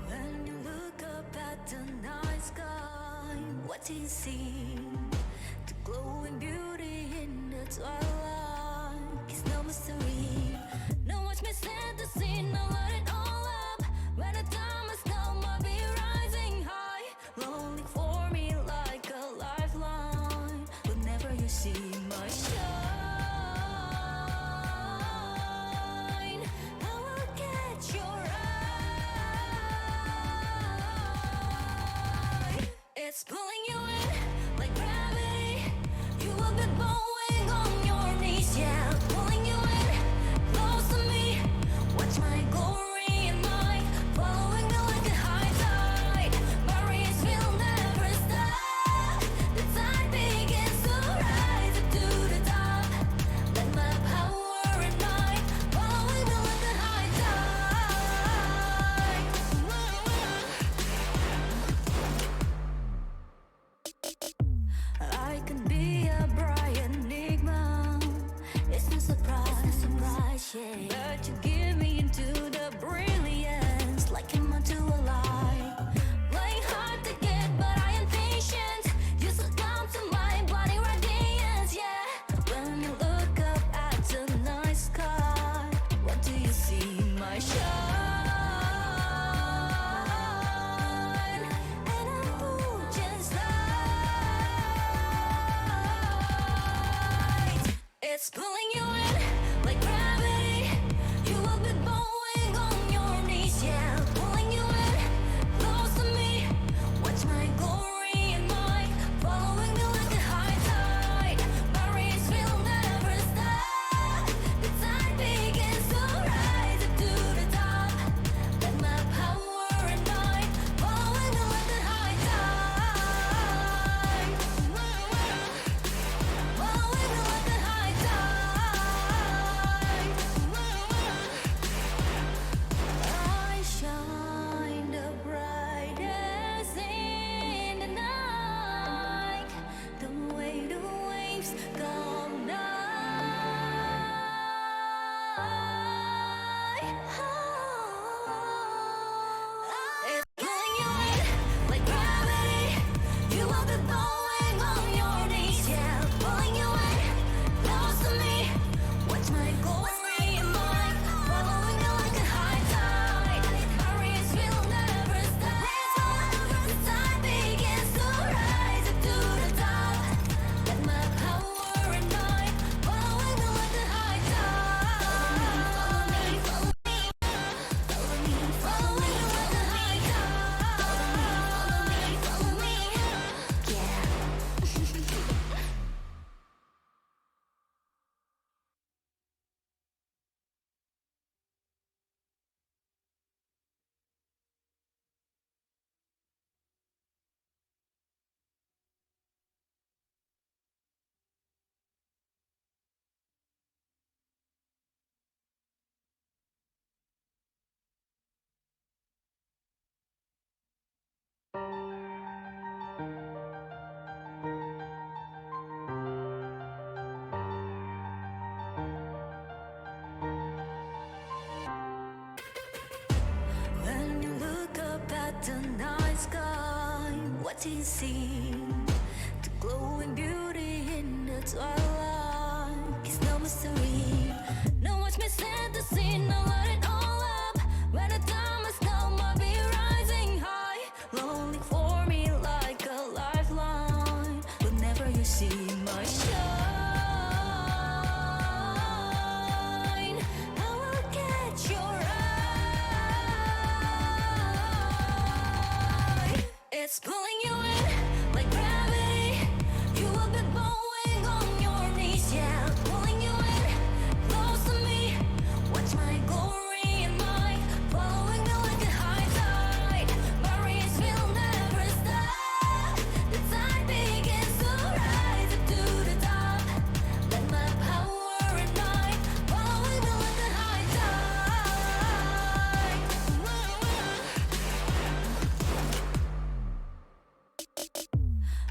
When you look up at the night sky, what do you see? The glowing beauty in the twilight. It's no mystery. No, watch me set the scene. Now let it all up. When the time has come, I'll be rising high. Lonely for me like a lifeline. Whenever you see my shine, I will catch your eye. It's pulling you in like gravity. You will be bowing on your knees, yeah. Pulling you in close to me. Watch my glory and might following me like a high tide. My race will never stop. The tide begins to rise up to the top. Let my power and might following me like a high tide. I can be a bright enigma. It's no surprise, yeah. But you give me into the brilliance, like I'm onto a light. Playing hard to get, but I am patient. You succumb to my body radiance, yeah. When you look up at the night sky, what do you see? My shine, and I'm full just light. It's pulling you in like gravity. You will be bowing on your knees, yeah. Pulling you in close to me. Watch my glory and might following me like a high tide. My race will never stop. The tide begins to rise up to the top. Let my power and might following me like a high tide. Following me like a high tide. I shine the brightest in the night. The way the waves come nigh. It's pulling you in like gravity. You will be bowing on your knees, yeah. Pulling you in close to me. Watch my glory and might following me like a high tide. My race will never stop. The tide begins to rise up to the top. Let my power and might following me like a high tide. Follow me, following me like a high tide. Follow me, yeah. When you look up at the night sky, what do you see? The glowing beauty in the twilight. It's no mystery. No, watch me set the scene. Now let it all up. When the time has come, I'll be rising high. Lonely for me like a lifeline. Whenever you see my shine, I will catch your eye. It's pulling you in like gravity. You will be bowing on your knees, yeah. Pulling you in close to me. Watch my glory and might following me like a high tide. My race will never stop. The tide begins to rise up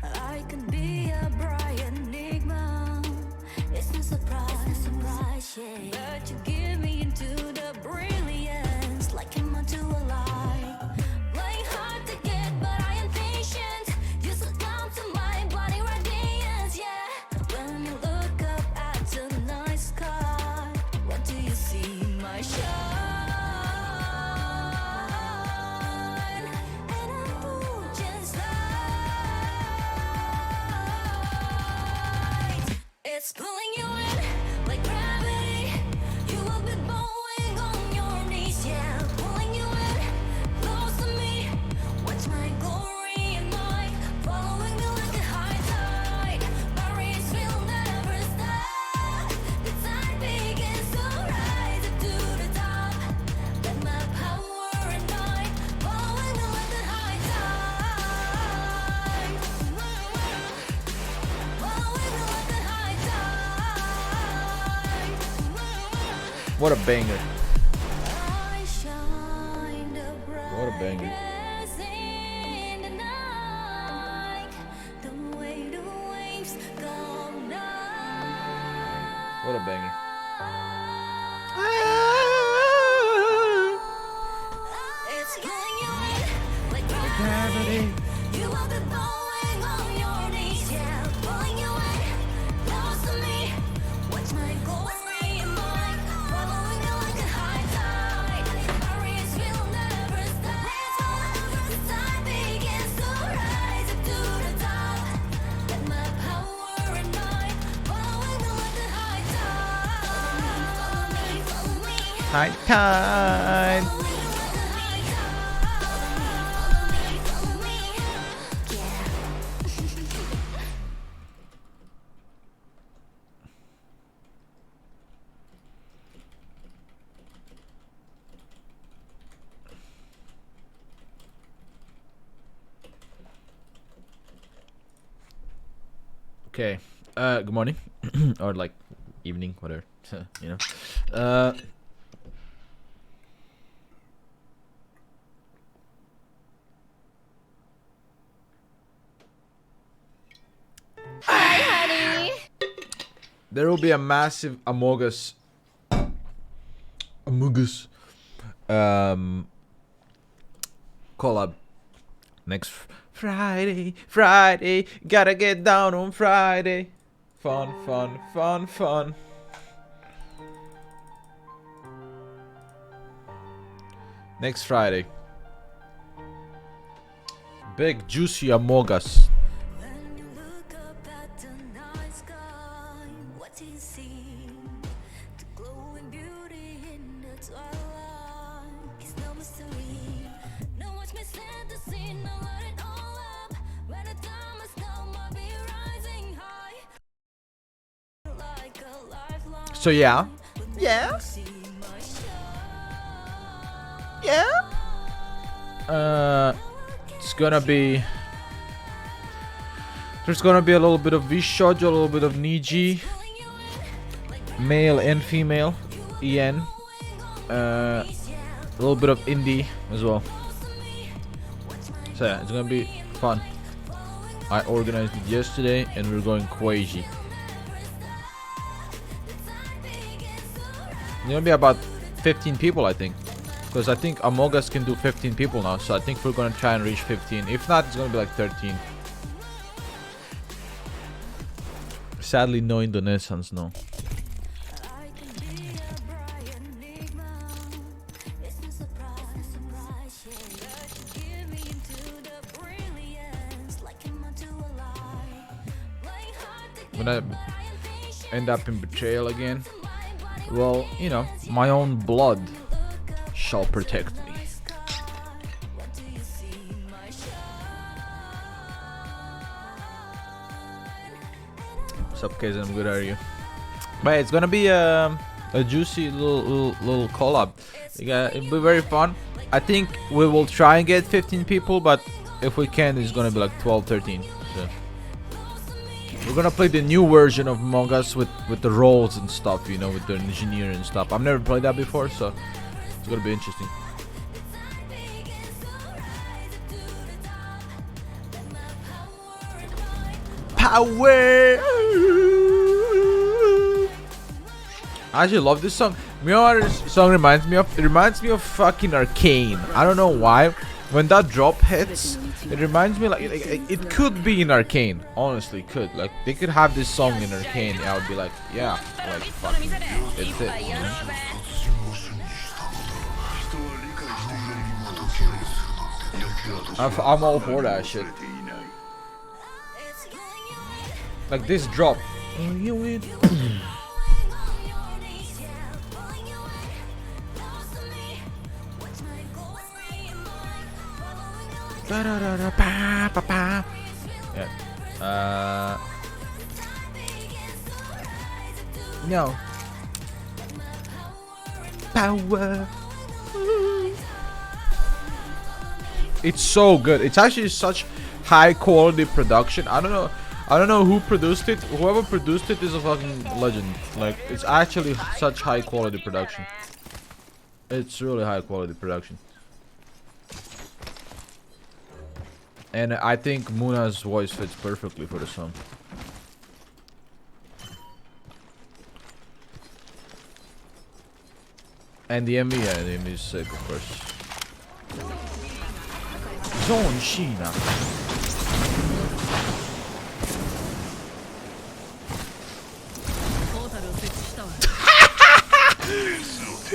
I can be a bright enigma. It's no surprise, yeah. But you give me into the brilliance, like I'm onto a lie. Playing hard to get, but I am patient. You succumb to my body radiance, yeah. When you look up at the night sky, what do you see? My shine. And I move just right. It's pulling you in like gravity. You will be bowing on your knees, yeah. Pulling you in close to me. Watch my glory and might following me like a high tide. Barriers will never stop. The tide begins to rise up to the top. Let my power and might following me like a high tide. Following me like a high tide. What a banger. I shine the What a banger. brightest in the night. The way the waves come down. What a banger. It's pulling you in like gravity. You will be bowing on your knees, yeah. Pulling you in close to me. Watch my glory and might following you like a high tide. Barriers will never stop. The tide begins to rise up to the top. Let my power and might following me like a high tide. Follow me, High tide. follow me. Okay. Good morning. Or like evening, whatever. You know. There will be a massive Among Us collab next Friday. Gotta get down on Friday. Fun. Next Friday. Big juicy Among Us. When you look up at the night sky, what do you see? The glowing beauty in the twilight. It's no mystery. No watch me set the scene. Now let it all up. When the time has come, I'll be rising high. Like a lifeline. So yeah. Yeah. See my shine. It's gonna be. There's gonna be a little bit of Vishojo, a little bit of Niji, male and female, EN, a little bit of indie as well. So yeah, it's gonna be fun. I organized it yesterday and we're going crazy. It's gonna be about 15 people, I think. Because I think Among Us can do 15 people now, so I think we're gonna try and reach 15. If not, it's gonna be like 13. Sadly, no Indonesians, no. I can be a bright enigma. It's no surprise, yeah. That you give me into the brilliance, like I'm onto a lie. Playing hard to When I end up in betrayal again, well, you know, my own blood shall protect me. what do you see? My What's up, guys? I'm good. How are you? But it's gonna be a juicy little collab. It'll be very fun. I think we will try and get 15 people, but if we can, it's gonna be like 12, 13. So we're gonna play the new version of Among Us with the roles and stuff, you know, with the engineer and stuff. I've never played that before, so it's gonna be interesting. power. I actually love this song. You know what this song reminds me of? It reminds me of fucking Arcane. I don't know why. When that drop hits, it reminds me like it could be in Arcane. Honestly, could like they could have this song in Arcane. I would be like, yeah, like fucking, it's it. You know? I'm all for that shit. Like this drop. Yeah. No. Power. It's so good. It's actually such high quality production. I don't know who produced it. Whoever produced it is a fucking legend. Like it's actually such high quality production. It's really high quality production. And I think Muna's voice fits perfectly for the song. And the MV, yeah, the MV is sick, of course. Zone Sheena.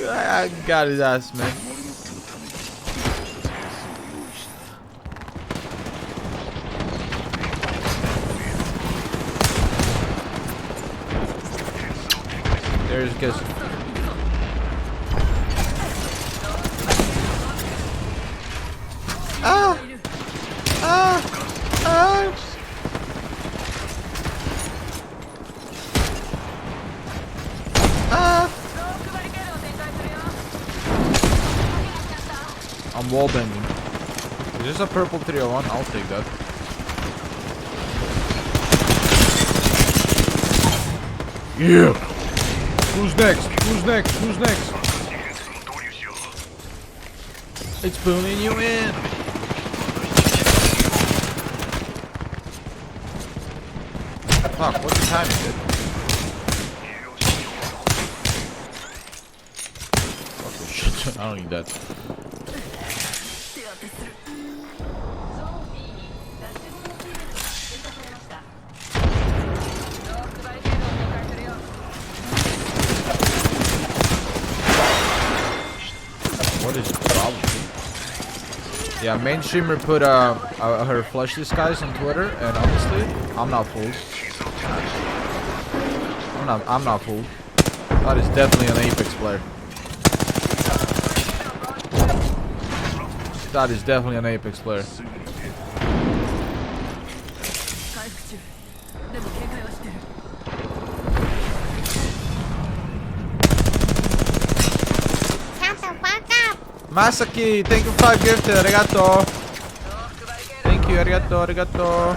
I got his ass, man. There's a kiss. Ah! Ah! Ah! Ah! I'm wallbanging. Is this a purple 301? I'll take that. Yeah! Who's next? Who's next? Who's next? It's pulling you in. Fuck, what's the time is it? Fuck this shit. I don't need that. What is the problem? Yeah, main streamer put her flush disguise on Twitter, and honestly, I'm not fooled. I'm not fooled. That is definitely an Apex player. That is definitely an Apex player. Masaki, thank you for 5 gifted, arigato. Thank you, arigato, arigato.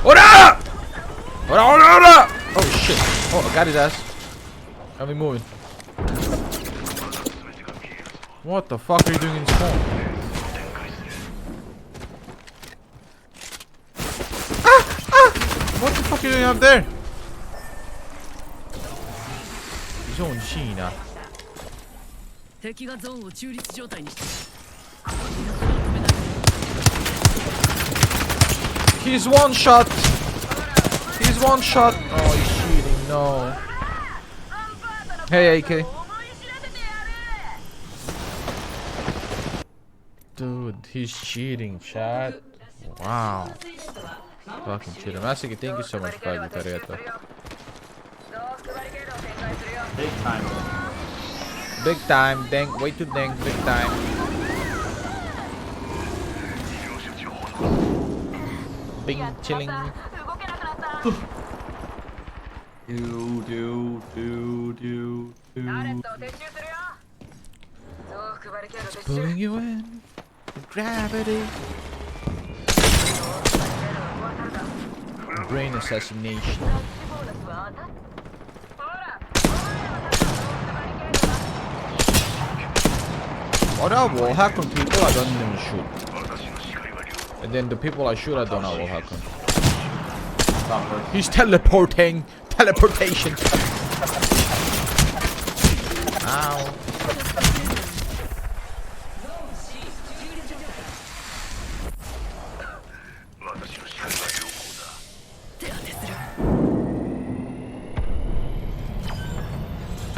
Ora! Ora, ora, ora! Oh shit. Oh, I got his ass. Got me moving. What the fuck are you doing in spawn? Ah! Ah! What the fuck are you doing up there? Zone Sheena. He's one shot. He's one shot. Oh, he's cheating. No. Hey, AK. Dude, he's cheating, chat. Wow. Fucking cheating. Masaki, thank you so much for the arigato. Big time. Big time, dang, way too dang, big time. Bing, chilling. It's pulling you in. Gravity. Brain assassination. Or I wall hack on people I don't even shoot. And then the people I shoot I don't wall hack on. stop first. He's teleporting. Teleportation. Ow.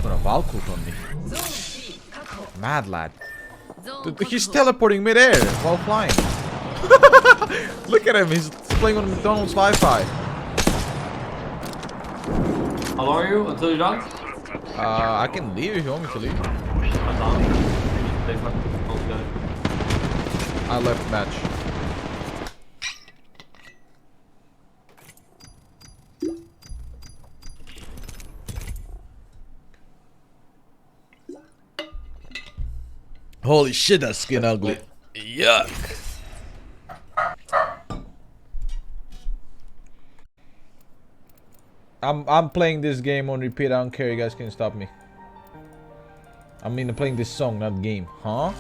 Got a Valkult on me. Mad lad. He's teleporting midair while flying. Look at him, he's playing on McDonald's Wi-Fi. How long are you until you're done? I can leave if you want me to leave. I'm done. They fucking all together. I left match. Holy shit, that skin ugly. Yuck. I'm playing this game on repeat. I don't care. You guys can stop me. I mean, I'm playing this song, not game. Huh?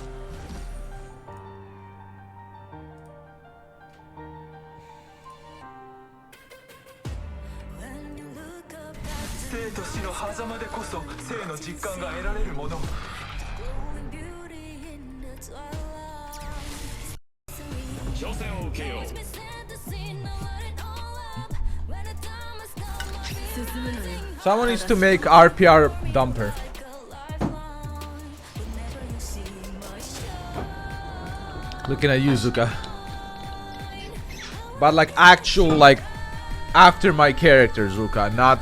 Someone needs to make RPR dumper. Looking at you, Zuka. But like actual, like after my character, Zuka, not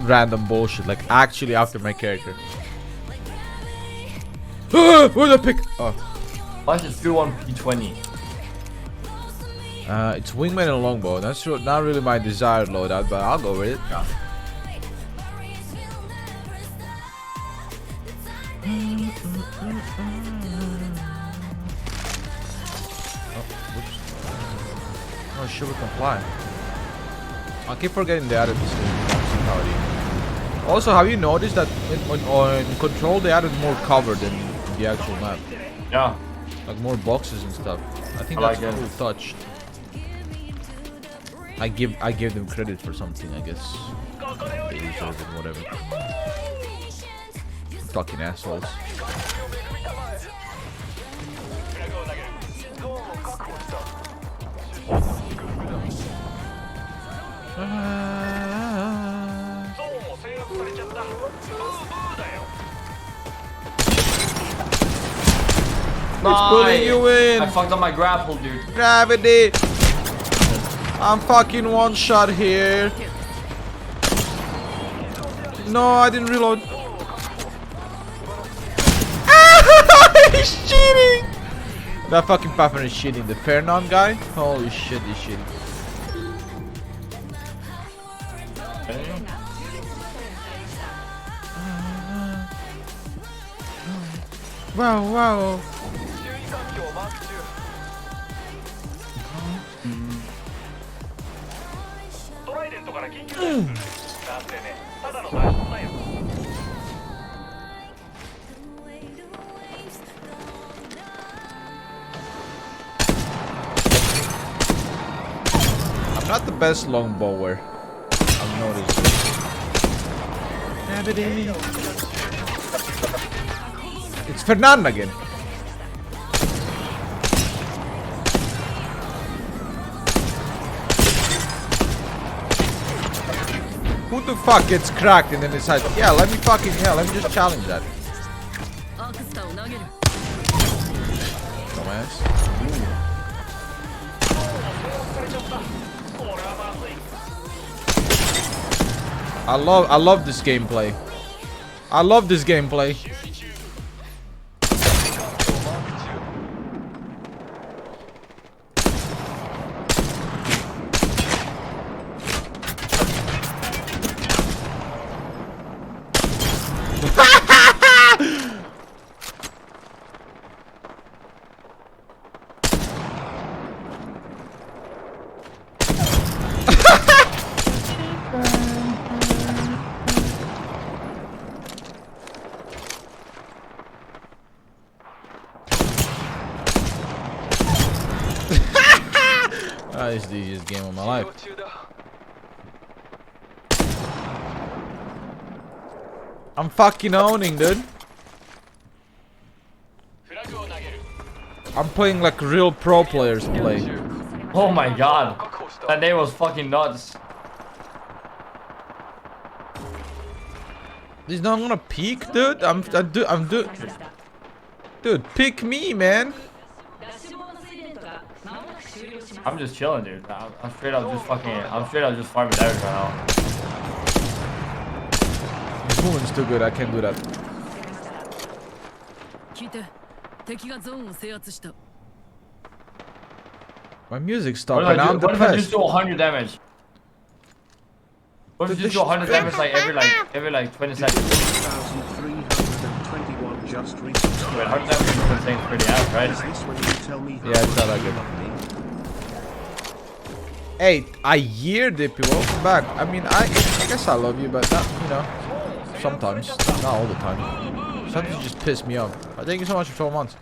random bullshit. Like actually after my character. Where's the pick? Oh. Why is it still on P20? It's wingman and longbow. That's not really my desired loadout, but I'll go with it. Yeah. Oh shit, we can fly. I keep forgetting they added this thing. Also, have you noticed that on Control they added more cover than the actual map? Yeah. Like more boxes and stuff. I think I that's like a cool it. touch. I give them credit for something, I guess. They deserve it, whatever. Fucking assholes. It's pulling you in. I fucked up my grapple, dude. Gravity. I'm fucking one shot here. No, I didn't reload. He's cheating. That fucking Puffer is cheating. The Fernon guy. Holy shit, he's cheating. Wow, wow. I'm not the best longbower. I've noticed. It's Fernand again. Who the fuck gets cracked and then decides, yeah, let me let me just challenge that. Dumbass. I love this gameplay. I love this gameplay. It's the easiest game of my life. I'm fucking owning, dude. I'm playing like real pro players play. Oh my god. That name was fucking nuts. He's not gonna peek, dude. Dude, pick me, man. I'm just chilling, dude. I'm straight up just farming damage right now. This woman's too good. I can't do that. My music stopped and I'm What if I depressed. just do 100 damage? What if you just do 100 damage like every 20 seconds? 1,321 just reached. Wait, 100 damage is insane pretty out, right? Is this when you tell me how Yeah, it's not that good. Hey, a year, Dippy. Welcome back. I mean, I guess I love you, but not, you know, sometimes, not all the time. Sometimes you just piss me off. Thank you so much for 12 months.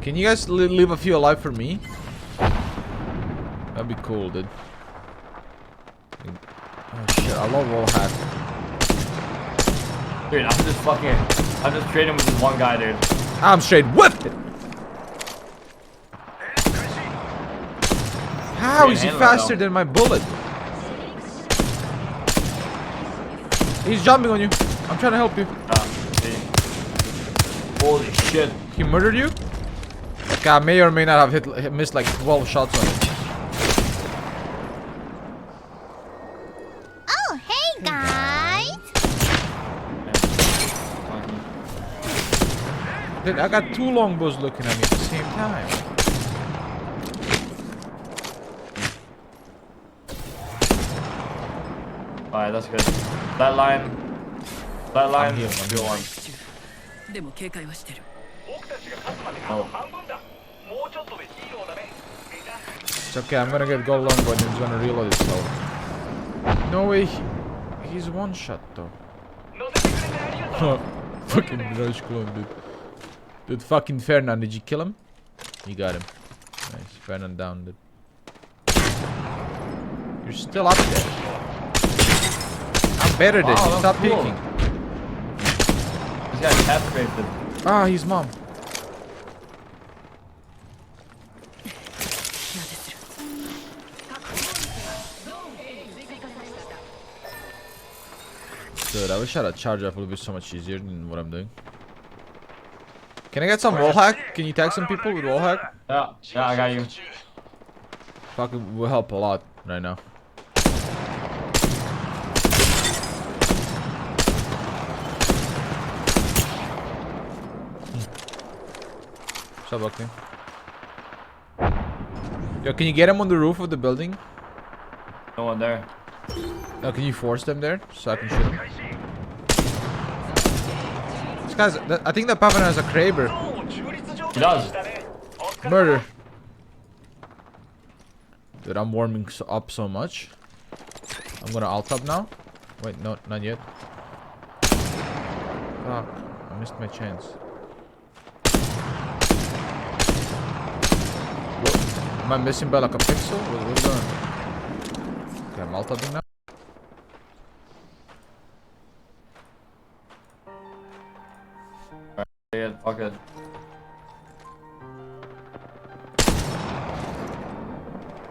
Can you guys leave a few alive for me? That'd be cool, dude. Oh shit, I love wall hack. Dude, I'm just trading with this one guy, dude. I'm straight whipped it. How is he faster than my bullet? He's jumping on you. I'm trying to help you. See. Holy shit. He murdered you? Okay, I may or may not have missed like 12 shots on him. Oh, hey guys! Dude, I got two longbows looking at me at the same time. Alright, that's good. That line. I'm healing, I'm good one. Oh. It's okay, I'm gonna get gold longbow and he's gonna reload itself. No way. He's one shot though. Fucking rush clone, dude. Dude, fucking Fernand, did you kill him? You got him. Nice, Fernand down, dude. You're still up there. I'm better than you. Stop cool. peeking. This guy's half-raped. Ah, he's mom. Dude, I wish I had a charge up. It would be so much easier than what I'm doing. Can I get some wall hack? Can you tag some people with wall hack? Yeah, I got you. Fucking will help a lot right now. What's up, Buckley? Yo, can you get him on the roof of the building? No one there. No, can you force them there so I can shoot him? This guy's. I think that Pavana has a Kraber. He does. Murder. Dude, I'm warming up so much. I'm gonna alt up now. Wait, no, not yet. Fuck, I missed my chance. What? Am I missing by like a pixel? What's going on? Okay, I'm alt upping now. Yeah, fuck it.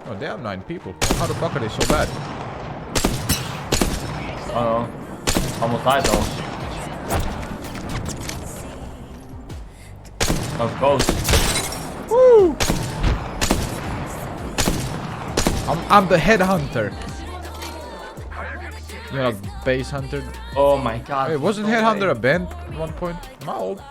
Oh, they have 9 people. How the fuck are they so bad? Uh oh. Almost died though. That was close. Woo! I'm the headhunter. You know, base hunter. Oh my god. Wait, wasn't headhunter a band at one point? Am I old?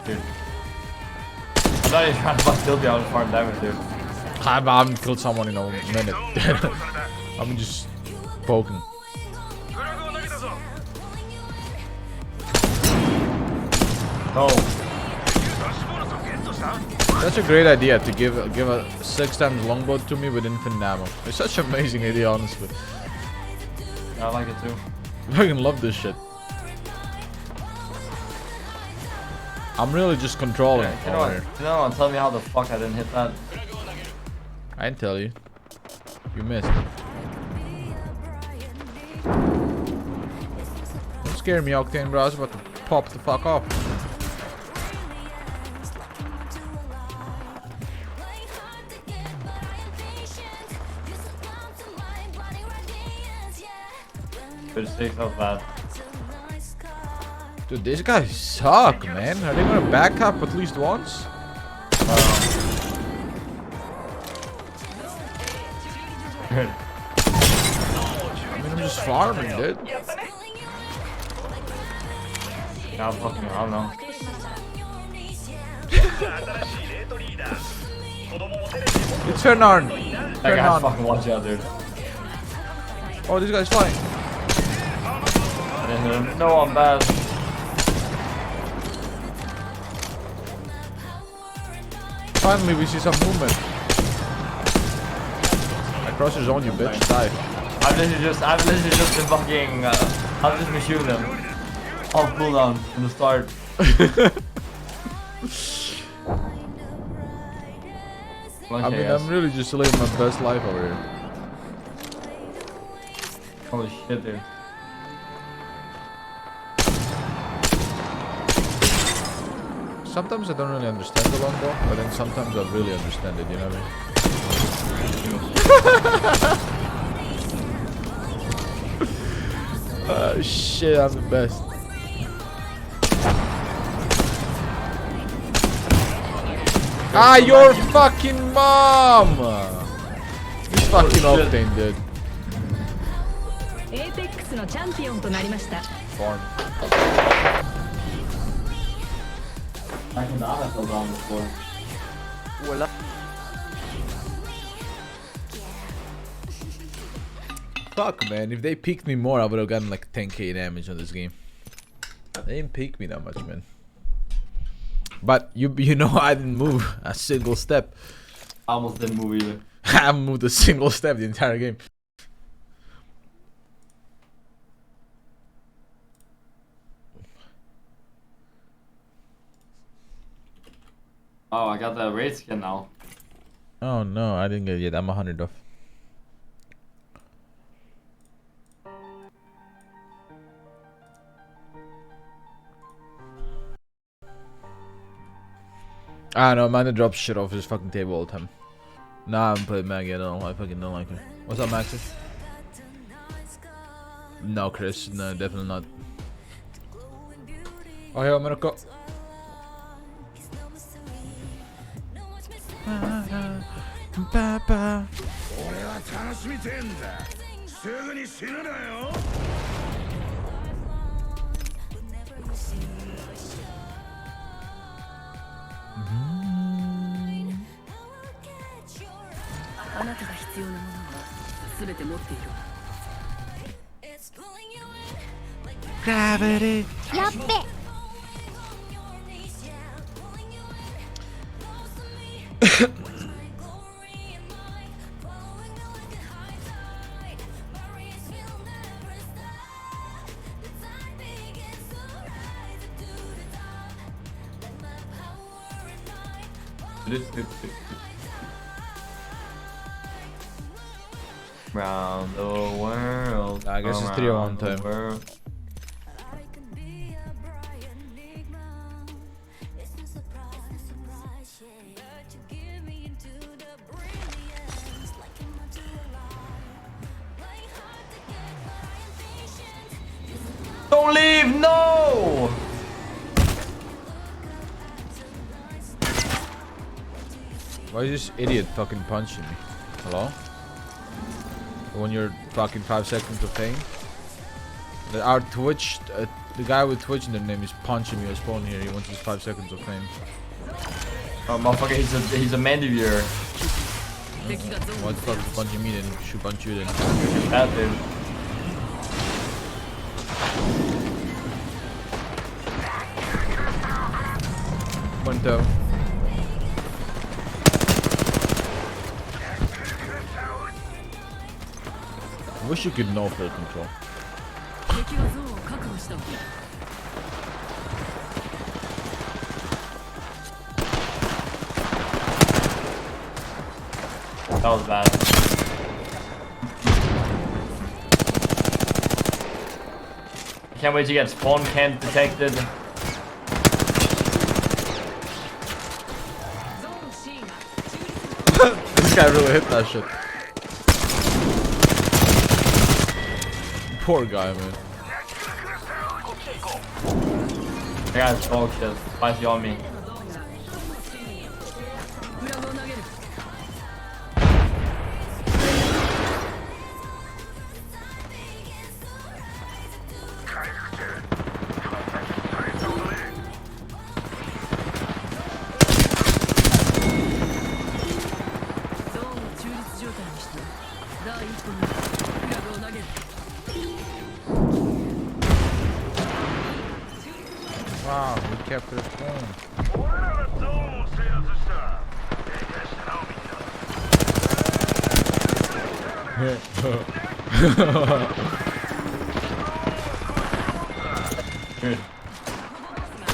Dude. I'm not even trying to fuck kill you, I was farm damage, dude. I haven't killed someone in a minute. I'm just poking. No. That's a great idea to give a 6 times longbow to me with infinite ammo. It's such an amazing idea, honestly. I like it too. I fucking love this shit. I'm really just controlling. You know what? You know what? Tell me how the fuck I didn't hit that. I didn't tell you. You missed. Don't scare me, Octane, bro. I was about to pop the fuck off. Good six of that. Dude, these guys suck, man. Are they gonna back up at least once? Good. I mean, I'm just farming, dude. Yeah, fucking, I don't know. It's turn on. That Turn guy's on. fucking watch out, dude. Oh, this guy's flying. I didn't hit him. No, I'm bad. Finally, we see some movement. My crosser's on you, bitch. Die. I've literally just been fucking, I've just been shooting them. All cooldown from the start. I mean, I'm really just living my best life over here. Holy shit, dude. Sometimes I don't really understand the longbow, but then sometimes I really understand it, you know what I mean? Shit, I'm the best. Ah, your fucking mom! This fucking Octane, dude. エーペックスのチャンピオンとなりました。 Farm. I cannot have fell down before. Fuck, man. If they peeked me more, I would have gotten like 10k damage on this game. They didn't peek me that much, man. But you know I didn't move a single step. I almost didn't move either. I haven't moved a single step the entire game. Oh, I got that raid skin now. Oh no, I didn't get it yet. I'm 100 off. I don't know, man, it drops shit off his fucking table all the time. Nah, I haven't played Maggie at all. I fucking don't like her. What's up, Maxi? No, Chris. No, definitely not. Oh, yeah, I'm gonna go. Papa. Gravity. やっべ Round the world. I guess it's 3-on time. World. Don't leave, no! Why is this idiot fucking punching me? Hello? When you're fucking 5 seconds of fame? Our Twitch, the guy with Twitch in their name is punching me. I spawn here. He wants his 5 seconds of fame. Oh, motherfucker, he's a Mandivore. Why the fuck is punching me then? Should punch you then. That dude. One toe. I wish you could know full control. That was bad. I can't wait to get spawn camp detected. This guy really hit that shit. Poor guy, man. I got smoke shit. Spicy on me. Wow, we kept their phone. Dude,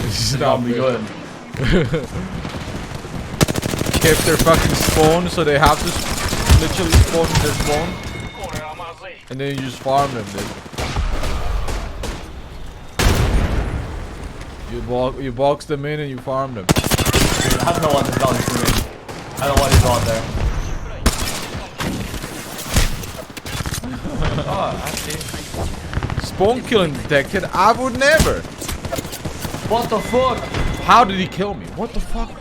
This is that'll not be good. Kept their fucking spawn, so they have to literally spawn in their spawn. And then you just farm them, dude. You box them in and you farm them. Dude, I don't know what this dog is doing. I don't know what he's on there. Oh, actually. Spawn killing detected? I would never. What the fuck? How did he kill me? What the fuck?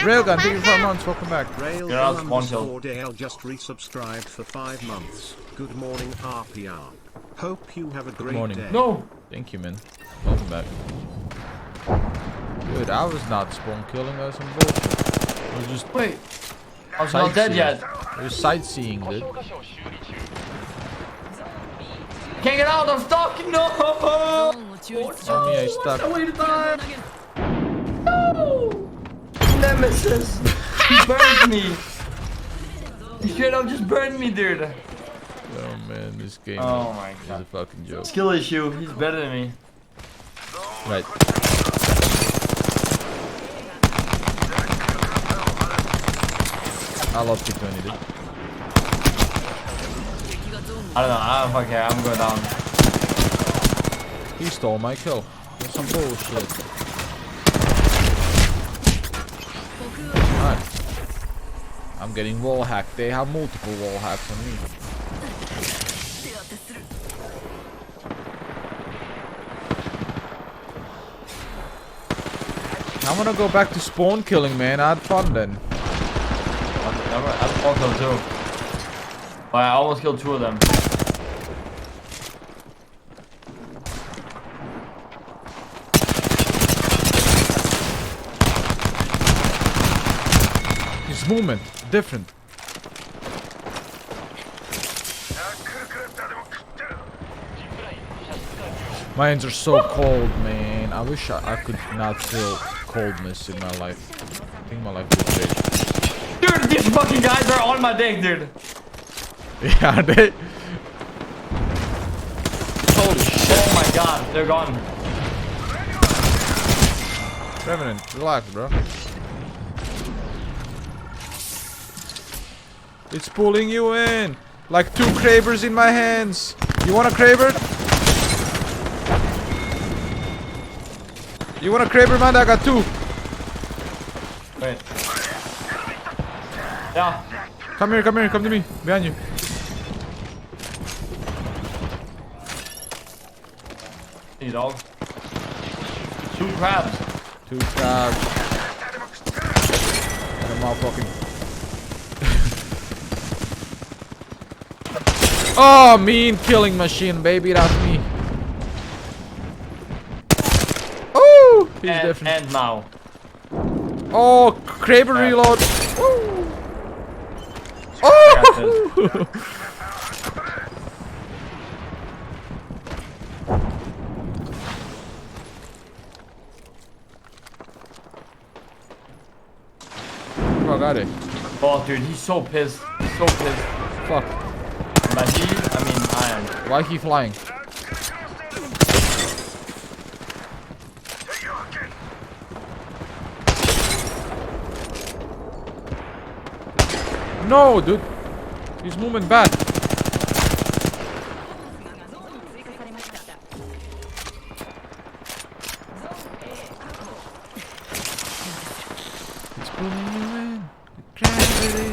Railgun, thank you for 5 months. Welcome back. Rail You're out, spawn kill. DL just resubscribed for 5 months. Good morning, RPR. Hope you have a great morning. day. No! Thank you, man. Welcome back. Dude, I was not spawn killing us some bullshit. I was just Wait. I was not dead yet. I was sightseeing, dude. Can't get out, I'm stuck! No! Tell me I stuck. No way to die! No! Nemesis! He burned me! He straight up just burned me, dude. Oh man, this game Oh my is a god. fucking joke. Skill issue, he's better than me. Right. I love T20, dude. I don't know, I don't fucking care, I'm going down. He stole my kill. That's some bullshit. Alright. I'm getting wall hacked. They have multiple wall hacks on me. I wanna go back to spawn killing, man. I had fun then. I almost killed two. But I almost killed two of them. His movement, different. My hands are so cold, man. I wish I could not feel coldness in my life. I think my life would change. Dude, these fucking guys are on my dick, dude. Yeah, they. Holy shit. Oh my god, they're gone. Revenant, relax, bro. It's pulling you in. Like 2 Kravers in my hands. You want a Kraber? You want a Kraber, man? I got 2. Wait. Yeah. Come here, come to me. Behind you. Hey, dog. 2 crabs. 2 crabs. And a motherfucking. Oh, mean killing machine, baby. That's me. Oh, he's different. And now. Oh, Kraber reload. Woo. I got this. Fuck, got it. Oh, dude, he's so pissed. He's so pissed. Fuck. But I mean, I am. Why he flying? No, dude. He's moving bad. It's pulling you in. Gravity.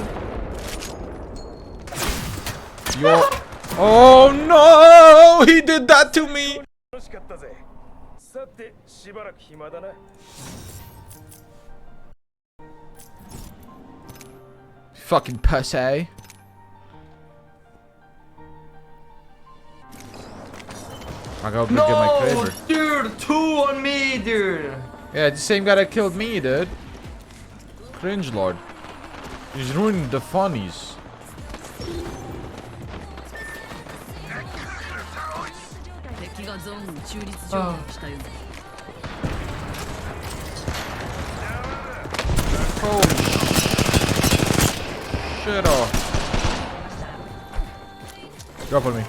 Yo. Oh no! He did that to me. 楽しかったぜ。さてしばらく暇だな。 Fucking pussy. I gotta go get my No, Kraber. dude, 2 on me, dude. Yeah, the same guy that killed me, dude. Cringe lord. He's ruining the funnies. Holy shit off. Drop on me.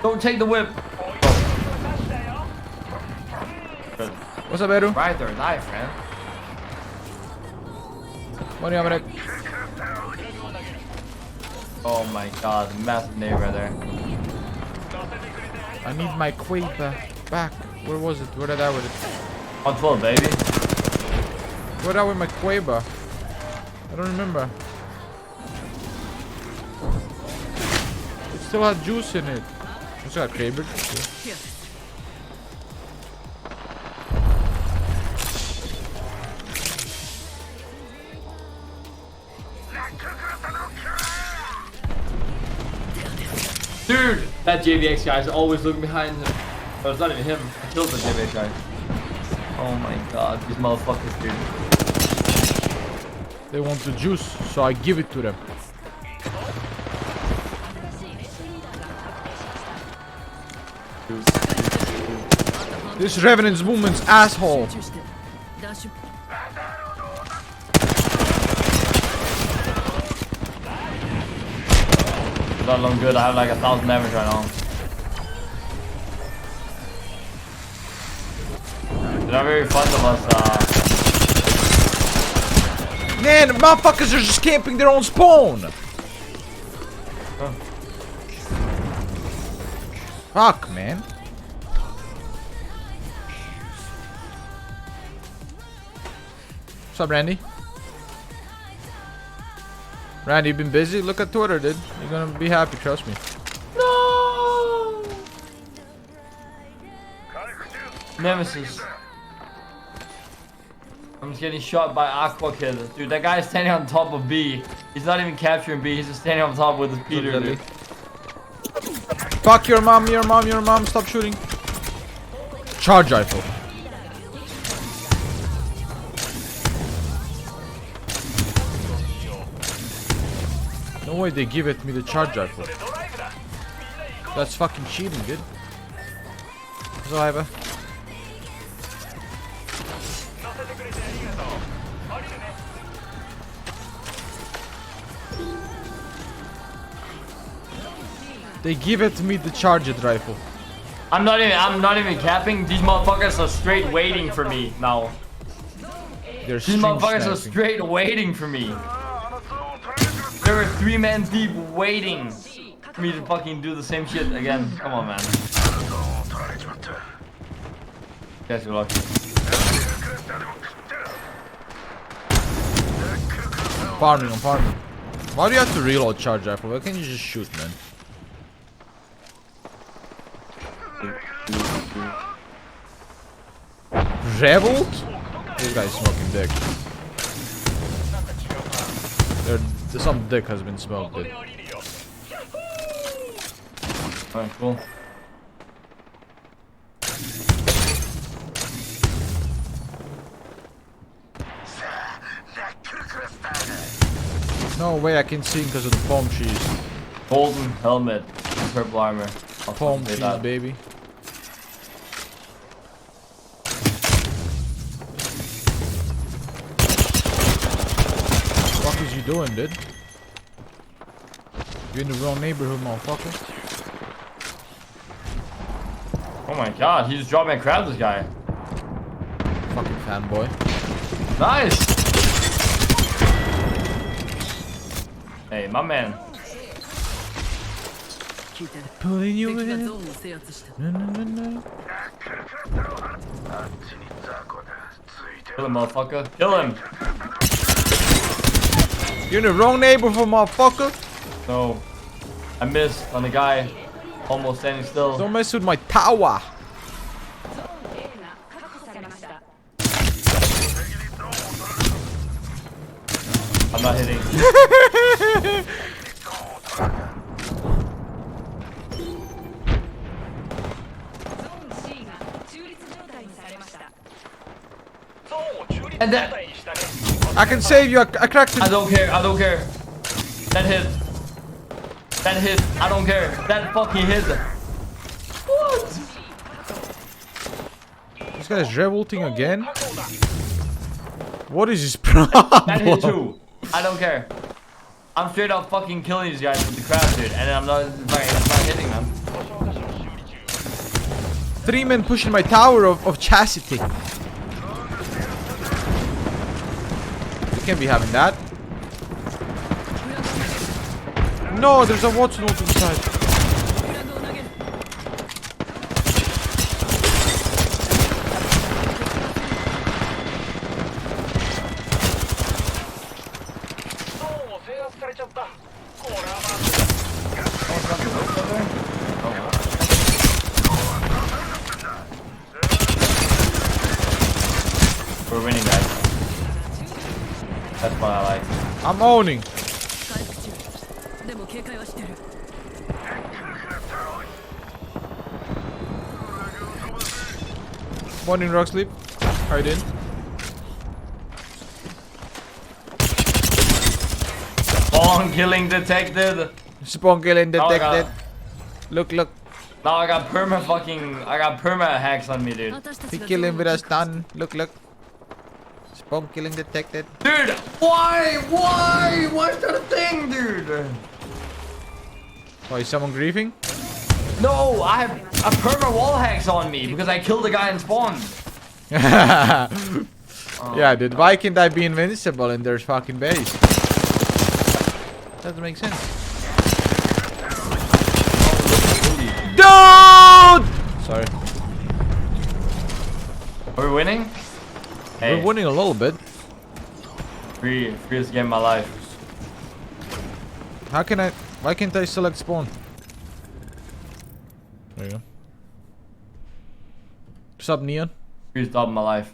Don't take the whip. What's up, Edu? Right there, knife, man. Money on my neck. Oh my god, massive nade right there. I need my Quaver back. Where was it? Where did I with it? On 12, baby. Where did I with my Quaver? I don't remember. It still had juice in it. It's got Kraber. Yeah. Dude, that JVX guy is always looking behind him. Oh, it's not even him. I killed the JVX guy. Oh my god, these motherfuckers, dude. They want the juice, so I give it to them. This Revenant's movement's asshole. Not looking good. I have like 1,000 damage right now. They're not very fond of us. Man, the motherfuckers are just camping their own spawn. Huh. Fuck, man. What's up, Randy? Randy, you been busy? Look at Twitter, dude. You're gonna be happy, trust me. No! Nemesis. I'm just getting shot by Aqua Kid. Dude, that guy's standing on top of B. He's not even capturing B, he's just standing on top with his Peter, dude. Fuck your mom, your mom, your mom. Stop shooting. Charge rifle. No way they give it me the charge rifle. That's fucking cheating, dude. So I have a... They give it me the charged rifle. I'm not even capping. These motherfuckers are straight waiting for me now. They're These motherfuckers are straight waiting for me. There were 3 men deep waiting for me to fucking do the same shit again. Come on, man. Guys, you're lucky. Farming, I'm farming. Why do you have to reload charge rifle? Why can't you just shoot, man? Revolt? This guy's smoking dick. Some dick has been smoked, dude. Alright, cool. No way I can see because of the palm trees. Golden helmet, purple armor. I'll Palm say trees, that. baby. What is you doing, dude? You're in the wrong neighborhood, motherfucker. Oh my god, he just dropped me and grabbed this guy. Fucking fanboy. Nice! Hey, my man. Pulling you 敵が in. ゾーンを制圧した No, no, no, no. Kill him, motherfucker. Kill him. You're in the wrong neighborhood, motherfucker. No. I missed on the guy. Almost standing still. Don't mess with my tower. ゾーン A が確保されました I'm not hitting. ゾーン C が中立状態にされました And that. I can save you. I cracked I it. don't care. I don't care. That hit. That hit. I don't care. That fucking hit. What? This guy's revolting again. What is his That hit problem? too. I don't care. I'm straight up fucking killing these guys with the crab dude, and I'm not, it's not hitting them. 3 men pushing my tower of chastity. We can't be having that. No, there's a watch note inside. フラグを投げる We're winning, guys. That's what I like. I'm owning. 回復中でも警戒はしてる Morning, rock sleep. How you doing? Spawn killing detected. Spawn killing Oh, I detected. got- Look, look. Now I got perma hacks on me, dude. 私た He ちが killing ゾ with ーン a を stun. Look, look. Spawn killing detected. Dude, why? Why is that a thing, dude? Why is someone grieving? No, I have a perma wall hacks on me because I killed the guy in spawn. Yeah, dude. Why can't I be invincible in their fucking base? Doesn't make sense. Dude! Sorry. Are we winning? Hey, We're winning a little bit. freest game of my life. How can I? Why can't I select spawn? There you go. What's up, Neon? Freest job of my life.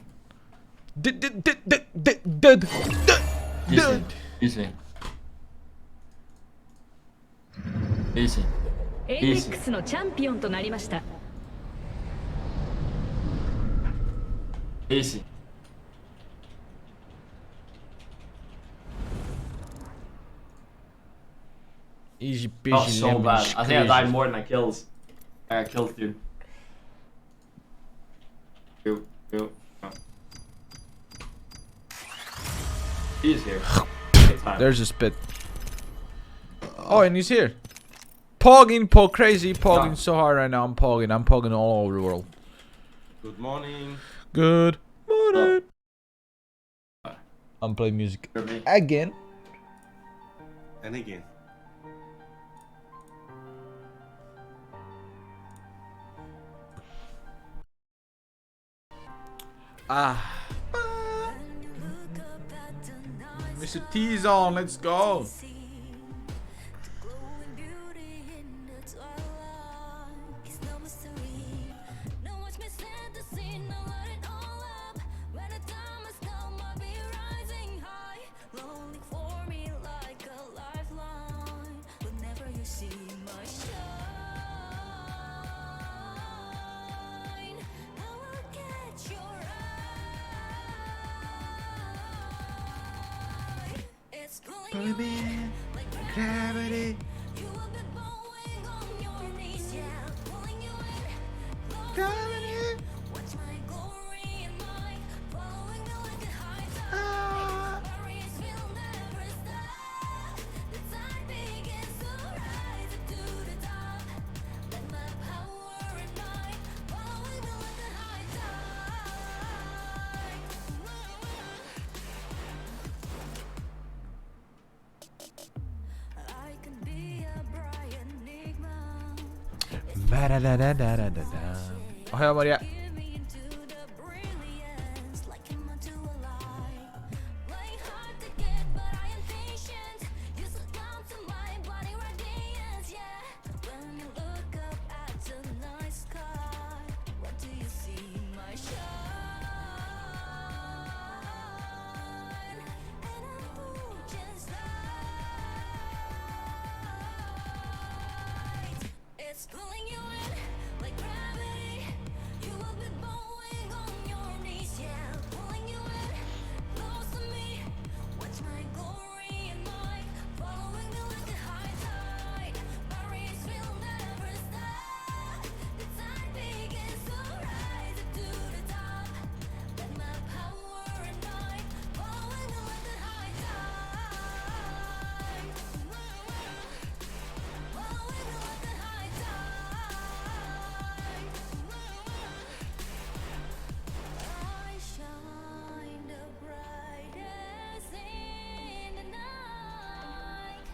Dead. Easy. Easy. Easy. エイペックスのチャンピオンとなりました Easy. Easy Oh, peasy. so lemon bad. I think I squeezy. died more than I kills. I got kills, dude. Yo. Oh. He's here. It's time. There's a spit. Oh, and he's here. Pogging, crazy, pogging Yeah. so hard right now. I'm pogging all over the world. Good morning. Good morning. Oh. I'm playing music Kirby. again. And again. Mr. T's on, let's go. It's pulling you in like Gravity. you have been bowing on your knees, yeah, pulling you in. Close Gravity. watch my glory and might following me like a high tide. Barriers will never stop. The tide begins to rise up to the top. Let my power and might following me like a high tide. Ohio Maria. Give me into the brilliance, like I'm onto a lie. Playing hard to get, but I am patient. You succumb to my body radiance, yeah. When you look up at the night sky, what do you see? My shine, and I'm just right. It's pulling you in like gravity. You will be bowing on your knees, yeah. Pulling you in close to me. Watch my glory and might following me like a high tide. Barriers will never stop. The tide begins to rise up to the top. Let my power and might following me like a high tide. Following me like a high tide. I shine the brightest in the night.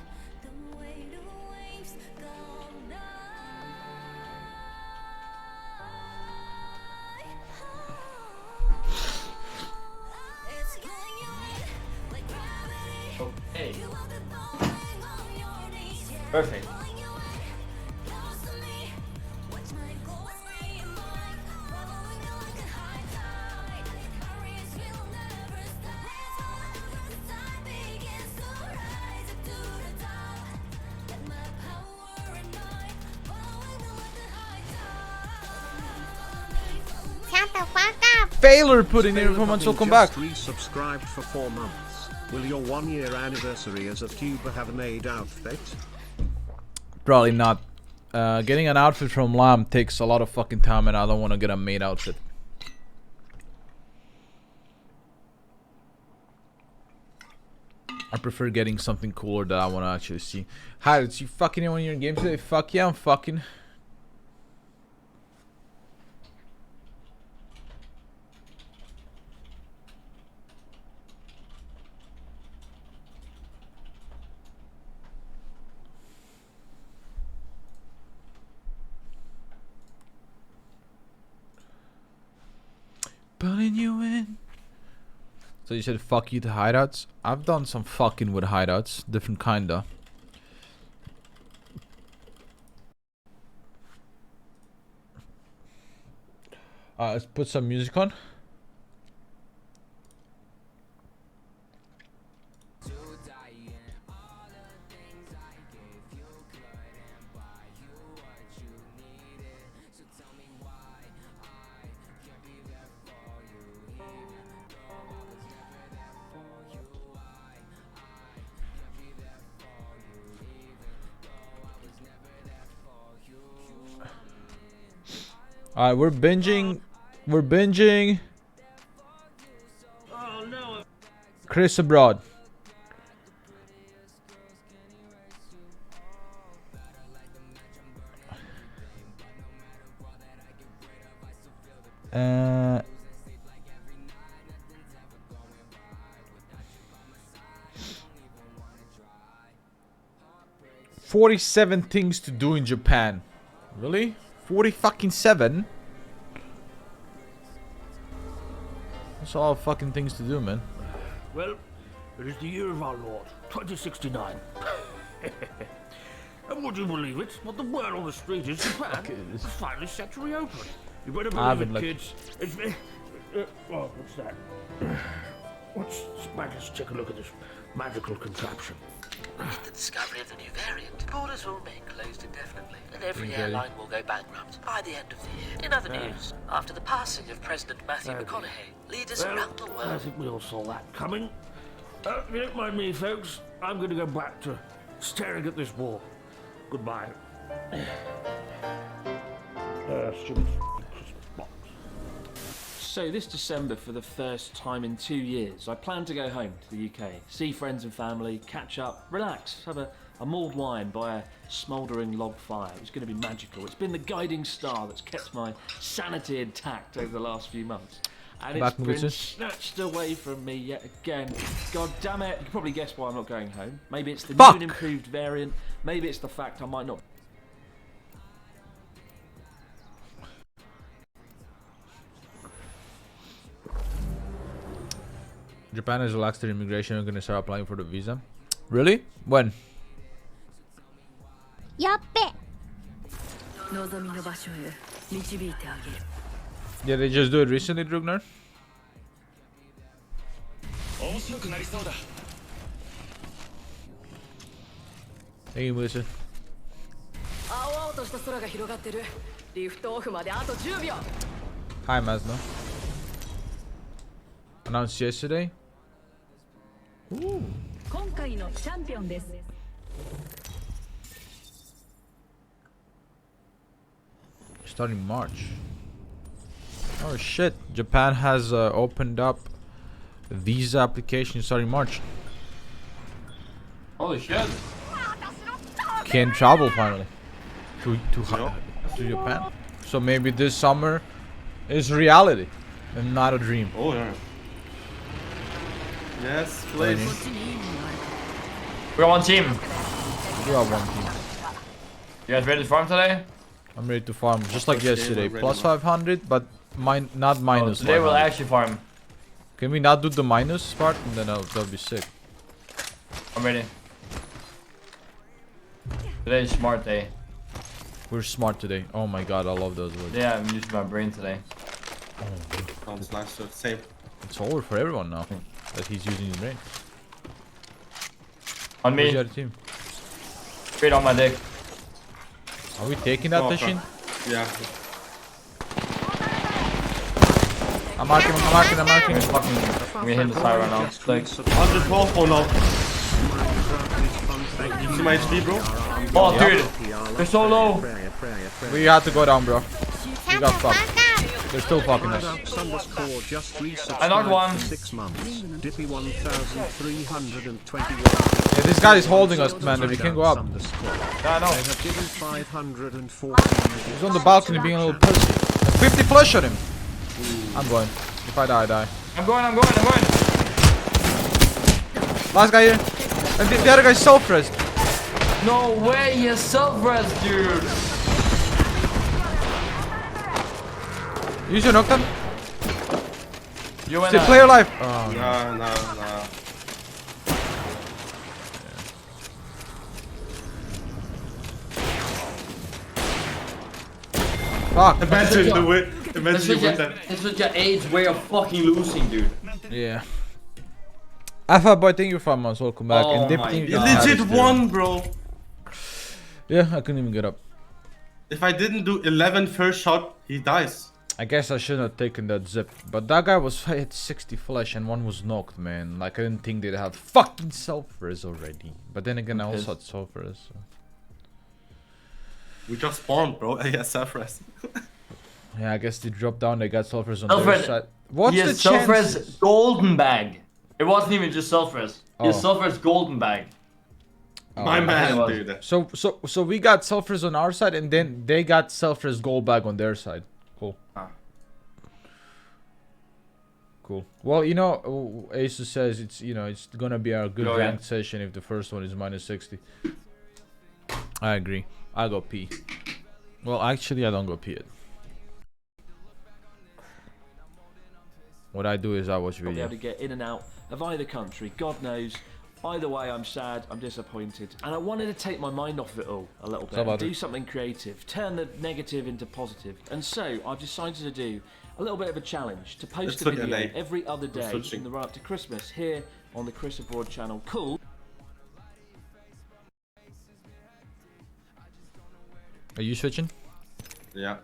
The way the waves come by. It's pulling you in like gravity. Okay. You will be bowing on your knees, yeah. Perfect. Pulling you in close to me. Watch my glory and might following me like a high tide. Barriers will never stop. The tide begins to rise up to the top. Let my power and might following me like a high tide. Shut the fuck up! Failure putting in for months. Welcome back. Resubscribed for 4 months. Will your 1-year anniversary as a tuber have a made outfit? Probably not. Getting an outfit from Lamb takes a lot of fucking time, and I don't want to get a made outfit. I prefer getting something cooler that I want to actually see. Hi, did you fucking anyone in your game today? Fuck yeah, I'm fucking. Pulling you in. So you said fuck you to hideouts? I've done some fucking with hideouts. Different kinda. Let's put some music on. Alright, we're binging. We're binging. Oh no. Chris Abroad. Uh, 47 things to do in Japan. Really? 40 fucking 7? That's a lot of fucking things to do, man. Well, it is the year of our Lord, 2069. And would you believe it? What the word on the street is Japan has finally set to reopen. You better I believe haven't it, looked. kids. It's oh, what's that? Let's take a look at this magical contraption. With the discovery of the new variant, borders will remain closed indefinitely, and every Okay. airline will go bankrupt by the end of the year. In other news, after the passing of President Matthew McConaughey, leaders around the I world think we all saw that coming. If you don't mind me, folks, I'm going to go back to staring at this wall. Goodbye. Stupid Christmas box. So this December, for the first time in 2 years, I plan to go home to the UK, see friends and family, catch up, relax, have a mulled wine by a smouldering log fire. It's going to be magical. It's been the guiding star that's kept my sanity intact over the last few months. And it's been snatched away from me yet again. God damn it. You can probably guess why I'm not going home. Maybe it's the new and improved variant. Maybe it's the fact I might not... Japan has relaxed their immigration. We're gonna start applying for the visa. Really? When? やっべ Yeah, they just do it recently, Drugner. Thank you, Melissa. 青々とした空が広がってる。リフトオフまであと10秒。 Hi, Masno. Announced yesterday. 今回のチャンピオンです。 Starting March. Oh shit! Japan has opened up a visa application starting March. Holy shit. Can travel finally to Japan. So maybe this summer is reality and not a dream. Oh yeah. Yes, please. We're one team. We have one team. You guys ready to farm today? I'm ready to farm just like yesterday. Plus 500, but not minus. Today we'll 500. actually farm. Can we not do the minus part? And then that'll be sick. I'm ready. Today's smart day. We're smart today. Oh my god, I love those words. Yeah, I'm using my brain today. Sounds nice. So same. It's over for everyone now that he's using his brain. On Where's me. the other team? Straight on my dick. Are we taking that Oh, machine? Yeah. I'm marking. I'm gonna hit the side right now. Like, 112 or no? You see my HP, bro? oh, dude. They're so low. We had to go down, bro. We got fucked. They're still fucking us. I knocked one. 6 months. Dippy 1321. Yeah, this guy is holding us, man. We can go up. Yeah, I know. Given 514. He's on the balcony being a little pussy. 50 flush on him. I'm going. If I die, I die. I'm going. Last guy here. And the other guy's self-rest. No way, he has self-res, dude. Use your knockdown. You went Still play your life. Oh, No. fuck. Imagine the way. Imagine you win that. It's such an age way of fucking losing, dude. Yeah. Alpha boy, thank you for months. Welcome back. Oh And Dip, my thank You you- God. legit won, bro. Yeah, I couldn't even get up. If I didn't do 11 first shot, he dies. I guess I shouldn't have taken that zip. But that guy was hit 60 flesh and one was knocked, man. Like, I didn't think they'd have fucking self-res already. But then again, I also had self-res. So. We just spawned, bro. ASF rest. Yeah, I guess they dropped down. They got self-res on Self-res. their side. What's He the has self-res chance? golden bag. It wasn't even just self-res. He has Oh. self-res golden bag. My man, was. dude. So we got self-res on our side, and then they got self-res gold bag on their side. Cool. Ah. Cool. Well, you know, Asus says it's it's gonna be a good Oh, yeah. ranked session if the first one is minus 60. I agree. I go P. Well, actually, I don't go P it. What I do is I watch I'll be video. able to get in and out of either country. God knows. Either way, I'm sad, I'm disappointed, and I wanted to take my mind off of it all a little bit, So and about do it. something creative, turn the negative into positive. And so I've decided to do a little bit of a challenge to post Let's a look at video Nate. every other day switching. in the run up to Christmas here on the Chris Abroad channel. Cool. Are you switching? Yeah.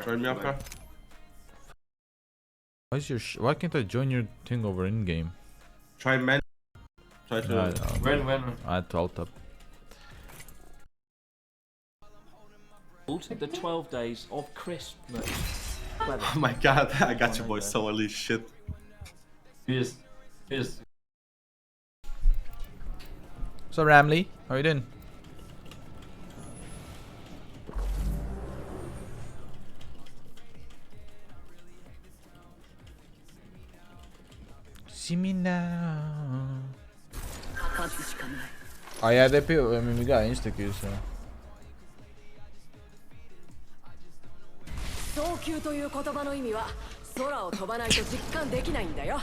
Join me up here. Why can't I join your thing over in game? Try men. Try to. When? I had to alt up. The 12 days of Christmas. Oh my god, I got you boys so early shit. Yes. So Ramley, how you doing? See me now. Oh yeah, they people. I mean, we got insta queue, so. 早急という言葉の意味は空を飛ばないと実感できないんだよ。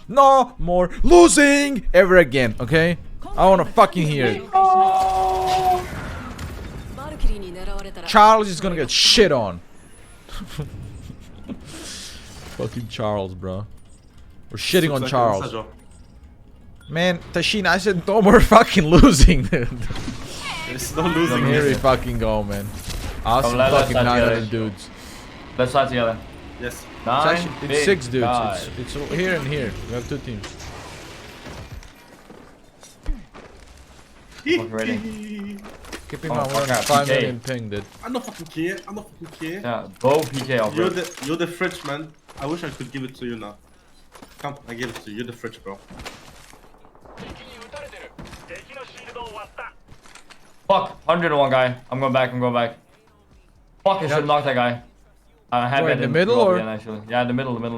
No more losing ever again, okay? I wanna fucking hear it. バルキリーに狙われたら Charles is gonna get shit on. Fucking Charles, bro. We're shitting on Charles. Man, Tashin, I said no more fucking losing, dude. There's no losing. Here we fucking go, man. Awesome let's fucking start 900 together. dudes. Let's fight together. Yes. It's, Nine, actually, big it's 6 dudes. guys. It's here and here. We have 2 teams. Fuck ready. Keep in Oh, mind, we're on fuck, 5 PK. million ping, dude. I don't fucking care. I don't fucking care. Yeah, bow PK off. You're the fridge, man. I wish I could give it to you now. Come, I give it to you. You're the fridge, bro. Fuck, 101 guy. I'm going back. Fuck, I should have knocked that guy. I had Where, that in the middle, drop or? again, actually. Yeah, the middle. Here.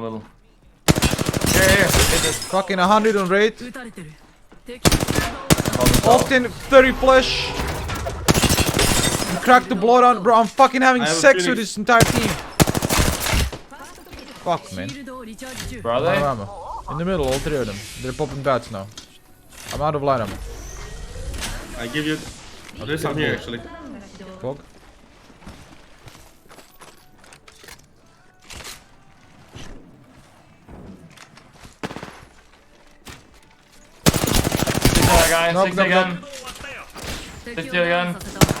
Hit this. Fucking 100 on rate. 撃たれてる。敵 Often 30 flash. You cracked the blood on, bro. I'm fucking having I have a sex with Phoenix. this entire team. Fuck, man. シールドをリチャージ中。 Bro, are No they? ammo. In the middle, all 3 of them. They're popping bats now. I'm out of light ammo. I give you. Oh, there's some here actually. Fuck. Guy, Knock, 60 knock, again. 敵を again. ダウンさせたわ。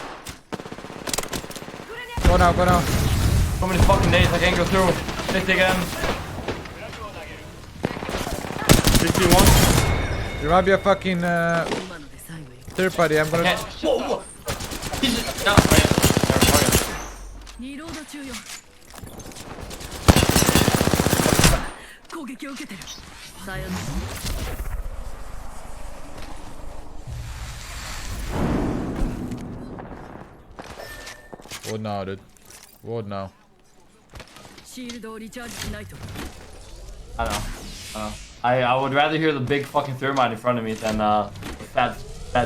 Go now, go now. So many fucking nades I can't go through. 60 again. 51. There might be a fucking 今ので最後よ。 third party. I'm gonna. Can't. Whoa. He's just. Yeah, right. There, リロード中よ。攻撃を受けてる。さよなら。 What now, dude? What now? シールドをリチャージしないと。 I know. I would rather hear the big fucking thermite in front of me than the fat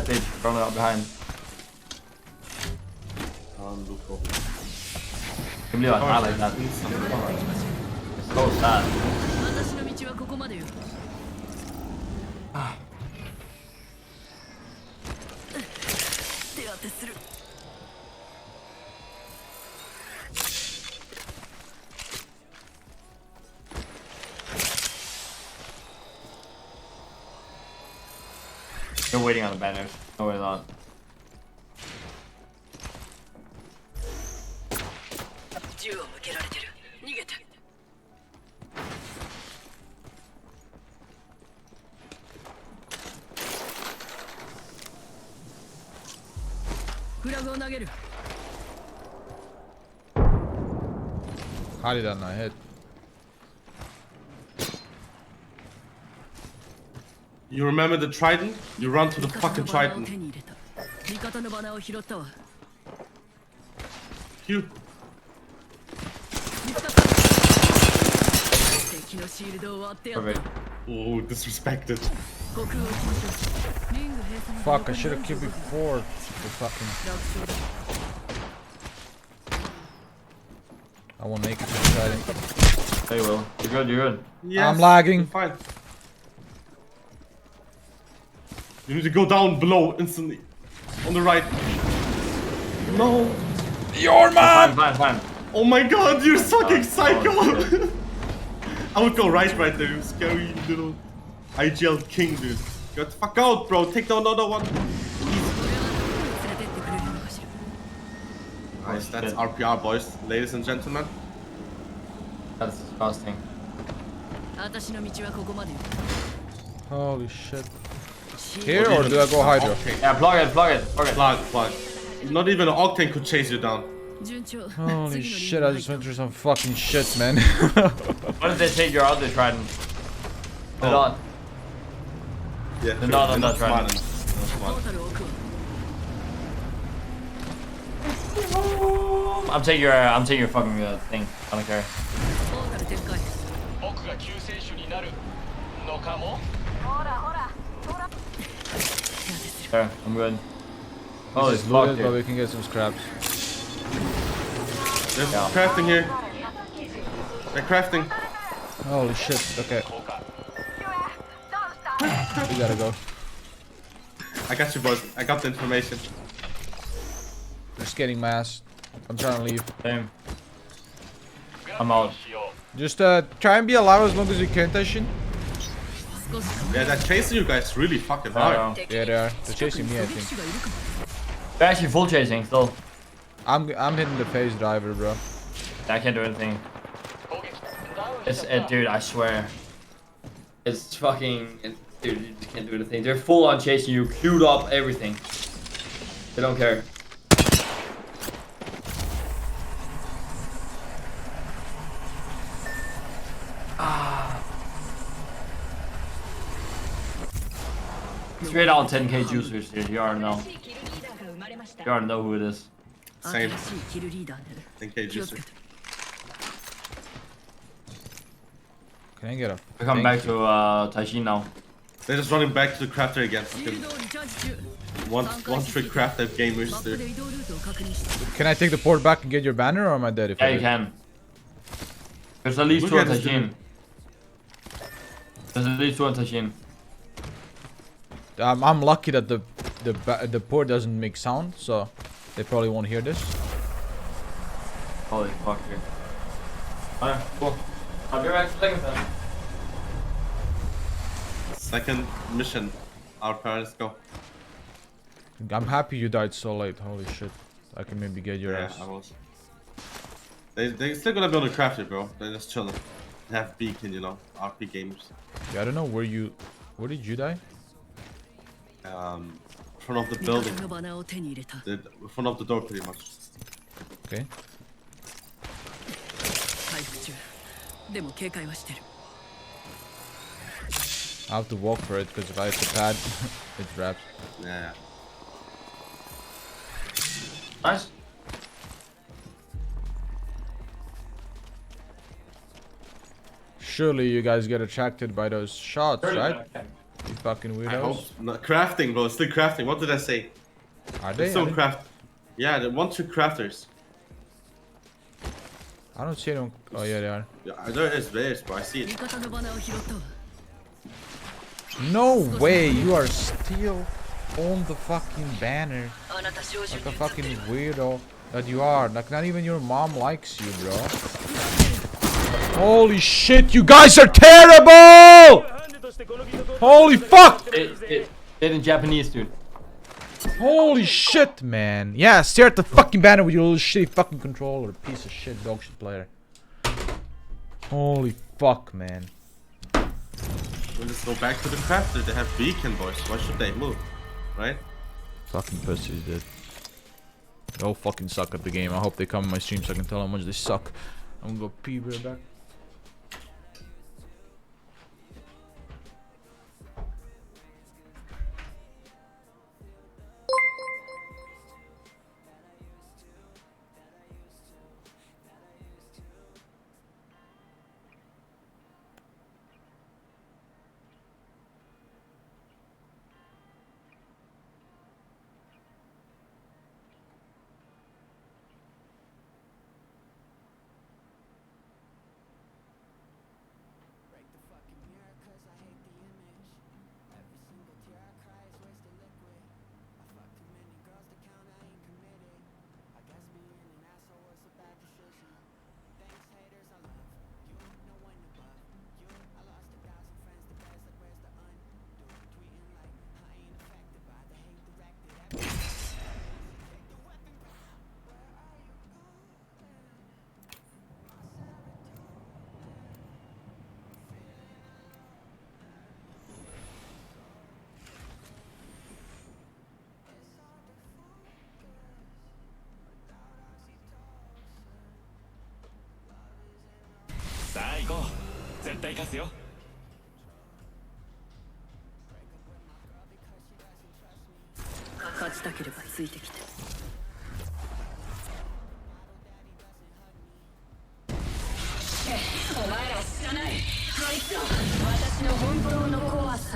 bitch running up behind. I believe I like that. It's so sad. 私の道はここまでよ。手当てする。 They're waiting on the banners. No, we're not. How did that not hit? You remember the trident? You run to the fucking 味方のバナーを trident. 手に入れた。味方のバナーを拾ったわ。 You. 見つかった。敵のシールドを割ってやった。 Perfect. Oh, disrespected. 国王行きましょう。リング閉鎖まで Fuck, I should have killed before. The fucking. 楽勝だ。 I won't make it to the trident. There you will. You're good, you're good. Yes, I'm lagging. you're fine. You need to go down below instantly. On the right. No. Your man! Fine. Oh my god, you're fucking psycho! shit. I would go right there, you scary little IGL king, dude. Get the fuck out, bro. Take down another one. 連れてってくれるのかしら。 Nice, that's shit. RPR, boys. Ladies and gentlemen. That's disgusting. 私の道はここまでよ。 Holy shit. シール Here or do I go Hydra? Octane. Yeah, plug it. Plug. Not even an Octane could chase you down. ド順調。 Holy 次のリング shit, に I 入 just った went through some fucking shit, man. What if they take your other trident? They're Oh. not. Yeah, They're not on that smart trident. enough. Not ト smart. ータルを置くわ。I'm taking your fucking thing. I don't care. トータル展開 There, I'm good. This Holy is fuck, loaded, but dude. we can get some scraps. There's crafting here. They're crafting. Holy shit, okay. We gotta go. I got you, boys. I got the information. Just getting my ass. I'm trying to leave. Same. I'm out. Just try and be alive as long as you can, Tashin. Yeah, they're chasing you guys really fucking hard. Yeah, they are. They're chasing me, I think. They're actually full chasing still. I'm hitting the phase driver, bro. I can't do anything. Dude, I swear. It's fucking... Dude, you just can't do anything. They're full on chasing you, queued up, everything. They don't care. Straight out 10k juicers, dude. You already know. You already know who it is. Same. 新しいキルリーダーね 10k 気をつけ juicer. て Can I get a... We're coming back to Taishin now. They're just running back to the crafter again. シールドをリチャージ中 One trick crafter gamers, マップで dude. 移動ルートを確認して Can I take the port back and get your banner, or am I dead if Yeah, I you do? can. There's at least Look two on at this Taishin. There's at least two on Taishin. I'm lucky that the port doesn't make sound, so they probably won't hear this. Holy fuck, dude. Alright, cool. I'll be back second time. Second mission. Our parents go. I'm happy you died so late. Holy shit. I can maybe get your Yeah, ass. I was. They still gonna be on the crafter, bro. They're just chilling. They have beacon, you know. RP gamers. Yeah, I don't know where did you die? Front of the 味 building. 方のバナーを手に入れた The front of the door, pretty much. Okay. 回復中でも警戒はしてる I have to walk for it because if I hit the pad, it wraps. Yeah. Nice. Surely you guys get attracted by those shots, right? You fucking I hope. weirdos. No, crafting, bro. Still crafting. What did I say? Are they? Still Are they? craft. Yeah, the 1-2 crafters. I don't see them. Oh yeah, they are. Yeah, there is, bro. I see 味 it. 方のバナーを拾ったわ No way, you are still on the fucking banner. あなた照準 Like a に fucking weirdo that you are. Like not even your mom likes you, bro. Holy shit, you guys are terrible! Holy fuck! It in Japanese, dude. Holy shit, man. Yeah, stare at the fucking banner with your little shitty fucking controller. Piece of shit, dog shit player. Holy fuck, man. We'll just go back to the crafter. They have beacon, boys. Why should they move? Right? Fucking pussies, dude. They all fucking suck at the game. I hope they come on my stream so I can tell how much they suck. I'm gonna go pee right back. go. 絶対勝つよ。勝ちたければついてきて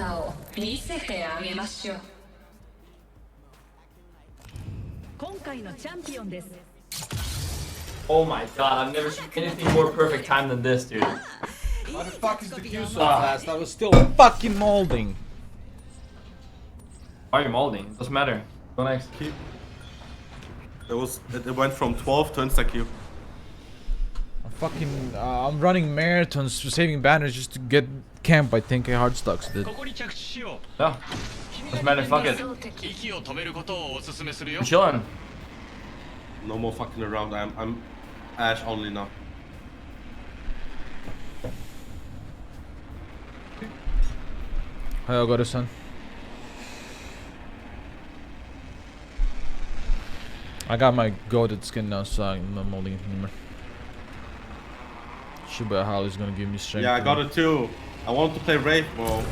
さを見せてあげましょう。今回のチャンピオンです。 Oh my god, I've never seen anything more perfect time than this, dude. Why the fuck is the queue so fast? I was still fucking molding. Why are you molding? Doesn't matter. Go next. It went from 12 to insta queue. I'm running marathons for saving banners just to get camp by 10k hard stocks, dude. Yeah. Doesn't matter, fuck it. I'm chilling. No more fucking around. I'm Ash only now. Hey, I got a son. I got my goated skin now, so I'm not molding it anymore. Shiba Holly's gonna give me strength. Yeah, I got it too. I want to play Wraith, bro.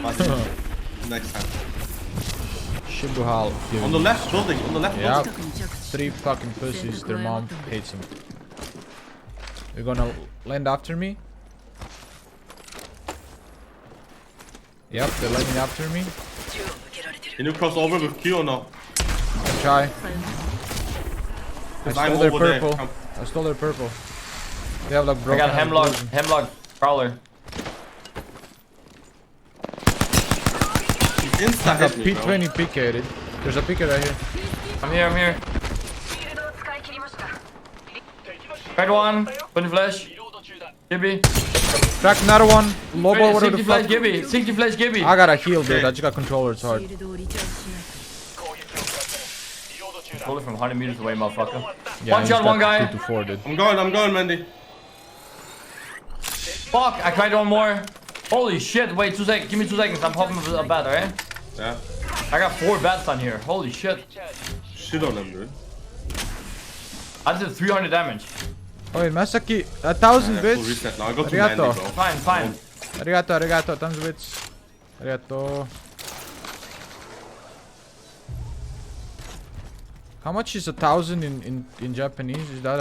But next time. Shiba Hall. On the left building. On the left Yeah. building. 3 fucking pussies. Their mom hates him. You're gonna land after me? Yep, they're landing after me. Can you cross over with Q or no? I'll try. I stole their purple. I stole their purple. They have like I broken. got hemlock prowler. Insta Got hit me, bro. P20 PK'd. There's a PK right here. I'm here. Red one, 20 flash. Gibby. Crack another one. Lobo, whatever 60 the flash fuck. Gibby. 60 flash Gibby. I gotta heal, dude. I just got controller. It's hard. Hold it from 100 meters away, motherfucker. Yeah, One shot, one guy. 2 to 4, dude. I'm going, Mandy. Fuck, I tried one more. Holy shit, wait 2 seconds. Give me 2 seconds. I'm popping a bat, alright? Yeah. I got 4 bats on here. Holy shit. Shit on them, dude. I did 300 damage. Wait, Masaki, 1,000 Full bits. reset now. I go to Mandy, Arigato. bro. Fine. Arigato, 1,000 bits. Arigato. How much is 1,000 in Japanese? Is that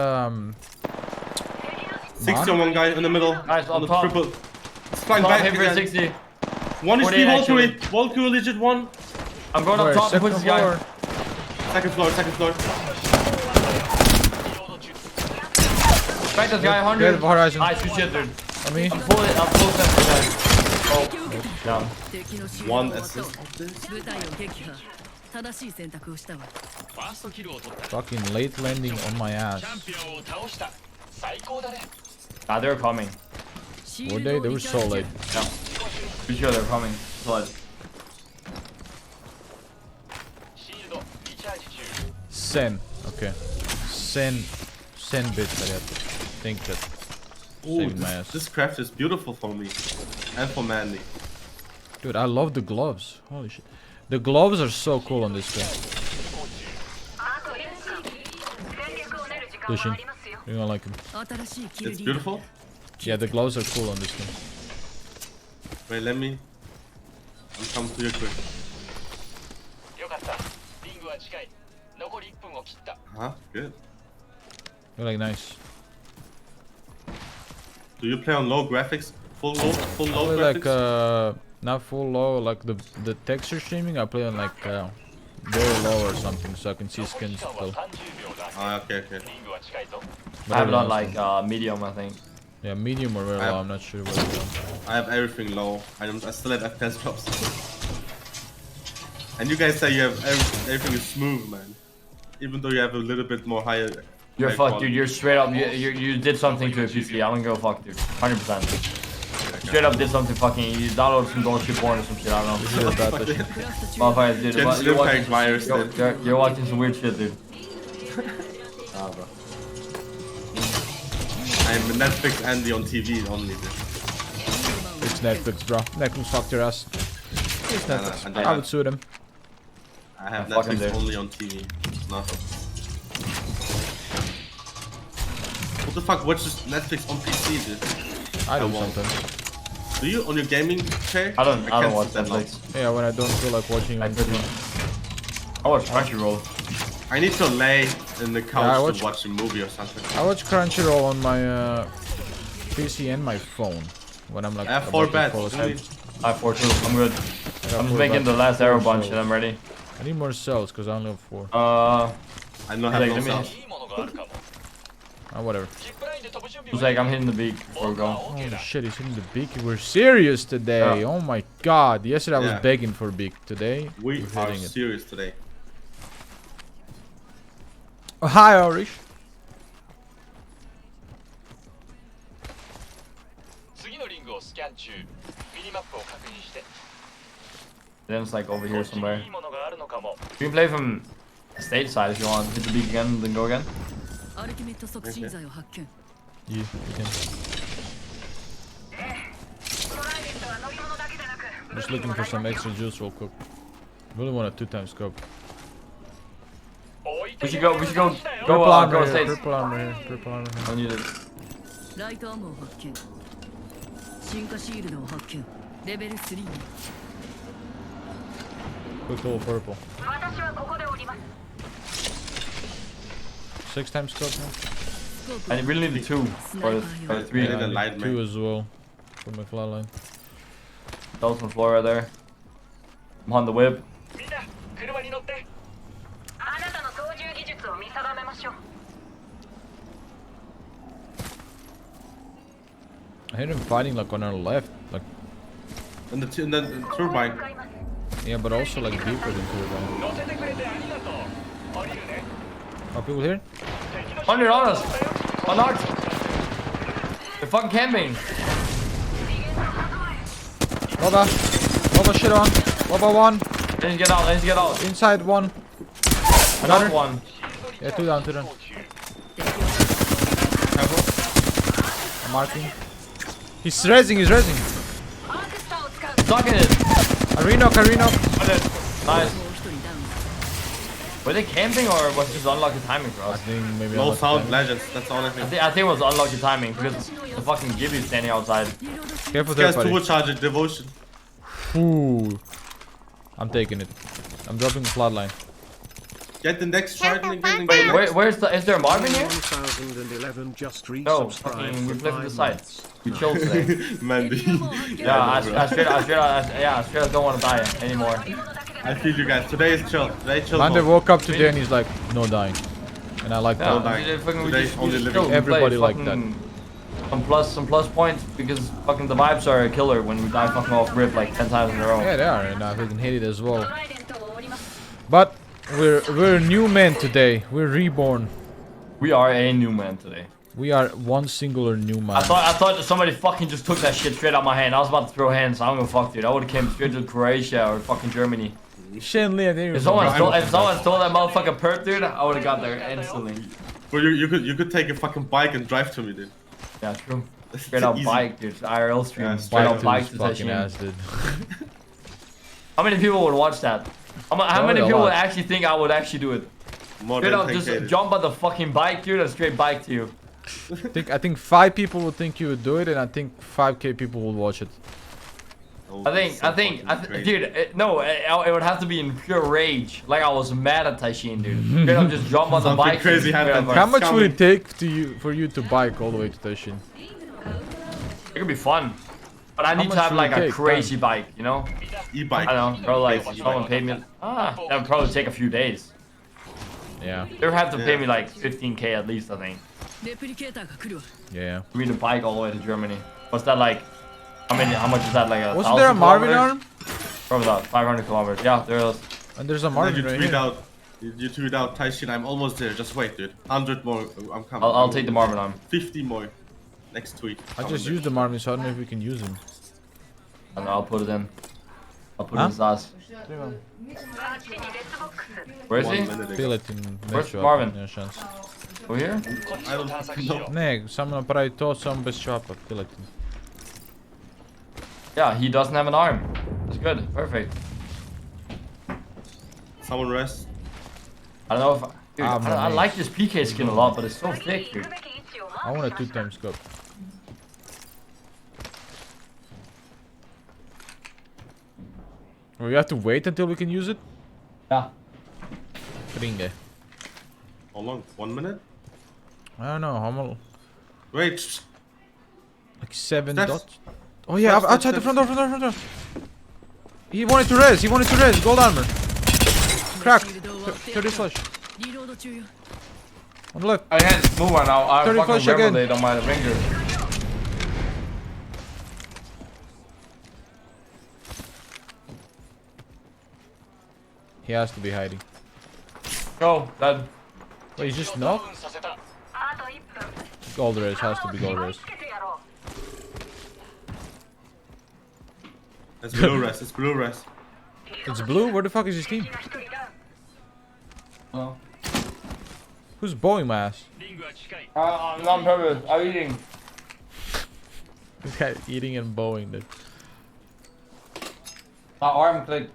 60 on one guy in the middle. Nice, on on the top. triple. It's flying Top back hit for again. 60. One is 48 Valkyrie. actually. Valkyrie legit one. I'm going up top and put this guy. Second floor. Strike this guy 100. Good horizon. Nice, good shit, dude. On me. I'm full sensor, guys. Oh, down. One assist. Fucking late landing on my ass. Ah, they're coming. Were they? They were so late. Yeah. Pretty sure they're coming. Blood. Sen. Okay. Sen bits. I have to think that. Ooh, Saving my ass. this craft is beautiful for me. And for Mandy. Dude, I love the gloves. Holy shit. The gloves are so cool on this game. Pushing. You're gonna like them. It's beautiful. Yeah, the gloves are cool on this game. Wait, let me. I'm coming to you quick. Huh? Good. They're like nice. Do you play on low graphics? Full low Probably graphics? like not full low, like the texture streaming. I play on like very low or something, so I can see skins still. Ah, okay. I have it on like medium, I think. Yeah, medium or very low. I'm not sure what it's on. I have everything low. I still have FPS drops. And you guys say you have everything is smooth, man. Even though you have a little bit more higher. You're high fucked, quality. dude. You're straight up. You did something to a PC. I don't give a fuck, dude. 100%. Straight up did something fucking. You downloaded some dog shit porn or some shit. I don't know. Motherfucker, dude. Jen's You're impact virus, watching, you're watching some weird shit, dude. Ah, bro. I'm Netflix Andy on TV only, dude. It's Netflix, bro. Netflix fucked your ass. It's Nah, Netflix. nah, I would sue them. I have Yeah, fuck him, Netflix dude. only on TV. Nothing. What the fuck? Watch Netflix on PC, dude? I do won't. sometimes. Do you on your gaming chair? I don't can't watch sit that Netflix. Yeah, when I don't feel like watching I on couldn't. TV. I watch Crunchyroll. I need to lay in the couch Yeah, I to watch a movie or something. I watch Crunchyroll on my PC and my phone when I'm like I have about 4 to beds. fall asleep. I have 4 too. I'm good. I'm just making the last arrow bunch and I'm ready. I need more cells because I only have 4. I don't have Like, no let me- cells. Whatever. It's like I'm hitting the beak before we go. Holy shit, he's hitting the beak. We're serious today. Yeah. Oh my god. Yesterday I was Yeah. begging for beak. Today We we're are hitting it. serious today. Oh, hi, Orish. Then it's like over here somewhere. You can play from stage side if you want. Hit the beak again, then go again. アルティメット促進剤を発見 Yeah, you can. Just looking for some extra juice real quick. Really want a 2-time scope. We should go, Purple armor go here, stage. purple armor here, purple armor here. I need it. ライトアームを発見進化シールドを発見レベル3に Quick little purple. 6-time scope now? I really need 2 for the 3. I need a light 2 man. as well. For my flatline. Those on the floor right there. I'm on the whip. I hear him fighting like on our left. Like, And the turbine. yeah, but also like deeper than turbine. Are people here? 100 on us! Unlocked! They're fucking camping! Loba! Loba shit on! Loba 1! They need to get out, they need to get out! Inside 1! I got one. Yeah, 2 down, 2 down. I'm marking. He's rezzing, he's rezzing! Sucking it! Arena, arena! 100. Nice. Were they camping or was it just unlucky timing for I us? think maybe No I'm sound not legends. That's all I I think. think it was unlucky timing because the fucking Gibby's standing outside. Careful Guys, there, buddy. turbocharger devotion. Ooh. I'm taking it. I'm dropping the flatline. Get the next trident again. Where's the? Is there a Marvin here? 1011 just No, resubscribed fucking we for play for the 5 side. months. We chilled today. Mandy. Yeah, I straight up don't want to die anymore. I feel you guys. Today is chill. Today chill. Mande mode. woke up today and he's like, no dying. And I like Yeah, that. dying. we Today's just only chill. living. We play Everybody like fucking Some plus points because fucking the vibes are a killer when we die fucking off rip like 10 times in a row. Yeah, they are, and I can hit it as well. But we're new men today. We're reborn. We are a new man today. We are one singular new man. I thought that somebody fucking just took that shit straight out my hand. I was about to throw hands. I don't give a fuck, dude. I would have came straight to Croatia or fucking Germany. Shen Li, If someone stole that motherfucking perp, dude, I would have got there instantly. Well, you could take a fucking bike and drive to me, dude. Yeah, true. Straight up Easy. bike, dude. IRL stream. Yeah, straight up bike to fucking Session. ass, dude. How many people would watch that? How Probably many a people lot. would actually think I would actually do it? More Straight than up, just 10K, dude. jump on the fucking bike, dude, and straight bike to you. I think 5 people would think you would do it, and I think 5k people will watch it. Oh, I think, crazy. dude, it would have to be in pure rage. Like I was mad at Taishin, dude. Straight up, just jump on the Something bike. crazy and straight happened. up, How like, much would it take for you to bike all the way to Tashin? It could be fun. But I need much to have would like it a take? crazy bike, you know? E-bike. I don't know, bro, like Crazy someone e-bike. paid me. That would probably take a few days. Yeah, They would have to pay Yeah. me like 15k at least, I think. レプリケーターが来るわ yeah. For me to bike all the way to Germany. What's that like? How much is that? Like a Wasn't there a 1,000 Marvin kilometers? arm? Probably about 500 kilometers. Yeah, there is. And there's a And then Marvin you right tweet here. out. You tweet out, Taishin, I'm almost there. Just wait, dude. 100 more. I'm coming. I'll take the Marvin arm. 50 more. Next tweet. I just Coming used the Marvin, so I don't know if we can use him. And I'll put it in. I'll put Huh? it in his ass. Where is there. he? 1 minute Feel ago. it in Where's next Marvin? Yeah, chance. Over here? I don't fucking know. Ne, samo napravi to, samo bez čapa. Feel it. Yeah, he doesn't have an arm. That's good. Perfect. Someone rest. I don't know if... Dude, I have no I names. like this PK skin a lot, but it's so thick, dude. I want a 2-time scope. We have to wait until we can use it? Yeah. Kringe. How long? 1 minute? I don't know, how much? Wait. Like 7 Steps. dots? Oh yeah, Steps, outside the steps, front door, front door, front door. He wanted to res. He wanted to res. Gold armor. Cracked. 30 flush. リロード中よ On the left. I can't move right now. I 30 fucking flush again. revelate on my finger. He has to be hiding. Go, dead. Wait, he's just knocked? Gold res. Has to be gold res. It's blue rest. It's blue rest. It's blue? Where the fuck is his team? Oh. Who's bowing my ass? I'm not on purpose. I'm eating. This guy eating and bowing, dude. My arm clicked.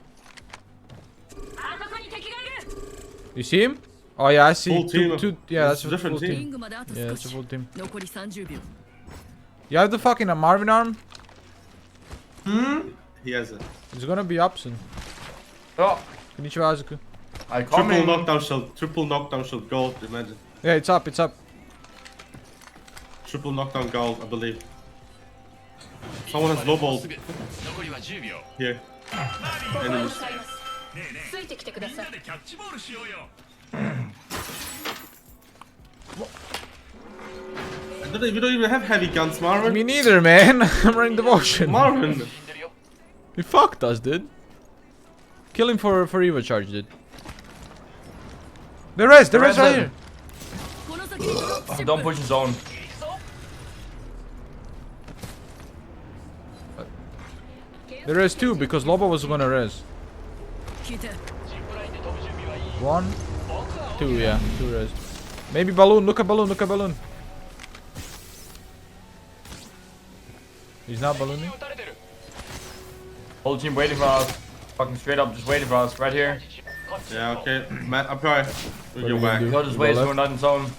You see him? Oh yeah, I see. Full team. Yeah, It's that's a different full team. リングまであと Yeah, 少 that's a し full team. 残り30秒 You have the fucking Marvin arm? He has it. He's gonna be up soon. Oh, Konnichiwa, Azuku. I Triple coming. knockdown shield. Triple knockdown shield. Gold. Imagine. Yeah, it's up, it's up. Triple knockdown gold, I believe. Someone has low ball. Here. Enemies. ついてきてください We don't even have heavy guns, Marvin. Me neither, man. I'm running devotion. Marvin. He fucked us, dude. Kill him for Evo charge, dude. The rest right them. here. この先にドロップシップ Don't push his zone. The rest too, because Loba was gonna res. 聞いて 1, 2, yeah, 2 res. Maybe balloon. Look at balloon. Look at balloon. He's not ballooning. Whole team waiting for us. Fucking straight up, just waiting for us. Right here. Yeah, okay. Matt, I'm probably. What We'll are go we back. gonna Go just You wait go so we're not in zone.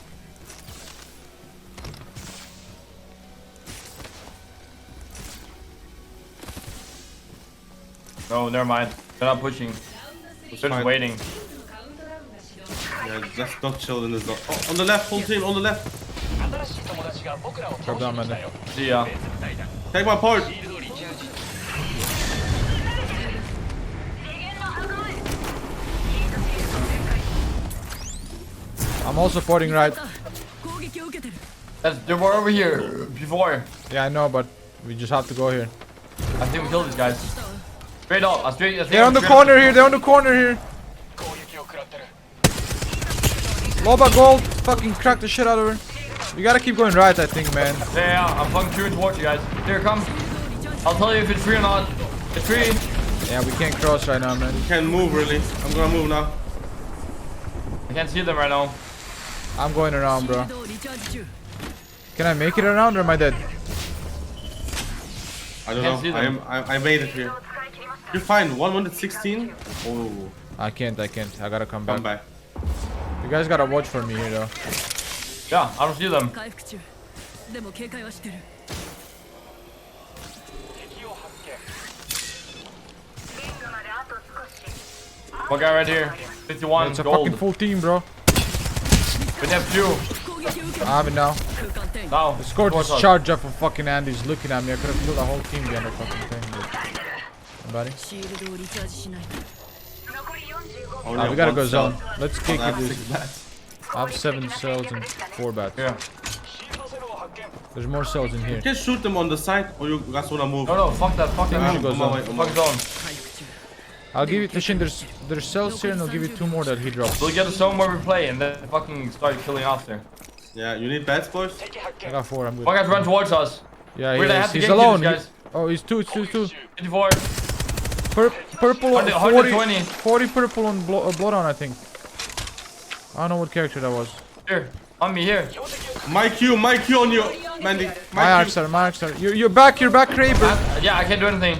No, never mind. They're not pushing. They're just fine. waiting. Yeah, let's not chill in the zone. Oh, on the left, full team, on the left. Drop down, man. See ya. Take my point. I'm also supporting right. 攻撃を受けてる They were over here before. Yeah, I know, but we just have to go here. I think we killed these guys. Straight up. I think They're on the straight corner up. here. They're on the corner here. Loba gold. Fucking crack the shit out of her. We gotta keep going right, I think, man. Yeah, I'm fucking shooting towards you guys. Here, come. I'll tell you if it's free or not. It's free. Yeah, we can't cross right now, man. Can't move really. I'm gonna move now. I can't see them right now. I'm going around, bro. シールドをリチャージ中 Can I make it around or am I dead? I don't Can't see know. them. I made it here. You're fine. 116. Oh, I can't. I gotta come back. come back. You guys gotta watch for me here, though. Yeah, I don't see them. 回復中でも警戒はしてる One guy right here. 51 It's a gold. fucking full team, bro. We have two. 攻撃を受け I have it now. 空間転移 Now. The score towards just us. charged up for fucking Andy's looking at me. I could have killed the whole team behind the fucking thing, dude. Buddy. シールドをリチャージしないと Only Ah, we have gotta one go cell. zone. Let's kick I it. have This. 6 bats. I have 7 cells and 4 bats. Yeah. There's more cells in here. You can shoot them on the side, or you guys wanna move. No, fuck that. Fuck we that. should go On my way, zone. on my Fuck way. zone. 回復中 I'll give it to Shin. There's cells here and I'll give you 2 more that he drops. We'll get a zone where we play and then fucking start killing off there. Yeah, you need bats, boys. I got 4. I'm good. One guy's run towards us. Yeah, We're gonna he have is. to He's get alone. these guys. Oh, he's 2. 2. 54. Purple. 40, 120. 40 purple on blood on, I think. I don't know what character that was. Here. On me here. My Q on you, Mandy. My Q. arcs are. You're back, Kraber. Yeah, I can't do anything.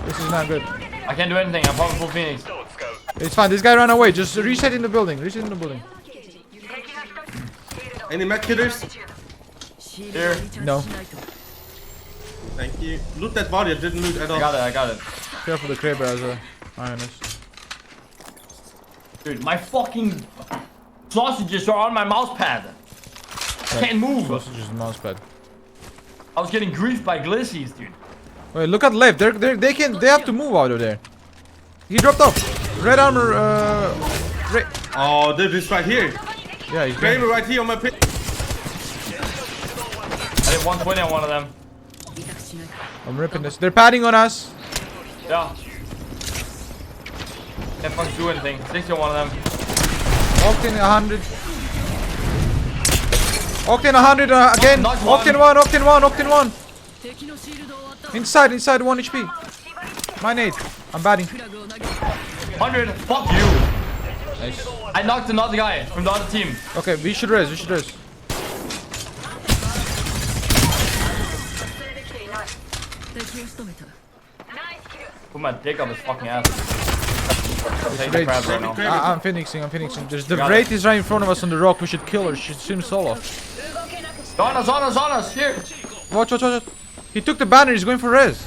This is not good. I can't do anything. I'm popping full Phoenix. It's fine. This guy ran away. Just reset in the building. Any mech hitters? シールドをリチャージしないと Thank you. Loot that body. I didn't loot at I all. got it. Careful, the Kraber has a Ioness. Dude, my fucking sausages are on my mouse pad. I can't move. Sausages and mousepad. I was getting griefed by glissies, dude. Wait, look at left. They have to move out of there. He dropped off. Red armor. Oh, this right here. Yeah, he's Kramer going. right here on my pit. I did 120 on one of them. I'm ripping this. They're padding on us. Yeah. Can't fucking do anything. 60 on one of them. Octane 100. Octane 100 again. Knocked one. Octane 1. Octane 1. Octane 1. Inside 1 HP. My nade. I'm batting. 100. Fuck you. Nice. I knocked another guy from the other team. Okay, we should res. Put my dick up his fucking ass. I'm taking the crab right now. I'm finishing. There's the Got Wraith is right in front of us on the rock. We should kill her. She's swim solo. On us, here. Watch. He took the banner. He's going for res.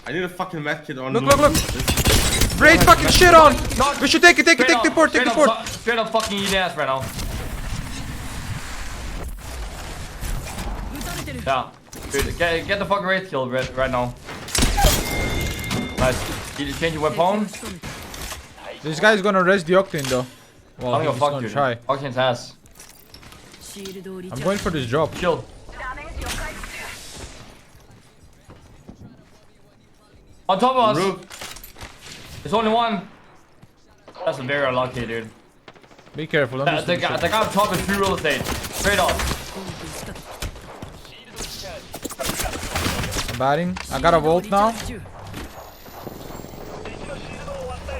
I need a fucking medkit on. Look. Wraith fucking shit on. Knock. We should take the port. Straight up fucking eat ass right now. Yeah. Dude, get the fucking Wraith killed right now. Nice. Did you change your weapon? This guy's gonna res the Octane though. Well, I'm he's gonna fuck gonna you. try. Octane's ass. I'm going for this job. Chill. On top of us. Roof. There's only one. That's very unlucky, dude. Be careful. Don't do The guy on top is free real estate. Straight up. I'm batting. I got a volt now.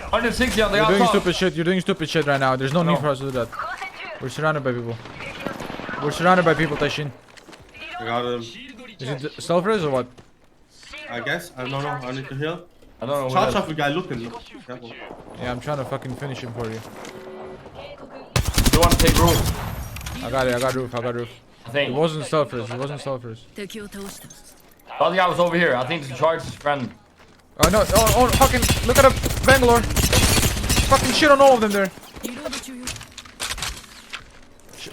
160 on the You're doing top. stupid shit. You're doing stupid shit right now. There's no need for us to do that. We're surrounded by people. Tashin. I got him. Is it self res or what? I guess. I don't know. I need to heal. I don't know. Charge off the guy looking. Careful. Yeah, I'm trying to fucking finish him for you. You want to take roof? I got roof. I It think. wasn't self res. The other guy was over here. I think it's charged his friend. Oh no! Oh, fucking look at Bangalore. Fucking shit on all of them there.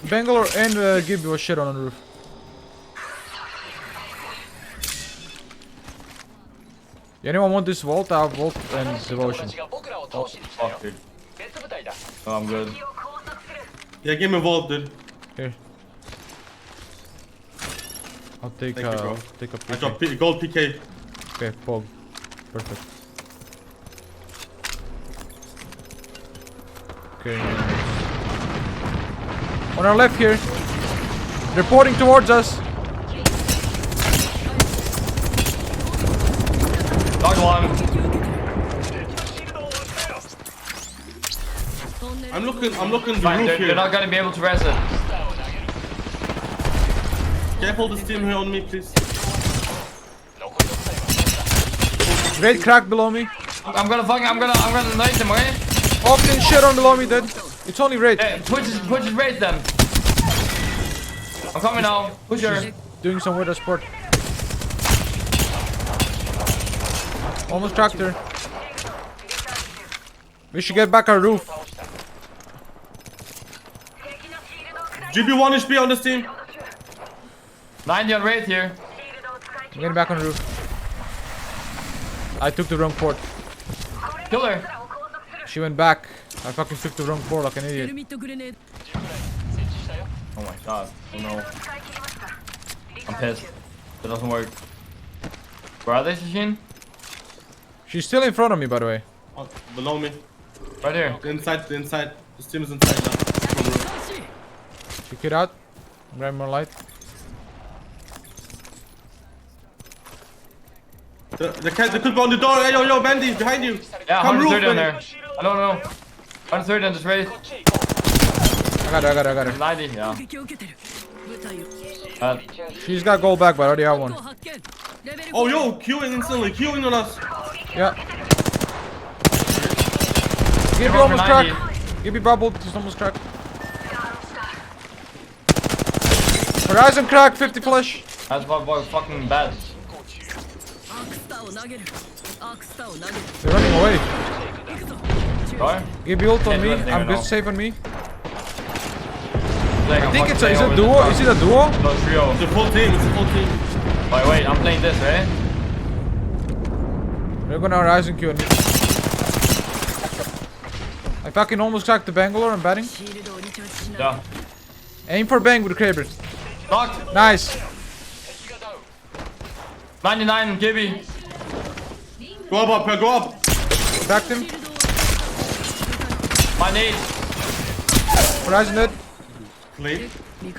Bangalore and Gibby was shit on the roof. Anyone want this vault? I have vault and devotion. Fuck, dude. No, I'm good. Yeah, give me a vault, dude. Here. I'll take Thank you, bro. take a I PK. got gold PK. Okay, Pog. Perfect. Okay. On our left here. Reporting towards us. Knocked one. I'm looking the Fine, roof they're here. not gonna be able to res it. Careful this team here on me, please. Great crack below me. I'm gonna knife them, okay? Often shit on below me, dude. It's only raid. Hey, push his raise them. I'm coming now. Push her. Doing some weird sport. Almost tracked her. We should get back our roof. GB1 HP on this team. 90 on raid here. I'm getting back on the roof. I took the wrong port. Kill her. She went back. I fucking took the wrong port like an idiot. Oh my god. Oh no. I'm pissed. That doesn't work. Where are they, Shishin? She's still in front of me, by the way. Oh, below me. Right here. Inside. This team is inside now. From roof. Check it out. Grab more light. The could be on the door. Hey, yo, Bandy, behind you. Yeah, Come 130 roof, on man. there. I don't know. 130 on this raid. I got her. 90, yeah. She's got gold back, but I already have one. Oh, yo, queuing instantly. Queuing on us. Yeah. Give me Go for almost 90. crack. Give me bubbled. He's almost cracked. Horizon crack, 50 flash. That's fucking bad. They're running away. Right? Give me ult on Can't do me. anything I'm right good, now. safe on me. I I think it's a duo. Is it a duo? No, trio. It's a full team. Wait, I'm playing this, right? We're gonna Horizon Q and I fucking almost cracked the Bangalore. I'm batting. Yeah. Aim for bang with Krabers. Knocked. Nice. 99, Gibby. Go up, go up. Backed him. My nade. Horizon dead. Clean. I'm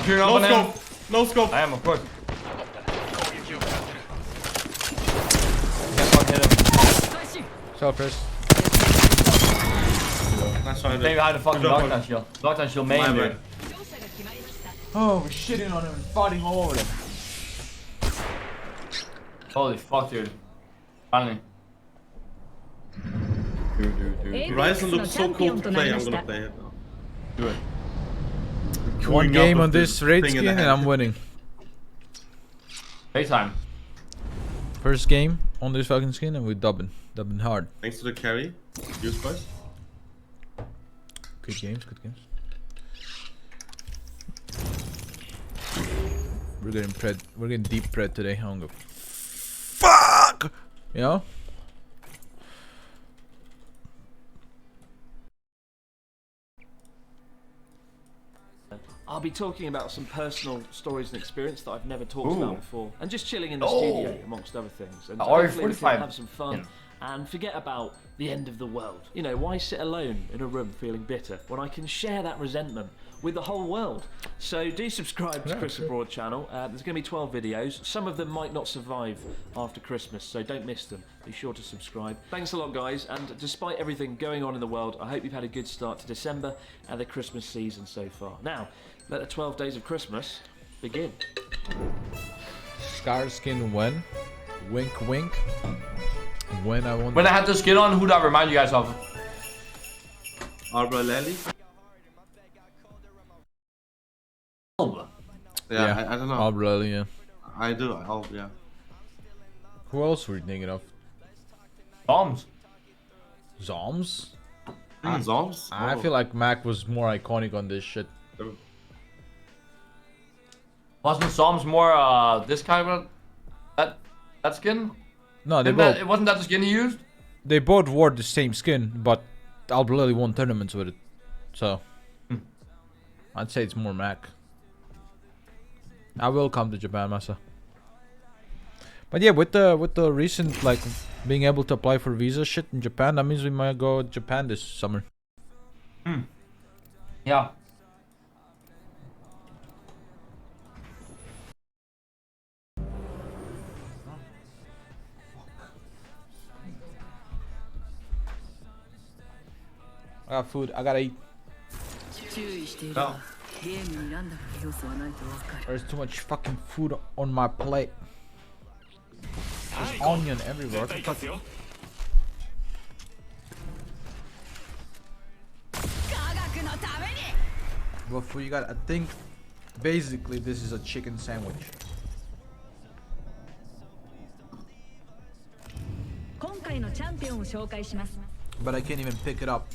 shooting up No on him. scope. No scope. I am, of course. Can't fucking hit him. Self-res. That's fine. Stay behind the fucking lockdown shield. Lockdown shield main, My dude. bad. Oh, we're shitting on him and fighting all over them. Holy fuck, dude. Finally. Horizon looks so cool to play. I'm gonna play it now. Do it. One Queuing game up on with this the raid thing in skin the and hand. I'm winning. FaceTime. First game on this fucking skin and we're dubbing hard. Thanks to the carry. Use boys. Good games, good games. We're getting pred. We're getting deep pred today. I don't go. Fuck. You know. I'll be talking about some personal stories and experience that I've never talked Ooh. about before, and just chilling in the Oh. studio amongst other things. And Or hopefully we can 45. have some fun Yeah. and forget about the end of the world. You know, why sit alone in a room feeling bitter when I can share that resentment with the whole world? So do subscribe to Chris Abroad channel. There's going to be 12 videos. Some of them might not survive after Christmas, so don't miss them. Be sure to subscribe. Thanks a lot, guys, and despite everything going on in the world, I hope you've had a good start to December and the Christmas season so far. Now, let the 12 days of Christmas begin. Scar skin when? Wink wink. When I want. When I had the skin on, who do I remind you guys of? Arbor Lally? Yeah, I don't know. Oh, really? Yeah. I do. Oh, yeah. Who else were you thinking of? Bombs. Zoms? Zombs? I feel like Mac was more iconic on this shit. Wasn't Psalms more this kind of that skin? No, they Didn't both. that, it wasn't that the skin he used? They both wore the same skin, but Albrelli won tournaments with it. So I'd say it's more Mac. I will come to Japan, Masa. But yeah, with the recent like being able to apply for visa shit in Japan, that means we might go to Japan this summer. Yeah. I got food. I gotta eat. Oh. There's too much fucking food on my plate. There's onion everywhere. What the fuck? What food you got? I think basically this is a chicken sandwich. But I can't even pick it up.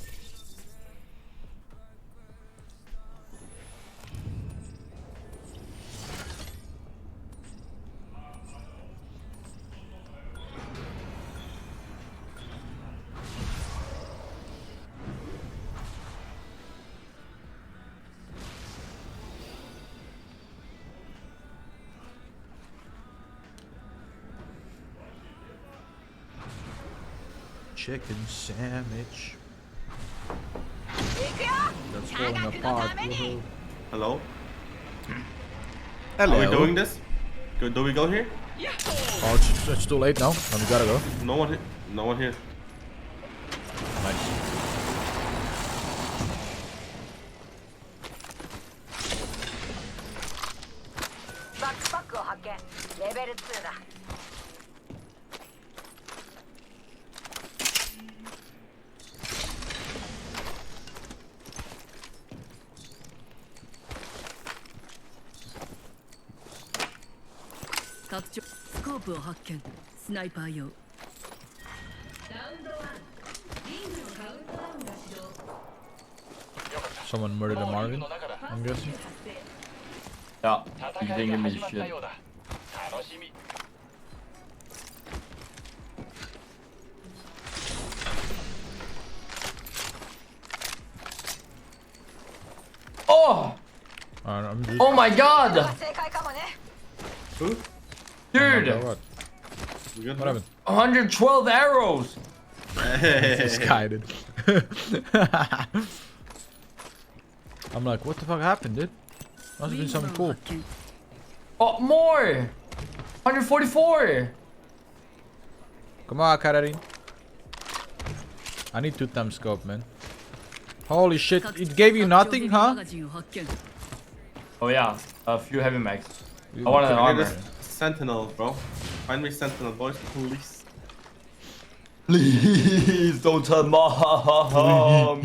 Chicken sandwich. That's falling apart. Woohoo. Hello? Hello. Are we doing this? Do we go here? Oh, it's too late now. Then we gotta go. No one here. No one here. Nice. Someone murdered a Marvin, I'm guessing. Yeah. You didn't give me the shit. Oh! I'm just... Oh my god! 正解かもね Who? Dude! What? You good? What happened? 112 arrows! This guy did. I'm like, what the fuck happened, dude? Must have been something cool. Oh, more! 144! Come on, Kararin. I need 2-time scope, man. Holy shit, it gave you nothing, huh? Oh yeah, a few heavy mags. I wanted an Get armor. this Sentinel, bro. Find me Sentinel, boys. Please. Please don't tell mom.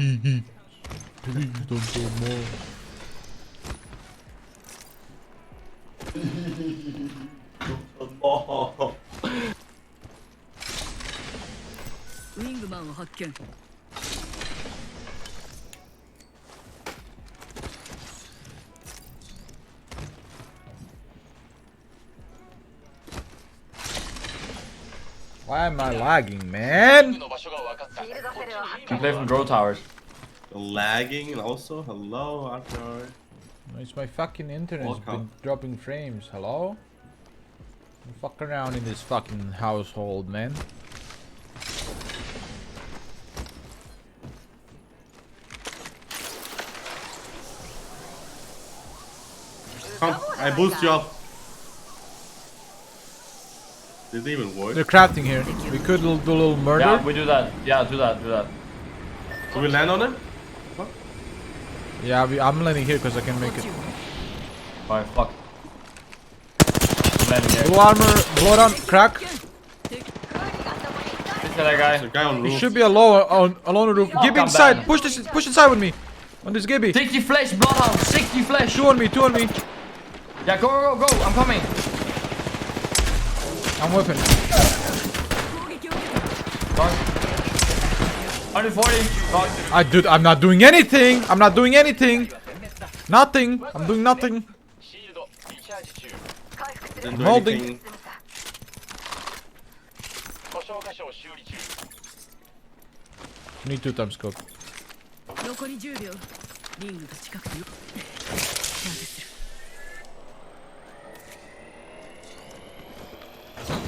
Please don't go more. Oh. ウィングマンを発見 Why am I lagging, man? Field of Hero You play from grow towers. Lagging also. Hello, RPR. It's my fucking internet's Welcome. been dropping frames. Hello? Don't fuck around in this fucking household, man. Come, I boost you up. Did it even work? They're crafting here. We could do a little murder. Yeah, we do that. Yeah, do that, do that. Do we land on him? Yeah, I'm landing here because I can make it. Alright, fuck. I'm landing here. Blue armor, blood on, crack. This is that guy. There's a guy on He roof. should be alone on the roof. Gibby come inside. back. Push inside with me. On this Gibby. 60 flesh, bloodhound. 60 flesh. Two on me. Yeah, go. I'm coming. I'm whipping. 140. Fuck. I'm not doing anything. Nothing. I'm doing nothing. Didn't do holding. anything. Need 2-time scope. 残り10秒リングが近くに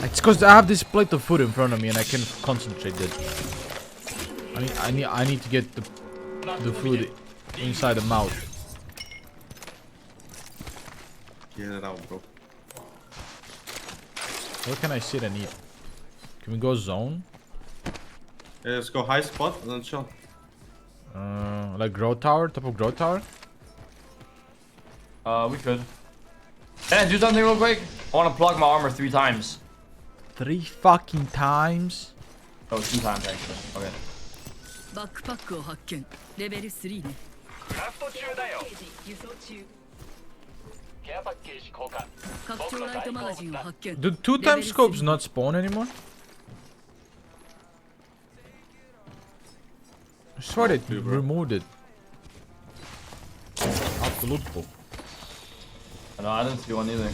It's because I have this plate of food in front of me and I can concentrate it. I need to get the food inside the mouth. Get it out, bro. Where can I sit and eat? Can we go zone? Yeah, let's go high spot and then chill. Like grow tower, top of grow tower. We could. Can I do something real quick? I want to plug my armor 3 times. 3 fucking times. Oh, 2 times actually. Okay. バックパックを発見レベル3ね輸送中拡張ライトマガジンを発見 Do 2-time scopes not spawn anymore? I swear they removed it. Absolutely. No, I didn't see one either.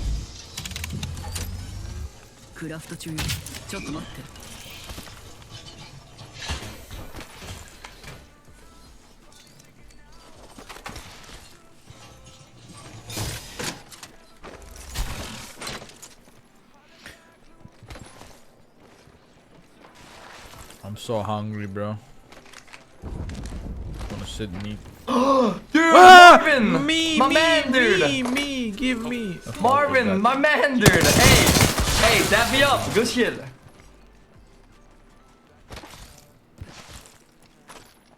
クラフト中よちょっと待って I'm so hungry, bro. Wanna sit and eat. Dude, Ah! Marvin! Me, my me, man, dude! me, give me. Marvin, my man, dude! Hey, dap me up! Good shit!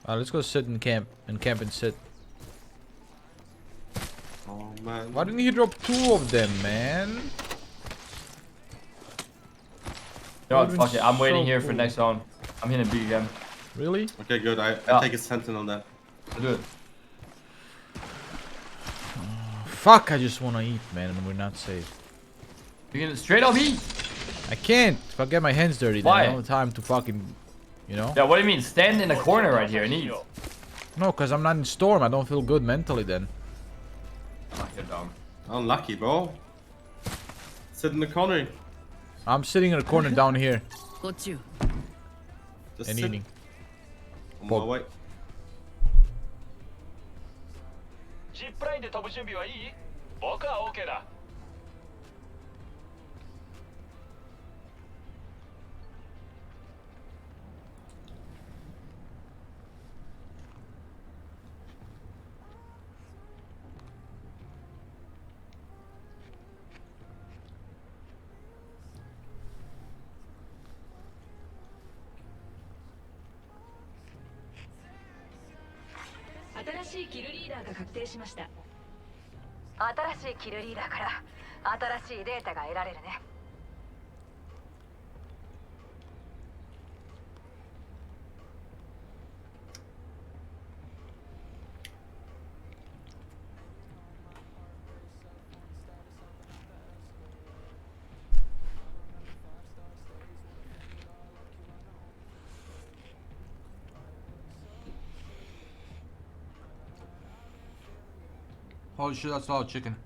Let's go sit and camp and sit. Oh man. Why didn't he drop 2 of them, man? You know what, Would've fuck been it. I'm waiting so here for cool. next zone. I'm hitting B again. Really? Okay, good. I Yeah. take a sentinel then. I'll do it. Fuck, I just wanna eat, man, and we're not safe. You can straight up eat! I can't. If I get my hands dirty, then Why? I don't have time to fucking, you know? Yeah, what do you mean? Stand in the corner right here and eat. No, because I'm not in Storm. I don't feel good mentally then. Fuck, you're dumb. Unlucky, bro. Sit in the corner. I'm sitting in a corner down here こっちよ Just and sit. eating. On my way. ジップラインで飛ぶ準備はいい？僕は OK だ。新しいキルリーダーが確定しました。新しいキルリーダーから新しいデータが得られるね。Holy shit, that's a lot of chicken.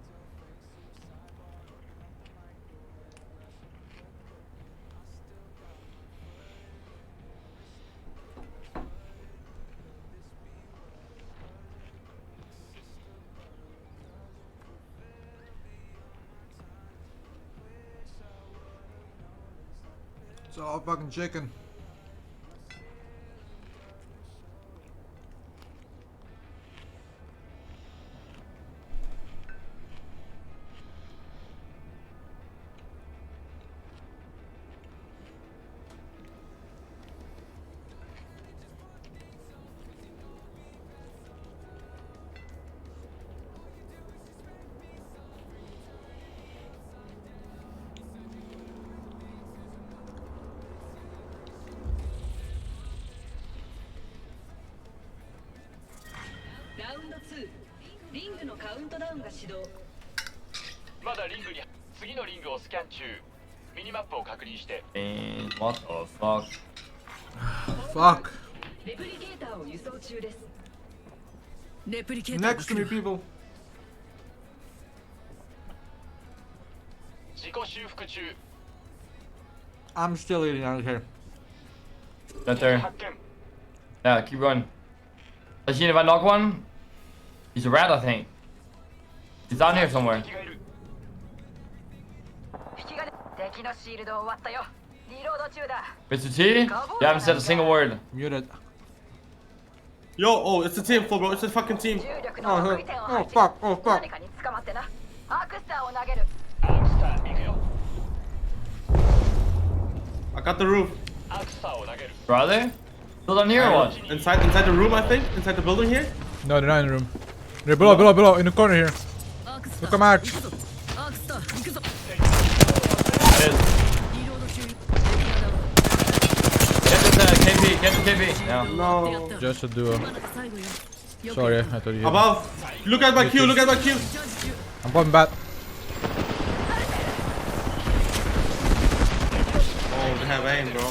It's all fucking chicken. Round 2リングのカウントダウンが始動。まだリングに次のリングをスキャン中。ミニマップを確認して。What the fuck? Fuck. レプリケーターを輸送中です。レプリケーター Next to me, people. 自己修復中。 I'm still eating out here. Right there. 発見。 Yeah, keep going. Lachine, if I knock one, he's a rat, I think. He's down here somewhere. 敵がいる。引き金敵のシールド終わったよ。リロード中だ。 Mr. T? You haven't said a single word. Muted. Yo, oh, it's a team, full bro. It's a fucking team. 重力の得意点を配置。 fuck, oh, fuck. 何かに捕まってな。アクスターを投げる。アクスター行くよ。 I got the roof. アクスターを投げる。 Are they? Still down here or what? Inside the room, I think. Inside the building here. No, they're not in the room. They're below, in the corner here. アクス Look, come out. アクスター行くぞ。 It is. リロード中。 Get this KP. Yeah. No. Just a duo. まだ最後よ。 Sorry, I thought you. Above. Look at my Q. Look at my Q. I'm popping back. Oh, they have aim, bro.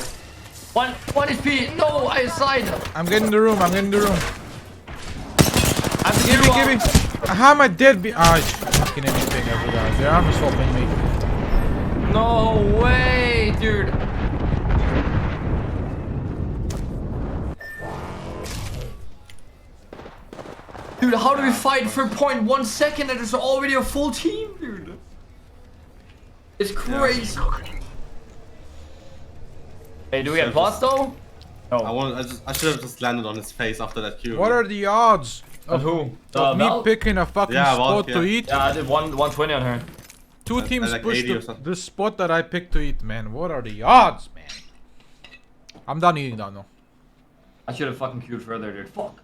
One HP. No, I slide. I'm getting the room. I have to Give give me. How am I dead? Ah, it's fucking anything, guys. They're armor swapping me. No way, dude. Dude, how do we fight for 0.1 second and there's already a full team, dude? It's crazy. Hey, do we get plots though? No. I should have just landed on his face after that Q. What are the odds On who? of me Val? picking a fucking Yeah, Val, spot to yeah. eat? Yeah, I did 120 on her. Two At teams like pushed 80 or something. the spot that I picked to eat, man. What are the odds, man? I'm done eating now, no. I should have fucking queued further, dude. Fuck.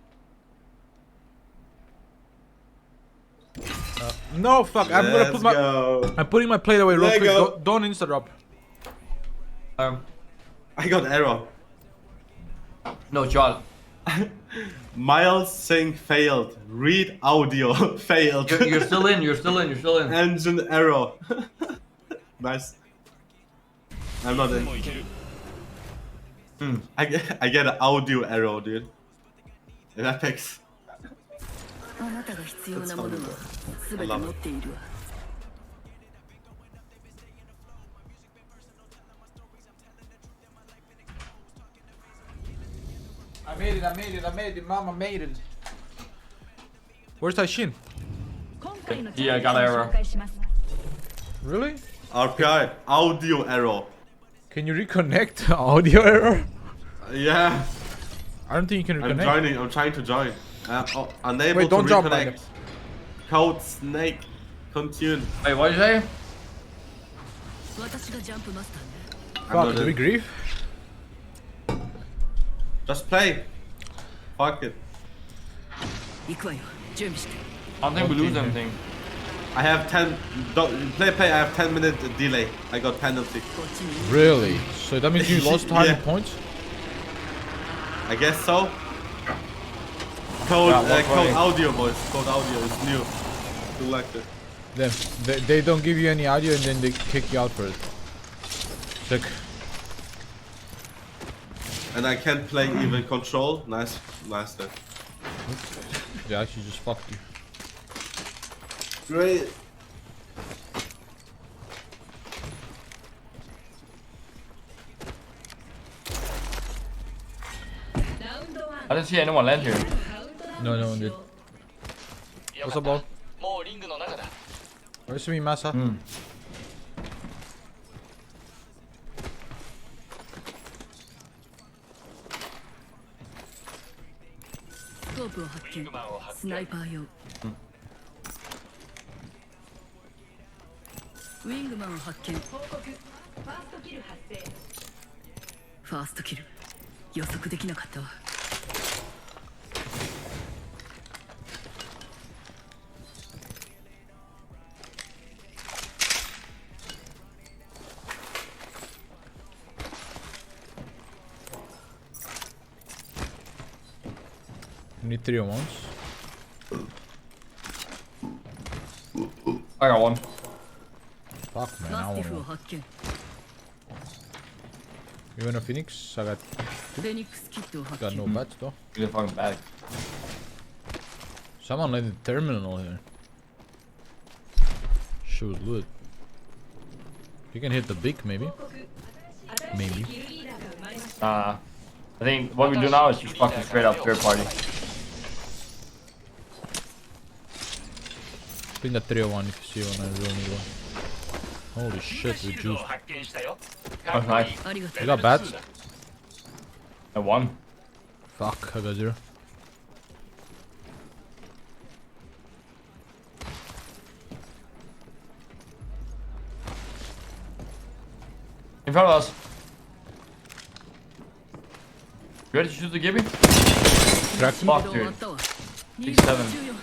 No, fuck. I'm gonna put my. Go. I'm putting my plate away real Let quick. go. Don't insta drop. I got error. No, John. Miles saying failed. Read audio. Failed. You're still in, you're still in, you're still in. Engine error. Nice. I'm not in. もういける。 I get an audio error, dude. In Apex. あなたが必要なものは全て持っているわ。made it, mama made it. Where's Taishin? Yeah, I got an error. Really? RPI, audio error. Can you reconnect audio error? Yeah, I don't think you can I'm reconnect. joining. I'm trying to join. Unable Wait, don't to jump, reconnect. Code snake. Continue. Wait, what did you say? 私がジャンプマスターね Fuck, did we grieve? Just play. Fuck it. 行くわよ準備して I don't think we lose anything. I have 10. Play. I have 10-minute delay. I got penalty. こっちに Really? So that means you lost time Yeah. points? I guess so. Code, Yeah, what's code running? audio, boys. Code audio is new. Selected. Them. They don't give you any audio and then they kick you out for it. Sick. And I can't play even control. Nice then. They actually just fucked you. Great. I didn't see anyone land here. No one did. What's up, ball? もうリングの中だ Where's me, Masa? スコープを発見スナイパー用ウィングマンを発見報告ファーストキル発生ファーストキル予測できなかったわ You need 3 on ones. I got one. Fuck, man. マ I スティ want フを one. 発見 You want a Phoenix? I got フェニックスキットを発 got 見 no bats though. Really fucking bad. Someone landed the terminal here. Shoot, loot. You can hit the big, maybe. Maybe. I think what we do now is just fucking straight up third party. Ping that 301 if you see one. I really need one. Holy shit, we シールドを juiced. 発見したよ That's nice. ありがとう You got bats? I won. Fuck, I got 0. In front of us. You ready to shoot the Gibby? Cracked him. fuck, 終 dude. わったわ 6-7.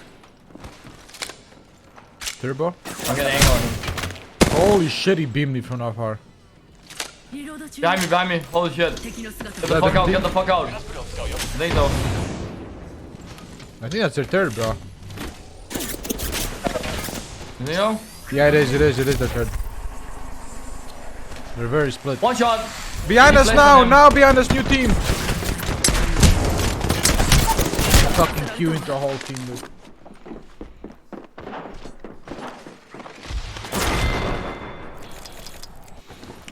Turbo. I'm getting angle on him. Holy shit, he beamed me from that far. リロード中 Behind me. Holy shit. 敵の姿 Get the fuck out, get the fuck out. ラスプルを使うよ I think so. I think that's their third, bro. You think so? Yeah, it is the third. They're very split. One shot. Behind us Place now! on him. Now behind us, new team! Fucking queue into a whole team, dude.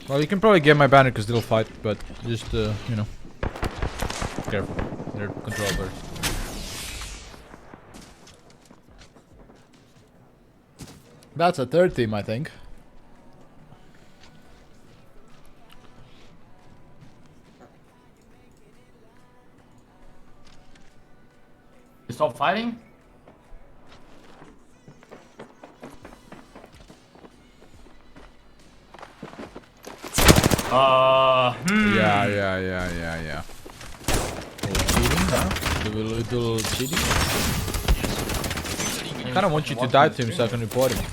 Well, you can probably get my banner because they'll fight, but just, you know, careful. They're control birds. That's a third team, I think. You stop fighting? Yeah. Little cheating, huh? Do a little cheating? I kinda want you to die to him so I can report him.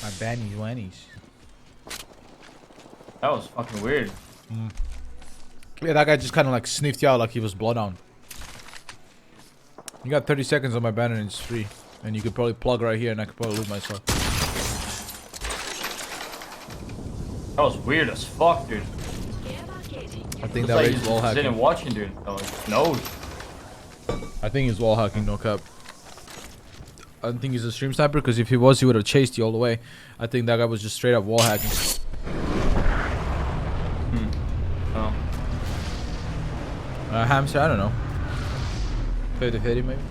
My bannies wannies. That was fucking weird. Yeah, that guy just kinda like sniffed you out like he was Bloodhound. You got 30 seconds on my banner and it's free. And you could probably plug right here and I could probably loot myself. That was weird as fuck, dude. I think Looks that like raid's he's wall sitting hacking. watching, dude. Oh, no. I think he's wall hacking, no cap. I don't think he's a stream sniper, because if he was, he would have chased you all the way. I think that guy was just straight up wall hacking. Oh. Hamster, I don't know. 50-50 maybe.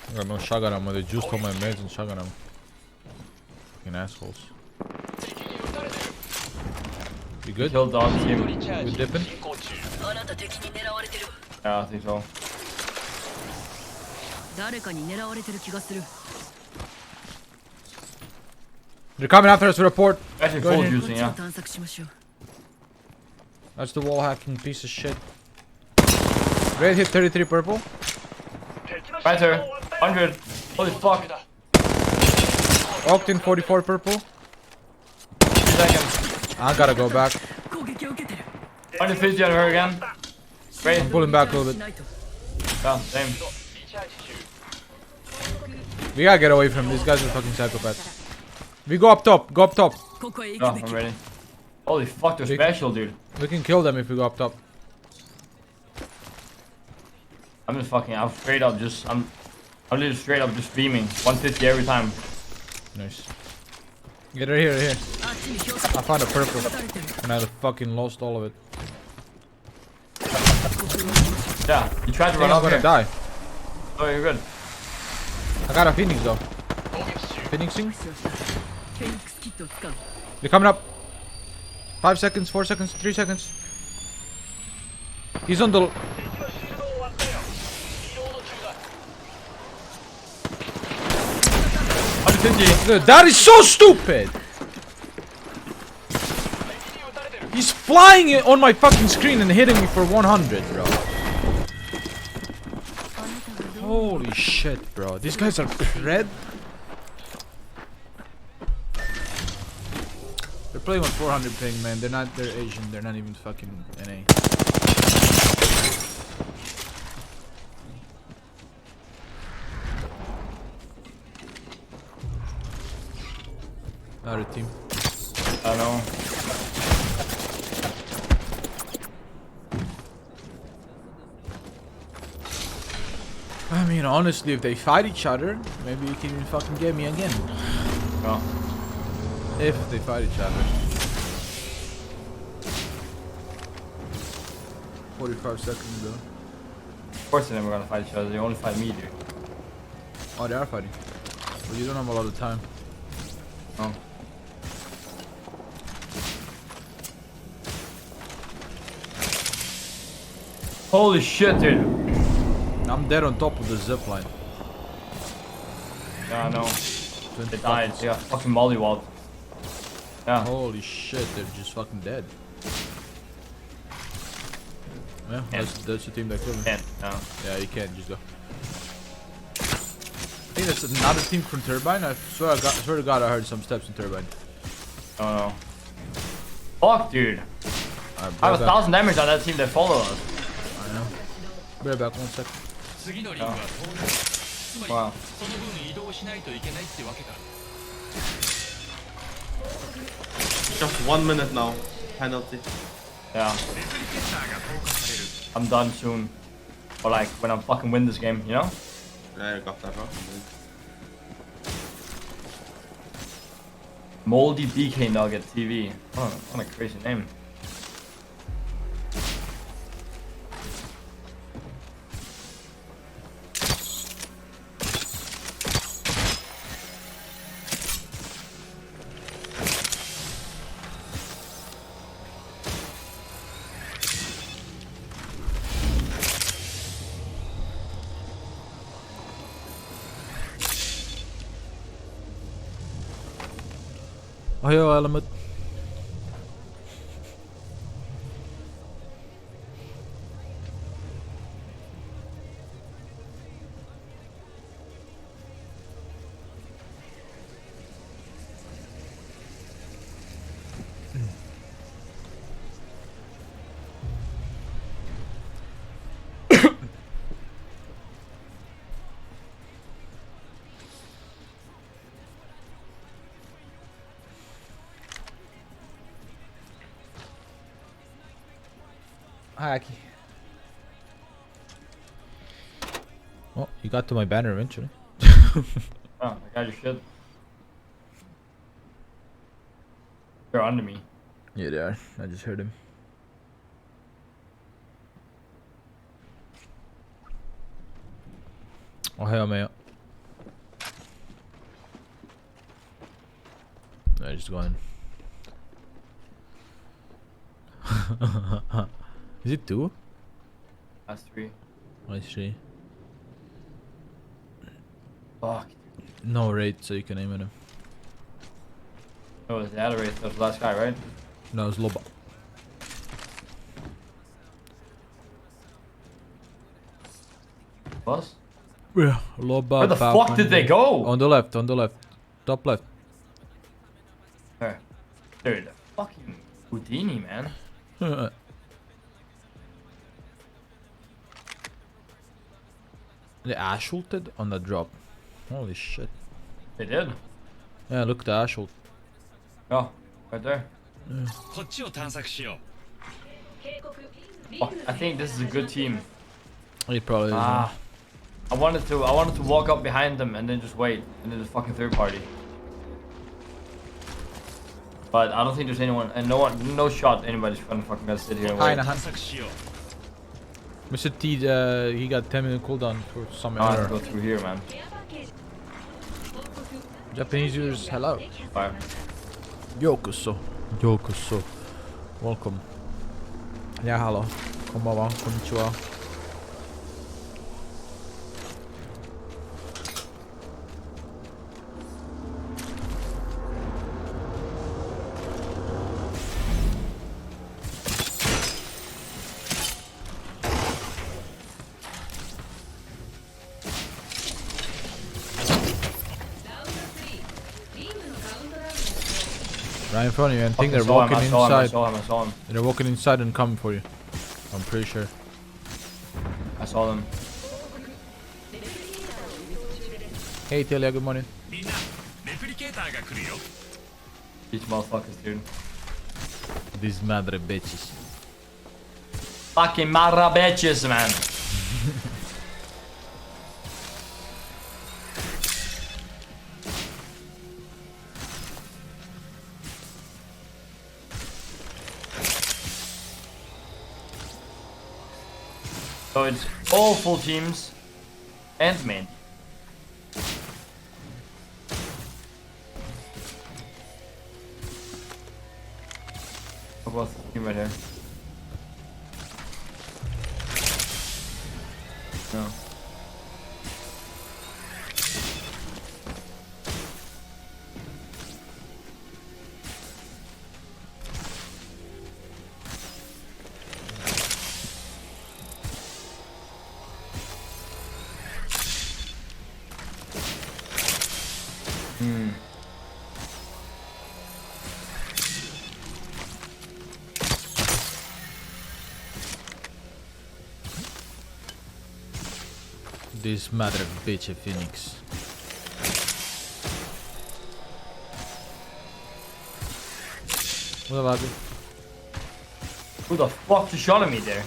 I got no shotgun ammo. They juiced all my meds and shotgun ammo. Fucking assholes. You good? Killed dog team. You dipping? あなた敵に狙われてる Yeah, I think so. 誰かに狙われてる気がする They're coming after us with a port. Actually, Go full ahead. こっ juicing, ちを yeah. 探索しましょう That's the wall hacking piece of shit. Red hit 33 purple. Right there. 100. Holy fuck. Octane 44 purple. 2 seconds. I gotta go back. 攻撃を受けてる 150 on her again. Great. I'm pulling back a little し bit. ないと Yeah, same. We gotta get away from these guys. Are fucking psychopaths. We go up top. Go up top. ここへ行 No, くべ I'm き ready. Holy fuck, they're Big- special, dude. We can kill them if we go up top. I'm just fucking, I'm straight up just, I'm literally straight up just beaming. 150 every time. Nice. Get her here, here. あっちに標識 I found a purple 撃たれてる and I fucking lost all of it. Yeah, you tried to I run think I'm up gonna here. die. Oh, you're good. I got a phoenix though. Phoenixing? フェニックスキットを使う They're coming up. 5 seconds, 4 seconds, 3 seconds. He's on the. Dude, that is so stupid! He's flying it on my fucking screen and hitting me for 100, bro. Holy shit, bro. These guys are red. They're playing with 400 ping, man. They're Asian. They're not even fucking NA. Another team. I know. I mean, honestly, if they fight each other, maybe you can even fucking get me again. No. If they fight each other. 45 seconds though. Of course they're never gonna fight each other. They only fight me, dude. Oh, they are fighting. But you don't have a lot of time. No. Holy shit, dude. I'm dead on top of the zip line. Yeah, I know. 20 They died. fucking- They got fucking mollywalled. Yeah. Holy shit, they're just fucking dead. Yeah, that's the team that killed me. Can't. No. Yeah, you can't just go. I think that's another team from Turbine. I swear to God I heard some steps in Turbine. Oh no. Fuck, dude. Alright, I have back. 1,000 damage on that team that follow us. I know. Be right back, 1 sec. Wow. Just 1 minute now. Penalty. Yeah. I'm done soon. Or like when I fucking win this game, you know? Yeah, you got that, huh? Moldy DK Nugget TV. What a crazy name. Oh, yo, Element. Hi, Aki. Oh, you got to my banner eventually. Oh, I got your shit. They're under me. Yeah, they are. I just heard him. Oh, hell, man. I just going. Is it 2? That's 3. I see. Fuck. No raid, so you can aim at him. No, it's the other race. That was the last guy, right? No, it's Loba. Was? Yeah, Loba. Where the fuck did they go? On the left, on the left. Top left. There. Dude, fucking Houdini, man. They ash ulted on the drop. Holy shit. They did. Yeah, look, the ash ult. Oh, right there. Fuck, I think this is a good team. It probably is. Ah. I wanted to walk up behind them and then just wait, and then just fucking third party. But I don't think there's anyone, and no shot anybody's gonna fucking gonna sit here and wait. Mr. T, he got 10-minute cooldown for some I want to error. go through here, man. Japanese users, hello. Bye. Yokoso. Yokoso. Welcome. Yeah, hello. Konbanwa. Konnichiwa. Right in front of you, and I think they're walking inside. I saw him. They're walking inside and coming for you. I'm pretty sure. I saw them. Hey Talia, good morning. These motherfuckers, dude. These madre bitches. Fucking marra bitches, man. So it's all full teams and main. How about the team right here? No. This mother bitch of Phoenix. What about it? Who the fuck you shot at me there?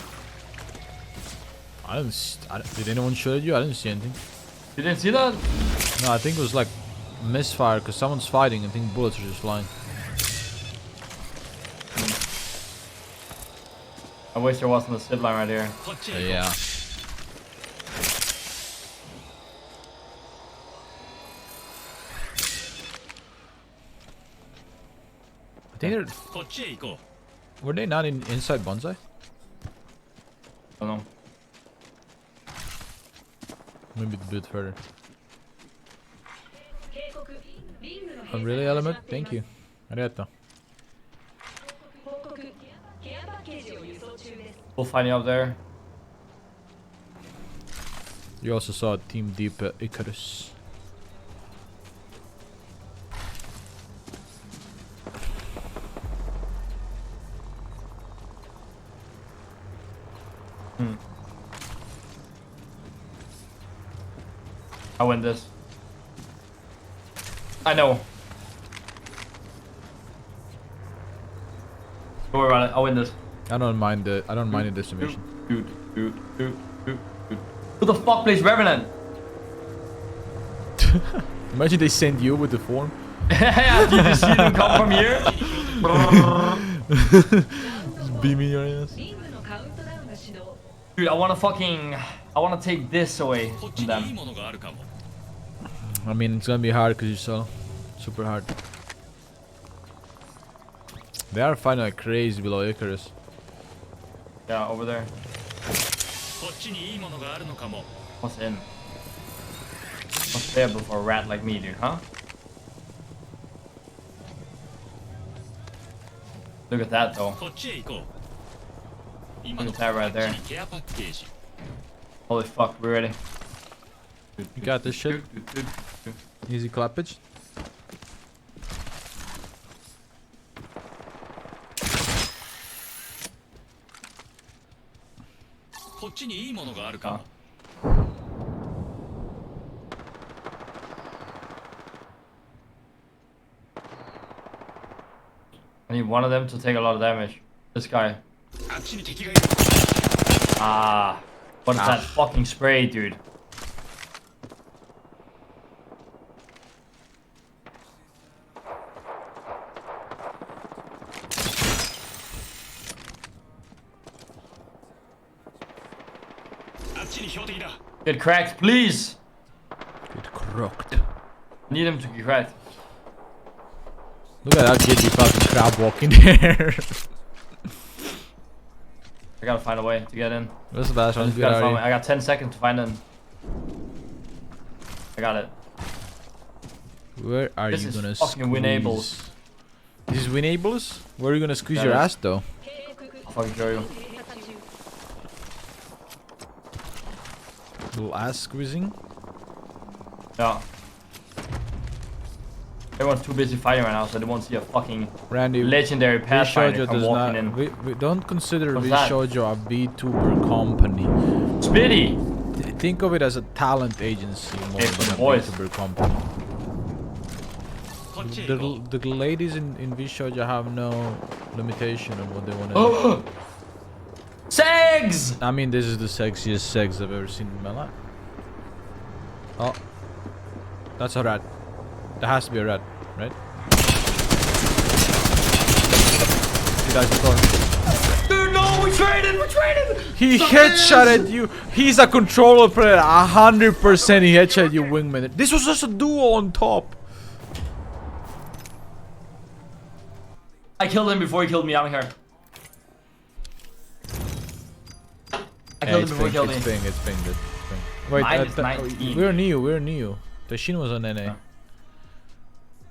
Did anyone shoot at you? I didn't see anything. You didn't see that? No, I think it was like misfire because someone's fighting. I think bullets are just flying. I wish there wasn't a zip line right here. Yeah. I think they're... Were they not inside Bonsai? I don't know. Maybe a bit further. Oh, really, Element? Thank you. Arigato. We'll find you up there. You also saw Team Deep Icarus. I win this. I know. Don't worry about it. I'll win this. I don't mind the decimation. Dude. Who the fuck plays Revenant? Imagine they send you with the form. Yeah, did you see them come from here? Just beaming your ass. リングのカウントダウンが始動 Dude, I wanna take this away from them. I mean, it's gonna be hard because you're so super hard. They are fighting like crazy below Icarus. Yeah, over there. What's in? What's available for a rat like me, dude, huh? Look at that, though. Look at that right there. Holy fuck, we're ready. You got this shit. Easy clappage. I need one of them to take a lot of damage. This guy. Ah. What is that fucking spray, dude? Get cracked, please! Get crocked. Need him to get cracked. Look at that giddy fucking crab walking there. I gotta find a way to get in. What's the best one? I got 10 seconds to find in. I got it. Where are This you is gonna fucking squeeze? Winables. This is Winables? Where are you gonna squeeze Yeah, your it is. ass though? I'll fucking show you. Little ass squeezing? Yeah. Everyone's too busy fighting right now, so they won't see a fucking Randy, legendary Pathfinder VShoujo come does walking not. in. We don't consider What's that? VShoujo a VTuber company. Spitty! Think of it as a talent agency more Hey, for than the a boys. VTuber company. The ladies in VShoujo have no limitation of what they want to do. Segs! I mean, this is the sexiest sex I've ever seen in my life. Oh. That's a rat. That has to be a rat, right? He dies before. Dude, no, we traded! He headshotted you. He's a controller player. 100% he headshot you, wingman. This was just a duo on top. I killed him before he killed me, I don't care. I killed him before he killed me. It's ping, dude. Wait, Minus 19. we're new. Tashin was on NA.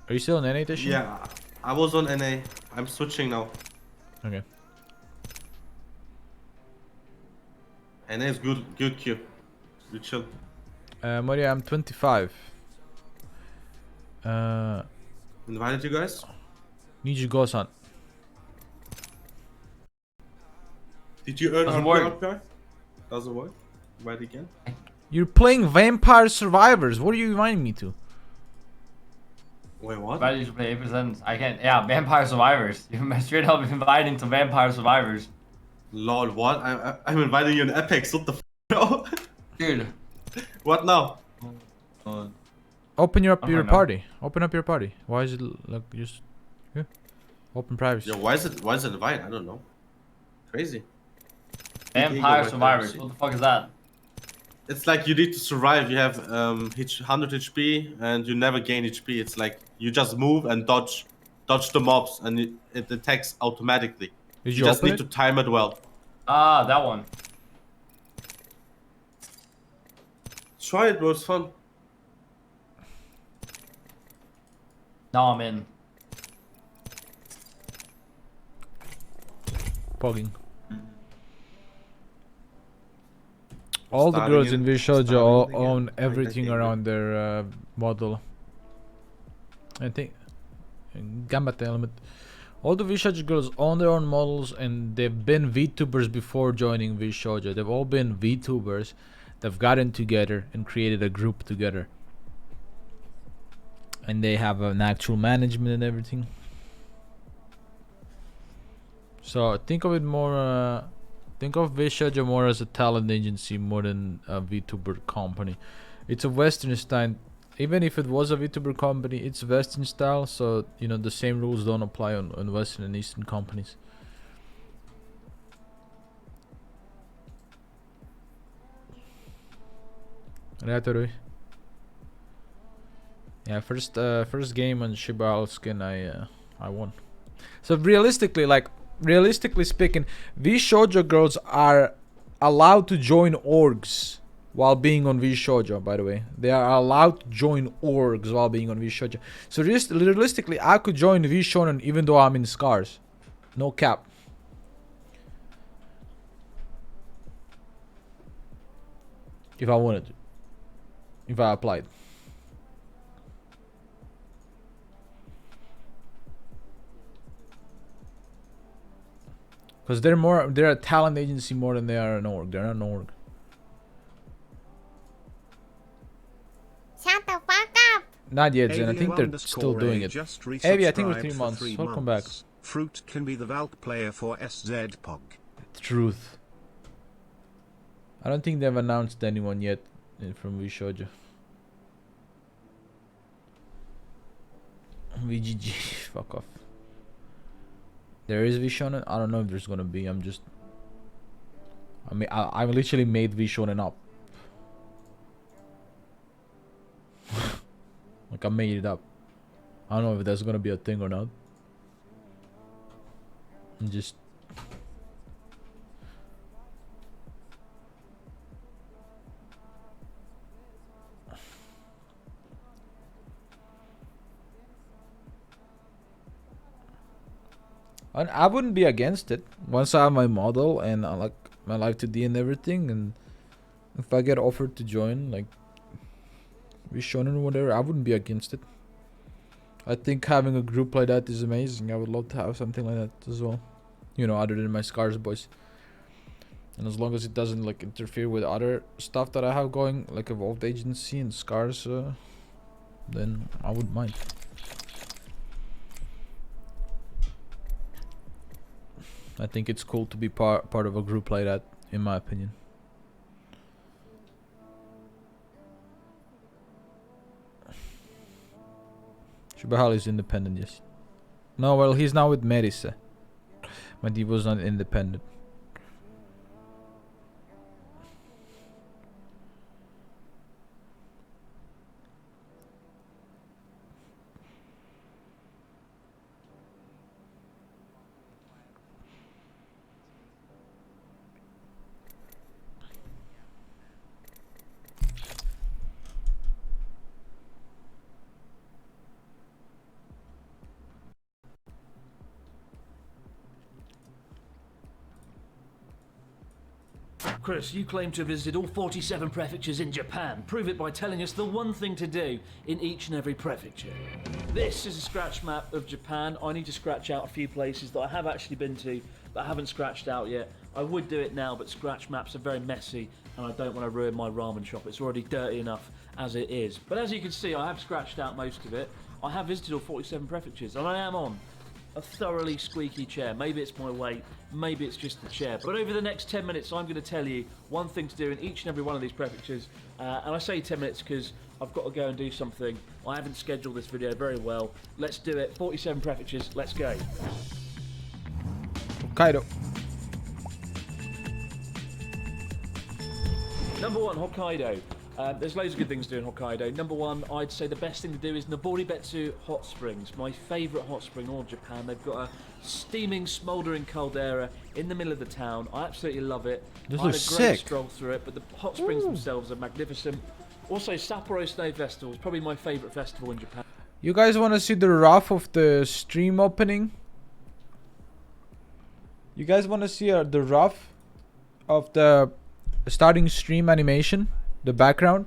Are you still on NA, Tashin? Yeah, I was on NA. I'm switching now. Okay. NA is good queue. You chill. Maria, I'm 25. Invited you guys? Need you go, son. Did you earn Doesn't RP work. RPR? Doesn't work? Invite again? You're playing Vampire Survivors. What are you inviting me to? Wait, what? Why did you play 8%? I can't. Yeah, Vampire Survivors. You're straight up inviting to Vampire Survivors. Lol, what? I'm inviting you in Apex. What the bro? Dude. What now? Open your I don't know. party. Open up your party. Why is it like just yeah? Open privacy. Yo, why is it invite? I don't know. Crazy. Vampire Ego Survivors. privacy. What the fuck is that? It's like you need to survive. You have 100 HP and you never gain HP. It's like you just move and dodge the mobs and it attacks automatically. Did You you just open need it? to time it well. Ah, that one. Try it, bro. It's fun. Now I'm in. Pogging. All the Starting girls in- in VShoujo starting again. own Like everything that around their model. I think Gambit element. All the VShoujo girls own their own models and they've been VTubers before joining VShoujo. They've all been VTubers. They've gotten together and created a group together. And they have an actual management and everything. So think of it more. Think of VShojo more as a talent agency more than a VTuber company. It's a Western style. Even if it was a VTuber company, it's Western style. So you know the same rules don't apply on Western and Eastern companies. Ratoru. Yeah, first game on Shibao skin I won. So realistically speaking, VShojo girls are allowed to join orgs while being on VShojo, by the way. They are allowed to join orgs while being on VShojo. So realistically, I could join VShonen even though I'm in Scars. No cap. If I wanted to. If I applied. Because they're a talent agency more than they are an org. They're not an org. Shut the fuck up! Not yet, Zen. I think they're still doing it. Avi, I think we're 3 months. Welcome back. Fruit can be the Valk player for SZ Pog. Truth. I don't think they've announced anyone yet from VShojo. VGG. Fuck off. There is VShonen. I don't know if there's gonna be. I literally made VShonen up. Like I made it up. I don't know if that's gonna be a thing or not. I'm just. I wouldn't be against it once I have my model and I like my live 2D and everything, and if I get offered to join like VShonen or whatever, I wouldn't be against it. I think having a group like that is amazing. I would love to have something like that as well, you know, other than my Scars boys. And as long as it doesn't like interfere with other stuff that I have going, like Evolved Agency and Scars, then I wouldn't mind. I think it's cool to be part of a group like that, in my opinion. Shibahal is independent, yes. No, well, he's now with Merise. But he was not independent. Chris, you claim to have visited all 47 prefectures in Japan. Prove it by telling us the one thing to do in each and every prefecture. This is a scratch map of Japan. I need to scratch out a few places that I have actually been to that I haven't scratched out yet. I would do it now, but scratch maps are very messy and I don't want to ruin my ramen shop. It's already dirty enough as it is. But as you can see, I have scratched out most of it. I have visited all 47 prefectures and I am on a thoroughly squeaky chair. Maybe it's my weight, maybe it's just the chair. But over the next 10 minutes, I'm going to tell you one thing to do in each and every one of these prefectures. And I say 10 minutes because I've got to go and do something. I haven't scheduled this video very well. Let's do it. 47 prefectures, let's go. Hokkaido. Number 1, Hokkaido. There's loads of good things to do in Hokkaido. Number 1, I'd say the best thing to do is Noboribetsu Hot Springs. My favourite hot spring in all of Japan. They've got a steaming, smouldering caldera in the middle of the town. I absolutely love it. This I had a looks great sick. stroll through it, but the hot springs themselves are magnificent. Also, Sapporo Snow Festival is probably my favourite festival in Japan. You guys want to see the rough of the stream opening? You guys want to see the rough of the starting stream animation? The background?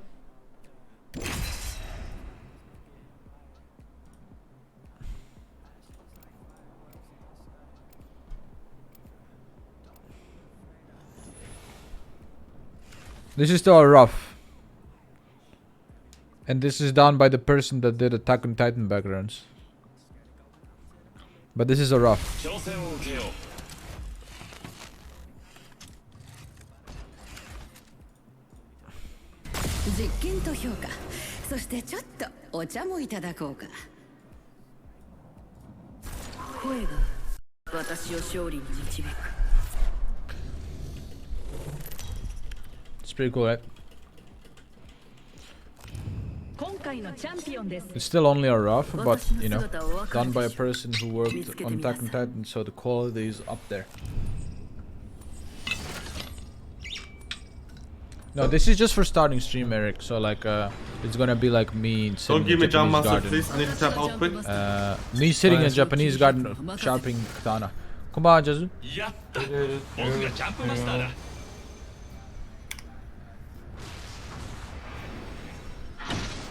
This is still a rough. And this is done by the person that did Attack on Titan backgrounds. But this is a rough. 実験と評価、そしてちょっとお茶もいただこうか。声が私を勝利に導く。 It's pretty cool, right? 今回のチャンピオンです。 It's still only a rough, but you know, done by a person who worked on Attack on Titan, so the quality is up there. No, this is just for starting stream, Eric. So like, it's gonna be like me sitting Don't give me in a jump Japanese master, garden. please. I need to tap out quick. Me sitting in a Japanese garden, sharpening katana. Konbanwa, Jazu. やった僕がジャンプマスターだ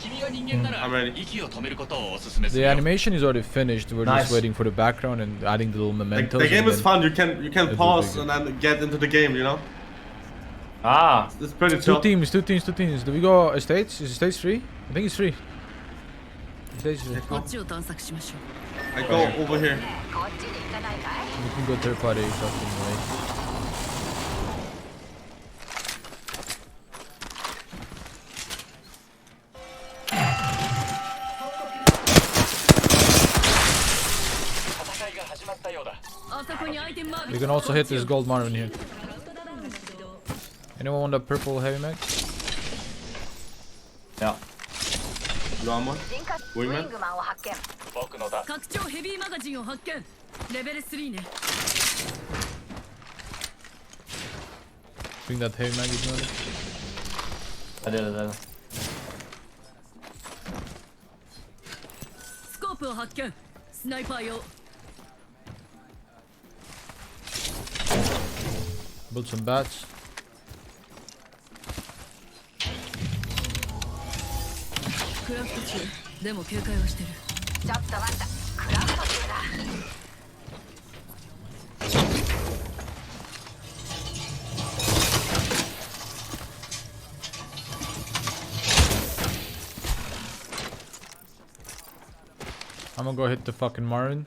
君が人間なら I'm ready. 息を止めることをおすすめす The るよ animation is already finished. We're Nice. just waiting for the background and adding the little Like, mementos. the game and is then fun. You can It'll be pause good. and then get into the game. You know, Ah, it's pretty Two chill. teams. Do we go estates? Is estates free? I think it's free. Estates free. こっちを探索しましょう。 I go over here. We can go third party shopping away. We can also hit this gold Marvin here. Anyone want a purple heavy mag? yeah. Blue armor. Wingman. 僕のだ拡張ヘビーマガジンを発見。レベル3ね。 Bring that heavy mag if you want it. I did. スコープを発見。スナイパー用。 Build some bats. クラフト中。でも警戒はしてる。ちょっと待った。クラフト中だ。 I'm gonna go hit the fucking Marvin.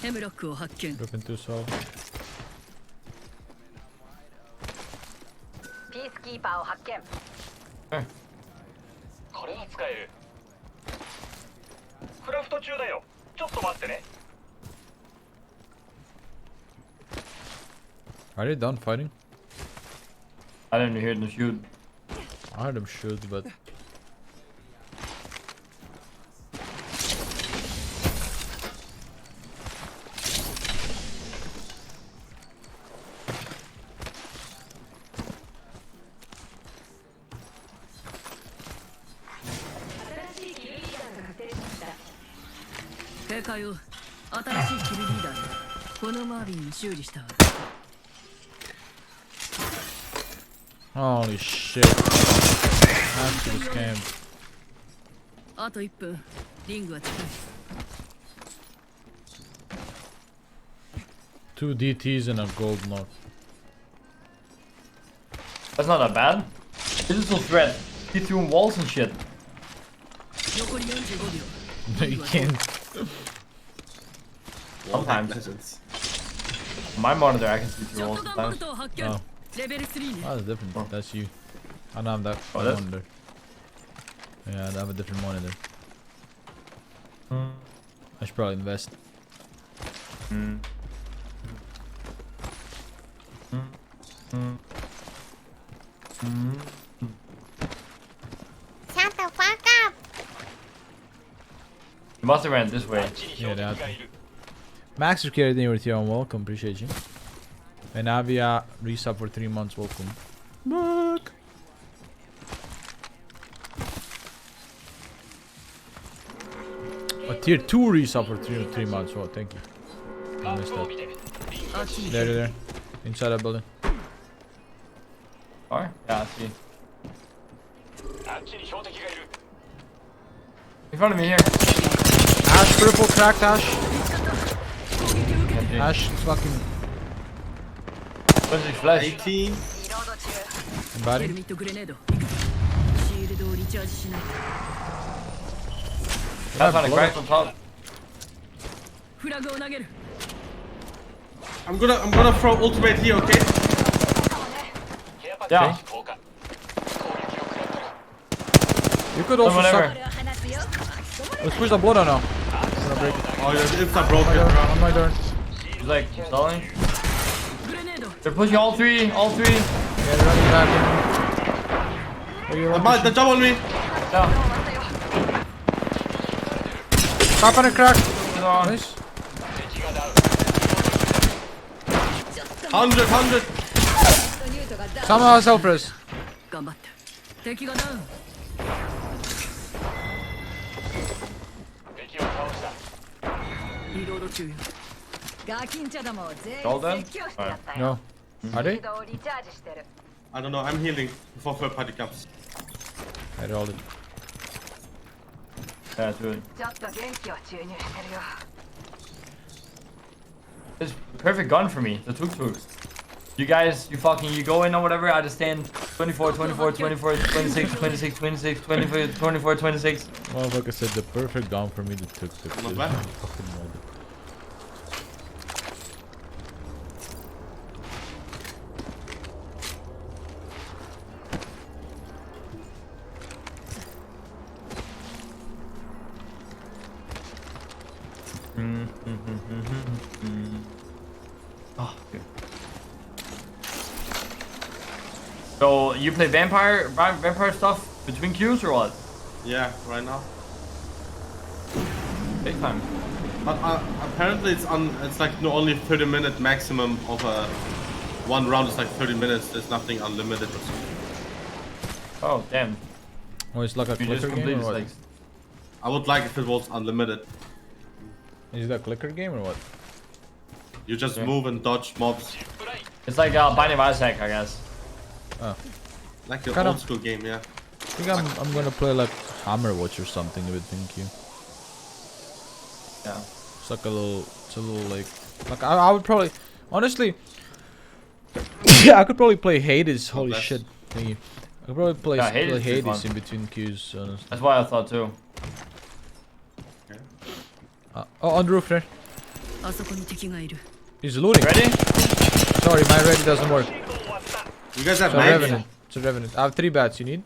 Hemlockを発見。 Look into so. ピースキーパーを発見。これは使えるクラフト中だよちょっと待ってね Are they done fighting? I didn't hear them shoot. I heard them shoot, but「警戒を。新しいキルリーダーよ。このマービンに修理したわ。 holy shit. Actually scammed. あと1分。リングは近い。 Two DTs and a gold knock. That's not that bad. Digital threat. See through walls and shit. 残り45秒。 No, you can't. Sometimes. Legends. On my monitor, I can see シ through ョッ walls トガンボル sometimes. トを発見。 Oh. レベル3ね。 Oh, that's different. That's you. I don't have that. Oh, I that's- wonder. Yeah, I have a different monitor. I should probably invest. Shut the fuck up! You must have ran this way. あっちに標的がいる Max Security with you on welcome. Appreciate you. And Avia resub for 3 months. Welcome. Back. A tier 2 resub for 3 months. Oh, thank you. I マッ missed プを that. 見てリング あっちに。 There. Inside that building. Alright? Yeah, I see. あっちに標的がいる In front of me here. Ash, purple, cracked Ash. Ash, fucking Where's his flash? 18. ヘル body. ミットグレネード。シールドをリチャージしない。 That's on a crack on top. フラグを投げる。I'm gonna throw ultimate here, okay? Yeah. You could also Whatever. suck. Let's push the blood on now. Oh, yeah, it's not broken, bro. On my turn. He's like stalling. They're pushing all three. Yeah, they're running back in. Where you They jump on me. Yeah. Pop on a crack. He's on. Nice. 100. Somehow self-res. 頑張って敵がダウン敵を倒した。リロード中よガキンチャどもを全員 All done? 説教してやったよ No. Are they? 一度リチャージしてる I don't know, I'm healing before third party comes. I rolled it. Yeah, it's good. ちょっと元気を注入してるよ It's perfect gun for me, the tuk tuk. You guys, you go in or whatever, I just stand 24, 24, 24, 26, 26, 26, 24, 24, 26. Motherfucker said the perfect gun for me to took the Not bad. fucking mold. Oh, okay. So you play vampire stuff between queues or what? Yeah, right now. Big time. But apparently it's like no only 30-minute maximum of one round is like 30 minutes. There's nothing unlimited or something. Oh damn. Oh, it's like a You just clicker game completed or what? like I would like if it was unlimited. Is it a clicker game or what? You just Yeah. move and dodge mobs. it's like Binding of Isaac, I guess. Like an Kind old of- school game, yeah. I think I'm gonna play like Hammer Watch or something with Thank You. Yeah. It's like a little like I would probably honestly I could probably play Hades. Holy bless. shit! Thank you. I could probably play, Yeah, Hades play is pretty Hades fun. in between queues. Honestly. That's what I thought too. Oh, on the roof there. あそこに敵がいる He's looting. Ready? Sorry, my ready doesn't work. You guys have It's a nades? revenant. It's a revenant. I have 3 bats. You need?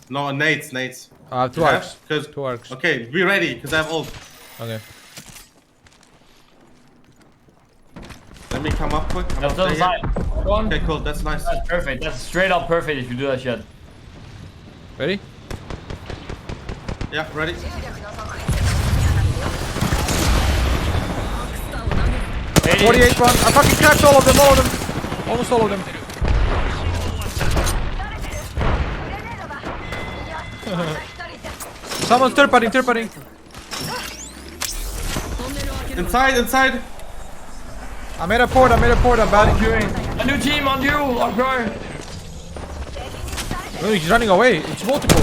No, nades. I have 2 You have? arcs. 'Cause- 2 arcs. Okay, be ready, because I have ult. Okay. Let me come up quick. I'm That's up the there, side. yeah. Go on. Okay, cool. That's nice. That's perfect. That's straight up perfect if you do that shit. Ready? Yeah, ready? 80. 48 one. I fucking cracked all of them. Almost all of them. Someone's third party. Inside. I made a port. I'm batting. Queuing. A new team on you, on Pro. Oh, he's running away. It's multiple.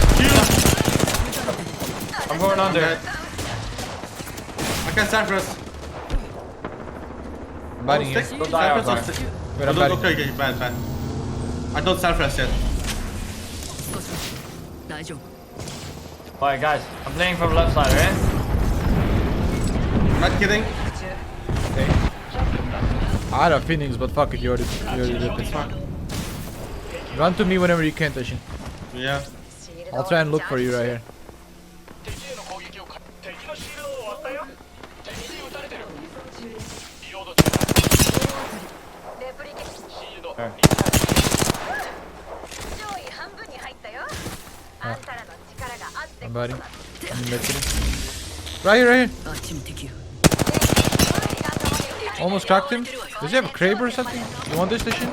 I'm going under. Okay. I can Cypress. I'm batting here. Stick? Don't die Cypress or outside. stick? Wait, I'm Oh, batting. okay, bad. I don't Cypress yet. 大丈夫 Alright guys, I'm playing from the left side, right? Not kidding. I had a Phoenix, but fuck it. You already did it. It's fine. Run to me whenever you can, Tashin. Yeah. I'll try and look for you right here. 敵への攻撃をか敵のシールドを終わったよ敵に撃たれてるリロード中だレプリケシールド There. 上位半分に入ったよあんたらの力があって I'm batting. I'm medkitting. Right here. あっちも敵よ Almost cracked him. Does he have a Kraber or something? You want this, Tashin?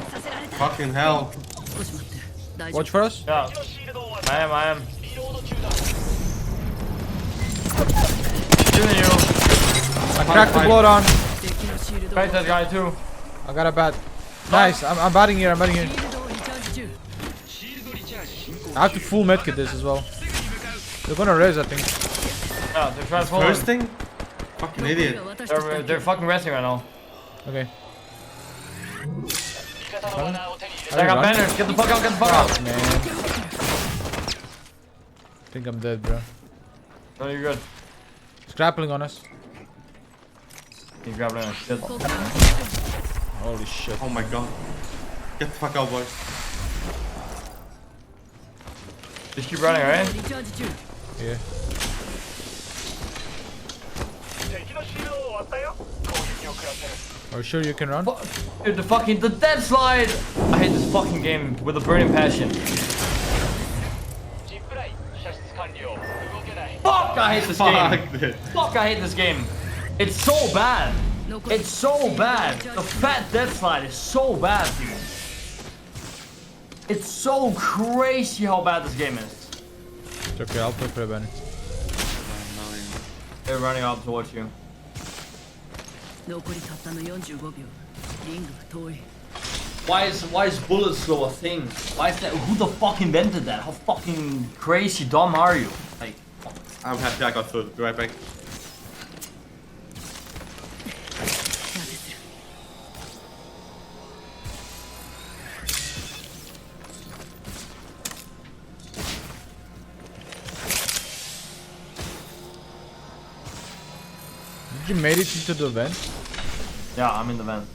Fucking hell. 少し待って大丈夫 Watch for us. Yeah, シールドを I am. リロード中だ Shooting you. I cracked the blood on. 敵のシールドを Crack that guy too. I got a bat. Nice. I'm batting here. シールドをリチャージ中 I have to full medkit this as well. They're gonna res, I think. Yeah, they're trying to pull him. Bursting? Fucking idiot. 私たちだけ They're fucking resting right now. Okay. 味方のマナーを手に入れ I got run? banners. Get the fuck out, get the fuck out. Man. I think I'm dead, bro. No, you're good. He's grappling on us. He's grabbing us. Shit. Holy shit. Oh my god. Get the fuck out, boys. Just keep running, alright? リチャージ中 Yeah. 敵のシールドを割ったよ。攻撃を食らってる。 Are you sure you can run? Dude, the dead slide! I hate this fucking game with a burning passion. ジップライン射出完了。動けない。 Fuck, I hate this game. Fuck this. Fuck, I hate this game. It's so bad. It's so bad. The fat death slide is so bad, dude. It's so crazy how bad this game is. It's okay, I'll play for the banner. They're running up towards you. 残りたったの45秒リングが遠い Why is bullet slow a thing? Why is that? Who the fuck invented that? How fucking crazy dumb are you? Like, I'm happy I got through. Be right back. 手当てする Did you made it into the vent? yeah, I'm in the van.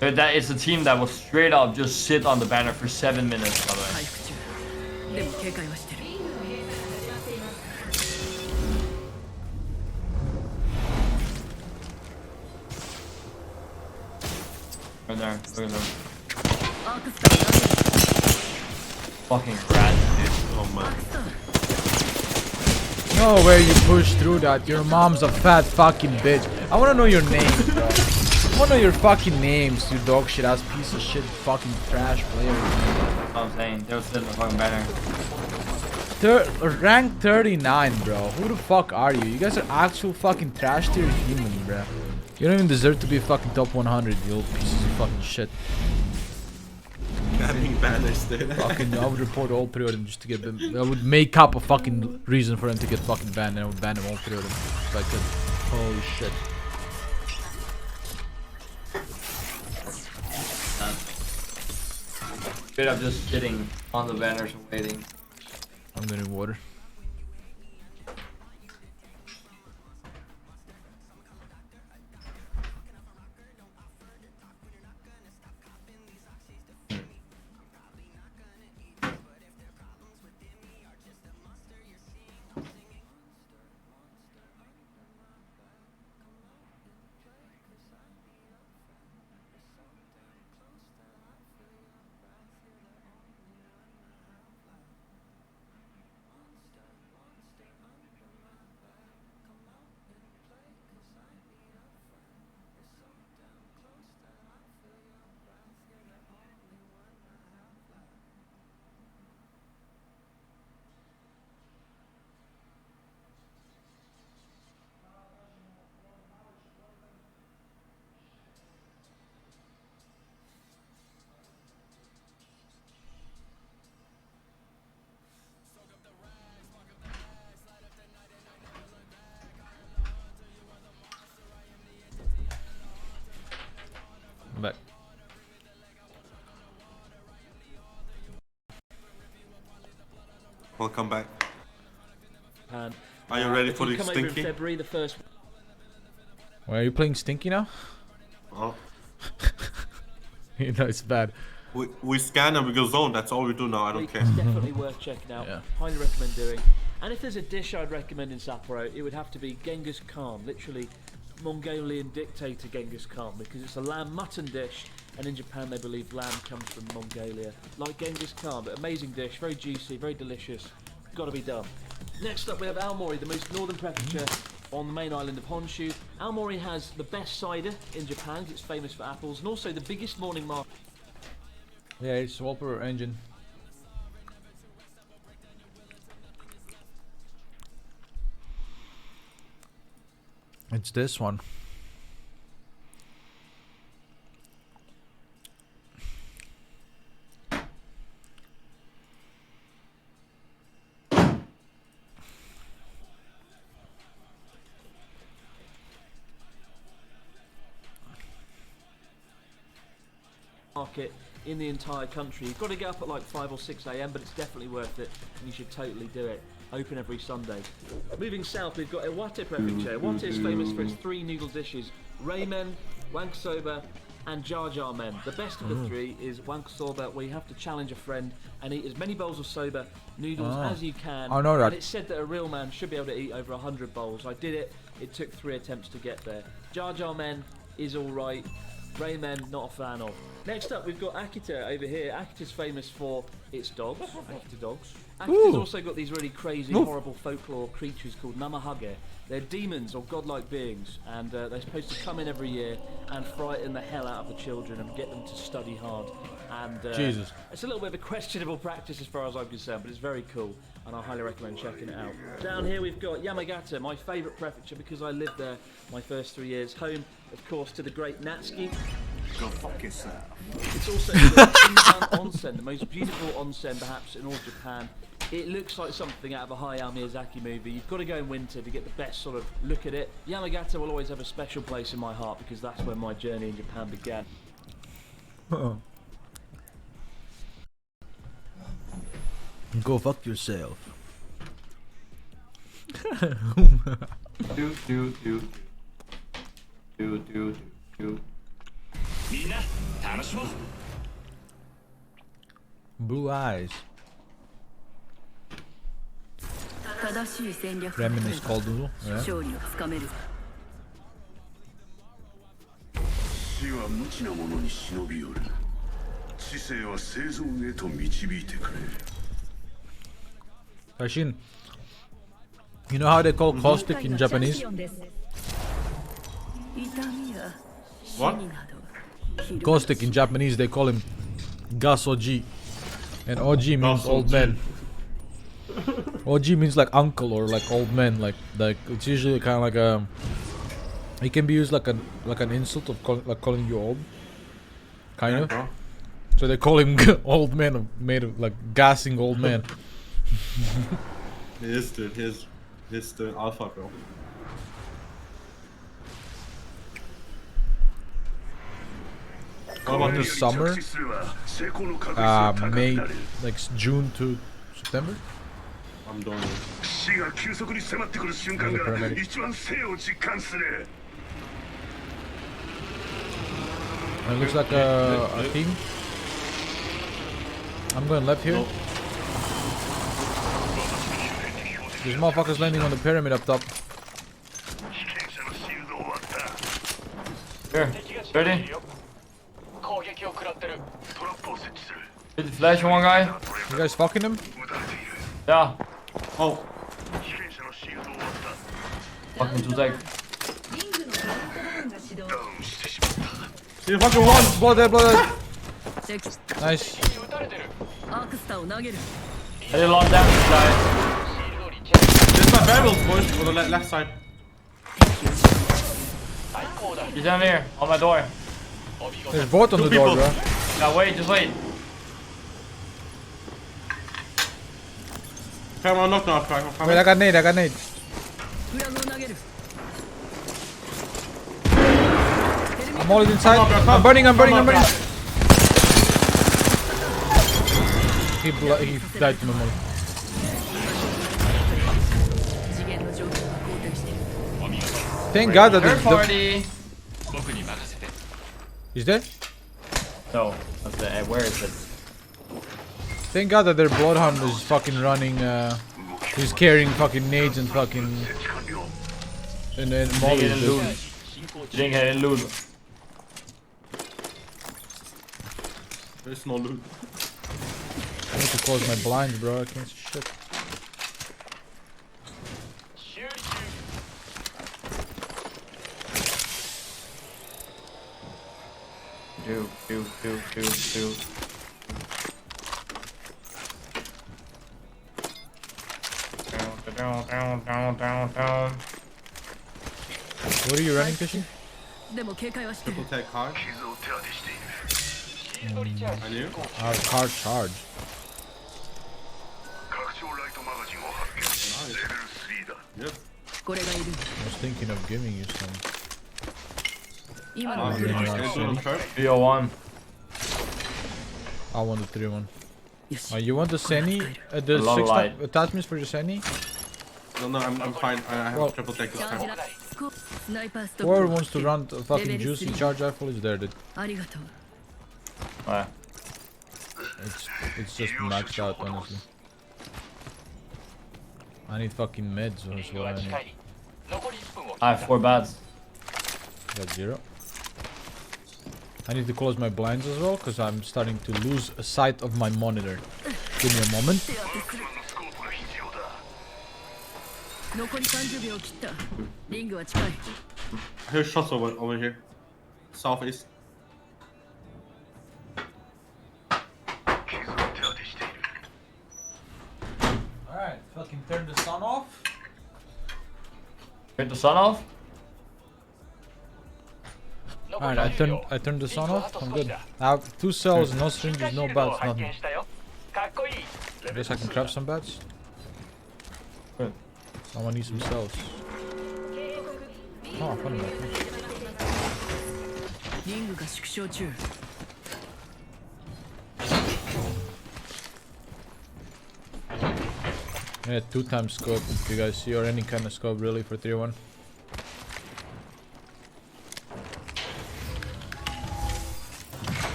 That is a team that will straight up just sit on the banner for 7 minutes, by the way. 回復中でも警戒はしてる Right there, look at them. アークスターが Fucking rats, dude. Oh man. No way you push through that. Your mom's a fat fucking bitch. I wanna know your name, bro. I wanna know your fucking names, you dog shit ass piece of shit fucking trash player. That's what I'm saying. They were sitting on the fucking banner. Rank 39, bro. Who the fuck are you? You guys are actual fucking trash tier human, bro. You don't even deserve to be fucking top 100, you old pieces of fucking shit. Having banners, dude. Fucking, I would report all three of them just to get them. I would make up a fucking reason for them to get fucking banned, and I would ban them all three of them if I could. Holy shit. Straight up just sitting on the banners and waiting. I'm gonna need water. I'm back. Welcome back. And Are you ready if for you the come over in stinky? February, the first Why are you playing Stinky now? Oh. You know it's bad. We scan and we go zone. That's all we do now. I don't week, care. it's definitely worth checking out. Yeah. Highly recommend doing. And if there's a dish I'd recommend in Sapporo, it would have to be Genghis Khan, literally Mongolian dictator Genghis Khan, because it's a lamb mutton dish, and in Japan they believe lamb comes from Mongolia. Like Genghis Khan, but amazing dish, very juicy, very delicious. Got to be done. Next up we have Aomori, the most northern prefecture on the main island of Honshu. Aomori has the best cider in Japan, 'cause it's famous for apples, and also the biggest morning market. Yeah, it's Swapper engine. It's this one. Market in the entire country. You've got to get up at like 5 or 6 a.m, but it's definitely worth it, and you should totally do it. Open every Sunday. Moving south, we've got Iwate Prefecture. Iwate is famous for its 3 noodle dishes: ramen, wankosoba, and jar jar men. The best of the 3 is wankosoba, where you have to challenge a friend and eat as many bowls of soba noodles as you can. I know that. And it's said that a real man should be able to eat over 100 bowls. I did it. It took 3 attempts to get there. Jar jar men is all right. Ramen, not a fan of. Next up, we've got Akita over here. Akita's famous for its dogs. Akita dogs. Akita's also got these really crazy, horrible folklore creatures called namahage. They're demons or godlike beings, and they're supposed to come in every year and frighten the hell out of the children and get them to study hard. And Jesus. It's a little bit of a questionable practice as far as I'm concerned, but it's very cool, and I highly recommend checking it out. Down here we've got Yamagata, my favourite prefecture because I lived there my first 3 years. Home, of course, to the great Natsuki. Go fuck yourself. It's also the Shinhan Onsen, the most beautiful onsen perhaps in all of Japan. It looks like something out of a Hayao Miyazaki movie. You've got to go in winter to get the best sort of look at it. Yamagata will always have a special place in my heart because that's where my journey in Japan began. Go fuck yourself. Blue eyes. 正しい戦略 Ramen is called noodle. Yeah. 勝利をつかめる死は無知なものに忍び寄る。知性は生存へと導いてくれ。 Hashin, you know how they call caustic in Japanese? What? Caustic in Japanese, they call him Gasoji. And OG means old man. OG means like uncle or like old man. Like it's usually kind of like a. It can be used like an insult of calling you old. Kind of. Bro. So they call him old man, made of like gassing old man. He is, dude. He's the alpha, bro. What about this summer? May, like June to September? I'm doing it. 死が急速に迫ってくる瞬間が一番生を実感する。 It looks like a team. I'm going left here. This motherfucker's landing on the pyramid up top. Here, ready? 攻撃を食らってる。トラップを設置する。 Hit the flash one guy. You guys fucking him? Yeah. Oh, 被験者のシールドを割った。 Fucking 2 sec. ダウンしてしまった。 you fucking run! Blood there, blood there. チェック Nice. 撃たれてる。アークスターを投げる I did a lot of damage, guys. There's my barrels, boys, on the left side. He's down here, on my door. There's both on the door, bro. Now wait, just wait. Camera knocked now, Frank. Wait, I got nade, I got nade. フラグを投げる I'm all inside. I'm burning, I'm burning, I'm burning. He died to my molly. 次元の状況が好転している Thank God that Third the party. He's dead? No, that's the, where is it? Thank God that their bloodhound is fucking running, he's carrying fucking nades and fucking... And then molly. Didn't lose. Didn't get any loot. There's no loot. I need to close my blinds, bro, I can't see shit. Do. Down. What are you running, Fishing? でも警戒はしてる Triple tag hard. 傷を手当てしている。 And you? Hard charge. 拡張ライトマガジンを発見。レベル3だ。 Yep. これがいる I was thinking of giving you some. 今 Ah, の you're yeah. just gonna do it first? 301. I want the 3-1. よし You want the Seni? The A lot of 6 light. attachments for the Seni? No, I'm fine. I have Well- triple take this チャージ time. ラスコスナイパーストッ Whoever プを wants to 発 run a 見 fucking Level juicy 3 charge rifle is there, dude. ありがとう Alright. It's just maxed out, honestly. I need fucking meds, or リ is ング what は I 近 need. い。残り1分を I have 4 bats. Got 0. I need to close my blinds as well, because I'm starting to lose sight of my monitor. Give me a moment. スコープが必要だ。残り30秒切ったリングは近い I hear shots over here. Southeast. 傷を手当てしている。 Alright, fucking turn the sun off. Turn the sun off. Alright, I turned the sun off. I'm good. I have 2 cells, no syringes, no bats, nothing. かっこいい。 I guess I can craft some bats. Good. Someone needs some cells. Oh, funny. リングが縮小中 Yeah, 2 times scope if you guys see, or any kind of scope really for 3-1.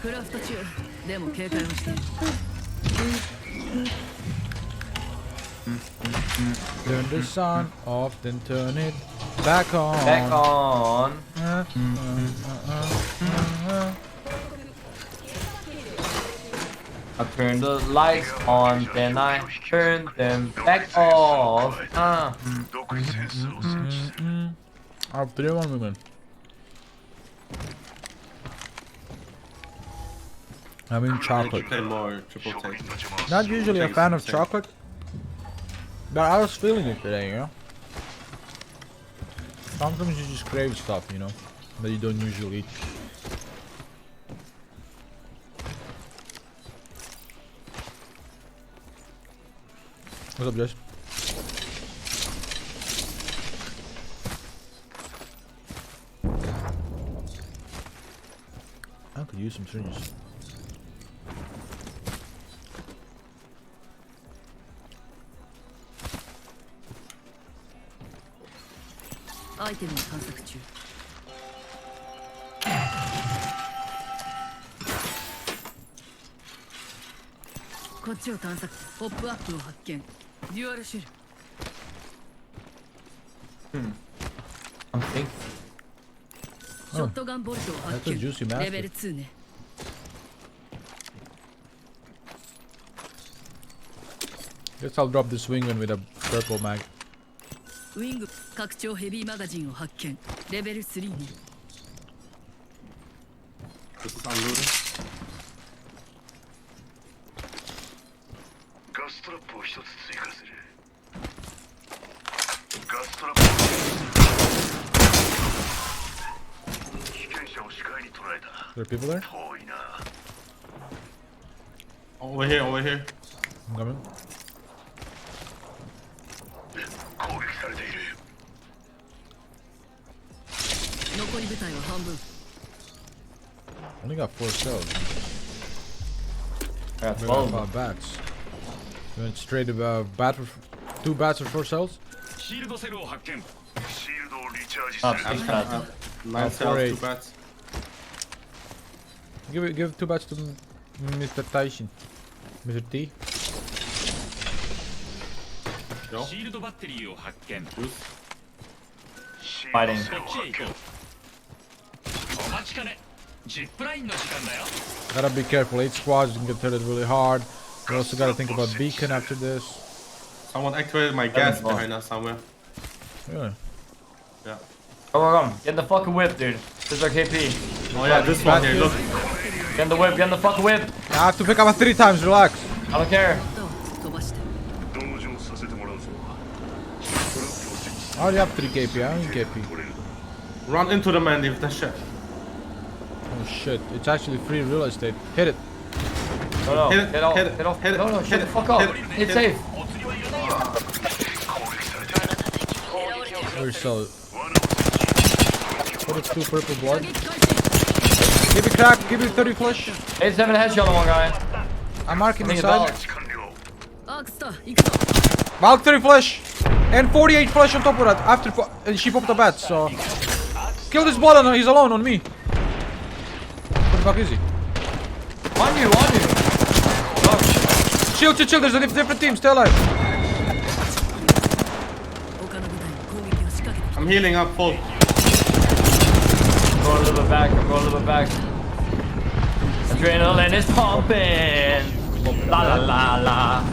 クラフト中でも警戒をして Turn the sun off, then turn it back on. Back on. I turn the lights on, then I turn them back off. 独自センスを設置する。 I have 3-1 women. I'm in I need to chocolate. play more triple 職 take. 人たちも Not usually a fan of chocolate, but I was feeling it today, you know? Sometimes you just crave stuff, you know, that you don't usually eat. What's up, Jess? I could use some syringes. アイテムを探索中こっちを探索ポップアップを発見デュアルシェル Something. ショットガンボルトを発 That's a 見 juicy master. レベル2ね Guess I'll drop this wingman with a purple mag. ウィング拡張ヘビーマガジンを発見レベル3ね This is unlooted. ガストラップを一つ追加する。ガストラップを被験者を視界に捉えた。 There are people there? 遠いな。 Over here, over here. I'm coming. 攻撃されている。残り部隊は半分 Only got 4 cells. I got We got 12. 5 bats. You went straight about bat for 2 bats for 4 cells? シールドセルを発見。シールドをリチャージ Ah, する。 six bats. 9 cells, 2 bats. Give 2 bats to Mr. Taishin. Mr. T. Yo. シールドバッテリーを発見。 Fighting. こっちへ行こう。お待ちかね。ジップラインの時間だよ。 Gotta be careful, 8 squads can get hit really hard. We also gotta think about beacon after this. Someone activated my gas Seven behind us somewhere. Really? Yeah. Come. Get in the fucking whip, dude. This is our KP. Oh yeah, this one here. Look. Get in the whip, get in the fucking whip. I have to pick up a 3 times, relax. I don't care. 飛ばして同情させてもらうぞ。トラップを設置す I already have 3 KP, I don't need KP. Run into the man with that shit. Oh shit, it's actually free real estate. Hit it. No, Hit it, get off, hit it, get off. hit it, No, hit shut it, the fuck up. hit it, It's hit it. safe. る。お釣りはいらないよ。攻撃されている。 Where's cell? 罠を設置。 What is 2 purple blood? 撃開始 Give me crack, give me 30 flush. 87 headshot on one guy. I'm marking I think inside. it's アークスター行くぞ Valk 3 flash and 48 flash on top of that. After and she popped a bat. So kill this ball and he's alone on me. Where the fuck is he? on you, on you. Chill. There's a different team. Stay alive. 他の部隊に攻撃を仕掛けて I'm healing up full. I'm going a little bit back. Adrenaline is pumping. La la la la.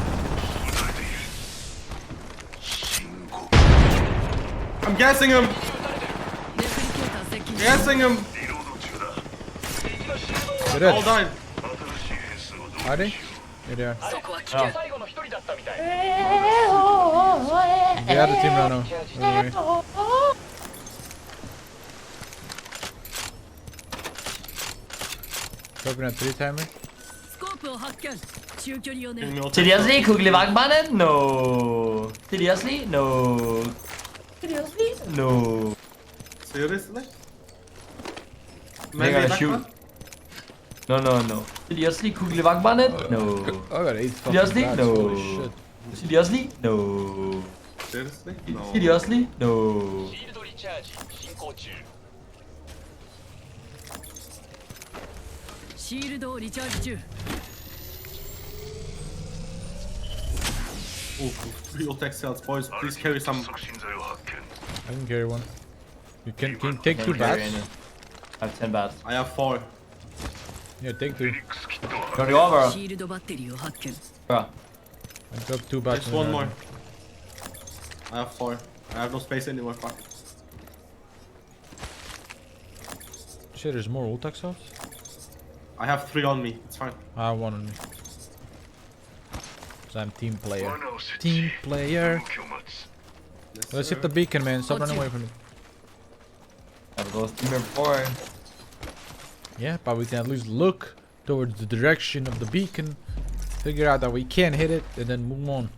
I'm gassing him. レプリケーター接近 Gassing him. They're All dead. died. Are they? Yeah, they are. そこは危 Oh. 険 最後の一人だったみたい The other team ran out. Don't worry. Dropping a 3-timer. スコープを発見中距離をね Giving me all Seriously, Kugelwagenbahnen? No. Seriously? No. Seriously? No. Seriously? They're gonna shoot. No. Seriously, Kugelwagenbahnen? No. I got 8 fucking Seriously? bats. No. Holy shit. Seriously? No. Seriously? No. Seriously? No. シールドリチャージ進行中シールドをリチャージ中 Ooh, 3 attack cells, boys. Please carry some. I can carry one. You can you take 2 Can't carry bats? any. I have 10 bats. I have 4. Yeah, take 2. You wanna go over? シールドバッテリーを発見 Bro. I dropped 2 bats. Just in one the more. garden. I have 4. I have no space anymore. Fuck. Shit, there's more ult cells? I have 3 on me. It's fine. I have 1 on me. Cause I'm team player. Team player. Yes, Let's sir. hit the beacon, man. Stop running away from it. Have those team here before. Yeah, but we can at least look towards the direction of the beacon, figure out that we can hit it, and then move on.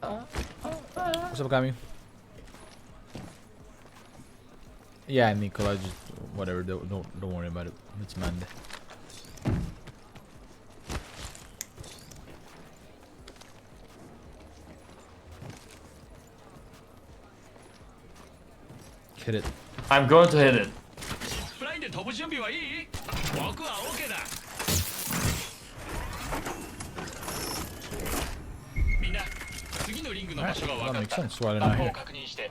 What's up, Gami? Yeah, Nicola, just whatever. Don't worry about it. It's Monday. Hit it. I'm going to hit it. フラインで飛ぶ準備はいい僕は OK だみんな次のリングの場所が分 That かっ makes た sense. Why did I 番号を hit? 確認して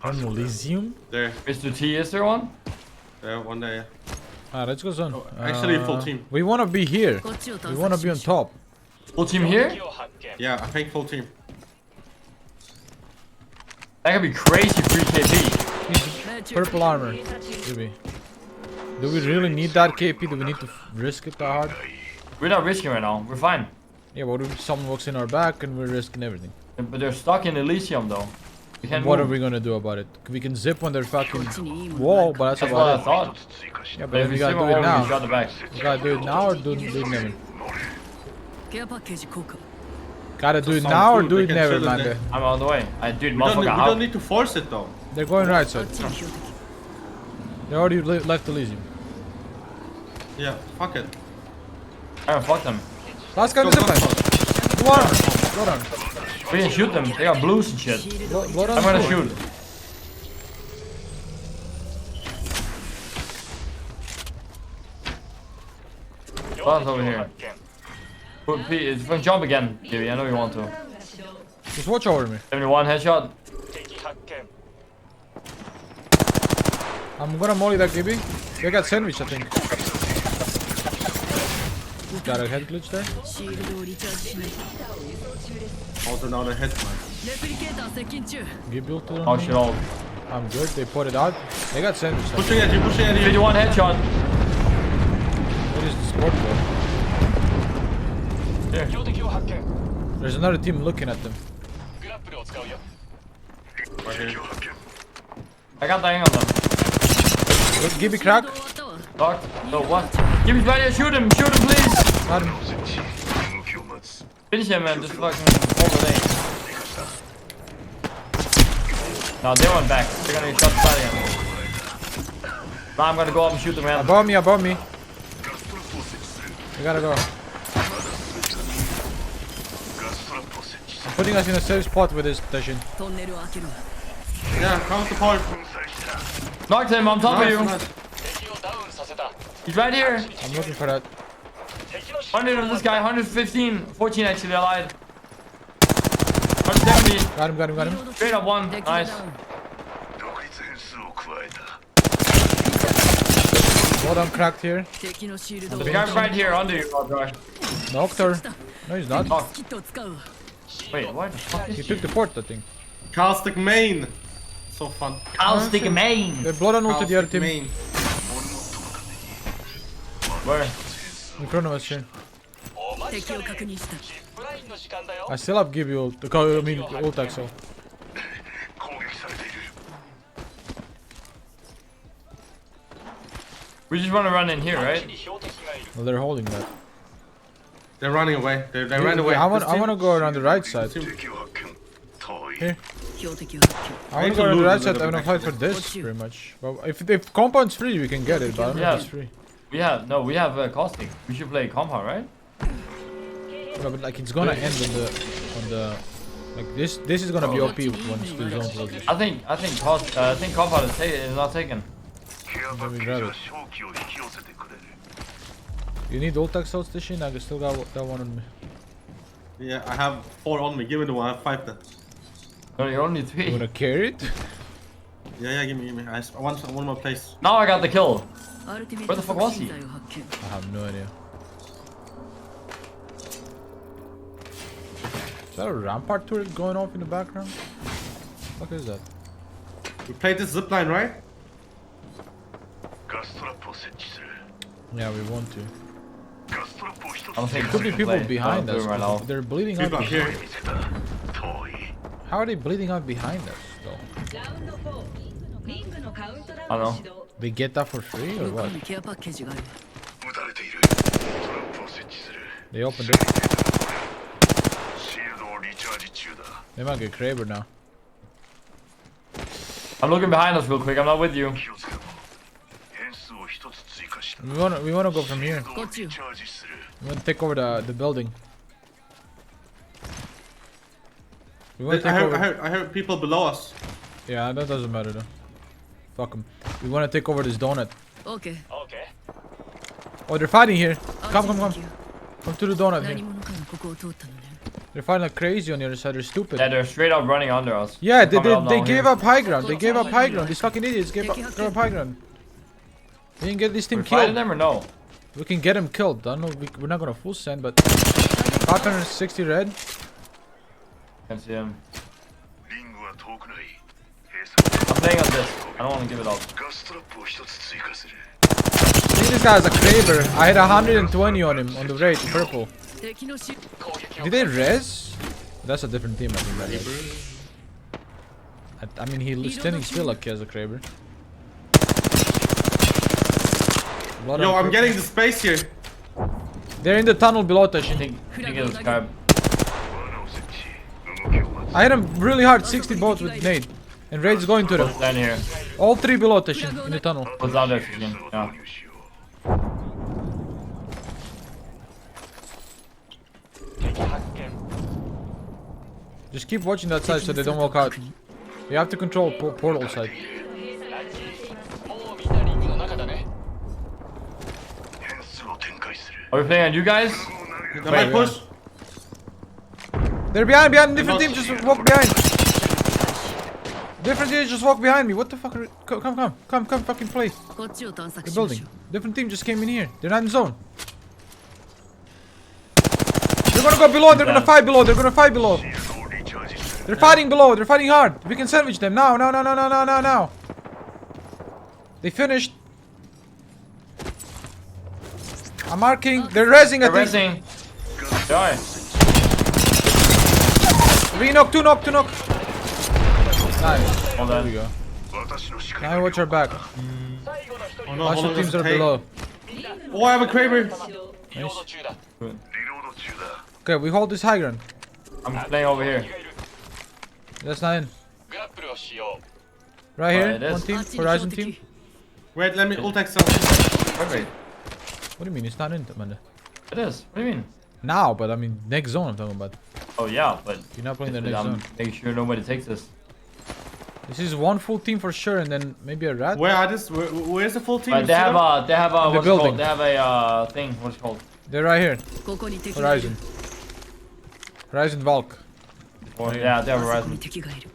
On Elysium? There. Mr. T, is there one? There, one there. Ah, let's go, son. Oh, actually, full team. We wanna be here. こっちを We 探 wanna 索 be し on ましょう top. Full team here? 敵を発見 Yeah, I think full team. That could be crazy free KP. Purple armor. Maybe. Do we really need that KP? Do we need to risk it that hard? We're not risking right now. We're fine. Yeah, what if someone walks in our back and we're risking everything? But they're stuck in Elysium though. We can't What are move. we gonna do about it? We can zip on their fucking こっちにいいもの wall, but that's That's what I about it. thought. Yeah, But but if we we gotta see do one it over, we now. shot the back. We gotta do it now or do it never? ケアパッケージ効果 Gotta do it Sounds now or good, do we it can never, chill in man. there. I'm on the way. Dude, We don't, motherfucker, we how? don't need to force it though. They're going right あ side. っちに標的 They already left Elysium. Yeah, fuck it. I don't fuck them. Last guy in Go, the go, zipline. go. Blood on. Blood on. We can shoot them. They got blues and shit. シールドを Blood on. I'm gonna shoot. Blood's over here. Put P, if you can jump again, Gibby, I know you want to. Just watch over me. 71 headshot. 敵発見 I'm gonna molly that Gibby. They got sandwich, I think. Got a head glitch there. シールドをリチャージしない Also now the head man. レプリケーター接近中 Gibby ulted Oh on shit, me. all. I'm good. They put it out. They got sandwich. There. Pushing at you, pushing at you. 51 headshot. What is the sport for? 標的を発見 There's another team looking at them. グラップルを使うよ Right here. I got the hang on them. Look, Gibby シール crack. ド終わったわ Doc. No, what? Gibby's right here. Shoot him. Shoot him, please. Got him. Finish him, man. Just fucking overlay. No, they went back. They're gonna get shot by again. I'm gonna go up and shoot the man. Above me, above me. We gotta go. I'm putting us in a safe spot with this station. トンネルを開けろ Yeah, count the point. Knocked him on top of you. Nice. 敵をダウンさせた He's right here. I'm looking for that. 敵の 100 of this guy, 115. 14 actually allied. 170. Got him, got him, got him. Straight up one. 敵が Nice. ダウン 独立変数を加えた Well done, cracked here. 敵のシールドを The guy's right here under you, oh gosh. Knocked her. No, he's not. Oh, キットを使う wait, what? He took the fort, I think. Caustic main. So fun. I'll stick a main. They're blood on ult to the other Caustic team. main. Where? In front of us here. お待ち敵をかね確認したジップラインの時間だよ I still have give you ult. I mean, ult axle. 攻撃されている We just want to run in here, 地 right? に標的がいる Well, they're holding that. They're running away. They ran away. I This team- want to go around the right side. 敵を発見遠い Here. 標的を発見 I want to go around the right side. I want to fight for this, pretty much. Well, if compound's free, we can get it, but I don't know Yeah. if it's free. We have caustic. We should play compound, right? Yeah, but like it's gonna end on the like this is gonna be OP once the zone closes. I think compound is not taken. ケアパッケージは正気を引き寄せてくれる You need ult axle station? I still got that one on me. Yeah, I have 4 on me. Give me the one. I have 5 then. No, you only You 3. wanna carry it? Yeah, give me. I want one more place. Now I got the kill. アルティメッ Where ト the fuck was 促 he? 進剤を発見 I have no idea. Is that a rampart turret going off in the background? What is that? We played this zipline, right? ガストラップを設置する Yeah, we want to. ガストラップを一つ I don't think Could be we can people play. behind I'll do us. it right now. They're bleeding out. People are here. 見つけた遠い How are they bleeding out behind us though? I don't know. They get that for free or 向こう what? にケアパッケージがある撃たれているトラップを設置する They opened it. シールドをリチャージ中だ They might get Kraber now. I'm looking behind us real quick. I'm not with you. 気をつけろ変数を一つ追加した We wanna go from here. こっちよリチャージする We wanna take over the building. We wanna I take over. heard people below us. Yeah, that doesn't matter though. Fuck them. We wanna take over this donut. オーケー OK Oh, they're fighting here. 安 Come, 全 come, 補 come. 給 Come to the donut 何 here. 者かがここを通ったのね They're fighting like crazy on the other side. They're stupid. Yeah, they're straight up running under us. Yeah, They're coming up they now gave here. up high ground. They gave up high ground. These fucking idiots gave up high ground. We can get this team We're fighting killed. them or no? We can get him killed. I don't know. We're not gonna full send, but 560 red. Can't see him. リングは遠くない閉鎖 I'm playing on this. I don't want to give it up. ガストラップを一つ追加する See, this guy's a Kraber. I hit 120 on him on the raid, purple. 敵のシ 攻撃を Did they res? That's a different team, I think. That is. I mean, he's standing still like he has a Kraber. Blood Yo, on I'm Kraber. getting the space here. They're in the tunnel below I Tashin. think it was Skype. 罠を設置動きを待つ I hit him really hard, 60 bolts with nade. And raid's going to them. What's down here? All 3 below Tashin in the tunnel. What's down there? Again? を Yeah. 導入しよう敵発見 Just keep watching that side so they don't walk out. You have to control portal side. もうみんなリングの中だね変数を展開する Are we playing on you guys? They might push. They're behind, different team, just walk behind. Different team, just walk behind me. What the fuck are come, fucking play. こっちを探索 The しまし building. ょ Different team just came in here. They're not in zone. They're gonna go below, they're gonna fight below, they're gonna fight below. シールドをリチャージする They're fighting below, they're fighting hard. We can sandwich them. Now. They finished. I'm marking. They're resing, I They're think. resing. Die. 3 knock, 2 knock. Nice. Hold There on. we go. 私の視界 Now watch our back. 最後の一人 Oh no, Watch hold the on, teams there's that a are tape. below. Oh, I have a Kraber. リロード中だリロード中だ Okay, we hold this high ground. I'm playing over here. That's not in. グラップルをしよう Right Oh, here, it is. one team, あっちに Horizon 標 team. 的 Wait, let me ult excel. Perfect. What do you mean? It's not in the man. It is. What do you mean? Now, but I mean next zone I'm talking about. Oh yeah, but You're not playing the next I'm zone. making sure nobody takes this. This is one full team for sure, and then maybe a rat. Where are this? Where's the full team? But they have a In the what's it building. called? They have a thing. What's it called? They're right here. ここに敵がいる Horizon. Horizon Valk. Or, yeah, they have a あそこに Horizon. 敵がいる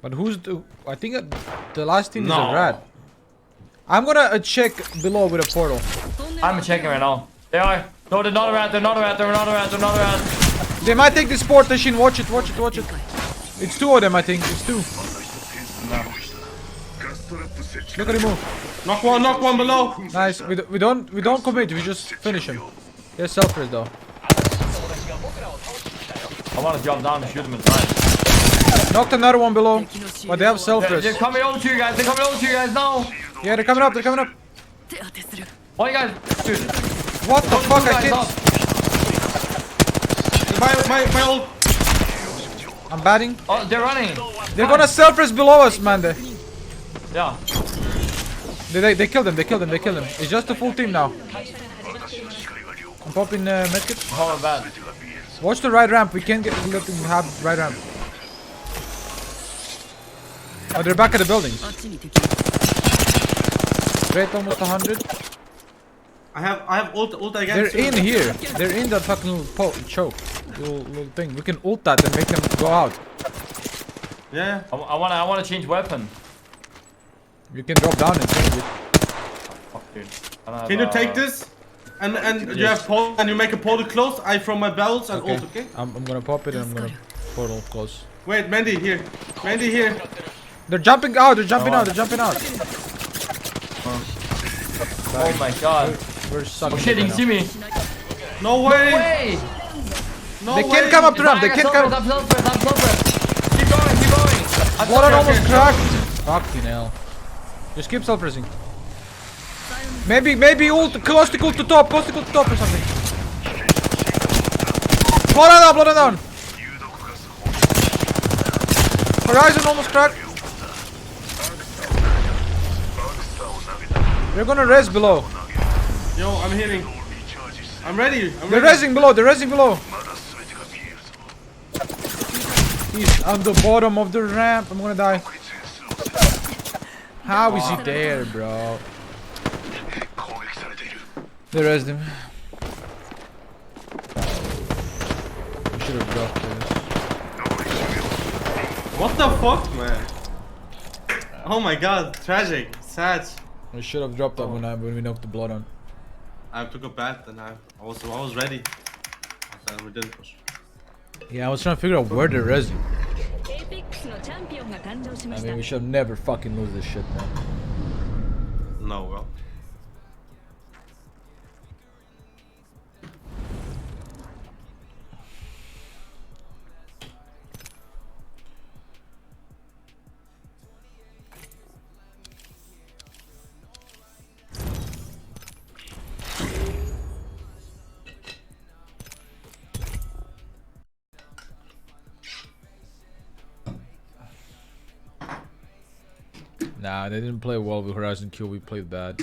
But who's the? I think the last team is No. a rat. I'm gonna check below with a portal. I'm checking right now. They are. No, they're not a rat. They're not a rat. They're not a rat. They're not a rat. They might take this port machine. Watch it. Watch it. Watch it. It's two of them. I think it's two. Look at him move. Knock one below. Nice. We don't commit. We just finish him. They're selfless though. I want to jump down and shoot them inside. Knocked another one below. But they have selfless. They're coming over to you guys. They're coming over to you guys now. Yeah, they're coming up. They're coming up. 手当てする Why you guys? Dude. What the fuck? I guys can't. up. My ult. I'm batting. Oh, they're running. They're gonna selfless below us, man. Yeah. They killed them. They killed them. They killed them. It's just a full team now. I'm popping medkit. Oh, bad. Watch the right ramp. We can't let them have right ramp. Oh, they're back at the buildings. あっちに敵がいる Rate almost 100. I have ult They're against you. in here. They're in that fucking little choke. Little thing. We can ult that and make them go out. Yeah. I wanna change weapon. You can drop down and change it. Fuck, dude. I don't have, Can you take this? And you have pole and you make a portal close. I from my belts and ult. Okay. I'm gonna pop it and I'm gonna portal close. Wait, Mandy here. Mandy here. They're jumping out. They're jumping out. They're jumping out. Oh my god. We're sucking. Oh shit, right you see now. me? No way. Way! No They way. can't come up the ramp. They can't come. I'm self-press. Keep going, keep going. I'm Blood almost self-press. cracked. Fucking hell. Just keep self-pressing. Maybe ult caustic to top or something. Blood down. Horizon almost cracked. They're gonna res below. Yo, I'm healing. I'm ready. They're resing below. He's on the bottom of the ramp. I'm gonna die. How is he there, bro? They resed him. We should have dropped this. What the fuck, man? Oh my god, tragic, sad. We should have dropped that when we knocked the blood on. I took a bat and I was ready. And we didn't push. Yeah, I was trying to figure out where they're resing. エイペックスのチャンピオンが誕生しま I した mean, we should never fucking lose this shit, man. No, well. Nah, they didn't play well with Horizon Q. We played bad.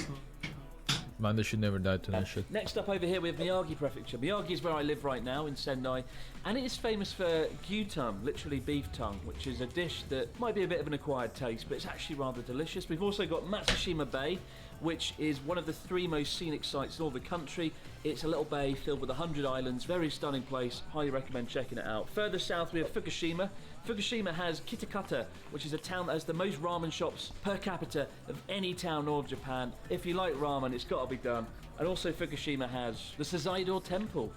Man, they should never die to that shit. Next up over here we have Miyagi Prefecture. Miyagi is where I live right now in Sendai, and it is famous for gyutam, literally beef tongue, which is a dish that might be a bit of an acquired taste, but it's actually rather delicious. We've also got Matsushima Bay, which is one of the 3 most scenic sites in all the country. It's a little bay filled with 100 islands, very stunning place, highly recommend checking it out. Further south we have Fukushima. Fukushima has Kitakata, which is a town that has the most ramen shops per capita of any town north of Japan. If you like ramen, it's got to be done. And also Fukushima has the Sasaido Temple,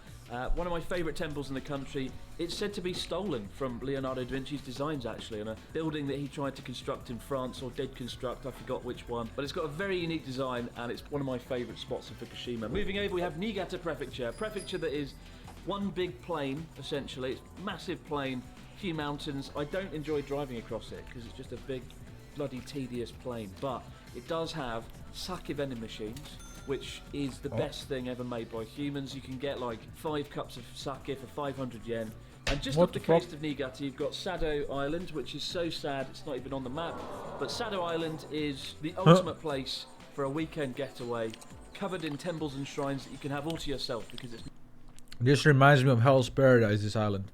one of my favourite temples in the country. It's said to be stolen from Leonardo da Vinci's designs, actually, on a building that he tried to construct in France, or did construct, I forgot which one. But it's got a very unique design, and it's one of my favourite spots in Fukushima. Moving over, we have Niigata Prefecture, a prefecture that is one big plain, essentially. It's a massive plain, few mountains. I don't enjoy driving across it, because it's just a big, bloody tedious plain. But it does have sake vending machines, which is the best thing ever made by humans. You can get like 5 cups of sake for 500 yen. And just off the coast of Niigata, you've got Sado Island, which is so sad it's not even on the map. But Sado Island is the ultimate place for a weekend getaway, covered in temples and shrines that you can have all to yourself because it's This reminds me of Hell's Paradise, this island.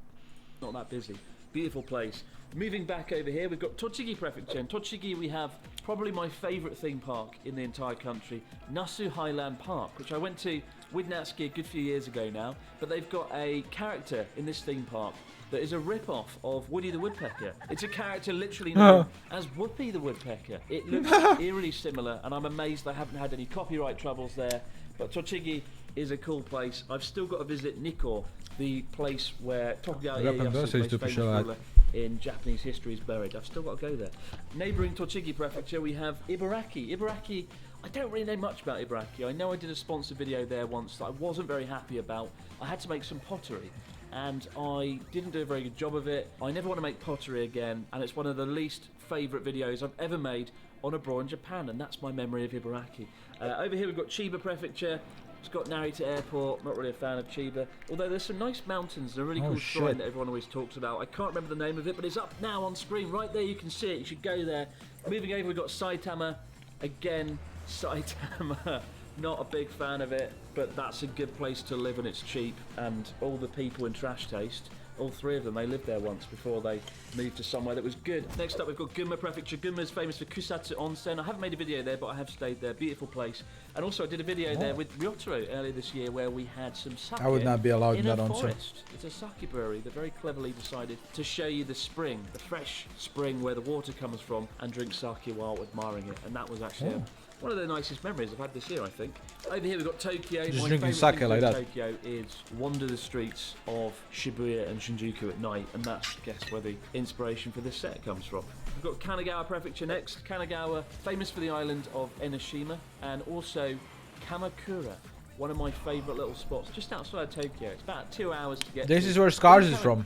not that busy. Beautiful place. Moving back over here, we've got Tochigi Prefecture. In Tochigi, we have probably my favourite theme park in the entire country, Nasu Highland Park, which I went to with Natsuki a good few years ago now. But they've got a character in this theme park that is a rip-off of Woody the Woodpecker. It's a character literally known as Whoopi the Woodpecker. It looks eerily similar, and I'm amazed I haven't had any copyright troubles there. But Tochigi is a cool place. I've still got to visit Nikko, the place where Tokugawa Ieyasu, most famous ruler in Japanese history, is buried. I've still got to go there. Neighbouring Tochigi Prefecture, we have Ibaraki. Ibaraki, I don't really know much about Ibaraki. I know I did a sponsored video there once that I wasn't very happy about. I had to make some pottery, and I didn't do a very good job of it. I never want to make pottery again, and it's one of the least favourite videos I've ever made on abroad in Japan, and that's my memory of Ibaraki. Over here we've got Chiba Prefecture. It's got Narita Airport. Not really a fan of Chiba, although there's some nice mountains and a really cool shrine that everyone always talks about. I can't remember the name of it, but it's up now on screen right there. You can see it. You should go there. Moving over, we've got Saitama. Again, Saitama. Not a big fan of it, but that's a good place to live and it's cheap. And all the people in Trash Taste, all three of them, they lived there once before they moved to somewhere that was good. Next up, we've got Gunma Prefecture. Gunma is famous for Kusatsu Onsen. I haven't made a video there, but I have stayed there. Beautiful place. And also, I did a video there with Ryotaro earlier this year where we had some sake. I would not be allowed in a that onsen. forest. It's a sake brewery that very cleverly decided to show you the spring, the fresh spring where the water comes from, and drink sake while admiring it. And that was actually one of the nicest memories I've had this year, I think. Over here we've got Tokyo. Just My drinking favourite sake thing like about that. Tokyo is wander the streets of Shibuya and Shinjuku at night, and that's, I guess, where the inspiration for this set comes from. We've got Kanagawa Prefecture next. Kanagawa, famous for the island of Enoshima, and also Kamakura, one of my favourite little spots just outside Tokyo. It's about 2 hours to get This to. is where Scars is from.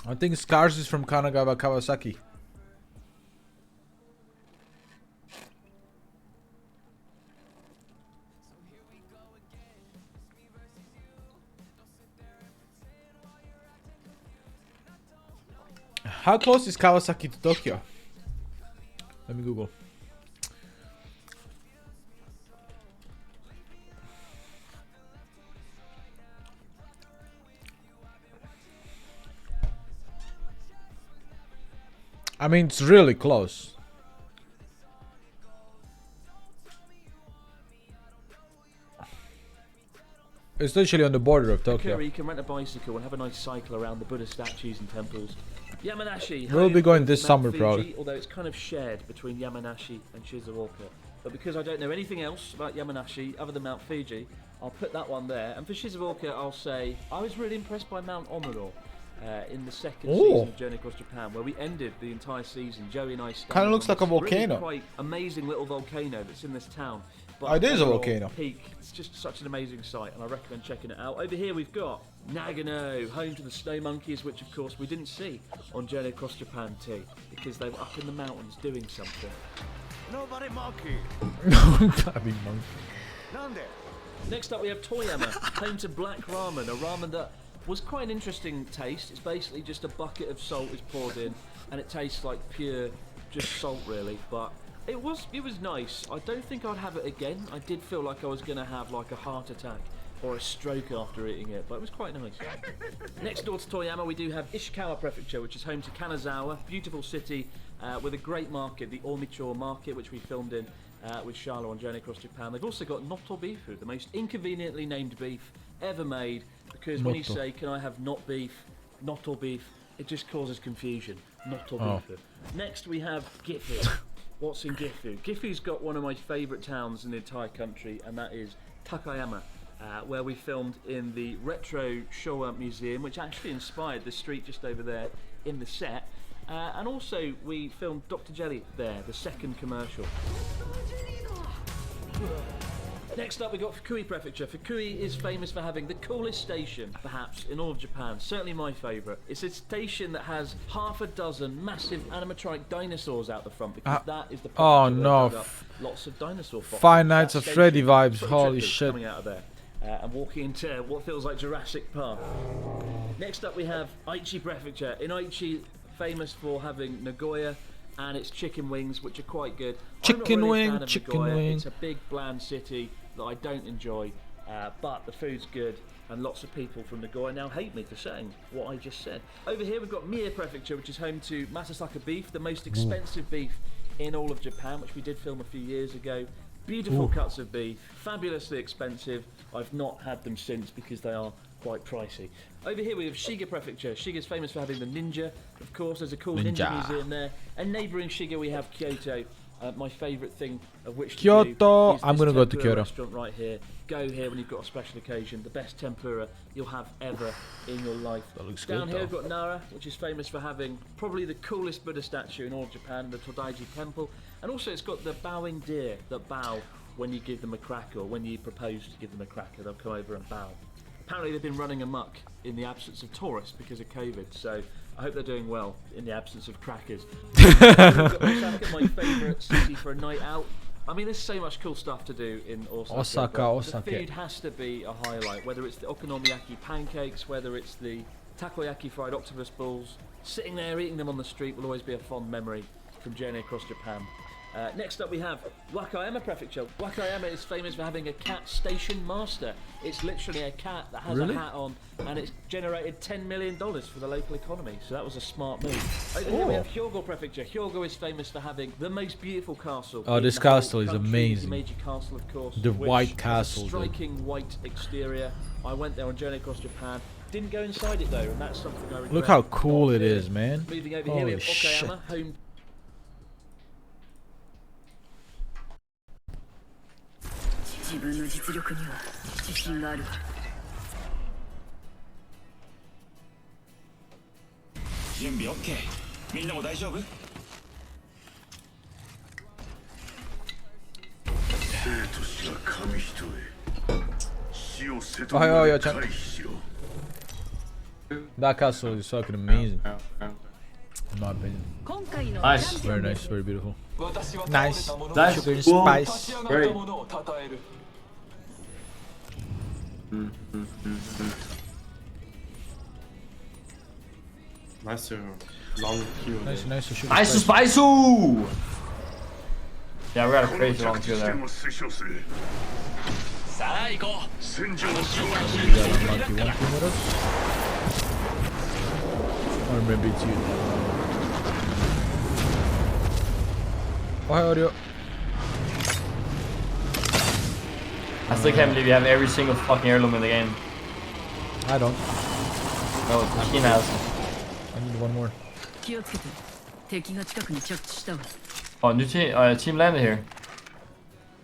I think Scars is from Kanagawa, Kawasaki. How close is Kawasaki to Tokyo? Let me Google. I mean, it's really close. It's literally on the border of Tokyo. You can rent a bicycle and have a nice cycle around the Buddha statues and temples. Yamanashi. We'll be going this Mount summer, Fuji, probably. Although it's kind of shared between Yamanashi and Shizuoka. But because I don't know anything else about Yamanashi other than Mount Fuji, I'll put that one there. And for Shizuoka, I'll say I was really impressed by Mount Omuro in the second season of Journey Across Japan, where we ended the entire season. Joey and I Kind of looks like a really volcano. quite amazing little volcano that's in this town. Oh, it is a overall, volcano. Peak. It's just such an amazing sight, and I recommend checking it out. Over here we've got Nagano, home to the snow monkeys, which of course we didn't see on Journey Across Japan 2 because they were up in the mountains doing something. Nobody monkey. Nobody monkey. Next up we have Toyama, home to black ramen, a ramen that was quite an interesting taste. It's basically just a bucket of salt is poured in, and it tastes like pure, just salt really, but it was nice. I don't think I'd have it again. I did feel like I was going to have like a heart attack or a stroke after eating it, but it was quite nice. Next door to Toyama we do have Ishikawa Prefecture, which is home to Kanazawa, beautiful city with a great market, the Omicho market, which we filmed in with Charlotte on Journey Across Japan. They've also got Noto Beefu, the most inconveniently named beef ever made, because when you say, can I have not beef, Noto beef, it just causes confusion. Noto Beefu. Next we have Gifu. What's in Gifu? Gifu's got one of my favourite towns in the entire country, and that is Takayama, where we filmed in the Retro Showa Museum, which actually inspired the street just over there in the set. And also we filmed Dr. Jelly there, the second commercial. Next up, we've got Fukui Prefecture. Fukui is famous for having the coolest station, perhaps, in all of Japan. Certainly my favourite. It's a station that has half a dozen massive animatronic dinosaurs out the front, because that is the Oh prefecture no! that dug up lots of dinosaur fossils. Five Nights That at station, Freddy vibes. foot Holy trippers shit! Coming out of there. And walking into what feels like Jurassic Park. Next up, we have Aichi Prefecture. In Aichi, famous for having Nagoya and its chicken wings, which are quite good. Chicken I'm not really a wing, fan of chicken Nagoya. wing. It's a big, bland city that I don't enjoy, but the food's good, and lots of people from Nagoya now hate me for saying what I just said. Over here we've got Mie Prefecture, which is home to Masasaka beef, the most expensive beef in all of Japan, which we did film a few years ago. Beautiful cuts of beef, fabulously expensive. I've not had them since because they are quite pricey. Over here we have Shiga Prefecture. Shiga's famous for having the ninja, of course. There's a cool ninja museum there. And neighbouring Shiga we have Kyoto. My favourite thing of which to Kyoto. do is I'm this gonna go to tempura Kyoto. restaurant right here. Go here when you've got a special occasion. The best tempura you'll have ever in your life. That looks Down good, here though. we've got Nara, which is famous for having probably the coolest Buddha statue in all of Japan, the Todaiji Temple. And also it's got the bowing deer that bow when you give them a cracker, or when you propose to give them a cracker, they'll come over and bow. Apparently they've been running amok in the absence of tourists because of COVID, so I hope they're doing well in the absence of crackers. We've got Osaka, my favourite city for a night out. I mean, there's so much cool stuff to do in Osaka. but Osaka. The food has to be a highlight, whether it's the okonomiyaki pancakes, whether it's the takoyaki fried octopus balls. Sitting there eating them on the street will always be a fond memory from journey across Japan. Next up we have Wakayama Prefecture. Wakayama is famous for having a cat station master. It's literally a cat that has a hat on, and it's generated $10 million for the local economy, so that was a smart move. Over here we have Hyogo Prefecture. Hyogo is famous for having the most beautiful castle. Oh, in this the whole castle is country. amazing. Meiji Castle, of course. The which white has castle, a dude. striking white exterior. I went there on journey across Japan. Didn't go inside it though, and that's something I regret. Look how cool not it doing. is, man. Moving over here we have Holy shit. Okayama, home. 自分の実力には自信がある。準備 OK。みんなも大丈夫？生と死は紙一重。死を瀬戸 Oh, yo, ま yo, で check. 回避しろ。 That castle is fucking amazing, in my opinion. 今回の Nice. Very nice, very beautiful. Nice. That's Sugar and cool. spice. Great. Nice long queue. Nice, nice. Sugar Nice spice. spice! Yeah, we got a crazy long 着 queue 地 there. 点を推奨する。さあ行こう。戦場の掌握 You got unlucky one team with us? Or maybe it's you. Oh, hi, audio. I still can't believe you have every single fucking heirloom in the game. I don't. No, Machine has. I need one more. 気をつけて。敵が近くに着地したわ。 Oh, new team landed here.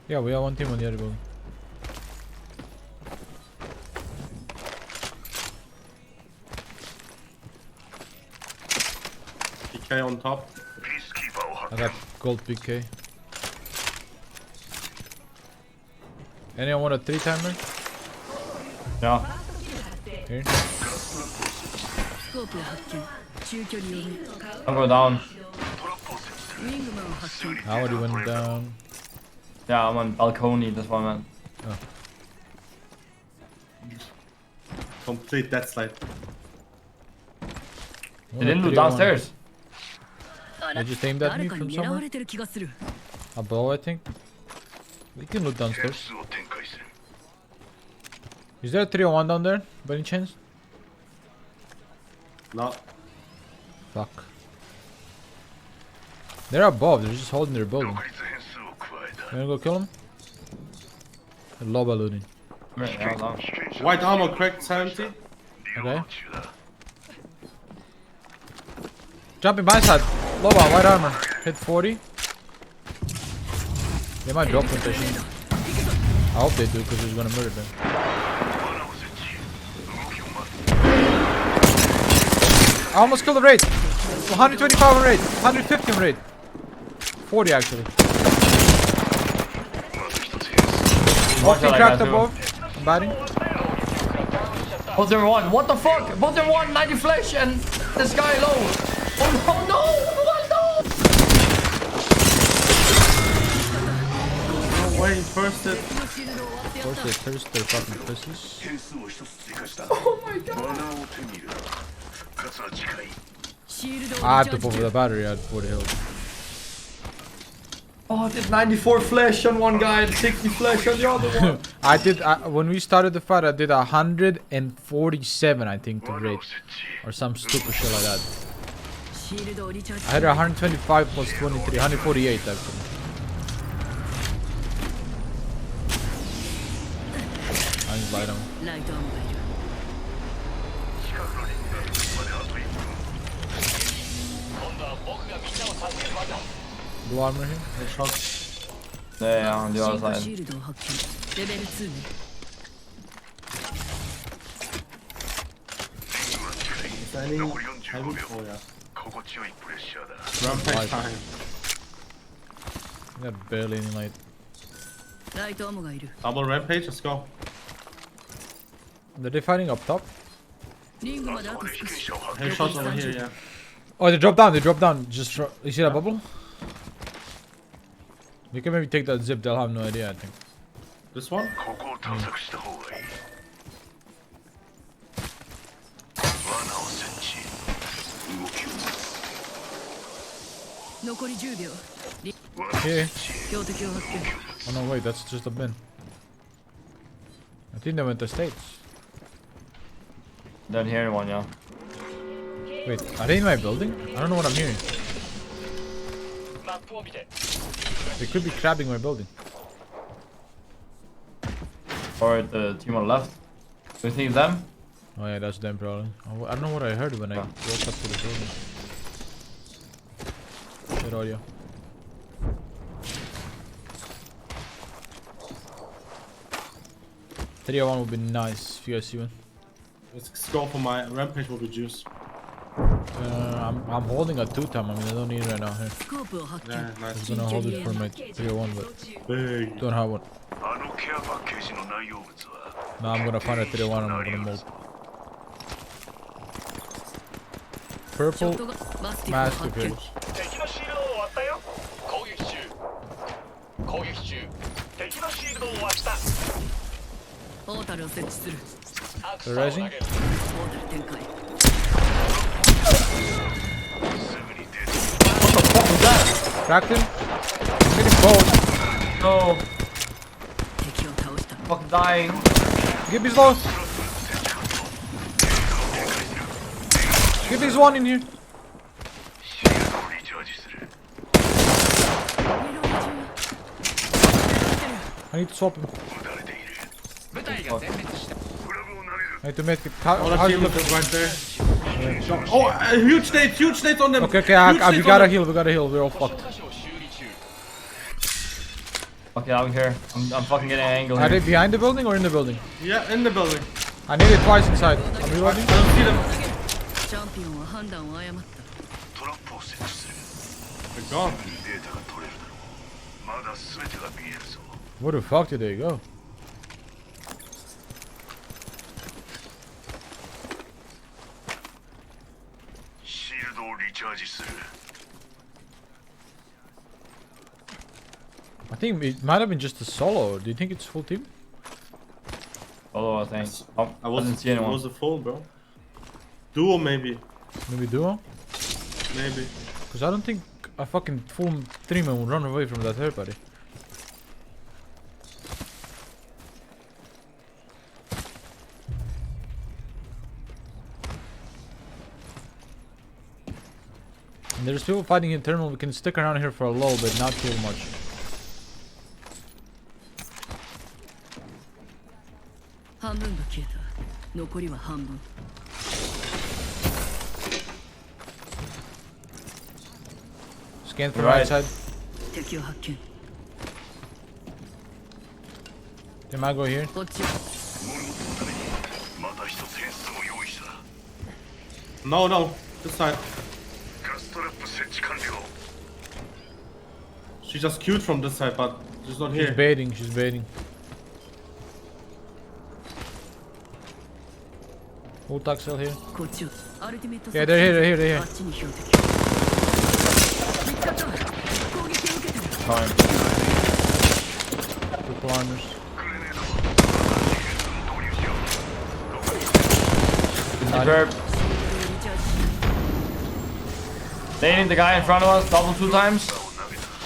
Yeah, we have one team on the other building. PK on top. ピースキーパーを発 I got gold PK. Anyone want a 3-timer? No. Here. スコープ発見。中距離用の I'm going down. ウィングマン発見。 I already went down. Yeah, I'm on balcony, that's what I meant. Complete that slide. They didn't loot downstairs. They just aimed at 誰 me か from に狙わ somewhere. れてる気がする。 Above, I think. We can loot 見 downstairs. 数を展開する。 Is there a 301 down there, by any chance? No. Fuck. They're above, they're just holding their building. 独立変数を加えた。 You wanna go kill them? They're low looting. Right, yeah, hold on. 被験者 White armor cracked 70. 利用中だ。 Jumping by side. Low bar, white armor. Hit 40. They might drop with this. I hope they do, because he's gonna murder them. 罠を設置。動きを待つ。 I almost killed the raid. 125 on raid. 150 on raid. 40 actually. まず一つ変数。 Watch Walking out, I cracked got above. I'm batting. Both in one. What the fuck? Both in one, 90 flash, and this guy low. Oh no, no! What no? No way, first hit. Of course they thirst their fucking pussies. 変数を一つ追加した。 Oh my god. 罠を手に入れた。かつは近い。シールドを I リ have チャ to ー pull ジ for 中 the battery at 40 health. Oh, I did 94 flesh on one guy and 60 flesh on the other one. I did when we started the fight. I did 147, I think, to rate, or some stupid shit like that. シールドをリチャージ I had 125 plus 23, 148 actually. I just lied on. ライトアームがいる 近くのリングが来るまであと1分。今度は僕がみんなを助ける番だ。 Blue armor here. Yeah, on the 進 other 化 side. シールドを発見レベル2ね Any 残り45 heavy? 秒。 Oh yeah. 心地よいプレッシャーだ。 Rampage time. I got barely any light. ライトアームがいる Double rampage, let's go. Are they fighting up top? リングまであそことで被少し験者を発 Headshots over here, yeah. Oh, they dropped down. They dropped down. Just you see that bubble? We can maybe take that zip. They'll have no idea. I think. This one? ここを探索した方がいい。罠を設置。動きを待つ。残り10秒 Okay. 標的を発見 Oh no, wait. That's just a bin. I think they went to States. Don't hear anyone, yeah. Wait, are they in my building? I don't know what I'm hearing. マップを見て。 They could be crabbing my building. Or the team on the left. Do you think it's them? Oh yeah, that's them probably. I don't know what I heard when I woke up to the building. Good audio. One would be nice if you guys see one. Let's go for my rampage will be juice. I'm holding a 2-time. I mean, I don't need it right now. Here. スコープを発見 Yeah, I was nice. gonna hold it for my 301, but Big. don't have one. あのケアパッケージの内容物は Now I'm gonna find a 301 and I'm gonna mold. ショ Purple ットがマスティフを mask 発 of 見 his. 敵のシールドを割ったよ。攻撃中。攻撃中。敵のシールドを割った。ポータルを設置するアクサ They're を投 rising? げる。ポータル展開すぐに出て。 Cracked him. I'm getting both. No. 敵を倒した Fucking dying. Gibby's low. Gibby's one in here. シールドをリチャージする。 I need to swap him. 撃たれている。部隊が全滅した。フラグを投げる。 I need to make it. How, Oh, how that do you team look? is right there. Oh, huge nades on them. Okay, Huge we nades gotta on them. heal. We gotta heal. We're all fucked. 箇所を修理中。 Okay, I'm here. I'm fucking getting an angle Are they here. behind the building or in the building? Yeah, in the building. I need it twice inside. I'm reloading. I don't see them. チャンピオンは判断を誤ったトラップを設置する。 They're gone. データが取れるだろう。まだ全てが見えるぞ。 Where the fuck did they go? シールドをリチャージする。 I think it might have been just a solo. Do you think it's full team? Although I think. Oh, I I wasn't didn't see anyone. was a full, bro. Duo maybe. Maybe duo? Maybe. Because I don't think a fucking full 3-man would run away from that third party. And there's people fighting internal. We can stick around here for a little bit, not too much. Scan from right side. They might go here. また一つ変数を用意した。 No, no. This side. ガストラップ設置完了。 She just queued from this side, but she's not She's here. baiting. She's baiting. Full taxel here. Yeah, they're here. They're here. They're here. Fine. Triple armors. Superb. They need the guy in front of us, double 2 times.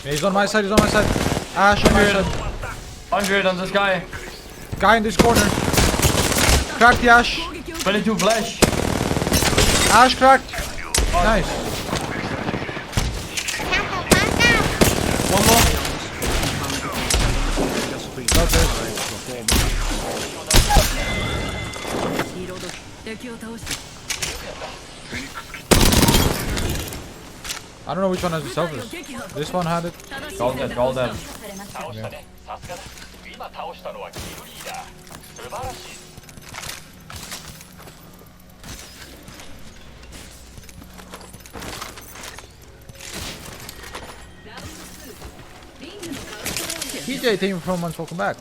Yeah, he's on my side, he's on my side. Ash on my side. 100 on this guy. Guy in this corner. Cracked the Ash. 22 flash. Ash cracked. Nice. One more. Got this. リロード敵を倒して I don't know which one has the selfies. This one had it. All dead, all dead. 倒したね。さすがだ。今倒したのはキルリーダー。素晴らしい。TJ team from once, welcome back.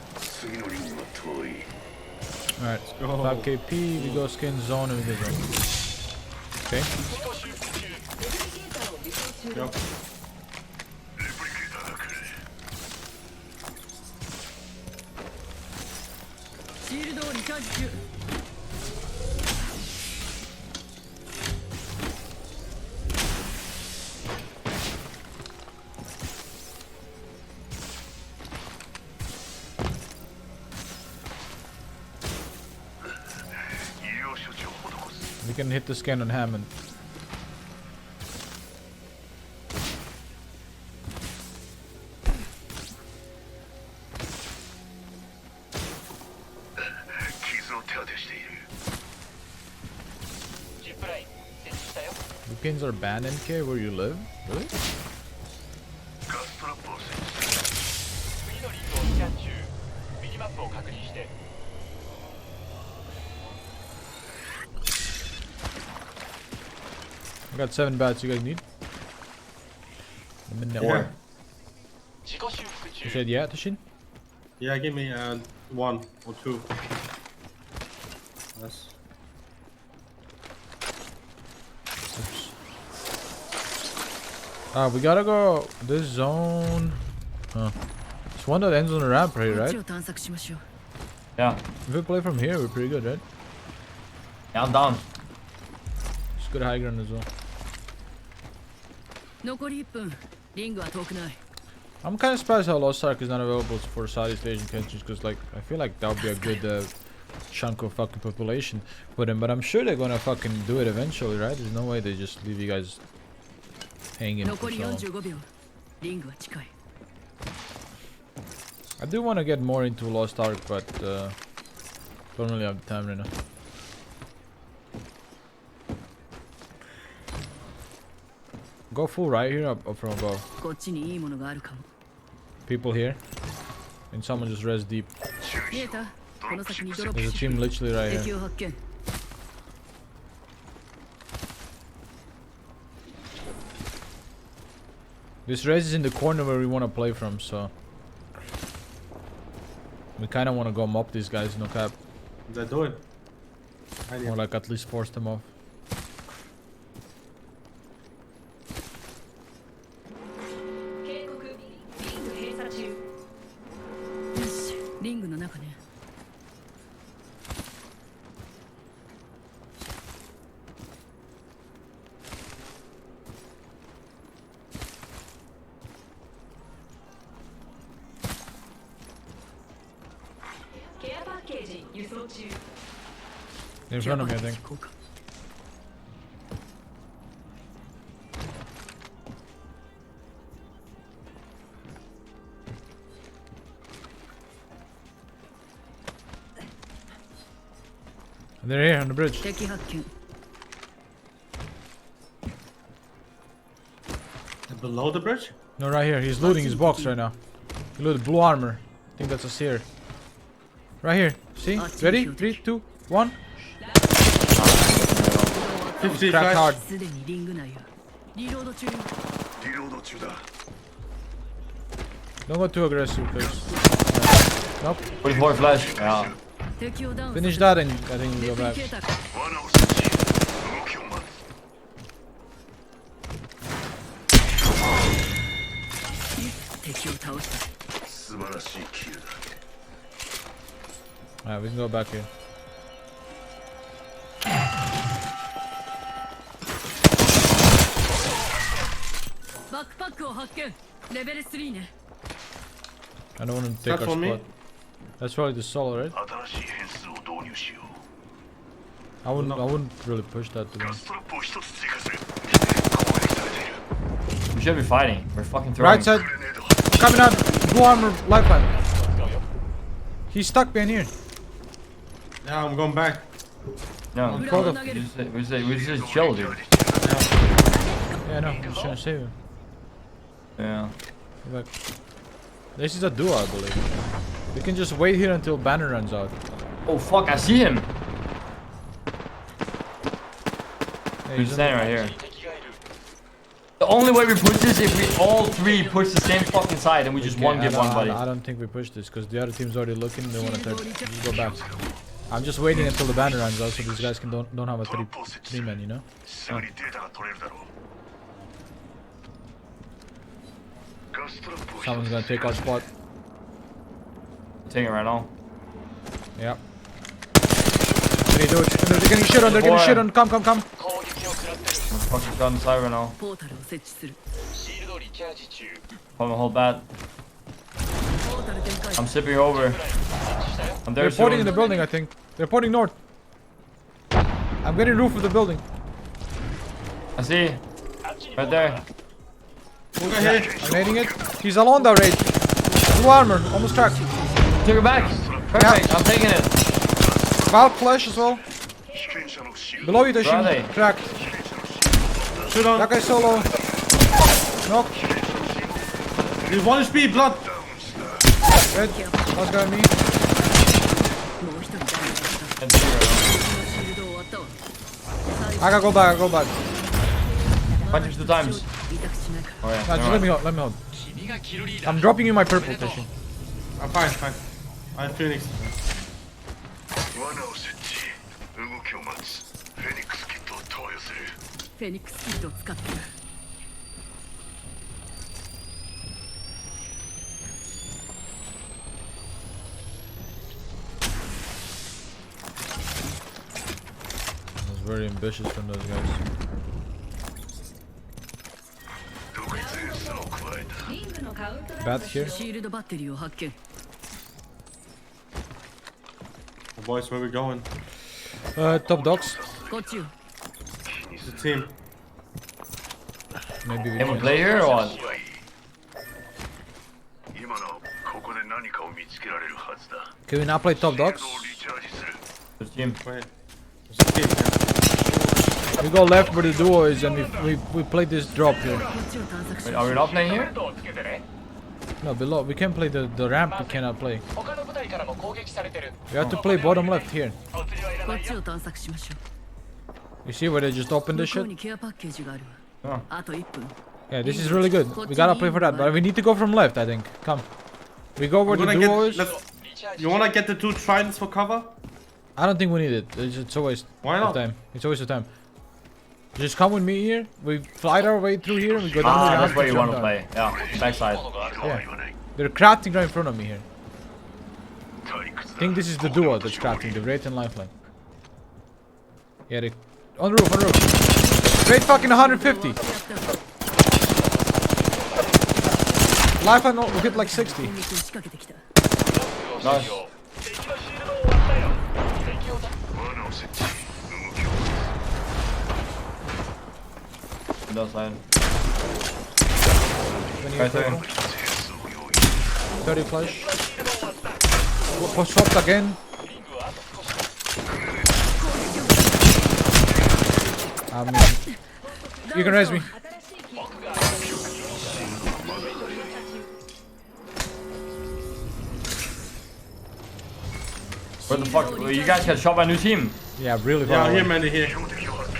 Alright, 5 KP, we go skin zone and we go zone. Okay. Go. We can hit the scan on Hammond. Weapons are banned in K where you live? Really? I got 7 bats you guys need. Yeah. You said yeah, Tashin? Yeah, give me 1 or 2. Yes. We gotta go this zone. Huh. It's one that ends on a ramp right, right? Yeah. If we play from here, we're pretty good, right? Yeah, I'm down. It's good high ground as well. 残り1分リングは遠くない I'm kind of surprised how Lost Ark is not available for Southeast Asian countries, because like I feel like that would be a good chunk of fucking population for them. But I'm sure they're gonna fucking do it eventually, right? There's no way they just leave you guys hanging for 残り so long. 45秒リングは近い I do want to get more into Lost Ark, but don't really have the time right now. Go full right here up from above. こっちにいいものがあるかも People here. And someone just res deep. 見えたこの先にドロップ There's a team literally right 敵 here. を発見 This res is in the corner where we want to play from, so we kind of want to go mop these guys, no cap. They're doing. Or like at least force them off. Yes, リングの中ね In front of me, I think. こうか They're here on the bridge. 敵発見 Below the bridge? No, right here. He's looting his box right now. He looted blue armor. I think that's us here. Right here. See? Ready? 3, 2, 1. 50 Cracked flash. hard. すでにリング内よリロード中 Don't go too aggressive, please. Nope. 44 flash. Yeah. 敵をダウン Finish that and I think we レ go プリ back. ケーターか敵を倒した Alright, we can go back here. バックパックを発見レベル3ね。 I don't want to take That's our for me. spot. That's probably the solo, right? 新しい変数を導入しよう I wouldn't really push that to ガ be. ストラップを一つ追加する攻撃されている We should be fighting. We're fucking throwing. Right side. Coming out. Blue armor. Lifeline. He's stuck behind here. Yeah, I'm going back. No. Hold up. We just chill, dude. Yeah, no. I'm just trying to save him. Yeah. Go back. This is a duo, I believe. We can just wait here until banner runs out. Oh fuck! I see him. Yeah, He's he's standing right here. The only way we push this is if we all three push the same fucking side and we just one give one buddy. I don't think we push this because the other team's already looking. They want to just go back. I'm just waiting until the banner runs out so these guys can don't have a three man, you know? すぐにデータが取れるだろうガストラップを Someone's gonna take our spot. Taking it right now. Yep. What are you doing? They're getting shit on. They're getting shit on. Come. 攻撃を食らってる I'm fucking shot on the side right now. ポータルを設置する。シールドリチャージ中 Hold on, hold bad. ポータル展開。 I'm sipping over. I'm there They're porting in soon. the building, I think. They're porting north. I'm getting roof of the building. I see. Right there. Okay, here. I'm nading it. He's alone though, raid. Blue armor, almost cracked. Take it back. Perfect. I'm taking it. Valve flash as well. 被験者のシール Below you, Where are they? Tashin. Cracked. Shoot on. That guy's solo. Knock. He's 1 HP, blood. Red. Last guy on me. もう一人ダメだった。 That's me right シールド終わったわ。 I gotta go back, I gotta go back. now. Punch him 2 times. 痛くしないか。 Oh yeah. Nah, just let me hold, let me hold. I'm dropping you my purple, Tashin. I'm fine. I have Phoenix. 罠を設置動きを待つフェニックスキットを投与するフェニックスキットを使ってる。 That was very ambitious from those guys. 独立変数を加えた Bat here. シールドバッテリーを発見。 Boys, where we going? Top dogs. こっちよ。 It's a team. Maybe we Can we can. play here or what? 今のここで何かを見つけられるはずだ Can we not play top dogs? シールドをリチャージする This team. Wait. It's a team. Yeah. We go left where the duo is and we play this drop here. こっちを探索し Wait, ま are し we ょう。 not playing here? をつけてね No, below. We can play the ramp. We cannot play. 他の部隊からも攻撃されてる We have to play bottom left here. お釣りはいらこないよっちを探索しましょ You see where they just う。 opened 向 this こう shit? にケアパッケージがあるあわ。あと1分。 Yeah, this is really good. We gotta play for that, but we need to go from left, I think. Come. We go where We're the gonna duo get. is. You wanna get the 2 tridents for cover? I don't think we need it. It's a waste Why of not? time. It's a waste of time. Just come with me here. We fight our way through here. We go down Ah, the that's ramp where and you jump want to down. play. Yeah, backside. とは言わない They're crafting right in front of me here. 退屈 I だ think this is the duo that's crafting, the Wraith and Lifeline. Yeah, they... On the roof, on the roof. Wraith fucking 150. Lifeline will hit like 60. 攻撃を仕掛けてきた。 Nice. 敵のシールドを割ったよ敵をだ罠を設置動きを待 Window side. 20 Right there. purple, つ変数を用意 30 flash. Push swapped again. I mean, you can raise me. Where the fuck? You guys got shot by a new team. Yeah, really far Yeah, away. here, Mandy, here. 標的を発見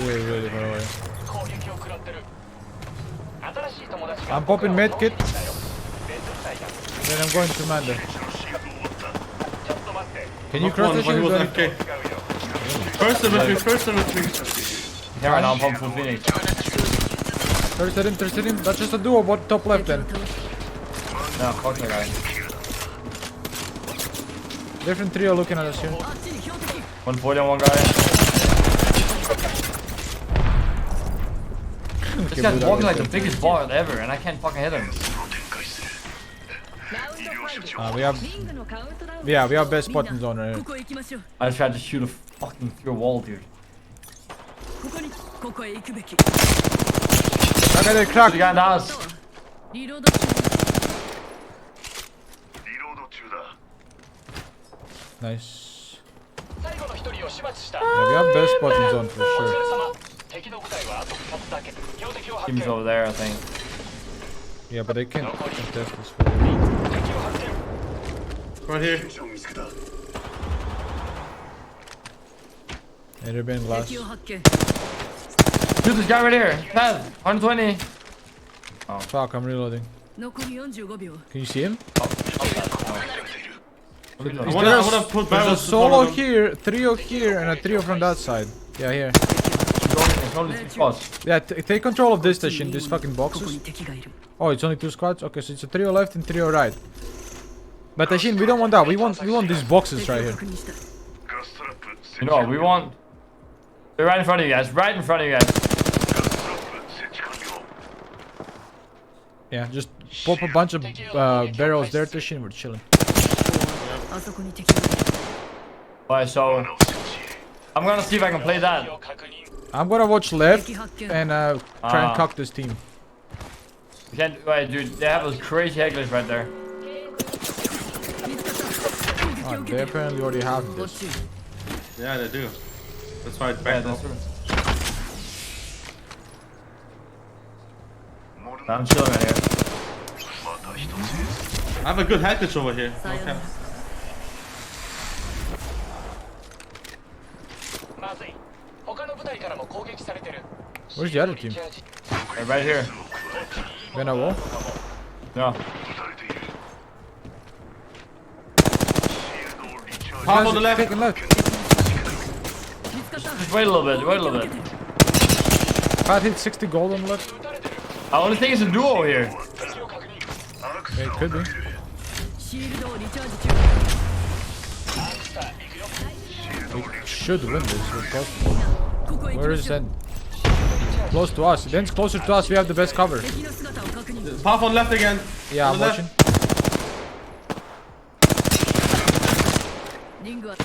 Really, really far away. 攻撃を食らってる新しい友達が I'm popping med kit. 別部隊だ Then I'm going to Manda. シールドを割ったちょっと待って Can you Knocked cross one, the but he shield? was Then? FK. 使うよ First infantry, first infantry. Yeah, right now I'm pumping full Phoenix. 30 in. That's just a duo, but top left then. Yeah, fuck that guy. Different trio looking at us here. あっちに標的。 140 on one guy. Okay, This guy's blue walking dot like is the biggest bot ever, and I can't fucking hit him. we have, yeah, we have best spot in zone right here. ここへ行きましょう I just tried to shoot a fucking through a wall, dude. ここへ行くべき I got a crack. You got in the house. リロード中 Nice. 最後の一人を始末した Yeah, we have best spot in zone for お疲 sure. れ様敵の部隊はあと2つだけ標的を発見 Team's over there, I think. Yeah, but they can't contest this. 敵を発見 Right here. Yeah, they're being glass. 敵を発見 Shoot this guy right here. Path, 120. Fuck, I'm reloading. 残り45秒 Can you see him? I wanna put There's a barrels to solo cover them. here, trio here, and a trio from that side. Yeah, here. It's only 2 spots. Yeah, take control of this station, these fucking ここ boxes. に敵がいる Oh, it's only 2 squads? Okay, so it's a trio left and trio right. But Tashin, we don't want that. We want these boxes 敵 right を here. 確認した You know what, we want... They're right in front of you guys, right in front of you guys. Yeah, just pop a bunch of barrels there, Tashin. We're chilling. あそこに敵がいる Alright, so... I'm gonna see if I can play that. 確認 I'm gonna watch left 敵発見 and try and Ah. cock this team. You can't... Wait, dude, they have those crazy hecklers right there. 見つかった攻撃 Oh, を受 they けてる apparently already have こっ this. ち Yeah, they do. That's why it's Yeah, back that's up. true. I'm chilling right here. I have a good hackage over here. さよな Okay. らまずい他の部隊からも攻撃されてる Where's the other team? They're right here. Behind a wall? No. Half on the left. Taking left. 見つかった Just wait a little bit, wait a little bit. Pat hit 60 gold on the left. I only think it's a duo here. Yeah, it could be. シールドをリチャージ中 We should win this. We're close. ここへ行き Where ま is しょ it? う Close to us. Then it's closer to us. We have the best cover. 敵の姿を確認 Half on left again. Yeah, On I'm the left. watching. リングは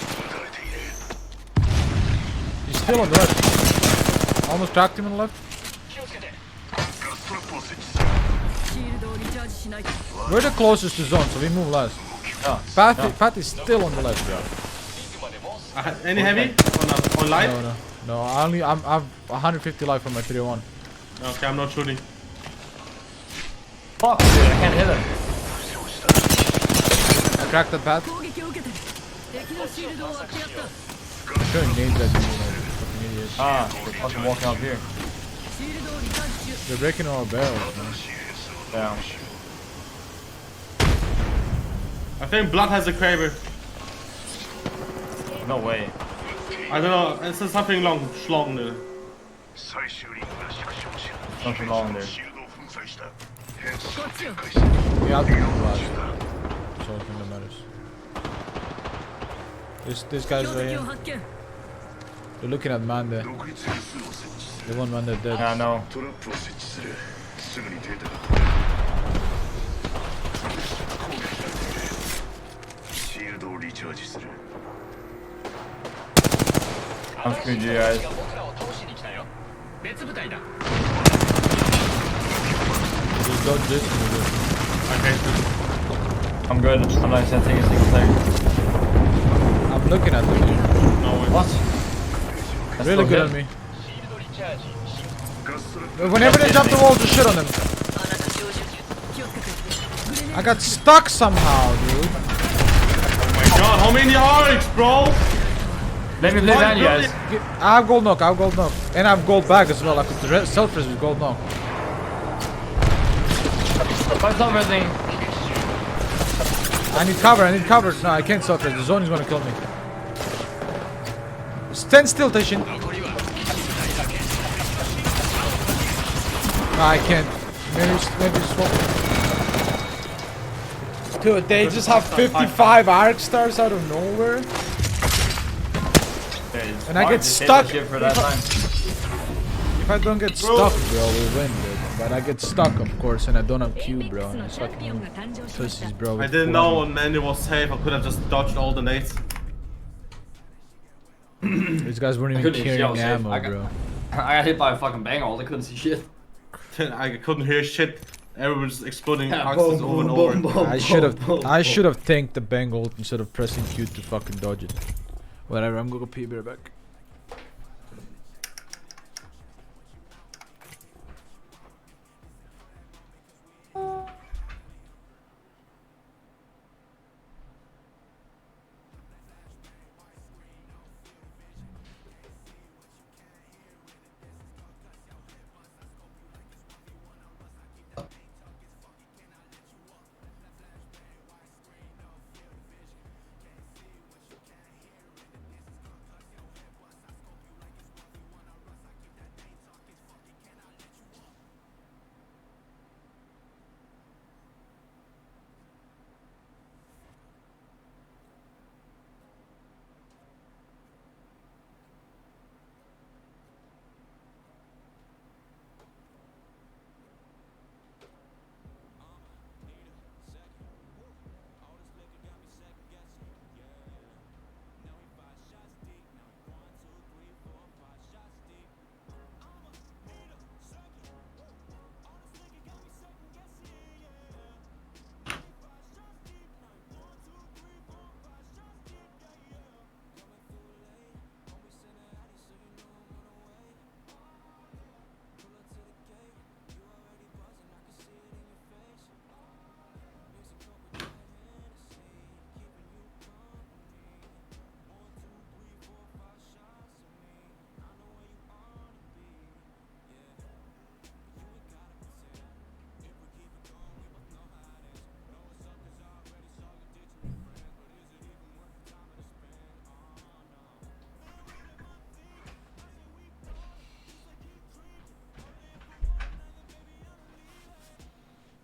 He's still on the left. Almost cracked him on the left. 気をつけてシールドをリチャージしないと We're the closest to zone, so we move last. Oh, Pat is still on the left. Any heavy? On light? No, no, no. I'm 150 life from my 301. Okay, I'm not shooting. fuck, dude, I can't hit him. I cracked that Pat. 攻撃を受けてる敵のシールドを割ってやった I'm showing names at you, fucking idiots. Ah, they're fucking walking up here. シールドをリチャージ中 They're breaking all our barrels, man. Yeah. I think Blood has a Kraber. No way. I don't know. It's something long, schlong. Something long there. こっちよ We have to move last. That's the only thing that matters. This guy's 標 right 的 here. を発見 They're looking at Manda. They want Manda dead. Yeah, I know. I'm screwed, you guys. 僕らを倒しに来たよ別部隊だ Just dodge this and we're good. I'm good. I'm not sensing a single thing. I'm looking at them. What? That's Really still good hit. on me. シールドリチャージ Whenever they jump the wall, just shit on them. あなた照準 気をつけてグレネ I got stuck somehow, dude. God, how many arcs, bro? Let me play that, you guys. I have gold knock, And I have gold bag as well. I could self-res with gold knock. Fight over everything. I need cover. No, I can't self-res. The zone is gonna kill me. Stand still, Tashin. No, I can't. Maybe swap. Dude, they just have 55 arc stars out of nowhere. Okay, it's And I hard get to save stuck. that shit for that time. If I don't get stuck, bro, we win, dude. But I get stuck, of course, and I don't have Q, bro. And it's fucking pussies, bro. I with didn't know 400. when Manny was safe. I could have just dodged all the nades. These guys weren't I even couldn't even see I was carrying safe. ammo, bro. I got hit by a fucking bang all. I couldn't see shit. I couldn't hear shit. Everyone's exploding Yeah, axes over and over. I should have tanked the bang ult instead of pressing Q to fucking dodge it. Whatever, I'm gonna go pee, be right back.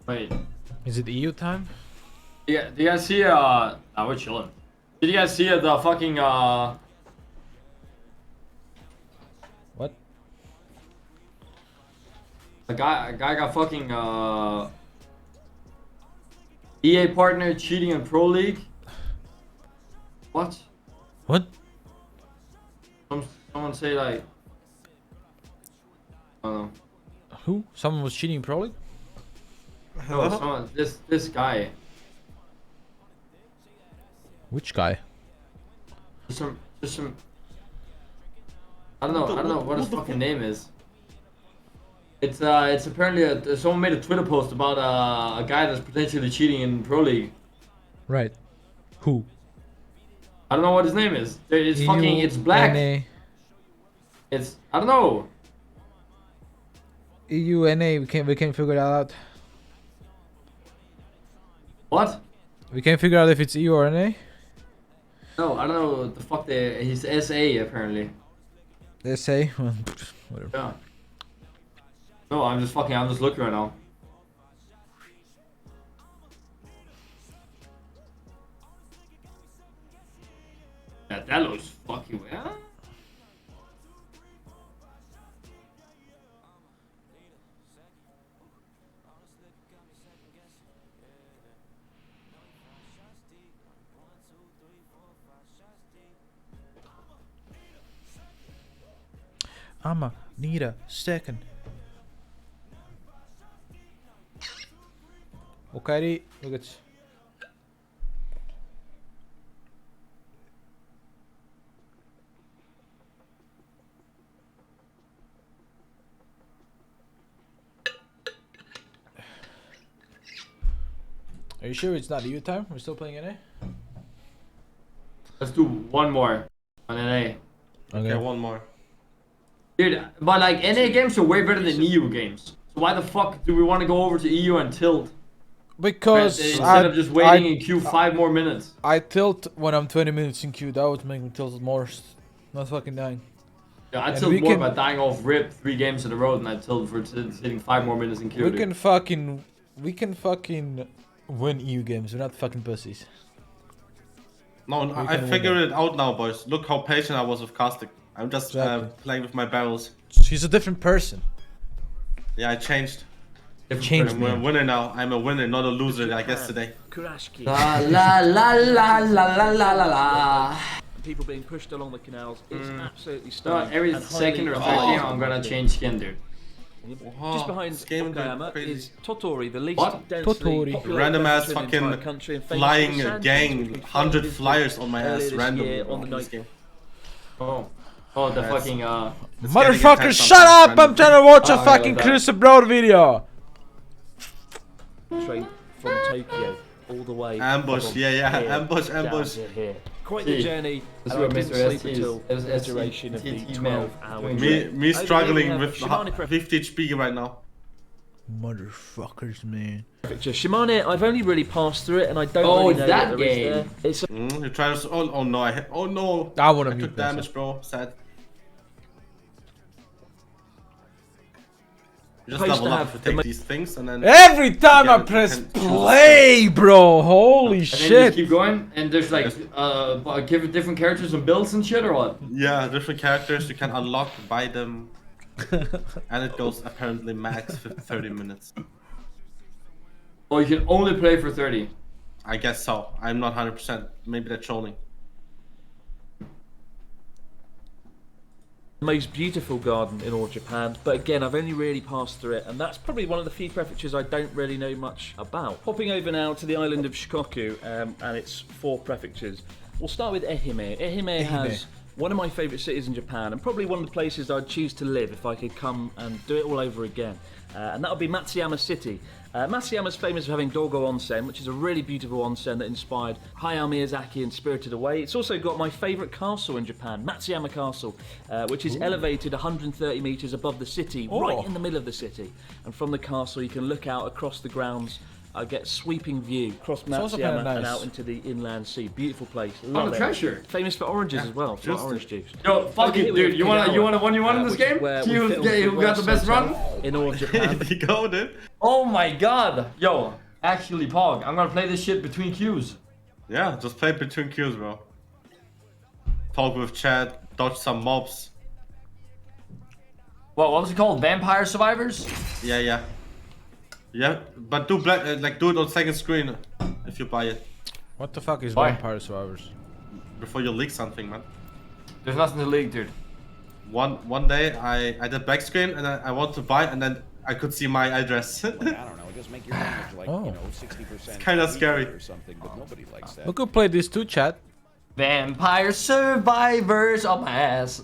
Wait. Is it EU time? Yeah, do you guys see we're chilling. Did you guys see the fucking What? a guy got fucking EA partner cheating in Pro League? What? What? Someone say like I don't know. Who? Someone was cheating, probably? No, someone this guy. Which guy? Just some I don't know what his fucking name is. It's apparently someone made a Twitter post about a guy that's potentially cheating in Pro League. Right. Who? I don't know what his name is. It's fucking it's black. EUNA. It's I don't know. EUNA. We can't figure that out. What? We can't figure out if it's EU or NA. No, I don't know what the fuck he's SA apparently. They say. Well, whatever. Yeah. No, I'm just looking right now. Yeah, that looks fucking weird. I'ma need a second. Okay, look at. Are you sure it's not EU time? We're still playing NA? Let's do one more on NA. Okay, one more. Dude, but like NA games are way better than EU games. So why the fuck do we want to go over to EU and tilt? Because instead of just waiting in queue 5 more minutes. I tilt when I'm 20 minutes in queue. That would make me tilt more. Not fucking dying. Yeah, I And tilt we more can- by dying off rip 3 games in a row than I tilt for sitting 5 more minutes in queue. We dude. can fucking win EU games. We're not fucking pussies. No, I can win figured it out now, boys. Look how patient I was with casting. I'm just Exactly. playing with my barrels. She's a different person. Yeah, I changed. Changed I'm a me. winner now. I'm a winner, not a loser like yesterday. Kurashiki. La la la la la la la la la. People being pushed along the canals. It's absolutely No, stunning. every and second or highly third game, I'm marketed. gonna change skin, dude. Just behind this game is Okayama crazy. is Totori, the least What? densely Totori. populated Random ass prefecture in the entire fucking country and famous flying for the sand gang, dunes, which we 100 visited flyers on my earlier ass this randomly year bro, on the in this night. game. Oh, the That's- fucking It's getting Motherfucker, intense shut sometimes, up! I'm randomly. trying to watch a Oh, okay, fucking like that. Chris Abroad video. Train from Tokyo all the way. Ambush, from yeah, here ambush, down ambush. to here. Quite the See, journey. this And is I what didn't Mr. sleep ST is. until It was the ST duration of the TT man 12-hour doing trip. Me struggling Over here we with have Shimane 50 HP right now. Motherfuckers, man. Prefecture. Shimane, I've only really passed through it, and I don't Oh, really it's know that what there is game. there. It's You try to. Oh no, oh no. I wanna I mute took damage, myself. bro. Sad. You just Supposed level to up have to the take these things and then. Every time I Yeah, press can- play, bro. Holy And then you just shit. keep going, and there's like give it different characters and builds and shit, or what? Yeah, different characters you can unlock, buy them. And it goes apparently max 30 minutes. Oh, you can only play for 30. I guess so. I'm not 100%. Maybe they're trolling. the most beautiful garden in all of Japan, but again, I've only really passed through it, and that's probably one of the few prefectures I don't really know much about. Hopping over now to the island of Shikoku, and its 4 prefectures. We'll start with Ehime. Ehime has one of my favourite cities in Japan, and probably one of the places I'd choose to live if I could come and do it all over again. And that would be Matsuyama City. Matsuyama's famous for having Dogo Onsen, which is a really beautiful onsen that inspired Hayao Miyazaki and Spirited Away. It's also got my favourite castle in Japan, Matsuyama Castle, which is elevated 130 metres above the city, right in the middle of the city. And from the castle you can look out across the grounds, get sweeping view across also kinda Matsuyama and nice. out into the inland sea. Beautiful place. On Love the it. treasure. Famous for oranges as well, for orange juice. Yo, fuck Over it, here we dude. have You want Kagawa, a 1v1 in this which is game? where See we who's filmed who got the best run? in all of Japan. There you go, dude. Oh my god. Yo, actually, Pog, I'm gonna play this shit between queues. Yeah, just play between queues, bro. Talk with chat, dodge some mobs. What was it called? Vampire Survivors? Yeah. Yeah, but do black, do it on second screen if you buy it What the fuck is Why? Vampire Survivors? before you leak something, man. There's nothing to leak, dude. One day I did back screen and I want to buy and then I could see my address. I don't know, just make your image like, Oh. you know, 60% kinda scary. or something, but nobody likes that. We could play this too, chat. Vampire Survivors on my ass.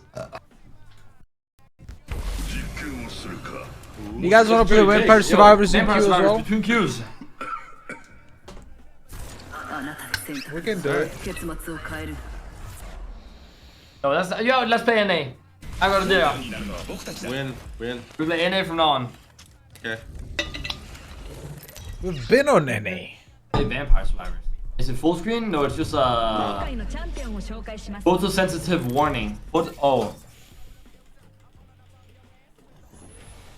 You guys want to play Vampire Survivors in queue Vampire as Survivors well? between queues. あなたの選択 We can do it. 結末を変える Let's play NA. I gotta do it. Win. We play NA from now on. Okay. We've been on NA. Play Vampire Survivors. Is it full screen? No, it's just 今回のチャンピオンを紹介します photosensitive warning.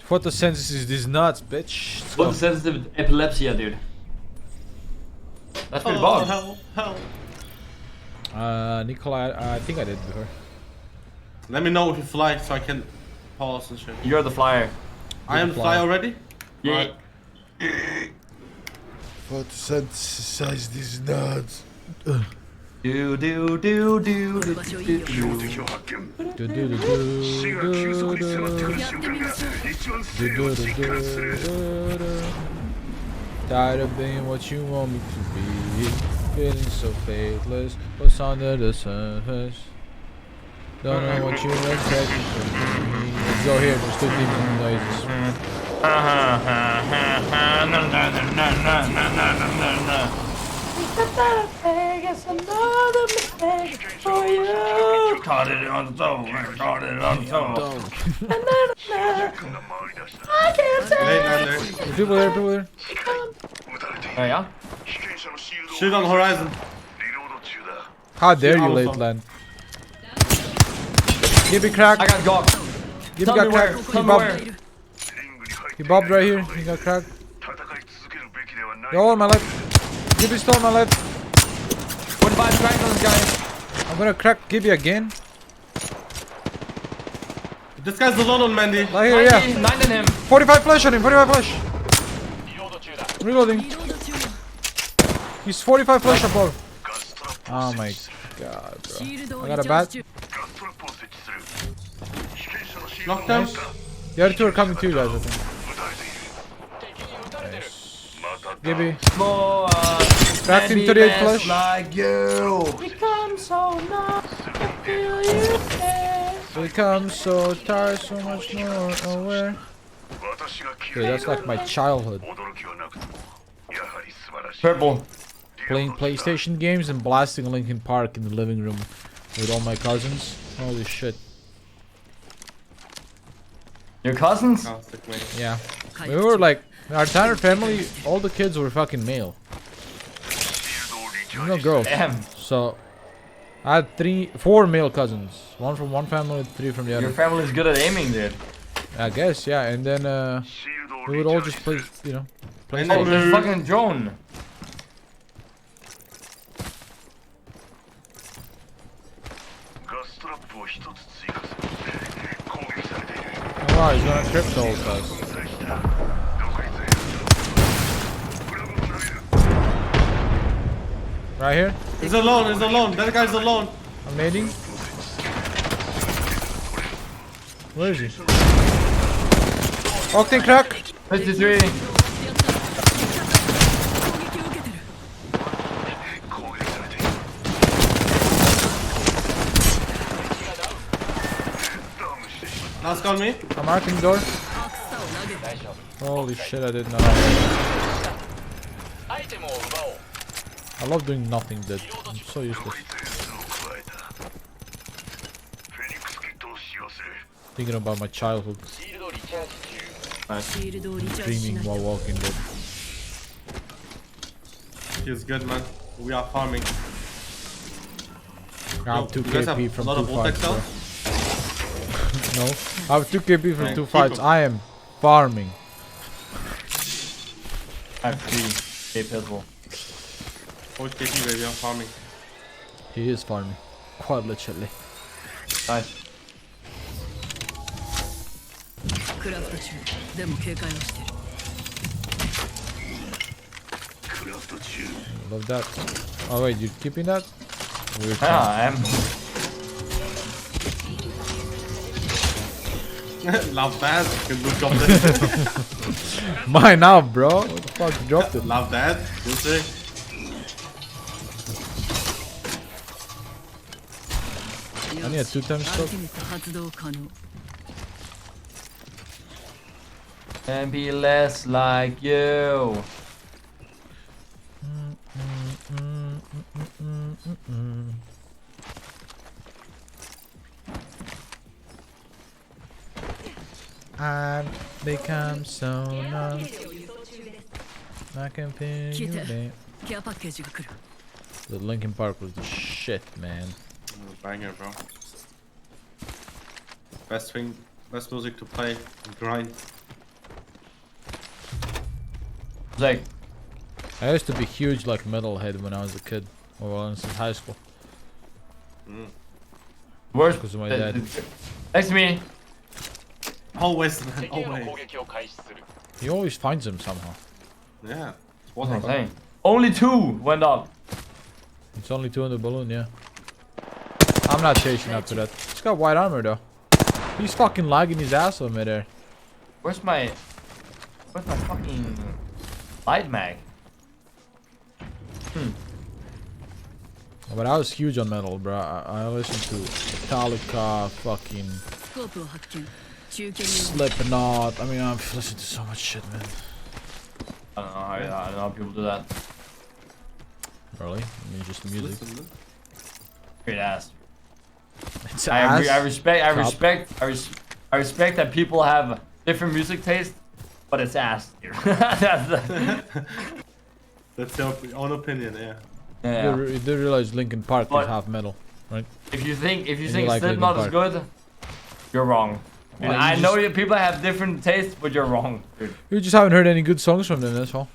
Photosynthesis these nuts, bitch. Let's go. Photosensitive epilepsy, dude. That's pretty bad. Hell. Nikolai, I think I did before. Let me know if you fly so I can pause and shit. You're the flyer. I am fly. fly already? Yeah. Photosynthesize these nuts. Do. この場所いいよ Do, do, do, do, do, do. やってみましょう Do, do, do, do, do. Tired of being what you want me to be. Feeling so faithless. What's under the surface? Don't know what you expect from me. Let's go here. There's 2 different noises. Late lander. People there, people there. Oh yeah? Shoot on horizon. How dare you, Alpha. late land? Give me crack. I got Gawk. Give Tell me me crack. where. He Tell me where. bobbed. He bobbed right here. He got crack. Yo, on my left. Gibby stole my left. 45 crack on this guy. I'm gonna crack Gibby again. This guy's alone on Mandy. Right here, yeah. 9 in him. 45 flash on him, 45 flash. リロード中だ Reloading. He's 45 flash above. Oh my god, bro. I got a bat. ガストラップを設置する被験者のシール Knock them. The other two are coming too, guys, I think. 撃たれている敵に撃たれてるまただ Gibby. More, Cracked him 38 flash. like you. Become so numb. Become so tired, so much more aware. 私が消 Dude, え that's like my childhood. 驚きはなくともやはり素晴らしい Purple. Playing PlayStation games and blasting Linkin Park in the living room with all my cousins. Holy shit. Your cousins? Oh, stick me. Yeah. We were like, our entire family, all the kids were fucking male. シールドをリチャージ No girls. Damn. So, I had 4 male cousins. One from one family, 3 from the Your other. family's good at aiming, dude. I guess, yeah. And then, シールドを we リ would チャ all ージ just する play, you know, play And Oh, games. the fucking drone. ガストラップを一つ追加する攻撃されている Oh wow, he's gonna trip the whole class. 最初だ独立へプラグを投げる Right here. He's alone. He's alone. That guy's alone. I'm nading. Where is he? Octane crack. 53. 攻撃されている Last on me. I'm marking the door. Holy shit, I did not. アイテムを奪おう I love doing nothing, dude. I'm so useless. 効率演出を加えたフェニックスキットを使用する Thinking about my childhood, シールドリチャージ中シールドをリチャージし dreaming ないと while walking, dude. Feels good, man. We are farming. I have 2 you guys have KP a from lot 2 of vortex fights, bro. cells? No, I have 2 KP from Man, 2 keep fights. 'em. I am farming. I have 3. A pistol. Hold KP, baby. I'm farming. He is farming. Quite literally. Nice. クラフト中でも警戒をしてる Love that. Oh wait, you keeping that? Weird. Yeah, I am. Love that. You can look up there. Mine now, bro. What the fuck? You dropped it. Love that. You say. I need a 2 times アル stop. ティメット発動可能 And be less like you. I've become so numb. I can feel you, babe. ケアパッケージが来る The Linkin Park was the shit, man. Banger, bro. Best thing, best music to play. Grind. Like, I used to be huge like metalhead when I was a kid, or when I was in high school. worst. Because of my dad. Next to me. Always, man. 敵への攻 Always. 撃を開始する He always finds them somehow. Yeah. It's What what am I saying? Only 2 went up. It's only 2 in the balloon, yeah. I'm not chasing after that. He's got white armor though. He's fucking lagging his ass on midair. Where's my fucking light mag? But I was huge on metal, bro. I listened to Metallica, fucking スコープを発見中継に Slipknot. I mean, I've listened to so much shit, man. I don't know how people do that. Really? I mean, just the music. Listen, Great ass. It's I ass. respect that people have different music taste, but it's ass. That's the, That's your own opinion, yeah. yeah. You do realize Linkin Park But- is half metal, right? If you think you Slipknot like is Linkin good, you're wrong. And Well, you I know just- you people have different tastes, but you're wrong, dude. You just haven't heard any good songs from them, that's all.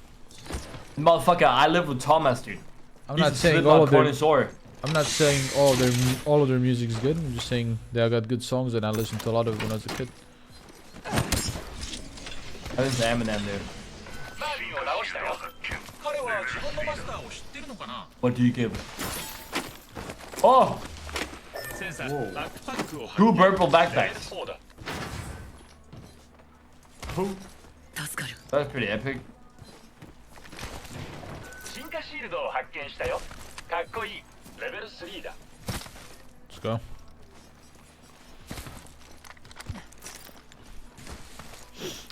Motherfucker, I live with Thomas, dude. I'm He's not a saying Slipknot all of their. connoisseur. I'm not saying all of their music is good. I'm just saying they got good songs, and I listened to a lot of it when I was a kid. I listen to Eminem, dude. What do you give? Oh! Two purple backpacks. That's pretty epic. 進化シールドを発見したよ。かっこいい。レベル3だ。 Let's go.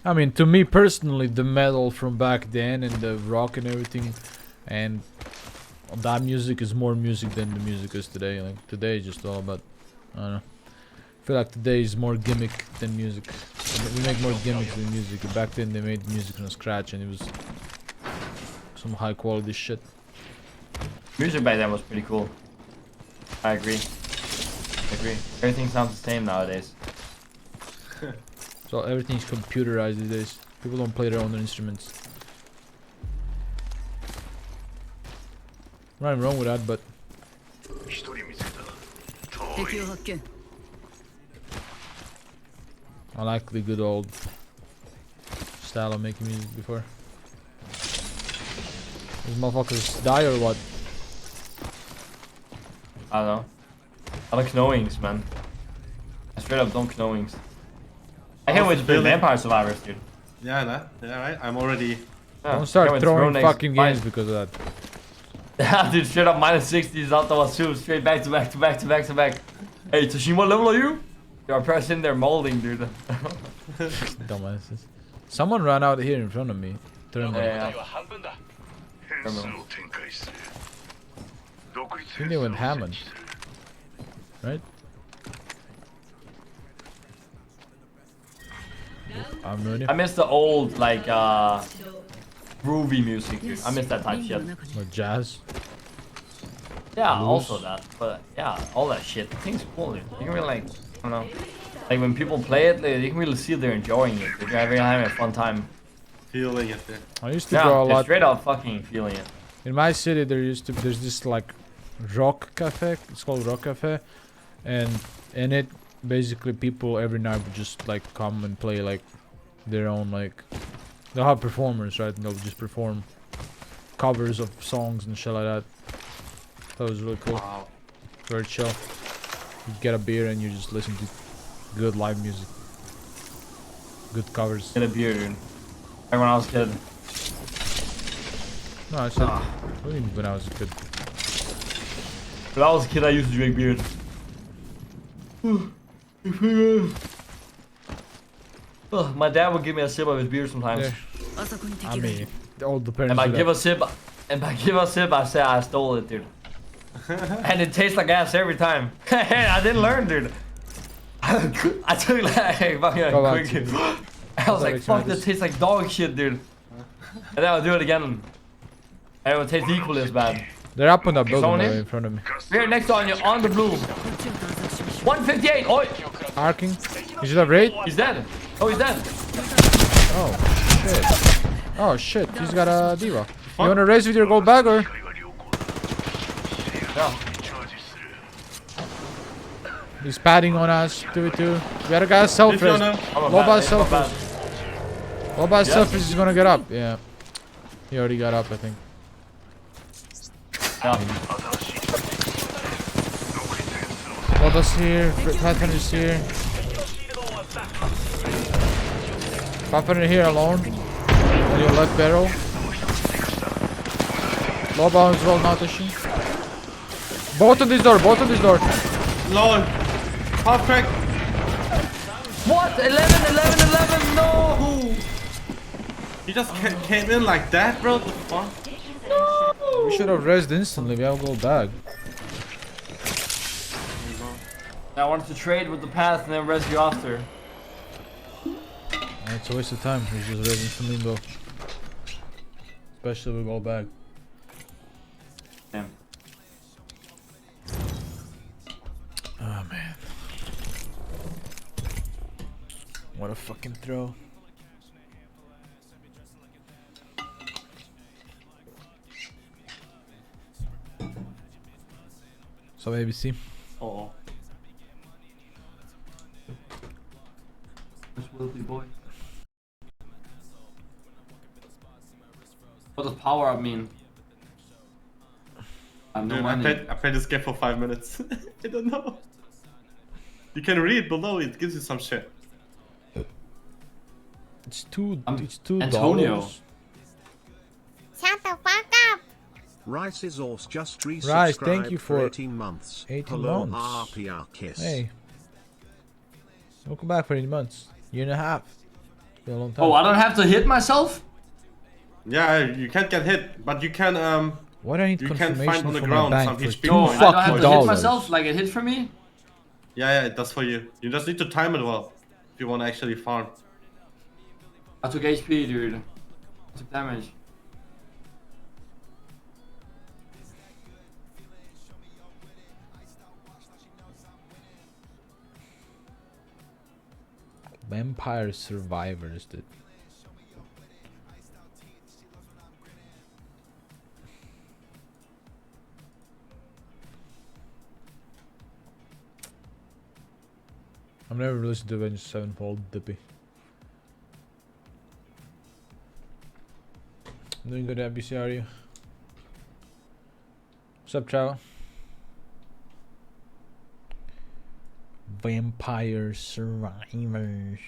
I mean, to me personally, the metal from back then and the rock and everything, and that music is more music than the music is today. Like today, is just all about, I don't know. I feel like today is more gimmick than music. We make more gimmicks than music. Back then, they made music from scratch, and it was some high quality shit. Music back then was pretty cool. I agree. Everything sounds the same nowadays. So everything's computerized these days. People don't play their own instruments. Nothing wrong with that, but I like the good old style of making music before. These motherfuckers die or what? I don't know. I like knowings, man. I straight up don't knowings. I can't wait to play Vampire Survivors, dude. Yeah, nah. Yeah, right. I'm already. Don't start throwing fucking games because of that. Yeah, dude, straight up -60s out the two, straight back to back to back to back to back. Hey, Toshima, what level are you? You're pressing their molding, dude. Dumbasses. Someone ran out here in front of me. Turn yeah. I think they went Hammond. Right? I'm ready. I miss the old, like, groovy music, dude. I miss that type shit. Or jazz. Yeah, Blues. also that. But yeah, all that shit. The thing's cool, dude. You can really, like, I don't know. Like, when people play it, you can really see they're enjoying it. They're having a fun time. Feeling it there. I used to draw a they're lot. straight up fucking feeling it. In my city, there's this like rock cafe. It's called Rock Cafe, and in it, basically people every night would just like come and play like their own like. They'll have performers, right? And they'll just perform covers of songs and shit like that. That was really cool. Wow. Very chill. You get a beer and you just listen to good live music. Good covers. Get a beer, dude. Like when I was a kid. No, I said what do you mean when I was a kid? When I was a kid, I used to drink beer. My dad would give me a sip of his beer sometimes. Yeah. I mean, all the parents. And by do give that. a sip, I say I stole it, dude. And it tastes like ass every time. I didn't learn, dude. I took like fucking quick. I was like, fuck, this tastes like dog shit, dude. And then I'll do it again. And it will taste equally as bad. They're up on that building Someone right in? in front of me. Here, next on you, on the blue. 158, oi! Arcing. You should have raid. He's dead. Oh, he's dead. Oh shit. Oh shit. He's got a diva. You wanna race with your gold bag or? Yeah. He's padding on us. 2v2. We got a guy self-res. Loba self-res. Loba self-res is gonna get up. Yeah. He already got up, I think. Yeah. Loba's here. Pathfinder's here. Pathfinder here alone. On your left barrel. Loba as well, not touching. Both on this door, both on this door. Lol. Half crack. What? 11, no! He just came in like that, bro. What the fuck? We should have rezzed instantly. We have a gold bag. I wanted to trade with the path and then res you after. It's a waste of time. He's just rezzing from limbo. Especially with gold bag. Damn. Oh man. What a fucking throw. So ABC. Oh. This wealthy boy. What does power up mean? I have no Dude, money. I played this game for 5 minutes. I don't know. You can read below, it gives you some shit. It's $2. Antonio. Shut the fuck up. Rice is also just resubscribed Rice, thank you for 18 months. 18 Hello, months. RPR kiss. Hey. Welcome back for 8 months. Year and a half. Been a long time. Oh, I don't have to hit myself? Yeah, you can't get hit, but you can Why do I need you can confirmation find on the for ground my some bank for HP $2 No, I don't have fucking to hit dollars? myself like it hit for me? Yeah, it does for you. You just need to time it well if you want to actually farm. I took HP, dude. I took damage. Vampire Survivors, dude. I've never listened to Avenged Sevenfold, Dippy. I'm doing good at BC, are you? What's up, Travel? Vampire Survivors.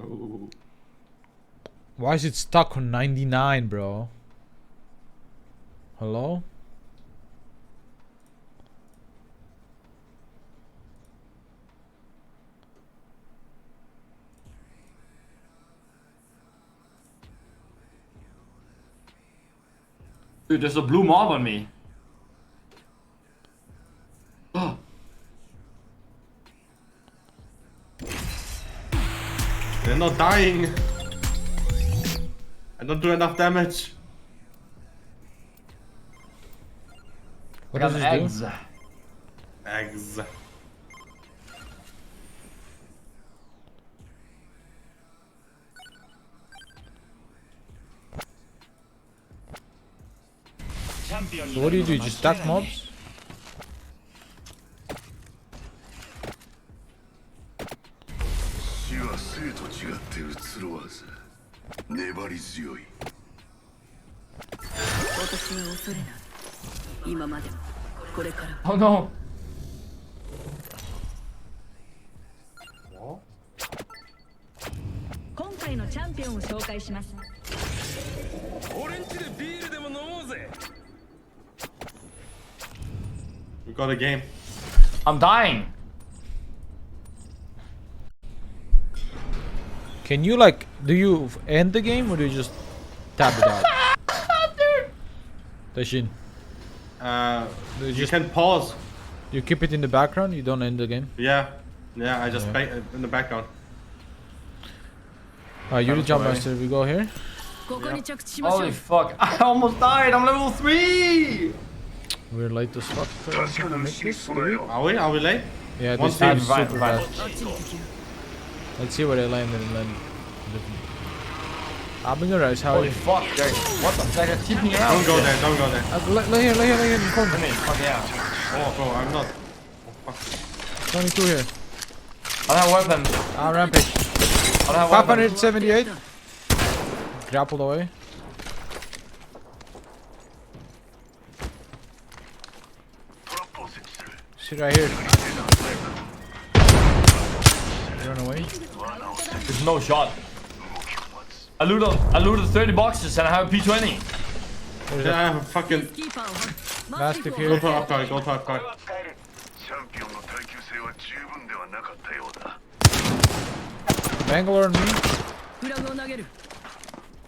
Ooh. Why is it stuck on 99, bro? Hello? Dude, there's a blue mob on me. Oh. They're not dying. I don't do enough damage. What I does got this do? Eggs. So what do? Just stack mobs? 死は生と違って移ろわず粘り強い私は恐れない今までもこれから Oh no. 今回のチャンピオンを紹介します 俺んちでビールでも飲もうぜ We got a game. I'm dying. Can you like, do you end the game or do you just tap it out? Dashin, You can pause. you keep it in the background, you don't end the game? Yeah, yeah. I just bang in the background. Alright, you the jump away. master, we go here. ここに着地しましょ Holy う fuck. I almost died. I'm level 3. We're late as fuck.確かな道に備えよ Are we late? Yeah, One this team is fine, super fine. fast. あっちに敵 Let's see where they landed and then. I'm gonna rise, how are Holy you? fuck. They're, what the? They're tipping around. Don't go there. Don't go there. Lay here, in the corner. Come in. Fuck yeah. Oh, bro, I'm not. Oh, fuck. 22 here. I don't have weapons. Rampage. I don't have weapons. 578. Grappled away. Sit right here. Run away. There's no shot. I looted 30 boxes and I have a P20. Yeah, I have a fucking. キーパーを Mastiff Go here. to upguard. Go to upguard. チャンピオンの耐久性は十分ではなかったようだ Bangalore on me. フラグを投げる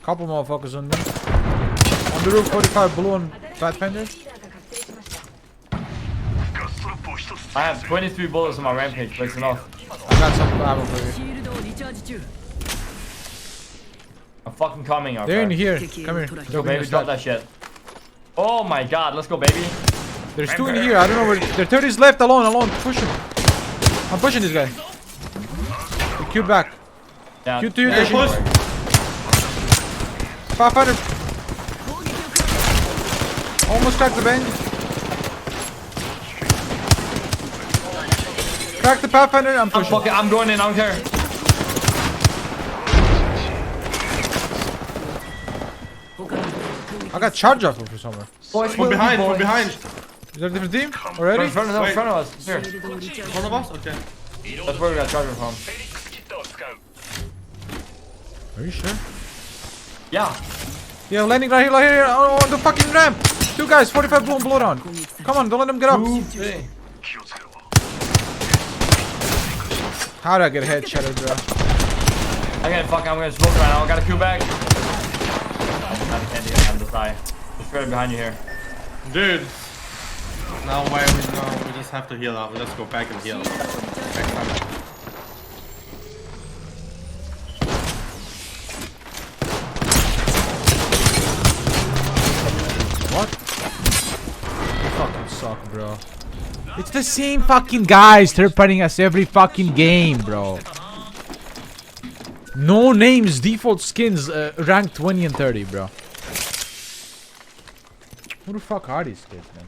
Couple motherfuckers on me. On the roof, 45 blue on Pathfinder. ガストラップを一つ I have 23 bullets on my rampage, but it's enough. I got some ammo for you. シールドをリチャージ中 I'm fucking coming, They're in okay? here. Come here. Go, Jump in baby, the drop stack. that shit. Oh my god, let's go, baby. There's 2 in here. I don't know where. There 30's left. Alone. Push him. I'm pushing this guy. Q back. Yeah. Q to you. Hey, push. 500. Almost cracked the bang. Crack the Pathfinder. I'm pushing. Okay, I'm going in. I don't care. I got charge off for somewhere. Boys, From behind. From behind. Is there a different team already? In front of us. Wait. In front of us. Here. In front of us. Okay. That's where we got charger from. フェニックスキットを使う Are you sure? Yeah. Yeah, landing right here, on the fucking ramp. 2 guys, 45 blown blood on. Come on, don't let them get up. 気をつけろ How did I get headshotted, bro? I'm gonna smoke right now. I got a Q bag. I can't do it. I'm just die. Just right behind you here. Dude. Now why are we now? We just have to heal up. Let's go back and heal. Next time. What? You fucking suck, bro. It's the same fucking guys third-partying us every fucking game, bro. No names, default skins, ranked 20 and 30, bro. Who the fuck are these kids, man?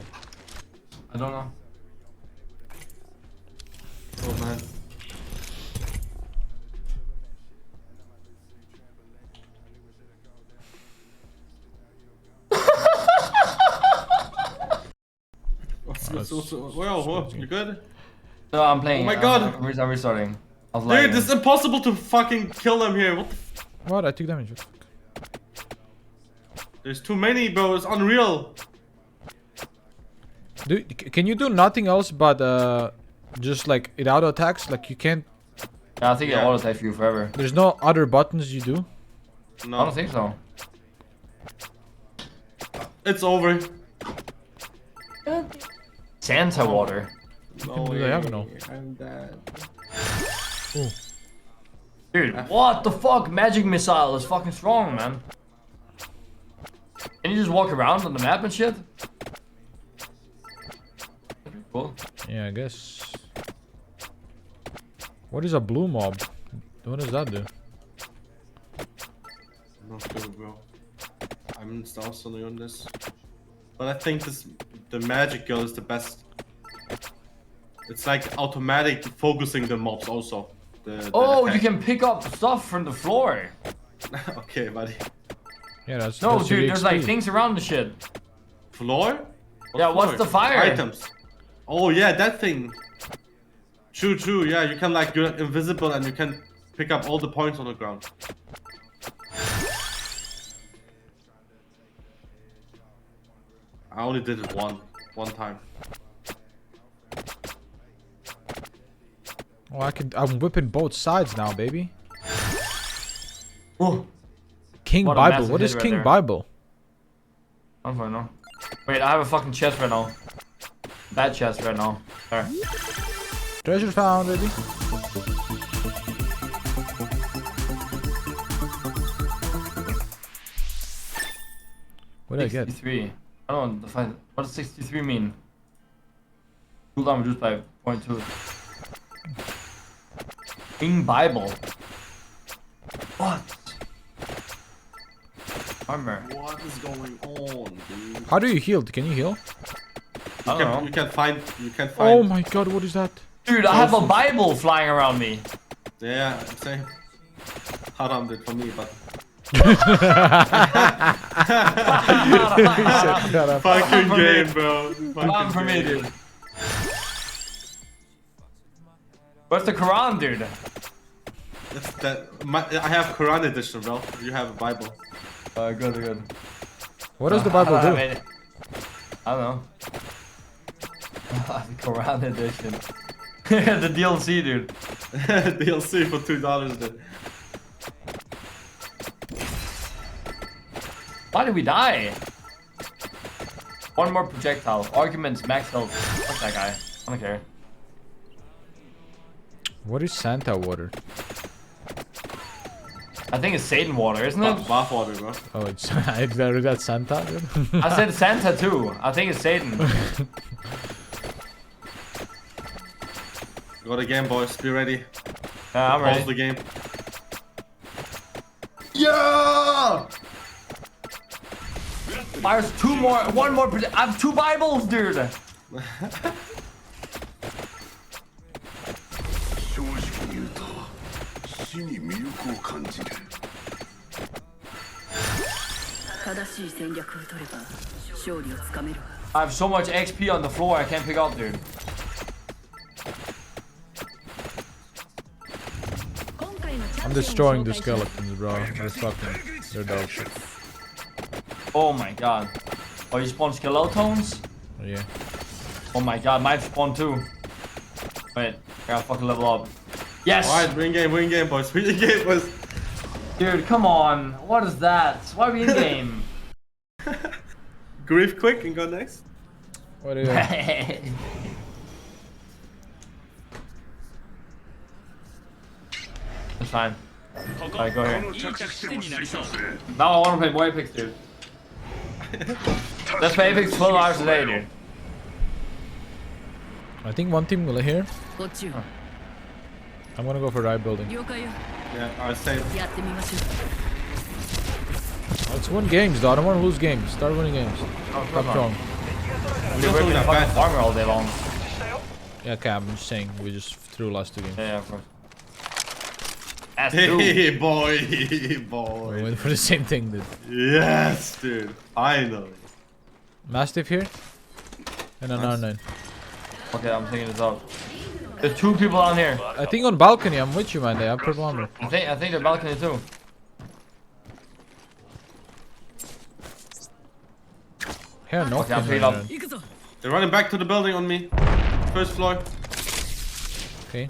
I don't know. Oh man. Whoa, you good? No, I'm playing. Oh my god. I'm restarting. I was Dude, lagging. it's impossible to fucking kill them here. What the f— What? I took damage. There's too many, bro. It's unreal. Dude, can you do nothing else but just like it auto attacks? Like you can't. Yeah, I think it auto attack for you forever. There's no other buttons you do. No. I don't think so. It's over. Santa water. No do way. diagonal. I'm dead. Ooh. Dude, what the fuck? Magic missile is fucking strong, man. Can you just walk around on the map and shit? Cool. Yeah, I guess. What is a blue mob? What does that do? Not good, bro. I'm also new on this. But I think the magic girl is the best. It's like automatic focusing the mobs also. Oh, you can pick up stuff from the floor. Okay, buddy. Yeah, that's No, that's dude, your there's like XP. things around the shit. Floor? Yeah, what's floor? the fire? Items. Oh yeah, that thing. True. Yeah, you can like, you're invisible and you can pick up all the points on the ground. I only did it one time. Oh, I'm whipping both sides now, baby. Oh, King What a Bible. massive What hit is right King there. Bible? I don't know. Wait, I have a fucking chest right now. Bad chest right now. There. Treasure found, baby. What did I get? 63. I don't know. What does 63 mean? Cooldown reduced by 0.2. King Bible. What? Armor. What is going on, dude? How do you heal? Can you heal? I don't know. You can find. Oh my god, what is that? Dude, I have a Bible flying around me. Yeah, same. Haram did for me, but. Fucking game, bro. Quran for me, dude. Where's the Quran, dude? It's that. I have Quran edition, bro. You have a Bible. Good. What does the Bible do? I don't know. Quran edition. The DLC, dude. DLC for $2 then. Why did we die? One more projectile. Arguments, max health. Fuck that guy. I don't care. What is Santa water? I think it's Satan water, isn't it? Bath water, bro. Oh, it's I got Santa, dude. I said Santa too. I think it's Satan. Go the game, boys. Be ready. Yeah, I'm Pause ready. the game. Yeah! There's one more. I have 2 Bibles, dude. 正直に言うと死に魅力を感じる。正しい戦略を取れば勝利をつかめるわ。 I have so much XP on the floor I can't pick up, dude. I'm destroying the skeletons, bro. They're dog shit. Oh my god. Oh, you spawn skeletons? Oh, yeah. Oh my god, mine spawn too. Wait, I gotta fucking level up. Yes! Alright, win game, boys. Win game, boys. Dude, come on. What is that? Why are we in game? Grief quick and go next. What do you It's fine. Alright, go here. Now I wanna play more Apex, dude. Let's play Apex 12 hours a day, dude. I think one team will here. こっちよ。 I'm gonna go for right building. 了解よ。 Yeah, alright, same. やってみましょう。 Let's win games, though. I don't want to lose games. Start winning games. Stop strong. We're working a fucking farmer all day long. Yeah, okay, I'm just saying. We just threw last 2 games. Yeah, of course. That's Hey, two. boy. We went for the same thing, dude. Yes, dude. Finally. Mastiff here. And an R9. Okay, I'm taking this up. There's 2 people down here. I think on balcony, I'm with you, man. They have purple armor. I think they're balcony too. Here, no. Okay, I'm picking up. They're running back to the building on me. First floor. Okay.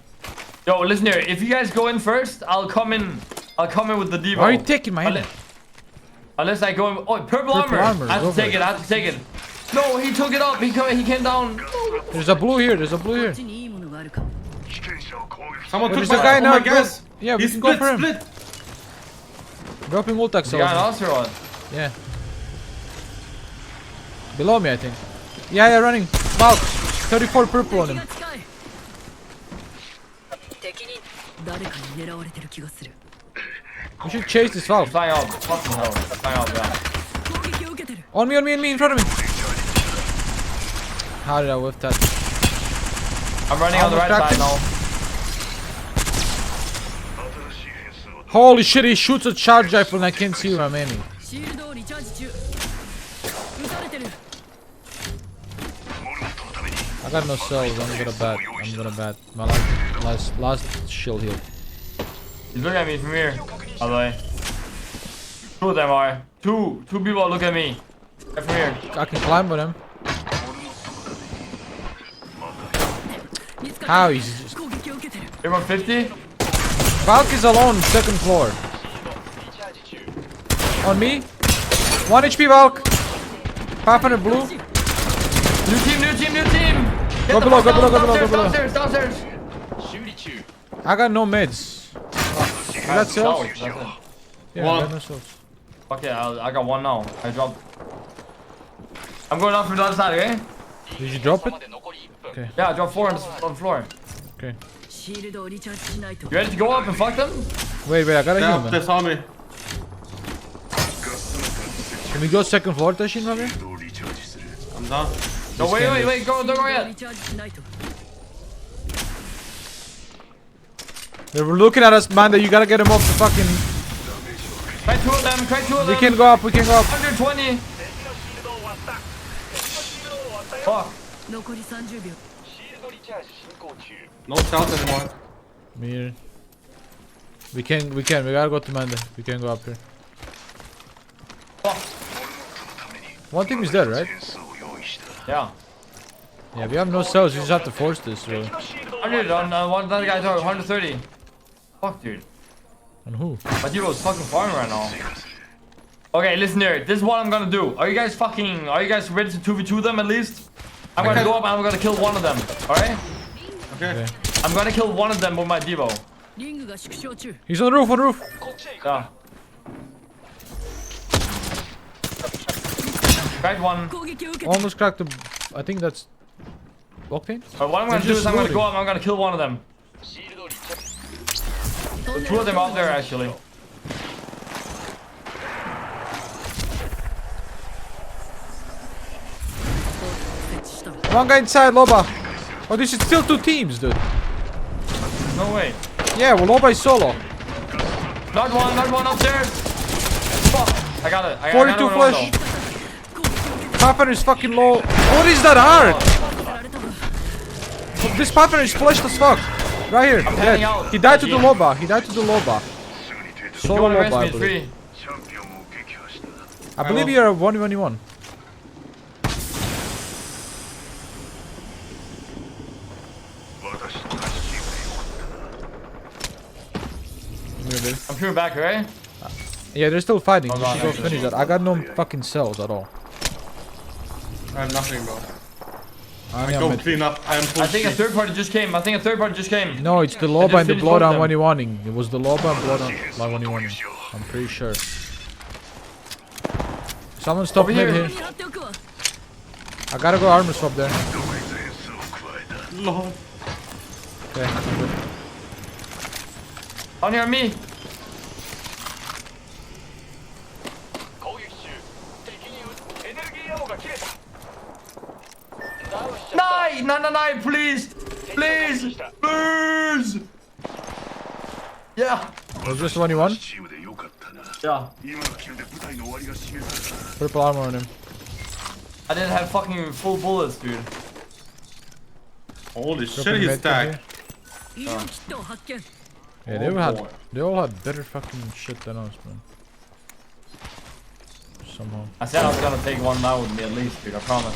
Yo, listen here. If you guys go in first, I'll come in. I'll come in with the Devo. Why are you taking my ammo? Unless I go in. Oh, purple armor. armor, I have go to for take it. it. I have to take it. No, he took it up. He came down. There's a blue here. There's a blue here. こっちにいいものがあるかも。 Someone There's took a my guy oh now. my gas. Yeah, we He's can go split, for him. split. Dropping ult You got an acceleration. answer on. Yeah. Below me, I think. Yeah, yeah, running. Valk. 34 purple on him. 敵が近い。敵に誰かに狙われてる気がする。 We should chase this Valk. Flying out. Fucking hell. Flying out, yeah. 攻撃を受けてる。 On me, in front of me. How did I whiff that? I'm running on the right Almost side now. Holy shit, he shoots a charge rifle and I can't see where I'm aiming. シールドをリチャージ中。撃たれてる。 I got no cells. I'm gonna bat. I'm gonna bat. My last shield heal. He's looking at me from here. By the way. 2 of them are. Two people are looking at me. Right from here. I can climb with him. How? He's just... 攻撃を受けてる。 You're 150? Valk is alone, 2nd floor. On me. 1 HP Valk. 500 blue. New team, new team, new team! Go below, go below, go below, go below. Downstairs, downstairs! I got no meds. You got cells? That's it. Yeah, I got no cells. Okay, I got 1 now. I dropped. I'm going out from the other side, okay? Did you drop it? Okay. Yeah, I dropped 4 on the floor. Okay. シールドをリチャージしないと。 You ready to go up and fuck them? Wait, I gotta heal, They man. saw me. Can we go 2nd floor, Tashin, maybe? I'm down. No, wait, don't go リ yet. チャージしないと。 They were looking at us, man. That you gotta get him off the fucking... Try 2 of them, try 2 of them. We can go up, we can go up. 120. Fuck. 残り30秒。 No cells anymore. Me. We gotta go to Manda. We can go up here. Fuck. One team is dead, right? Yeah. Yeah, we have no cells. We just have to force this, really. 100 on one other guy's tower, 130. Fuck, dude. On who? My dude was fucking farming right now. Okay, listen here. This is what I'm gonna do. Are you guys ready to 2v2 them at least? I'm gonna go up and I'm gonna kill one of them. Alright? Okay. I'm gonna kill one of them with my Devo. リングが縮小中。 He's on the roof, on the roof. Yeah. Cracked one. 攻撃を受けて Almost cracked the. I think that's. Octane? But what I'm gonna They're do just is I'm gonna loading. go up. I'm gonna kill one of them. Two of them out there actually. One guy inside, Loba. Oh, this is still 2 teams, dude. No way. Yeah, well, Loba is solo. Knocked one upstairs. Fuck. I got it. I got 42 one flash. Pathfinder is fucking low. What is that hard? This Pathfinder is flashed as fuck. Right here. panning Dead. out. He died to the Loba. He died to the Loba. Solo Go arrest Loba, me, I it's believe. free. I believe you're a 1v1. I'm shooting back, right? Yeah, they're still fighting. Hold You on, should go actually. finish that. I got no fucking cells at all. I have nothing, bro. I I am go mid. clean up. I am full I think a speed. third party just came. No, it's the I Loba just and the finished both Bloodhound them. when you wanting. It was the Loba and Bloodhound like when you wanting. I'm pretty sure. Someone stop Over mid here. here. I gotta go armor swap there. Lord. Okay, I'm good. On here, me. Nine, please. Please. Please. Yeah. Was this 1v1? Yeah. Purple armor on him. I didn't have fucking full bullets, dude. Holy Dropping shit, he's med kit stacked. here. 医療キットを発見 Yeah, they all had better fucking shit than us, man. Somehow. I said I was gonna take one now with me at least, dude. I promise.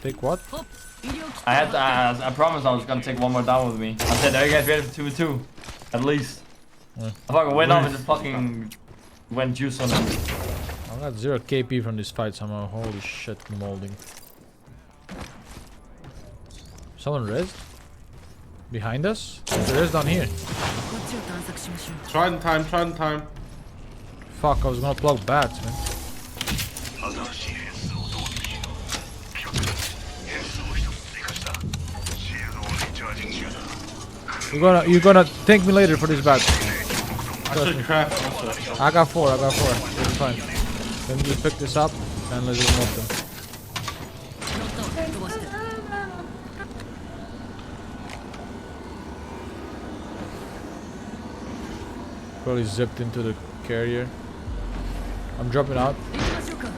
Take what? ホップ医療キット I had to, I promised I was gonna take one more down with me. I said, are you guys ready for 2v2? At least. Yeah. I fucking went up and just fucking went juice on him. I got 0 KP from this fight somehow. Holy shit, molding. Someone rezzed? Behind us? There is down here. こっちを探索しましょう Try in time, try in time. Fuck, I was gonna plug bats, man. You're gonna thank me later for this bat. I should craft also. I got 4, It's fine. Let me just pick this up and let's just move them. 飛ばして Probably zipped into the carrier. I'm dropping out. 行きましょうか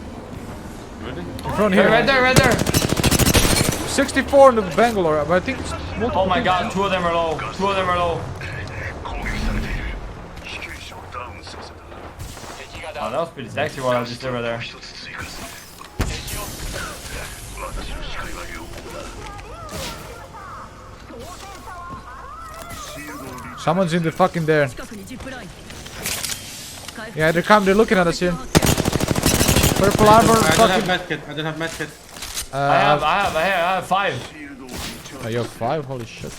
Really? In front Hey, here. right there, right there. 64 in the Bangalore, but I think it's multiple. Oh my god, two of them are low. Two of them are low. Oh, that was pretty sexy what I just did right there. Someone's in the fucking there. 近くにジップライン Yeah, they're looking at us here. Purple armor, I don't have fucking. medkit. I don't have medkit. I have 5. Oh, you have 5? Holy shit.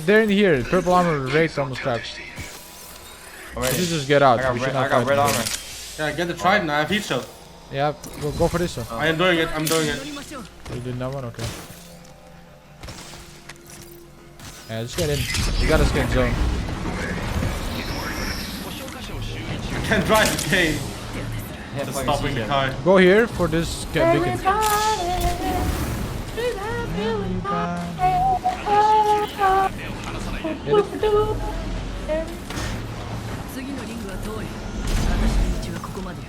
They're in here. Purple armor rate almost cracked. We should just get out. We should not I got fight red them. armor. Yeah, get the trident. I have heat shield. Yeah, go for this one. I am doing it. I'm doing it. 乗りましょう You did that one? Okay. Yeah, just get in. You gotta stay in zone. I can't drive the game. Yeah, Just fucking stopping the CJ. car. Go here for this beacon. Hit it. 次のリングは遠い私の道はここまでや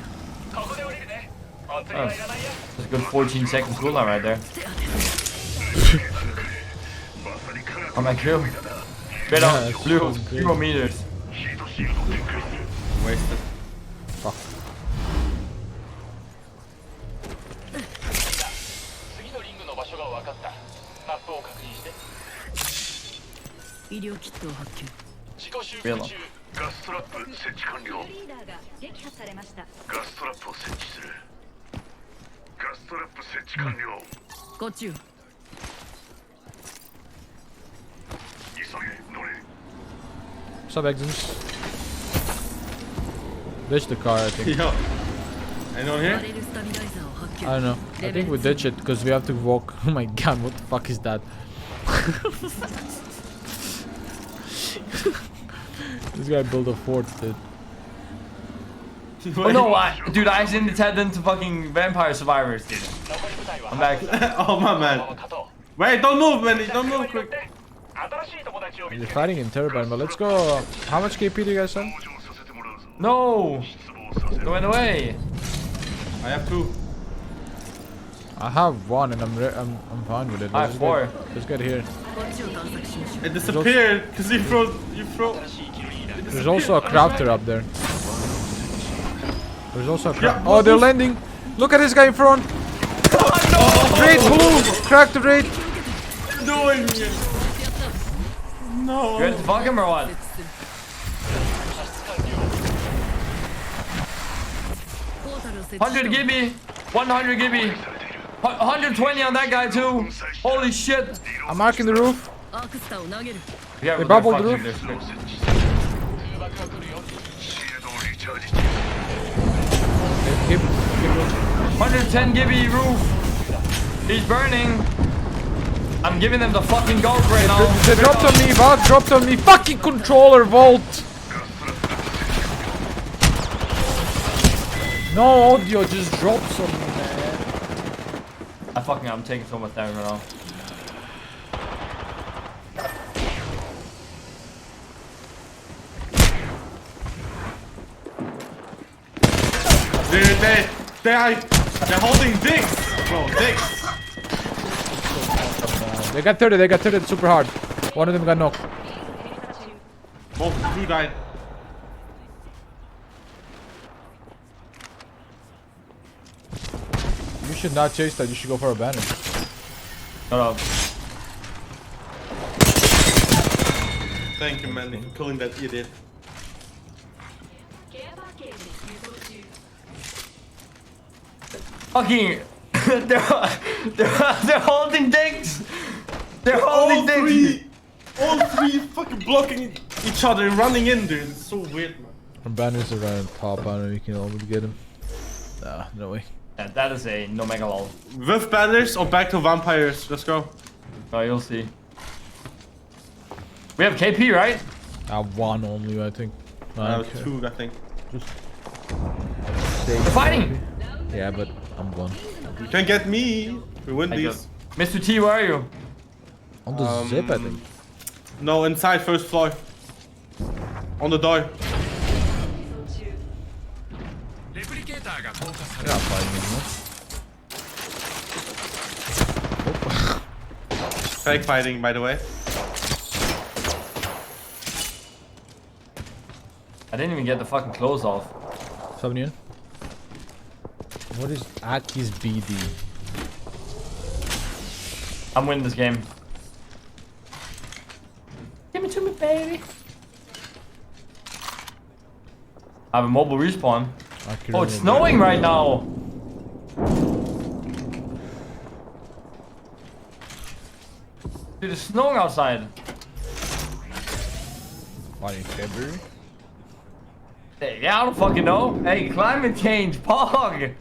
Oh, that's a good 14 second cooldown right there. Oh my kill. Straight Yeah, up, it's blue, fucking crazy. 0 meters. Wasted. Fuck. 次のリングの場所が分かったマップを確認して医療キットを発見自己修 Real. 復中ガストラップ設置完了。リーダーが撃破されましたガストラップを設置する。ガストラップ設置完了。こっちよ What's up, Exams? Ditch the car, I think. Yo. Anyone here? I don't know. I think we ditch it because we have to walk. Oh my god, what the fuck is that? This guy built a fort, dude. Oh no, dude, I accidentally tapped into fucking Vampire Survivors, dude. I'm back. Oh my man. Wait, don't move, man. Don't move quick. You're fighting in Turbine, but let's go. How much KP do you guys have? No! It went away. I have 2. I have 1 and I'm fine with it. I have 4. Let's get here. It disappeared because you throw. There's also a crafter up there. There's also a crafter. Oh, they're landing. Look at this guy in front. Raid blue. Crack the raid. Doing it. No. You ready to fuck him or what? $100 Gibby. 100 Gibby. 120 on that guy too. Holy shit. I'm marking the roof. Yeah, They bubbled the roof. Keep 110 Gibby roof. He's burning. I'm giving them the fucking gold right now. They dropped on me. Vault dropped on me. Fucking controller Vault. No audio just drops on me, man. I'm taking so much damage right now. Dude, they're holding dicks, bro. Dicks. They got 30. They got 30 super hard. One of them got knocked. Both 2 died. You should not chase that. You should go for a banner. Shut up. Thank you, man, for killing that idiot. Fucking. they're holding dicks. They're holding dicks. All 3 fucking blocking each other and running in, dude. It's so weird, man. Our banners are around top. I don't know if you can almost get him. Nah, no way. Yeah, that is a no mega lol. With banners or back to vampires? Let's go. Oh, you'll see. We have KP, right? I have 1 only, I think. I have 2, I think. Just They're fighting. Yeah, but I'm 1. You can get me. We win these. Mr. T, where are you? On the zip, I think. No, inside first floor. On the door. You're not fighting anymore. Fake fighting, by the way. I didn't even get the fucking clothes off. Sabnian. What is Aki's BD? I'm winning this game. Give it to me, baby. I have a mobile respawn. Oh, it's snowing right now. Dude, it's snowing outside. Why in February? Hey, yeah, I don't fucking know. Hey, climate change, pog.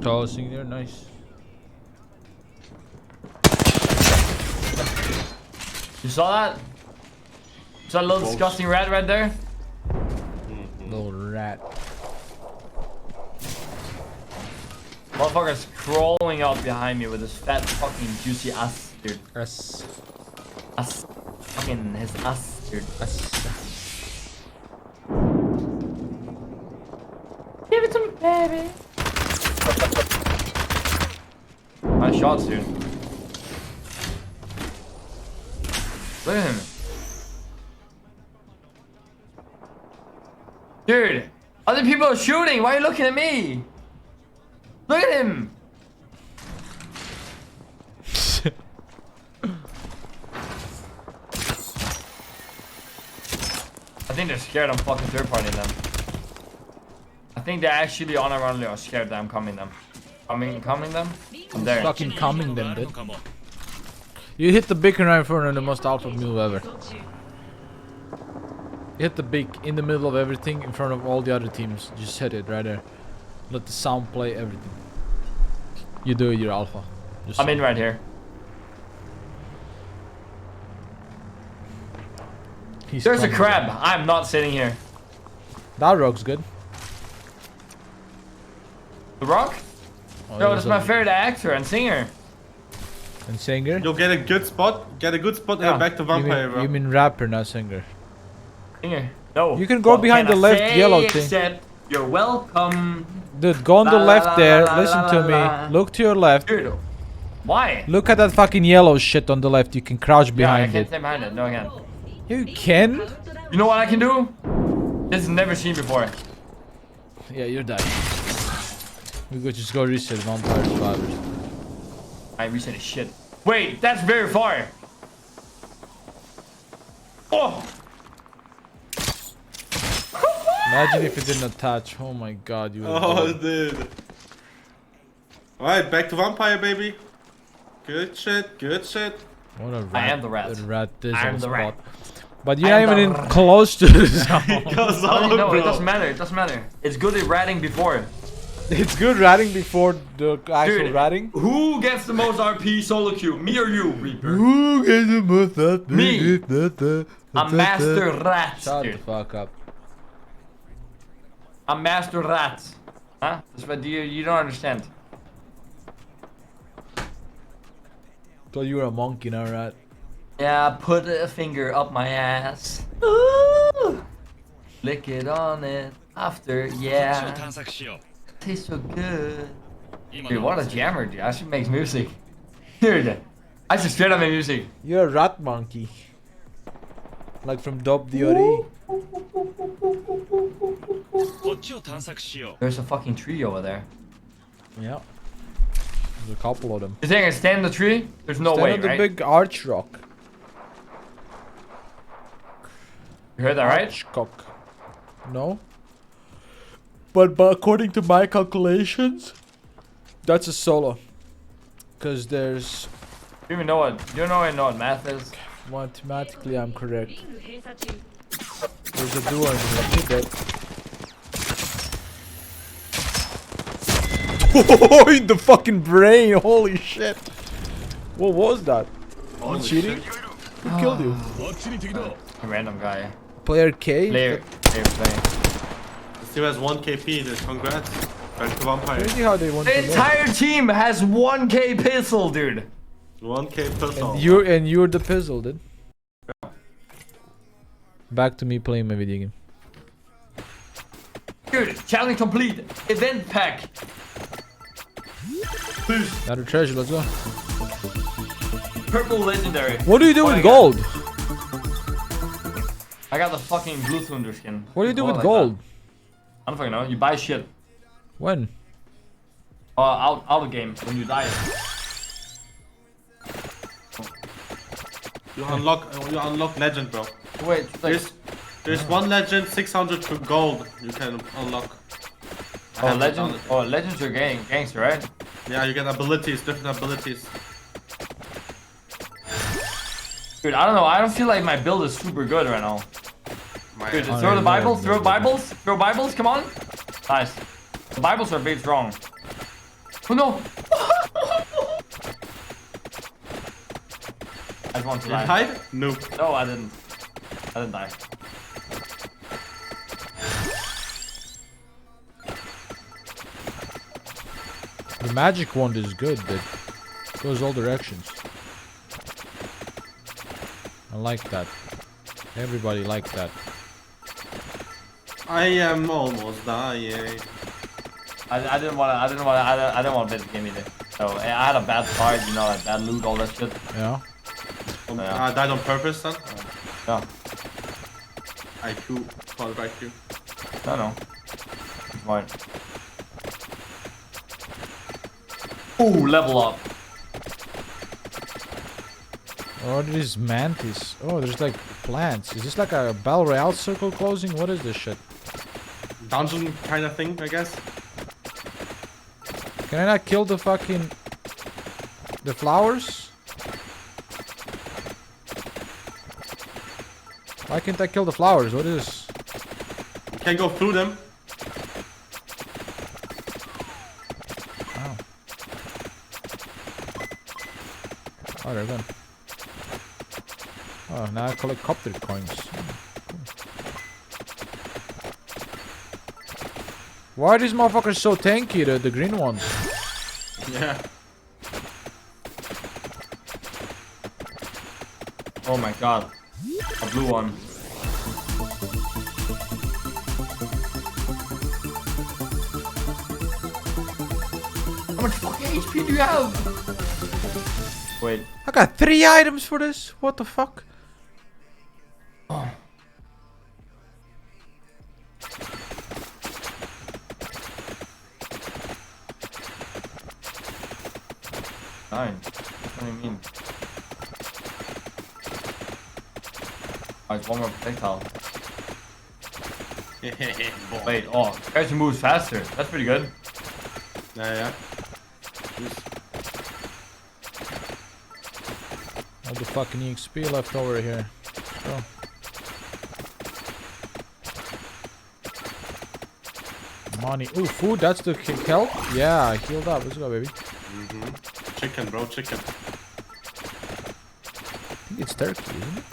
Tossing there, nice. You saw that? You saw that little disgusting rat right there? Little rat. Motherfucker's crawling out behind me with his fat fucking juicy ass, dude. Ass. Ass. Fucking his ass, dude. Ass. Give it to me, baby. Nice shots, dude. Look at him. Dude, other people are shooting. Why are you looking at me? Look at him. I think they're scared I'm fucking third partying them. I think they actually unironically are scared that I'm coming them. Coming them? I'm there. Fucking coming them, dude. You hit the beacon right in front of the most alpha move ever. You hit the beak in the middle of everything in front of all the other teams. Just hit it right there. Let the sound play everything. You do it, you're alpha. Just I'm in right here. There's a crab. I'm not sitting here. That rock's good. The rock? Oh, No, that's my favorite actor and singer. And singer? You'll get a good spot. Get a good spot and back to vampire, bro. You mean rapper, not singer. Singer. No. You can go behind the left yellow thing. Except you're welcome. Dude, go on the left there. Listen to me. Look to your left. Dude, why? Look at that fucking yellow shit on the left. You can crouch I behind can't it. stay behind it. No, I can't. You can? You know what I can do? This is never seen before. Yeah, you're dying. We could just go reset vampire survivors. I reset shit. Wait, that's very far. Oh! Imagine if it didn't attach. Oh my god, you. Oh, dude. Alright, back to vampire, baby. Good shit, good shit. What a rat. I am the rat. I am the rat. But you're not even in close to the zone. No, it doesn't matter. It doesn't matter. It's good at ratting before. It's good ratting before the actual Dude, ratting. Who gets the most RP solo queue? Me or you, Reaper? Who gets the most RP? Me. I'm master rat. Shut dude. the fuck up. I'm master rat. Huh? That's what you don't understand. Thought you were a monkey, not a rat. Yeah, put a finger up my ass. Ooh. Lick it on it after, yeah. Tastes so good. Dude, what a jammer, dude. I should make music. Dude, I should straight up make music. You're a rat monkey. Like from Dub Diori. There's a fucking tree over there. Yeah. There's a couple of them. You think I can stand in the tree? There's no way, Stand on right? the big arch rock. You heard that, right? Archcock. No. But according to my calculations, that's a solo. Cause there's. You even know what? You don't even know what math is. Mathematically, I'm correct. There's a duo in here. Oh, in the fucking brain! Holy shit! What was that? You cheating? Who killed you? A random guy. Player K? Player. Still has 1 KP, dude. Congrats. Back to vampire. Crazy how they want The to know. entire team has 1k pistol, dude. 1k pistol. And you're the pizzle, dude. Back to me playing my video game. Dude, challenge complete. Event pack. Please. Another treasure, let's go. Purple legendary. What do you do What with I got? gold? I got the fucking blue thunder skin. What do you do with like gold? that. I don't fucking know. You buy shit. When? Out of game when you die. You unlock legend, bro. Wait, like, There's one legend, 600 for gold you can unlock. legends are gangster, right? Yeah, you get abilities, different abilities. Dude, I don't know. I don't feel like my build is super good right now. Dude, throw the Bibles, throw Bibles, come on. Nice. The Bibles are big strong. Oh no! I just want to You die. died? Nope. No, I didn't. I didn't die. The magic wand is good, but goes all directions. I like that. Everybody like that. I am almost dying. I didn't want to play the game either. So I had a bad start, you know, like bad loot, all that shit. Yeah. I died on purpose, son. Yeah. IQ, call it IQ. No. Smart. Ooh, level up. Oh, there's mantis. Oh, there's like plants. Is this like a Battle Royale circle closing? What is this shit? Dungeon kind of thing, I guess. Can I not kill the fucking... the flowers? Why can't I kill the flowers? What is this? You can go through them. Oh. Oh, they're gone. Oh, now I collect copter coins. Why are these motherfuckers so tanky, the green ones? Yeah. Oh my god. A blue one. How much fucking HP do you have? Wait. I got 3 items for this. What the fuck? Oh. Nine. What do you mean? Alright, one more projectile. Wait, oh, guys who moves faster. That's pretty good. Yeah. All the fucking EXP left over here. Go. Money. Ooh, food. That's the health. Yeah, I healed up. Let's go, baby. Chicken, bro, chicken. I think it's turkey, isn't it?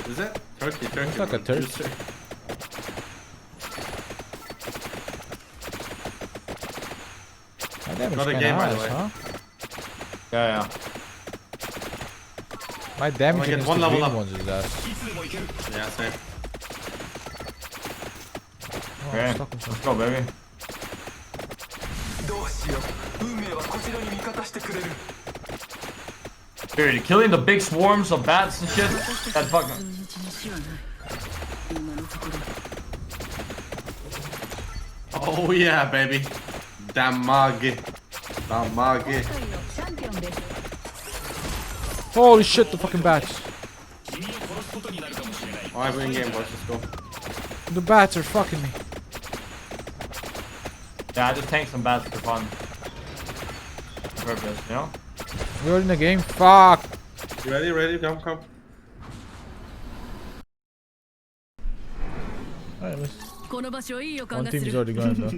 Is it? Turkey. It's like a turkey. Juicy. My damage Not a kinda game, by the ass, way. huh? Yeah. My damage get against one the level green up. ones is ass. Yeah, same. Oh, Okay, I'm stuck in let's something. go, baby. Dude, killing the big swarms of bats and shit. That fucking. Oh yeah, baby. Damage. Damage. Holy shit, the fucking bats. Alright, we're in game, boys. Let's go. The bats are fucking me. Yeah, I just tanked some bats for fun. On purpose, you know? We're in the game. Fuck. You ready? Ready? Come. Alright, let's... この場所いい予感 One がす team is る already gone though.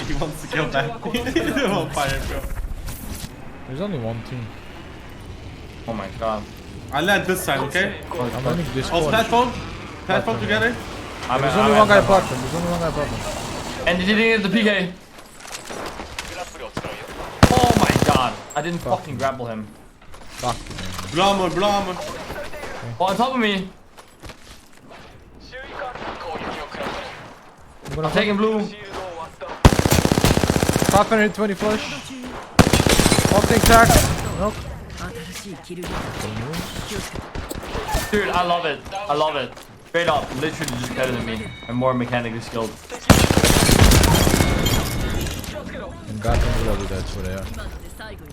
He wants to kill that. He's on fire, bro. There's only one team. Oh my god. I land this side, okay? I'm running this Oh, one. platform? Platform together? There's only one guy platform. There's only one guy platform. And he didn't get the PK. Oh my god. I didn't fucking grapple him. Fuck. Blue armor. Oh, on top of me. I'm taking blue. 520 flush. Octane tack. Nope. 新しいキルゲ Dude, I love it. I love it. Straight up, literally just better than me. And more mechanically skilled. And Gotham will do that's what they are. 今ので最後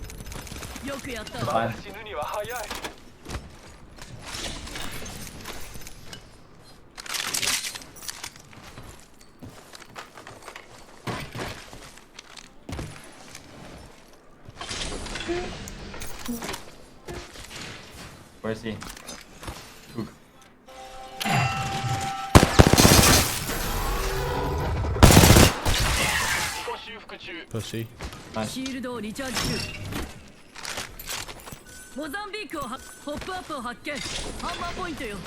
によくやったわ Fine. Where is he? Oog. Pussy. シールドをリチャージ中モザンビークをはポップアップを発見ハンマーポイントよ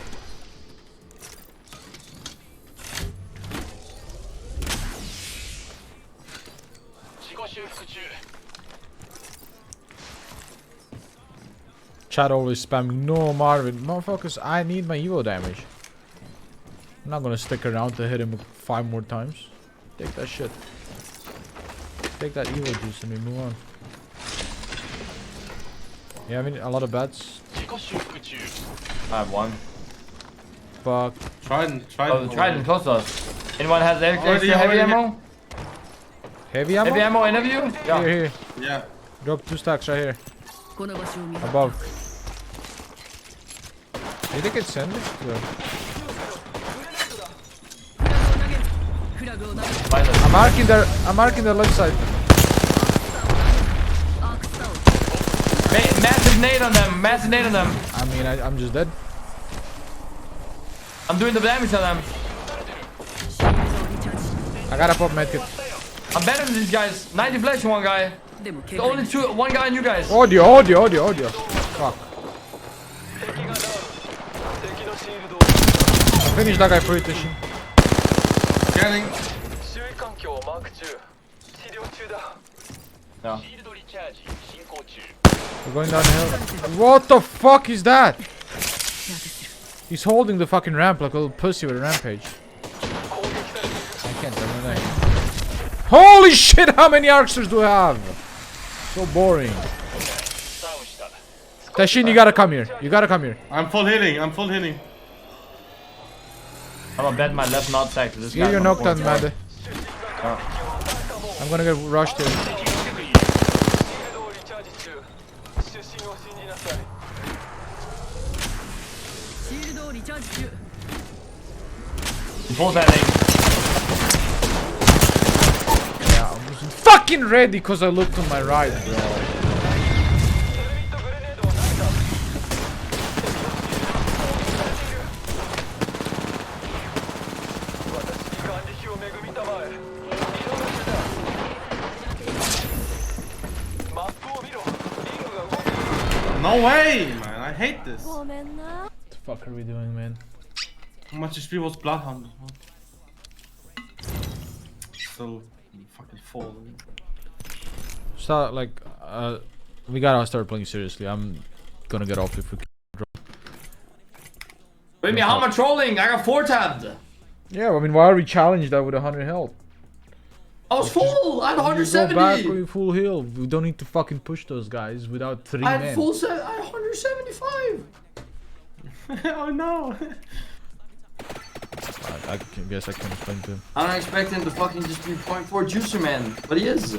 Chat always spamming. No, Marvin. Motherfuckers, I need my Evo damage. I'm not gonna stick around to hit him 5 more times. Take that shit. Take that Evo juice and we move on. You have a lot of bats? I have one. Fuck. Trident. Oh, the Trident close to us. Anyone has extra heavy ammo? Heavy ammo? Heavy ammo, any of you? Yeah. Here. Yeah. Drop 2 stacks right here. この場所を見 Above. You think it's sandwich? Yeah. I'm marking the left side. Massive nade on them. Massive nade on them. I mean, I'm just dead. I'm doing the damage on them. I gotta pop medkit. I'm better than these guys. 90 flash one guy. There's only one guy on you guys. Audio. Fuck. I finished that guy free attention. Scanning. Yeah. We're going downhill. What the fuck is that? He's holding the fucking ramp like a little pussy with a rampage. I can't tell anything. Holy shit, how many archers do I have? So boring. Tashin, you gotta come here. I'm full healing. I'm gonna bet my left nutsack to this guy. Get your knockdown, man. I'm gonna get rushed here. Hold that aim. Yeah, I was fucking ready because I looked on my right, bro. No way, man. I hate this. What the fuck are we doing, man? How much HP was Bloodhound? Still fucking full. Start like, we gotta start playing seriously. I'm gonna get off if we can drop. Wait me, how am I trolling? I got 4 tabbed. Yeah, I mean, why are we challenged that with 100 health? I was full. I had 170. Go back with full heal. We don't need to fucking push those guys without 3 men. I had 175. Oh no. I guess I can explain to him. I don't expect him to fucking just be 0.4 juicer man, but he is.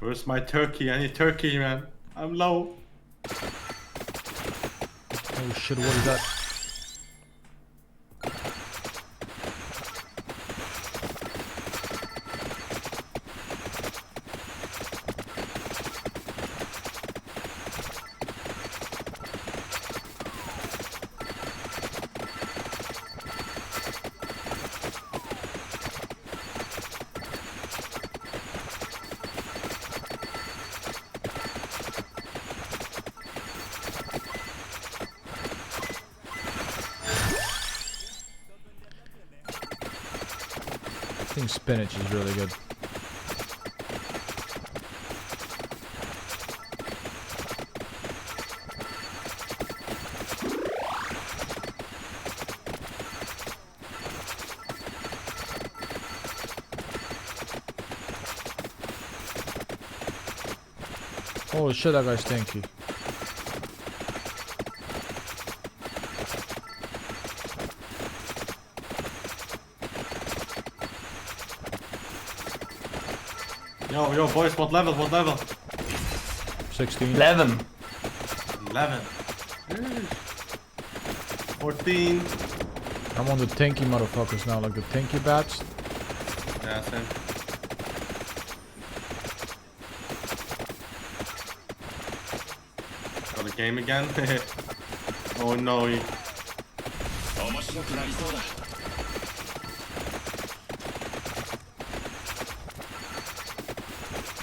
Where's my turkey? I need turkey, man. I'm low. Oh shit, what is that? I think spinach is really good. Holy shit, that guy's stinky. Yo, boys, what level? 16. 11. 11. 14. I'm on the tanky motherfuckers now, like the tanky bats. Yeah, same. Got a game again. Oh no.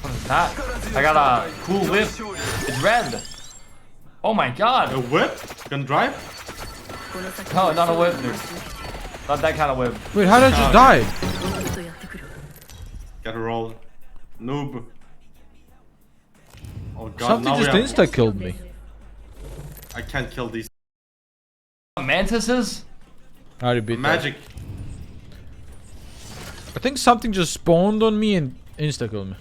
What is that? I got a cool whip. It's red. Oh my god. A whip? You can drive? No, not a whip, dude. Not that kind of whip. Wait, how did I just die? Get a roll. Noob. Oh god, Something now just we are... insta-killed me. I can't kill these. Mantises? I already beat that. Magic. I think something just spawned on me and insta-killed me.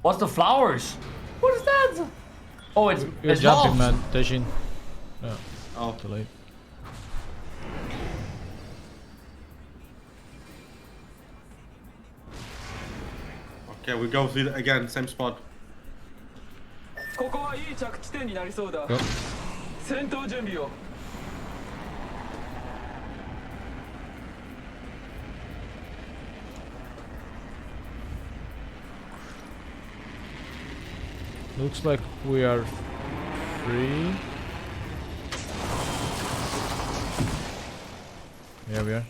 What's the flowers? What is that? Oh, it's You're it's jumping, mobs. man. Tashin. No. Oh. Too late. Okay, we go through again, same spot. ここはいい着地点になりそうだ。 Yep. 戦闘準備を。 Looks like we are free. Yeah, we are.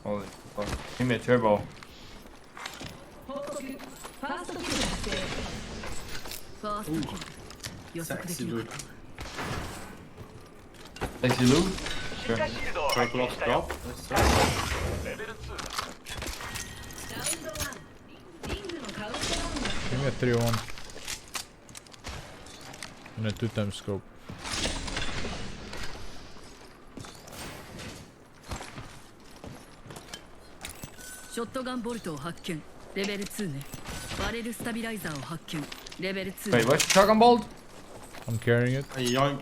Holy fuck. Give me a turbo. ファーストキル発生。ファーストキル予測でき Sexy なかっ dude. た。 Sexy loot? Sure. Purple off drop. Yes, sir. レベル2だ Give me a 3-1. And a 2-time scope. ショットガンボルトを発見。レベル2ね。バレルスタビライザーを発見。レベル2。 Wait, what's shotgun bolt? I'm carrying it. Hey, yoink.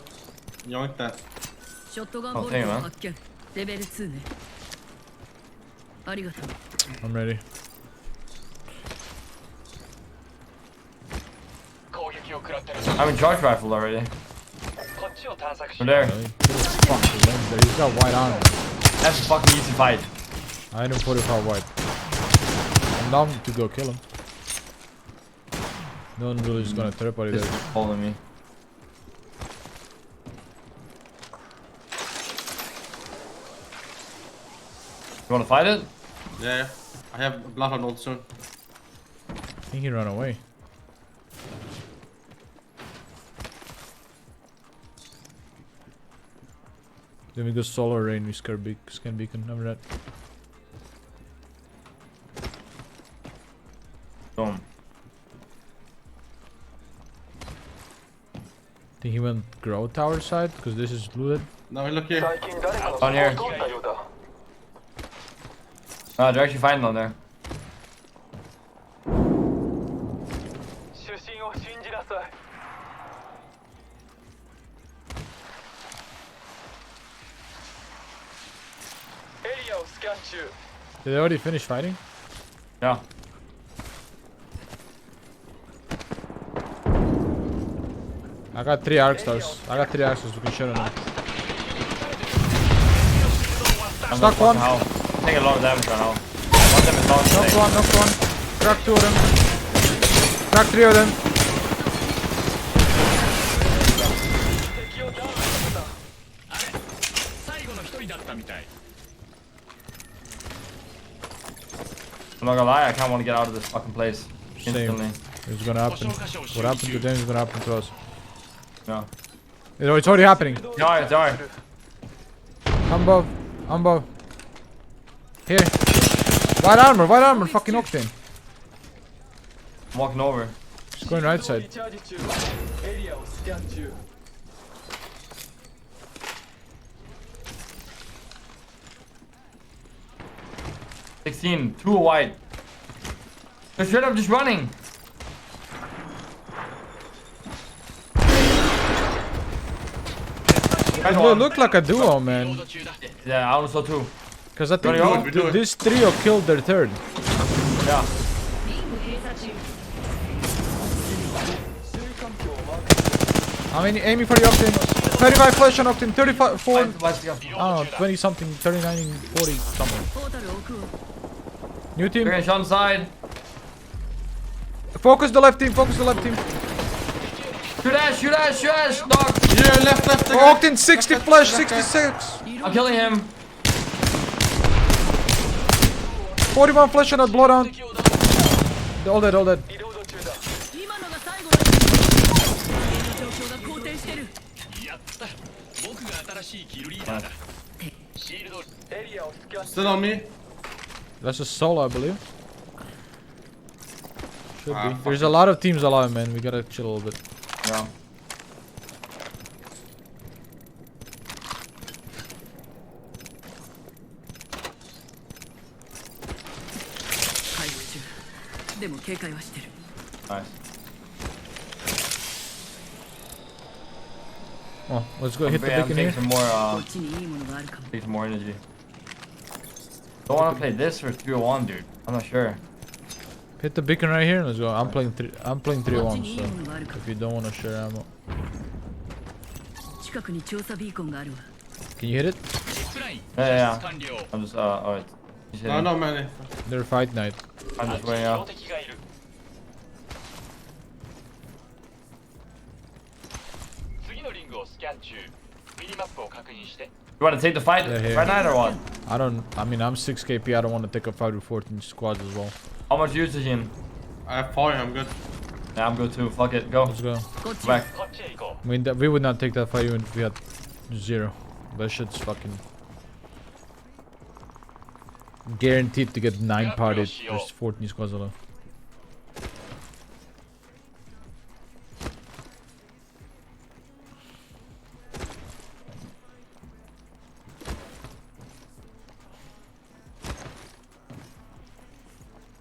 Yoink that. ショットガンボルトを発見。レベル2ね。ありがとう。 I'm ready. 攻撃を食らってる I'm in charge rifle already. こっちを探索し We're there. Fuck, he's got white armor. That's a fucking easy fight. I didn't 45 white. I'm down to go kill him. No one really is gonna trip out This there. is following me. You wanna fight it? Yeah, yeah. I have bloodhound ult soon. I think he ran away. Then we go solar rain, we scan beacon, remember that? Boom. Think he went grow tower side because this is looted. Now look here. 最近誰かの On here. を取ったようだ。 Ah, they're actually fighting on there. 主審を信じなさい。エリアをスキャン中。 Did they already finish fighting? Yeah. I got 3 arc stars. We can shoot on them. I'm Stuck gonna one. fucking hell. Taking a lot of damage right now. One of them is lost. Knocked one. Crack 2 of them. Crack 3 of them. 敵をダウンさせた。最後の一人だったみたい I'm not gonna lie, I kinda wanna get out of this fucking place. Instantly. It's gonna happen. What happened to them is gonna happen to us. Yeah. It's already happening. Die, die. I'm above. Here. White armor, fucking octane. I'm walking over. It's going right side. リチャージ中。エリアをスキャン中。 16, 2 white. They're straight up just running. It look like a duo, man. Yeah, I also too. Because I think Wanna go? this trio killed their third. Yeah. リング閉鎖中。 I mean, aiming for the octane. 35 flash on octane, 34, Let's go. I don't know, 20 something, 39, 40 something. ポータル奥を。 New team. They're gonna shot on the side. Focus the left team. Focus the left team. Shoot ash, shoot ash, shoot ash, dog. Yeah, left. Octane 60 flash, 66. I'm killing him. 41 flash on that blowdown. All dead, all dead. 今のが最後だ。状況が好転してる。 Still on me. That's a solo, I believe. Should be. There's a lot of teams alive, man. We gotta chill a little bit. Yeah. Nice. Oh, let's go hit the beacon here. Some more, take some more energy. Don't want to play this or 301, dude. I'm not sure. Hit the beacon right here. Let's go. I'm playing 301, so if you don't want to share ammo. Can you hit it? Yeah. I'm just, oh, it's No, man. They're fight night. I'm just waiting out. You want to take the fight right now or what? I mean, I'm 6 KP. I don't want to take a fight with 14 squads as well. How much usage in? I have 4, I'm good. Yeah, I'm good too. Fuck it, go. Let's go. Back. I mean, we would not take that fight even if we had 0. That shit's fucking guaranteed to get 9 parted. There's 14 squads alone.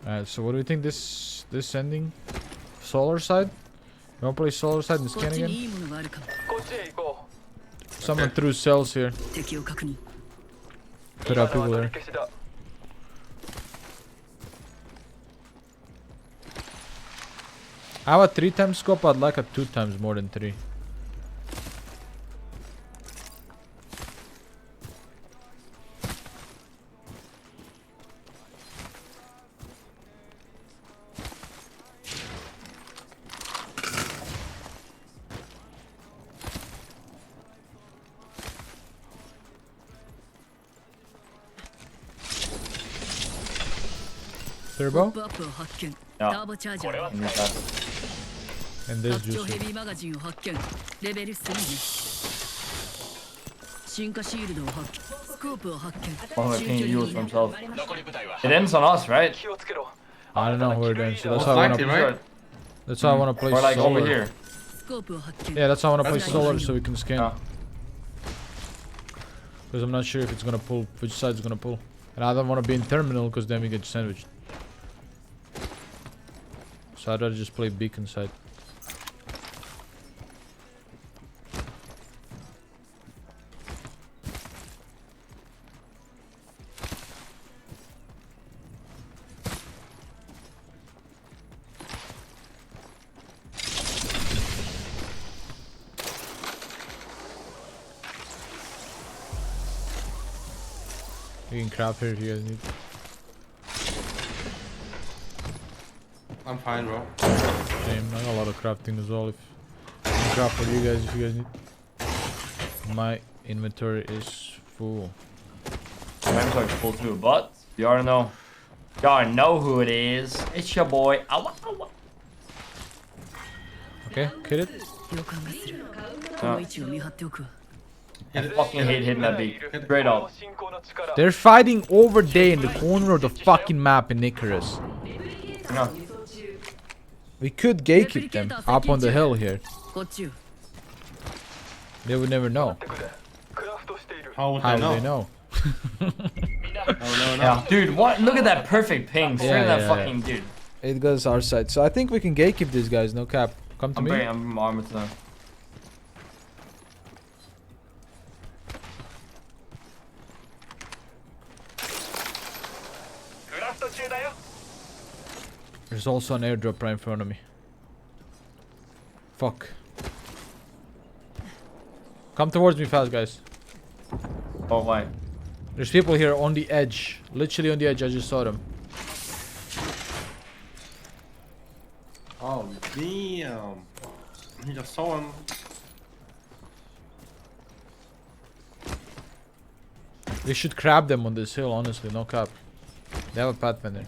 Alright, so what do we think this ending? Solar side? You wanna play solar side and scan again? Someone threw cells here. Put out people there. I have a 3 times scope, I'd like a 2 times more than 3. Turbo? Yeah. And this juicy. Well, can use for himself. It ends on us, right? I don't know where it ends. So that's Most how I wanna likely, right? That's how I wanna play Or like solar. over here. Yeah, that's how I wanna play solar so we can scan. Yeah. Because I'm not sure if it's gonna pull, which side it's gonna pull. And I don't wanna be in terminal because then we get sandwiched. So I'd rather just play beacon side. You can craft here if you guys need. I'm fine, bro. Same, I got a lot of crafting as well. If I can craft for you guys if you guys need. My inventory is full. My inventory's full too, but you already know. You already know who it is. It's your boy. Ow, ow, ow. Okay, hit it. I fucking hate hitting that beat. Straight up. They're fighting over there in the corner of the fucking map in Icarus. No. We could gatekeep them up on the hill here. They would never know. How would How they would know? they know? Yeah, dude, what? Look at that perfect ping. Straight Yeah, at that yeah, fucking dude. It goes our side. So I think we can gatekeep these guys, no cap. Come to me. I'm armored to them. There's also an airdrop right in front of me. Fuck. Come towards me fast, guys. Oh, why? There's people here on the edge. Literally on the edge, I just saw them. Oh, damn. He just saw him. We should crab them on this hill, honestly, no cap. They have a pathfinder.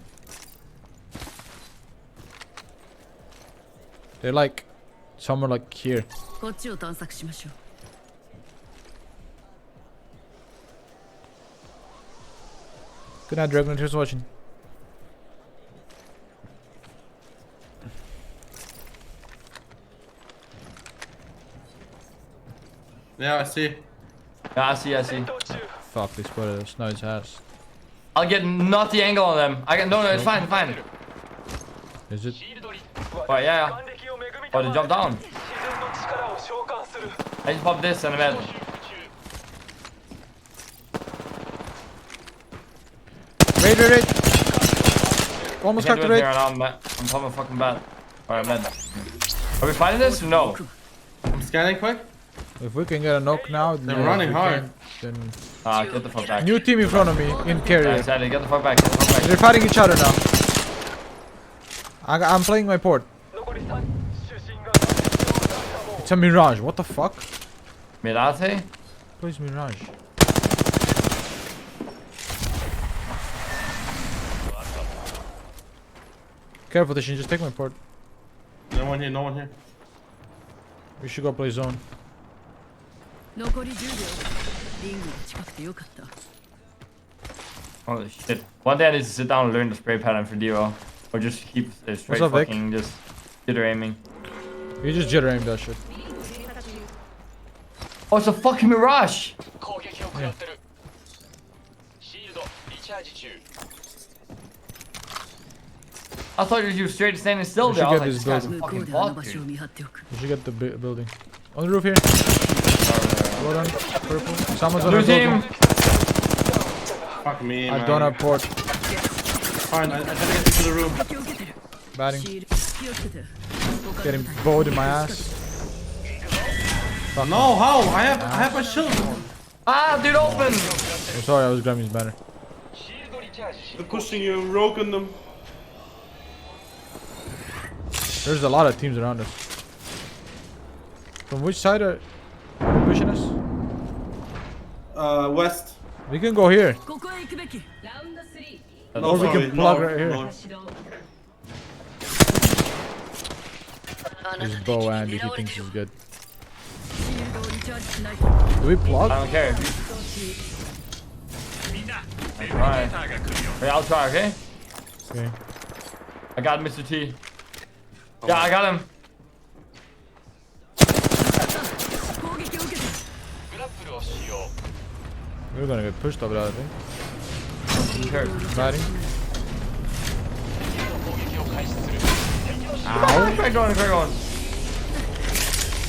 They're like somewhere like here. こっちを探索しましょう。 Good night, Dragon. Thanks for watching. Yeah, I see. Yeah, I see. Fuck, they spotted us. No, it's ass. I'll get not the angle on them. No, it's fine. Is it? Oh, yeah. Oh, they jumped down. I just popped this and I'm at. Wait. Almost got the raid. I'm popping fucking bad. Alright, man. Are we fighting this or no? I'm scanning quick. If we can get a knock now, they're running hard. Then Get the fuck back. new team in front of me in carrier. Yeah, exactly. Get the fuck back. They're fighting each other now. I'm playing my port. It's a Mirage. What the fuck? Mirate? Where's Mirage? Careful, Tishin. Just take my port. No one here. We should go play zone. 残り10秒。リングが近くてよかった。 Holy shit. One day I need to sit down and learn the spray pattern for Dio. Or just keep straight up, Vic? fucking just jitter aiming. You just jitter aim that shit. Oh, it's a fucking Mirage! Yeah. I thought you were straight standing still We there. should I was get like, this this guy's a building. fucking bot, dude. We should get the building. On the roof here. Well done. Purple. Someone's on Blue the team! Fuck me, I man. don't have port. Fine, I gotta get into the room. Batting. Getting bowed in my ass. Fuck. No, how? I have my shield on. Ah, dude, open! I'm sorry, I was grabbing his banner. They're pushing you, broken them. There's a lot of teams around us. From which side are they pushing us? West. We can go here. ここへ行くべき。 Or we can plug right here. This bow Andy, he thinks he's good. Do we plug? I don't care. Alright. Wait, I'll try, okay? Okay. I got Mr. T. Yeah, I got him. We're gonna get pushed over that, I think. Sure. Batting. Ow. Crack going.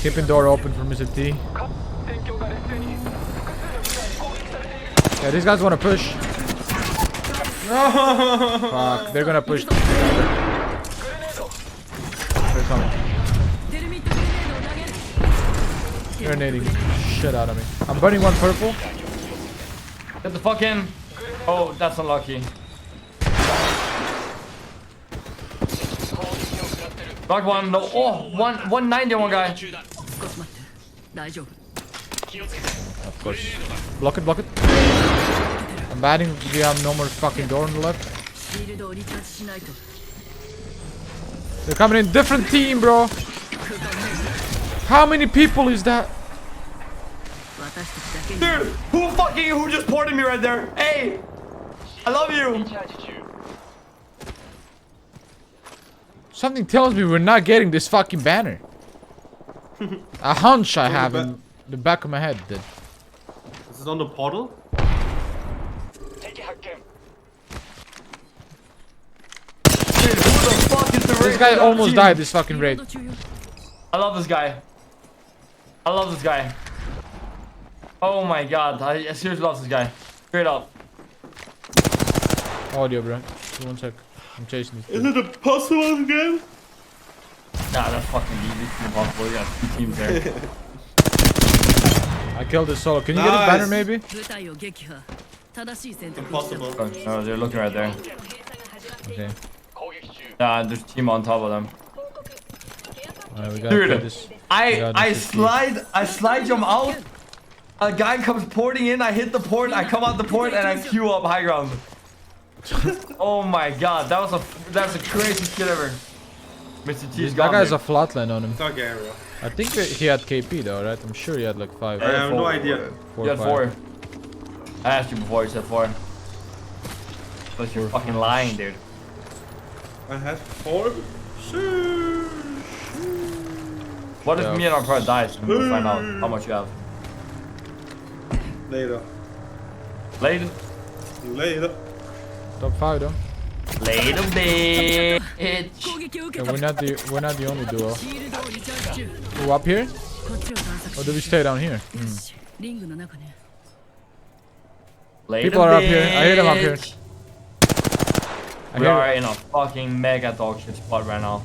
Keeping door open for Mr. T. Yeah, these guys wanna push. Fuck, they're gonna push. They're coming. Grenading shit out of me. I'm burning one purple. Get the fuck in. Oh, that's unlucky. Knock one. No. Oh, 190 on one guy. Of course. Block it. I'm batting. We have no more fucking door on the left. They're coming in different team, bro. How many people is that? Dude, who just ported me right there? Hey, I love you. Something tells me we're not getting this fucking banner. A hunch I have in the back of my head that. Is it on the portal? Dude, who the fuck is the This guy almost died this fucking raid. I love this guy. Oh my god, I seriously love this guy. Straight up. Audio, bro. 1 sec. I'm chasing this. Is it a possible game? Nah, that's fucking easy. It's impossible. You got 2 teams there. I killed this solo. Can you get his banner, maybe? Impossible. Oh, they're looking right there. Okay. Nah, there's a team on top of them. Alright, we gotta play Dude, this. I slide jump out. A guy comes porting in. I hit the port. I come out the port and I queue up high ground. Oh my god, that's the craziest shit ever. Mr. T's That gone. guy's dude. a flatline on him. It's okay, bro. I think he had KP though, right? I'm sure he had like 5. I have no idea. Four, You had 4. I asked you before. You said 4. But you're fucking lying, dude. I had 4. Sure. What if me and our part dies and we'll find out how much you have? Later. Later. Later. Top 5 though. Later, bitch. Yeah, we're not the only duo. Oh, up here? Or do we stay down here? Later, People are up here. I hear them up here. We are in a fucking mega dog shit spot right now.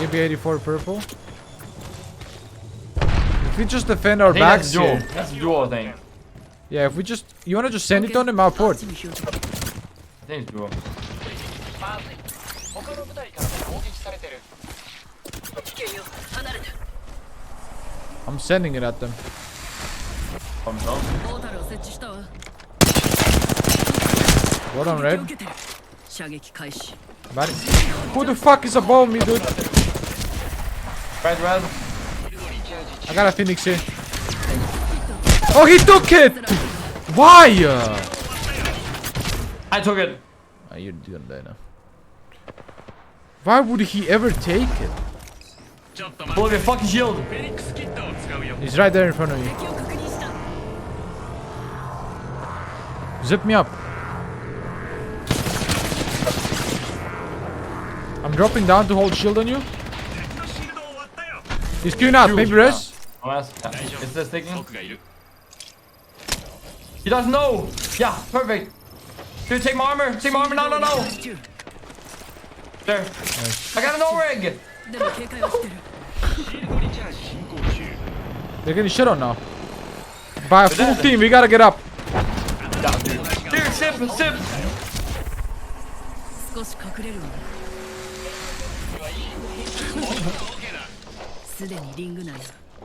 Give me 84 purple. If we just defend our backs here. That's a duo thing. Yeah, if we just... You wanna just send it on him, our port? I think it's duo. I'm sending it at them. What on red? Body. Who the fuck is above me, dude? Red. I got a phoenix here. Oh, he took it! Why? I took it. Oh, you're doing that now. Why would he ever take it? Pull up your fucking shield. He's right there in front of you. Zip me up. I'm dropping down to hold shield on you. He's queuing out. Maybe res. Is this sticking? He doesn't know. Yeah, perfect. Dude, take my armor. Take my armor. No. There. Nice. I got an O-rig. They're getting shit on now. By a full team, we gotta get up. Dude, sip.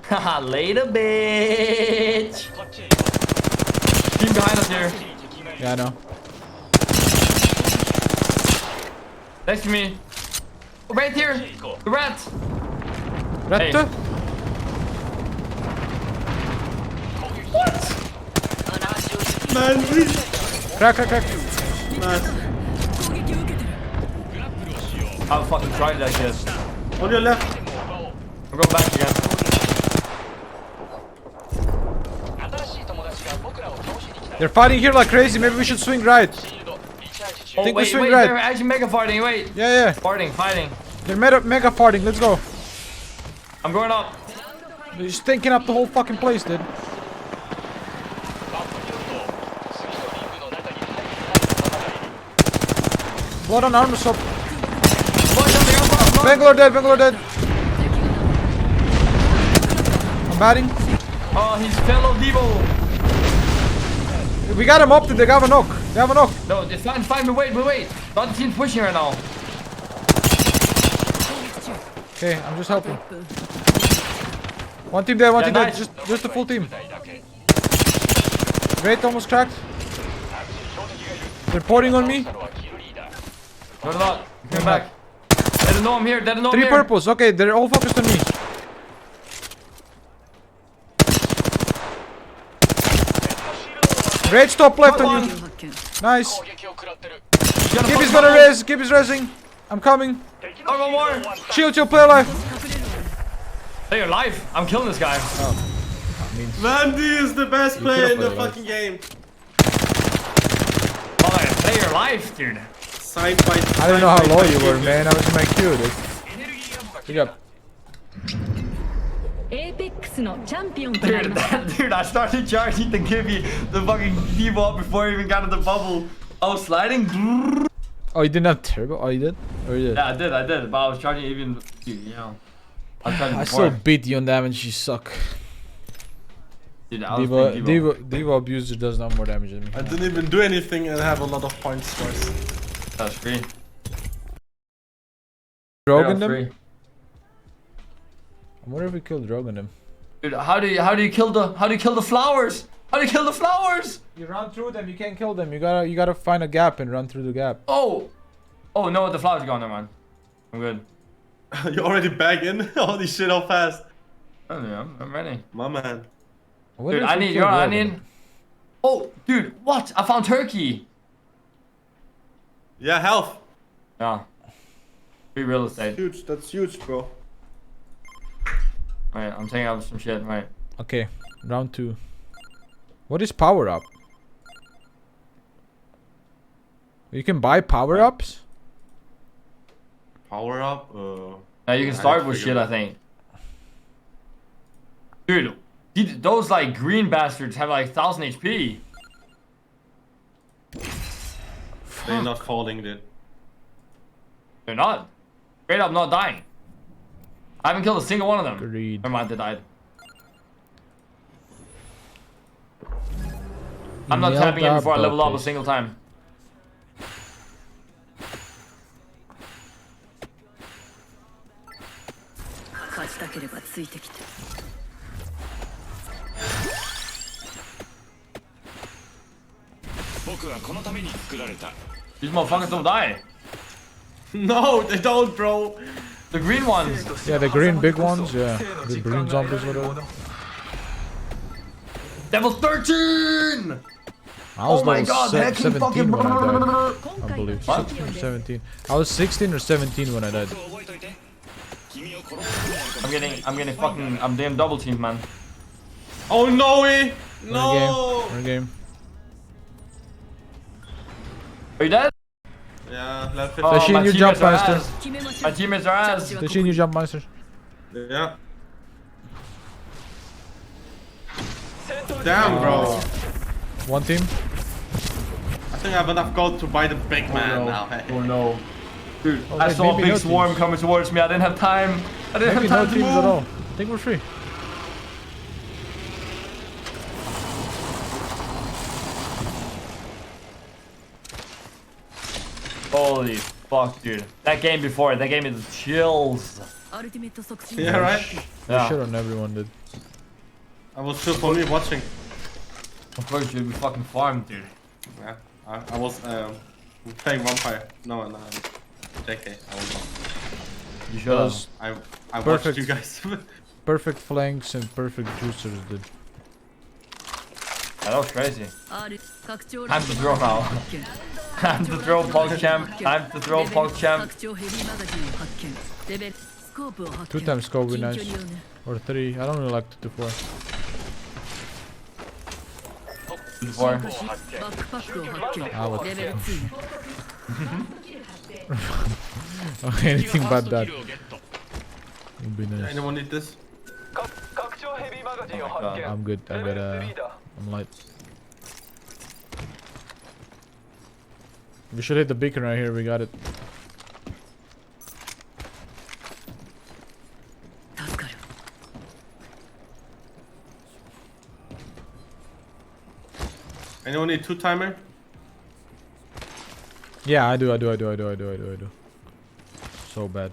Haha, later, bitch. Team behind us here. Yeah, I know. Next to me. Right here. The rat. Rat. Hey. What? Man, Crack. Nice. I'll fucking try that shit. On your left. I'll go back again. They're fighting here like crazy. Maybe we should swing right. Oh, Think wait, we swing right. they're actually mega farting. Wait. Yeah. Fighting. They're mega farting. Let's go. I'm going up. They're just stinking up the whole fucking place, dude. Blood on armor swap. Bangalore dead. I'm batting. Oh, he's fellow Devo. We got him up to. They have a knock. No, it's fine. But wait. The other team's pushing right now. Okay, I'm just helping. One team there, one team nice. there. Just the full team. Great, almost cracked. They're porting on me. No, they're not. Come back. They don't know I'm here. 3 purples. Okay, they're all focused on me. Great stop left on you. Nice. Gibby's gonna res. Gibby's resing. I'm coming. Oh, one more. Shield, play alive. Hey, you're alive. I'm killing this guy. Oh. Mandy is the best player in the fucking game. Oh, play your life, dude. Side by side. I don't know how low you were, man. I was in my queue, dude. Pick up. Dude, I started charging to give you the fucking Devo up before I even got in the bubble. I was sliding. Oh, you didn't have turbo? Oh, you did? Or you did? Yeah, I did. But I was charging even, you know. I still beat you on damage. You suck. Dude, I was playing Devo. Devo abuser does not more damage than me. I didn't even do anything and have a lot of points twice. That's free. Drogon Straight up them? free. I wonder if we killed Drogon them. Dude, how do you kill the flowers? How do you kill the flowers? You run through them, you can't kill them. You gotta find a gap and run through the gap. Oh no, the flowers are gone, never mind. I'm good. You're already back in? Holy shit, how fast. Oh yeah, I'm ready. My man. Dude, I need. Oh, dude, what? I found turkey. Yeah, health. Yeah. Free real estate. Huge, that's huge, bro. Alright, I'm taking out some shit, right. Okay, round 2. What is power up? You can buy power ups? Power up? Now you can start with shit, I think. Dude, those like green bastards have like 1000 HP. They're not falling, dude. They're not. Straight up not dying. I haven't killed a single one of them. Agreed. Never mind, they died. I'm not tapping in before I level up a single time. These motherfuckers don't die. No, they don't, bro. The green ones. Yeah, the green big ones, yeah. The green zombies, whatever. Level 13! I was oh my level god, 17 fucking when I died. I believe. 16 or 17. I was 16 or 17 when I died. I'm getting fucking, I'm damn double teamed, man. Oh no way! No! We're in game. Are you dead? Yeah, left 50. Tashin, you jump master. My teammates are ass. Tashin, you jump master. Yeah. Damn, bro. One team. I think I have enough gold to buy the big man now. Oh no. Dude, Oh, I wait, saw a maybe big no swarm teams. coming towards me. I didn't have time. I didn't Maybe have no time to teams move. at all. I think we're free. Holy fuck, dude. That game before, that gave me the chills. Yeah, right? Yeah. Shit on everyone, dude. I was still only watching. Of course, you'd be fucking farmed, dude. Yeah, I was playing vampire. No, JK. I was not. You should have. I watched you guys. Perfect flanks and perfect juicers, dude. That was crazy. Time to throw now. Time to throw PogChamp. Time to throw PogChamp. 2 times scope would be nice. Or 3. I don't really like 2 to 4. 2 to 4. Ah, what? Okay, anything but that. Would be nice. Anyone need this? I'm good. I'm light. We should hit the beacon right here. We got it. Anyone need 2 timer? Yeah, I do. So bad.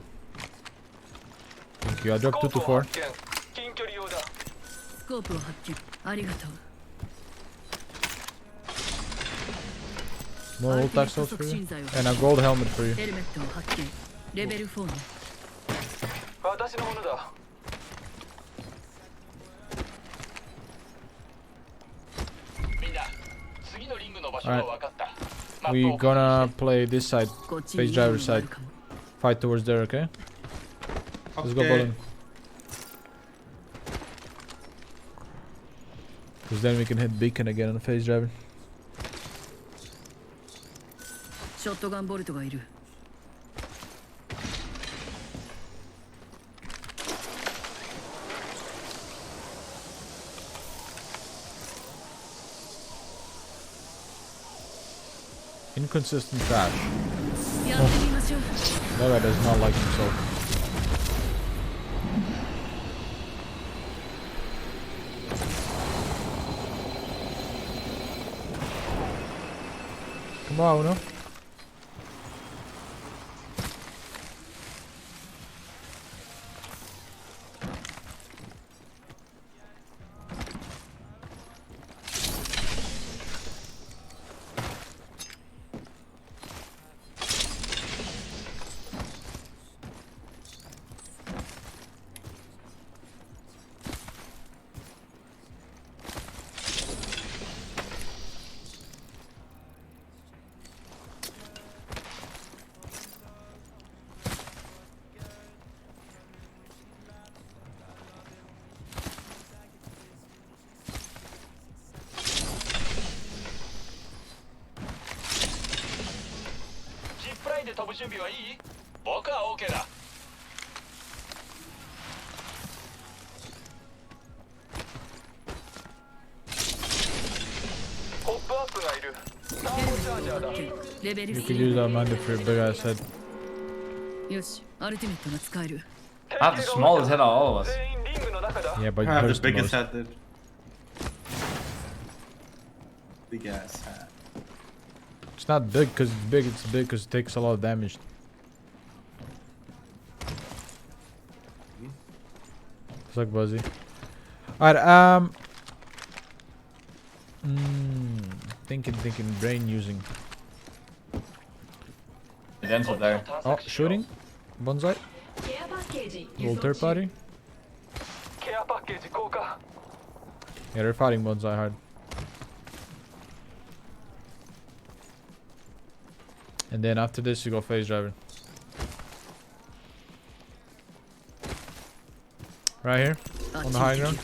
Thank you. I dropped 2 to 4. More ult taxels for you. And a gold helmet for you. Alright. We gonna play this side. Phase driver side. Fight towards there, okay? Let's go bowling. Because then we can hit beacon again on the phase driver. Inconsistent trash. Oh. That guy does not like himself. Come on, Uno. で飛ぶ準備はいい？僕は OK だ。ポップアップがいる。ターボチャージャーだ。レベル You could use that Amanda for your big ass head. よしアルティメットが使える I have the smallest head out of all of us. 全員リングの中だ。 Yeah, but I have yours the the biggest most. head, dude. Big ass head. It's not big because it's big. It's big because it takes a lot of damage. Suck Buzzy. Alright, thinking, brain using. It ends up there. Oh, shooting? Bonsai? Little third party? ケアパッケージ交換。 Yeah, they're fighting Bonsai hard. And then after this, you go phase driver. Right here, on the high ground.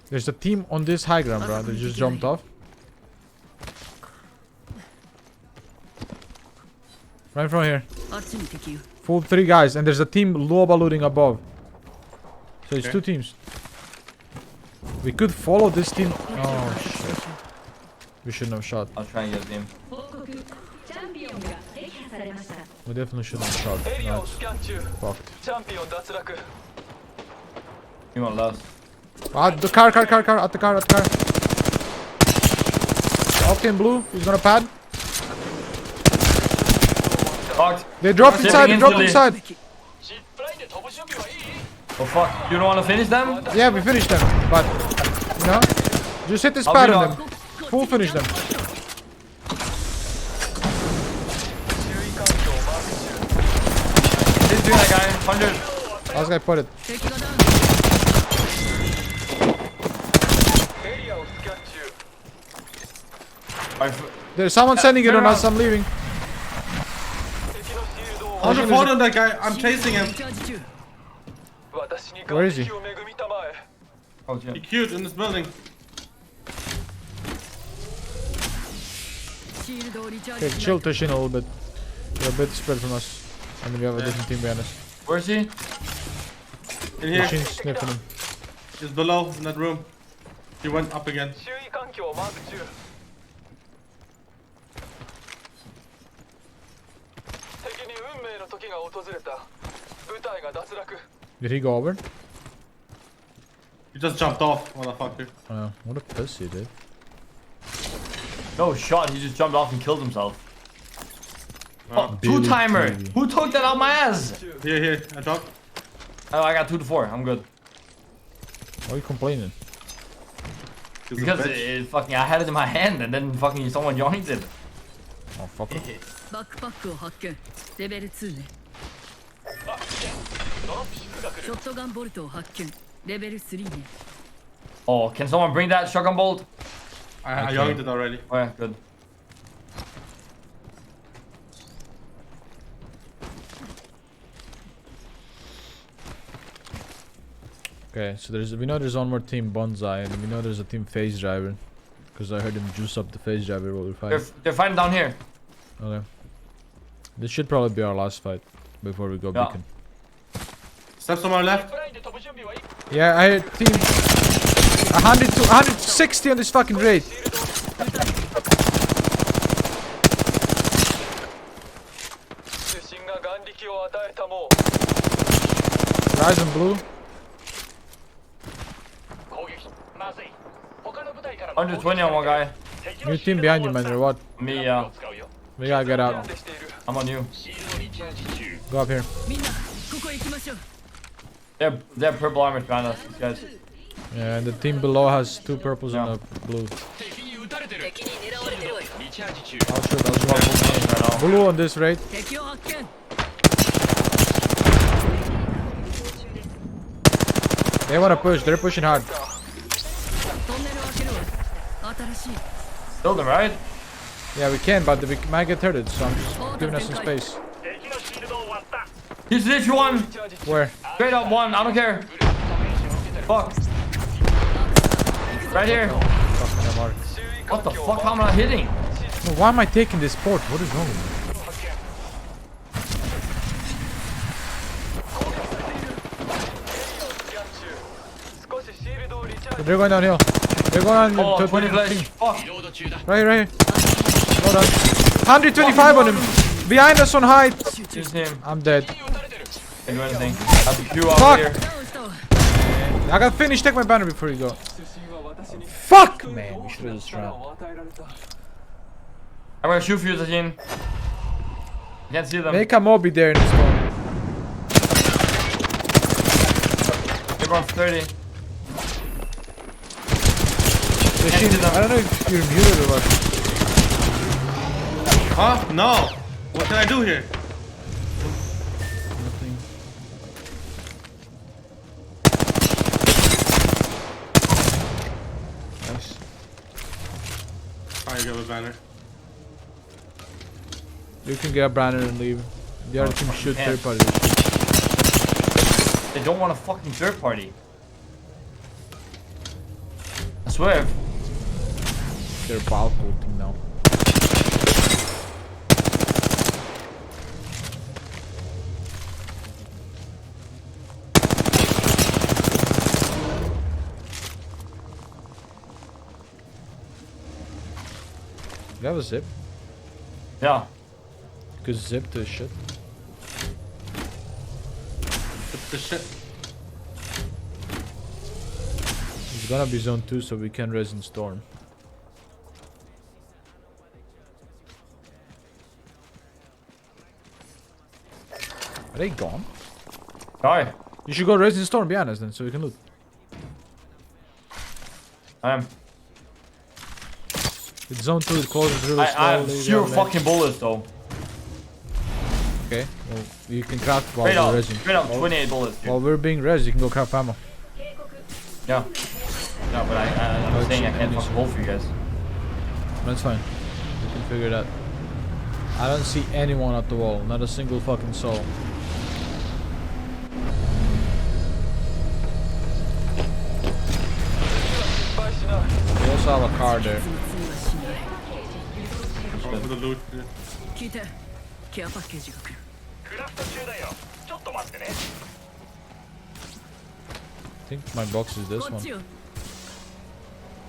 There's a team on this high ground, bro. They just jumped off. Right from here. Full 3 guys, and there's a team Loba looting above. So it's 2 teams. We could follow this team. Oh shit. We shouldn't have shot. I'll try and get a team. We definitely shouldn't have shot. エリアを That's スキャン中。 fucked. チャンピオン脱落。 You want less? Ah, the car, at the car. Octane blue, he's gonna pad. Fucked. They dropped inside, Shipping they dropped instantly. inside. ジップラインで飛ぶ準備はいい？ Oh fuck. You don't want to finish them? Yeah, we finished them, but, you know, just hit this pad on them. Full finish them. He's doing that guy. 100. Last guy put it. エリアをスキャン中。 There's someone sending it on us, I'm leaving. 敵のシールドを How's the phone on that guy? I'm chasing him. 私に Where is he? 眼力を恵みたまえ。 Oh shit. He queued in this building. Okay, chill Tashin a little bit. You're a bit spread from us. And then we have a different team behind us. Where is he? In here. Tashin's sniffing him. He's below in that room. He went up again. 周囲環境をマーク中。敵に運命の時が訪れた。部隊が脱落。 Did he go over? He just jumped off, motherfucker. What a pussy, dude. No shot. He just jumped off and killed himself. Oh, Billy 2-timer. TV. Who took that out my ass? Here, I dropped. Oh, I got 2 to 4. I'm good. Why are you complaining? He's a Because bitch. fucking I had it in my hand and then fucking someone joined it. Oh, fuck it. バックパックを発見レベル2ねあ、ドロップシップが来る。ショットガンボルトを発見レベル3ね Oh, can someone bring that shotgun bolt? I yoinked it already. Oh yeah, good. Okay, so we know there's one more team Bonsai, and we know there's a team phase driver. Because I heard him juice up the phase driver while we're fighting. They're fighting down here. Okay. This should probably be our last fight before we go Yeah. beacon. Steps on our left. プラインで飛ぶ準備はいい？ Yeah, I heard team 100 to 160 on this fucking raid. 通信が眼力を与えたも Guys in blue. 攻撃まずい。他の部隊からの120 on one guy. New team behind you, man, or what? Me, yeah. 使うよ。 We gotta get out. している。 I'm on you. シールドリチャージ中。 Go up here. みんなここへ行きましょう They're purple armors behind us, these guys. Yeah, and the team below has 2 purples and a blue. 敵に撃たれてる。敵に狙われてるわよ。リチャージ中。 I'll shoot. Right now. Blue on this raid. 敵を発見 They wanna push. They're pushing hard. トンネルを開けるわ新しい Killed them, right? Yeah, we can, but we might get hurted, so I'm just giving us some space. 敵のシールドを割った。 Here's this one. Where? Straight up one, I don't care. Fuck. Right here. What the fuck? How am I not hitting? No, why am I taking this port? What is wrong with me? They're going downhill. They're going on Oh, 20 flash. Fuck. Right here, right here. Hold on. 125 on him. Behind us on height. Use him. I'm dead. Can't do anything. I have a few out Fuck. here. I got finished. Take my banner before you go. Fuck! Man, we should have just run. I'm gonna shoot for you, Tajin. I can't see them. Make a mob there in the storm. Everyone's 30. I don't know if you're muted or what. Huh? No. What can I do here? Nothing. Nice. I got a banner. You can get a banner and leave. The other team shoot third party. They don't want a fucking third party. I swear. They're ball coating now. You have a zip? Yeah. Because zip the shit. The shit. It's gonna be zone 2 so we can res in storm. Are they gone? Hi. You should go res in storm, be honest then, so we can loot. I am. It's zone 2, it closes really slowly. I have zero fucking bullets though. Okay, well, you can craft while Straight we're up, resing. straight up 28 bullets, dude. While we're being res, you can go craft ammo. Yeah. No, but I'm saying I can't fucking hold for you guys. That's fine. We can figure it out. I don't see anyone at the wall. Not a single fucking soul. We also have a car there. For the loot.聞いてケアパッケージが来るクラフト中だよちょっと待ってね I think my box is this こっ one. ちよ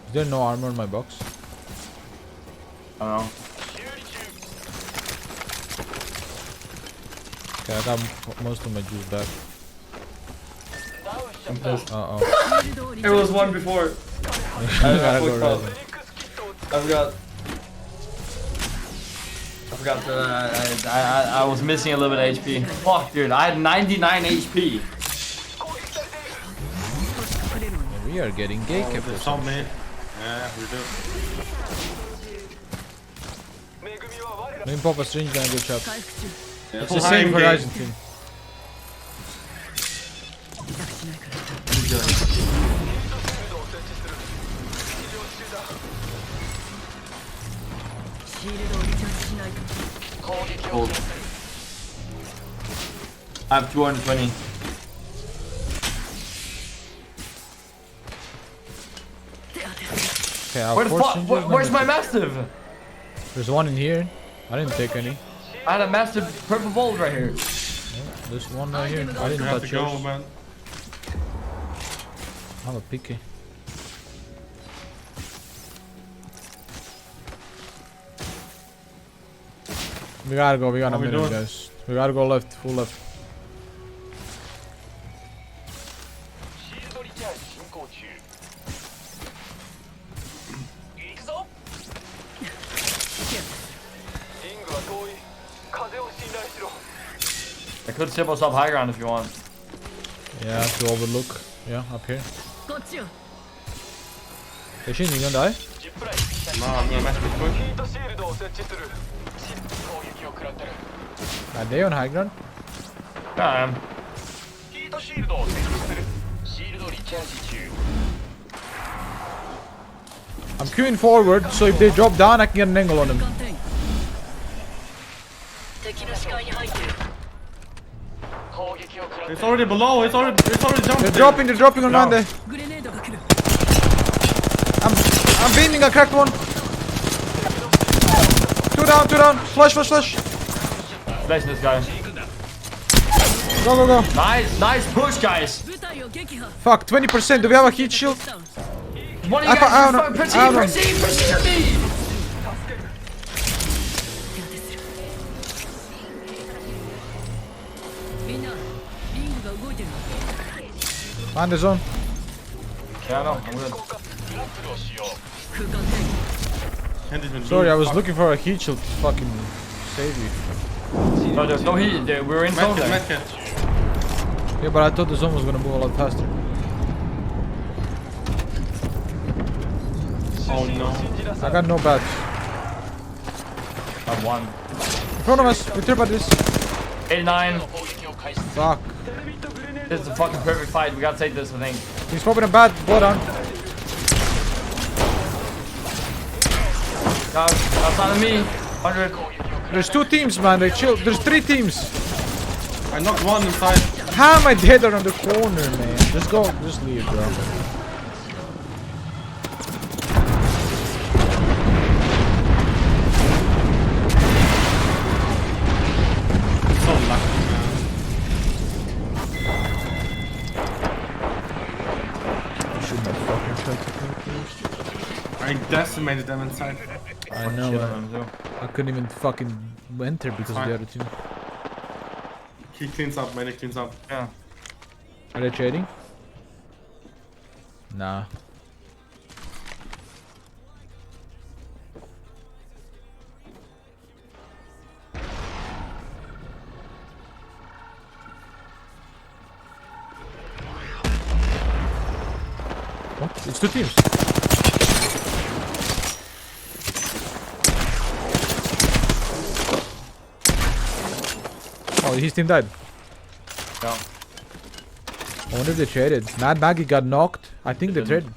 Is there no armor in my box? I don't know. Okay, I got most of my juice back. I'm pissed. Uh oh. There was one before. You gotta go resin. I forgot that I was missing a little bit of HP. Fuck, dude, I had 99 HP. Yeah, we are getting gay kept or There's something. some, man. Yeah, we do. Let me pop a syringe and go chop. Yeah, It's the same game. Horizon thing. Cold. I have 220. Okay, I have Where the 4 fuck? syringes. Where's my number massive? 2. There's one in here. I didn't take any. I had a massive purple bulb right here. Yeah, there's one right here. I didn't You have touch to go, yours. man. I'm a picky. We gotta go, we got a What we minute, doing? guys. We gotta go left, full left. シールドリチャージ進行中行くぞリングは遠い風を信頼しろ I could tip us up high ground if you want. Yeah, to overlook. Yeah, up here. こっちよ Hey Shin, you gonna die? ジップライン No, I'm gonna mess with ヒ you. ートシールドを設置する攻撃を食らってる Are they on high ground? Yeah, I am. ヒートシールドを設置するシールドリチャージ中 I'm queuing forward, so if they drop down, I can get an angle on them. 敵の視界に入ってる It's already below. It's already jumped. They're dropping on Monday. I'm beaming. I cracked one. Two down. Flash. Flash this guy. Go. Nice push, guys. Fuck, 20%. Do we have a heat shield? One of you guys proceed to me. Find the zone. Yeah, no, I'm good. Sorry, I was looking for a heat shield to fucking save you. No, there's no heat. We're in zone there. Yeah, but I thought the zone was gonna move a lot faster. Oh no. I got no badge. I have one. In front of us, we trip at this. 89. Fuck. This is a fucking perfect fight. We gotta take this, I think. He's popping a bad blood on. That's not me. 100. There's 2 teams, man. They chill. There's 3 teams. I knocked one inside. How am I dead around the corner, man? Just go. Just leave, bro. So lucky, man. I shouldn't have fucking tried to kill first. I decimated them inside. I know. I couldn't even fucking enter because of the other team. He cleans up, man. He cleans up. Yeah. Are they trading? Nah. What? It's 2 teams. Oh, his team died. Yeah. I wonder if they traded. Mad Maggie got knocked. I think they traded.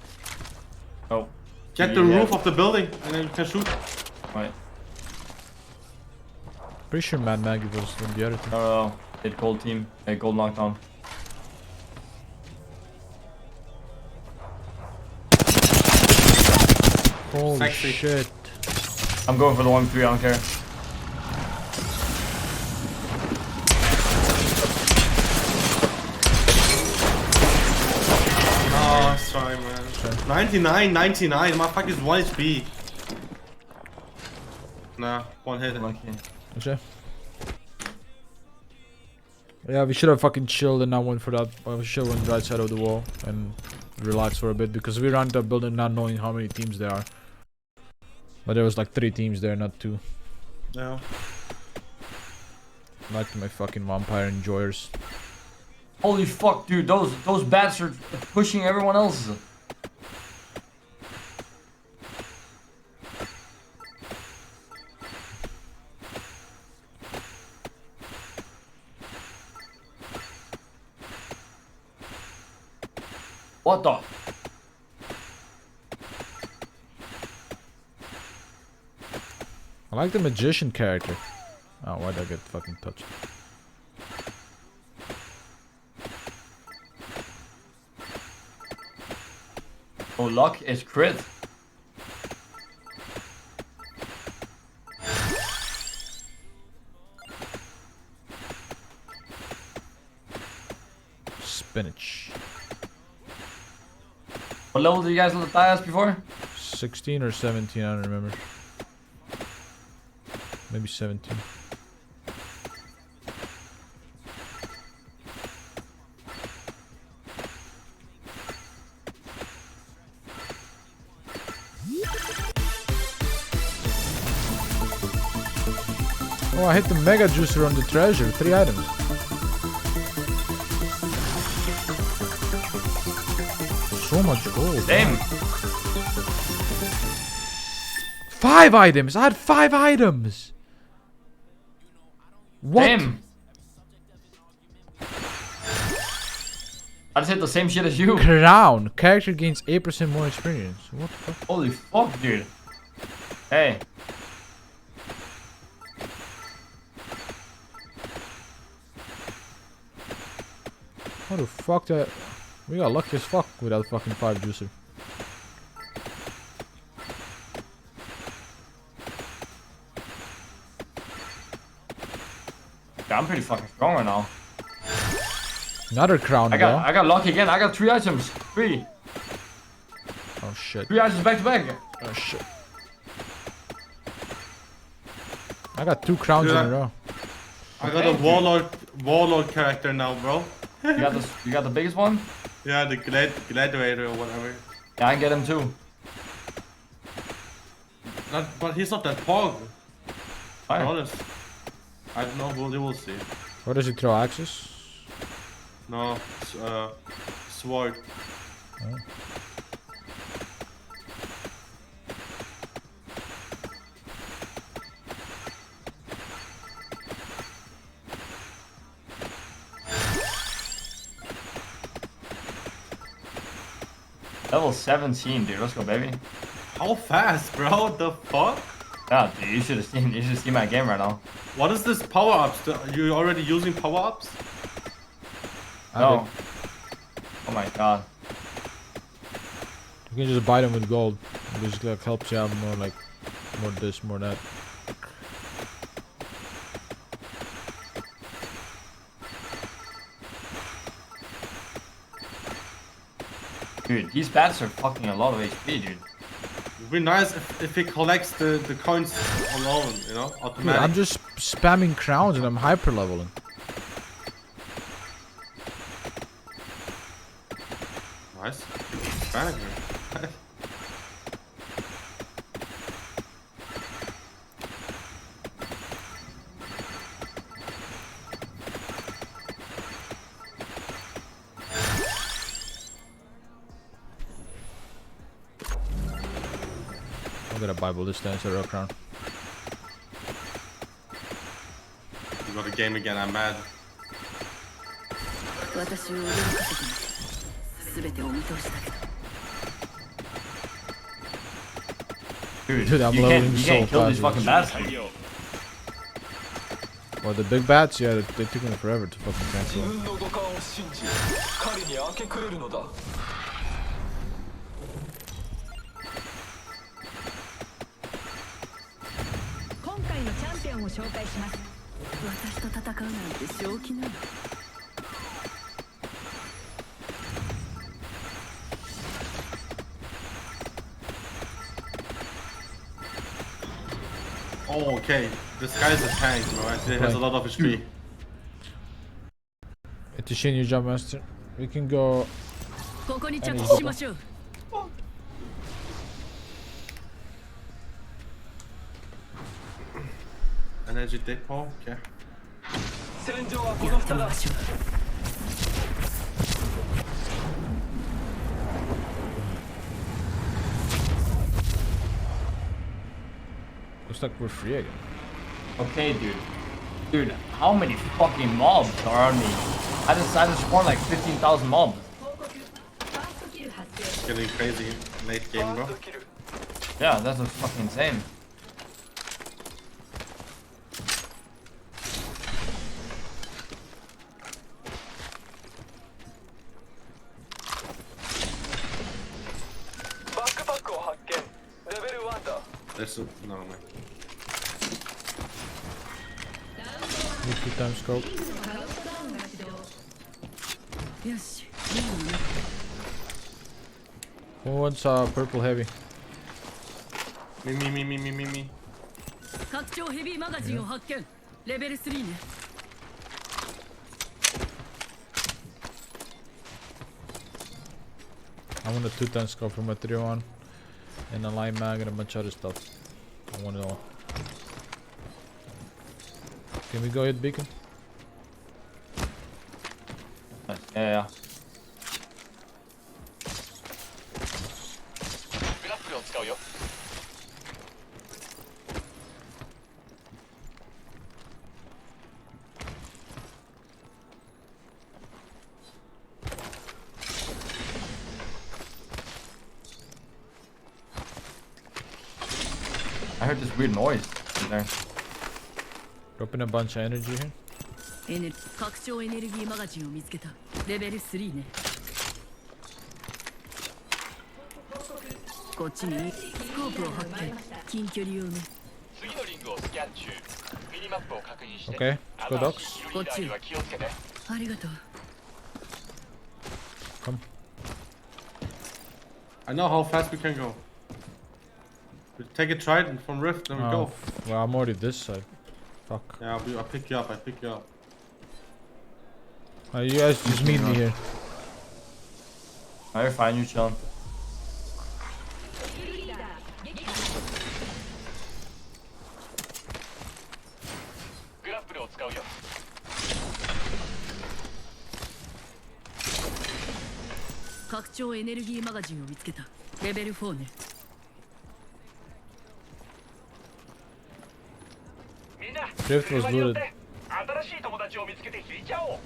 Oh. Get the roof of the building and then you can shoot. Right. Pretty sure Mad Maggie was in the other team. No. Hit gold team. Gold knockdown. Holy Sexy. shit. I'm going for the 1-3, I don't care. Oh, sorry, man. 99. Motherfucker's 1 HP. Nah, 1 hit. Lucky. Okay. Yeah, we should have fucking chilled and not went for that. We should have went right side of the wall and relaxed for a bit because we ran the building not knowing how many teams there are. But there was like 3 teams there, not 2. Yeah. Like my fucking vampire enjoyers. Holy fuck, dude. Those bats are pushing everyone else. What the? I like the magician character. Oh, why'd I get fucking touched? Oh, luck is crit. Spinach. What level did you guys die us before? 16 or 17, I don't remember. Maybe 17. Oh, I hit the mega juicer on the treasure. 3 items. So much gold. Damn. 5 items. I had 5 items. What? Damn. I just hit the same shit as you. Crown. Character gains 8% more experience. What the fuck? Holy fuck, dude. Hey. How the fuck that? We got lucky as fuck without fucking 5 juicer. Yeah, I'm pretty fucking strong right now. Another crown, I got lucky again. I got 3 items. 3. Oh shit. 3 items back to back. Oh shit. I got 2 crowns in a row. I got a warlord character now, bro. You got the biggest one? Yeah, the gladiator or whatever. Yeah, I get him too. But he's not that pog. Fine. Honest. I don't know, we will see. What does he throw? Axes? No, sword. Oh. Level 17, dude. Let's go, baby. How fast, bro? The fuck? Yeah, dude, you should have seen my game right now. What is this power ups? You already using power ups? No. Oh my god. You can just buy them with gold. It just like helps you out more, like more this, more that. Dude, these bats are fucking a lot of HP, dude. It'd be nice if he collects the coins alone, you know, automatic. Dude, I'm just spamming crowns and I'm hyper leveling. Nice. Bang. I'm gonna Bible this dance a crown. You got a game again, I'm mad. 私を驚かせてみて全てお見通しだけど Dude, I'm you leveling can't so kill these fast. fucking bats. Well, the big bats, yeah, they took me forever to fucking 自 cancel. 分の五感を信じ狩りに明け暮れるのだ 今回のチャンピオンを紹介します私と戦うなんて正気なの Oh, okay. This guy's a tank, bro. Actually, he has a lot of HP. It's a Shin, you jump master. We can go. ここに着地しましょう Energy depot, okay. 戦場はこの下だ Looks like we're free again. Okay, dude. Dude, how many fucking mobs are on me? I just spawned like 15,000 mobs. It's getting crazy late game, bro. Yeah, that's just fucking insane. There's a, no, man. Need 2 times scope. よし Who wants purple heavy? Me. 拡張ヘビーマガジンを発見レベル3ね I want a 2 times scope for my 301 and a line mag and a bunch of other stuff. I want it all. Can we go hit beacon? Yeah. I heard this weird noise in there. Dropping a bunch of energy here. 拡張エネルギーマガジンを見つけた。レベル3ね。こっちにスコープを発見。近距離用ね。次のリングをスキャン中。ミニマップを確認して。 Okay, good dogs. こっちは気をつけて。ありがとう。 Come. I know how fast we can go. We take a trident from Rift, then we Oh, go. well, I'm already this side. Fuck. Yeah, I'll pick you up. I pick you up. You guys just meet me here. Oh, you're fine. You chilling. Rift was looted.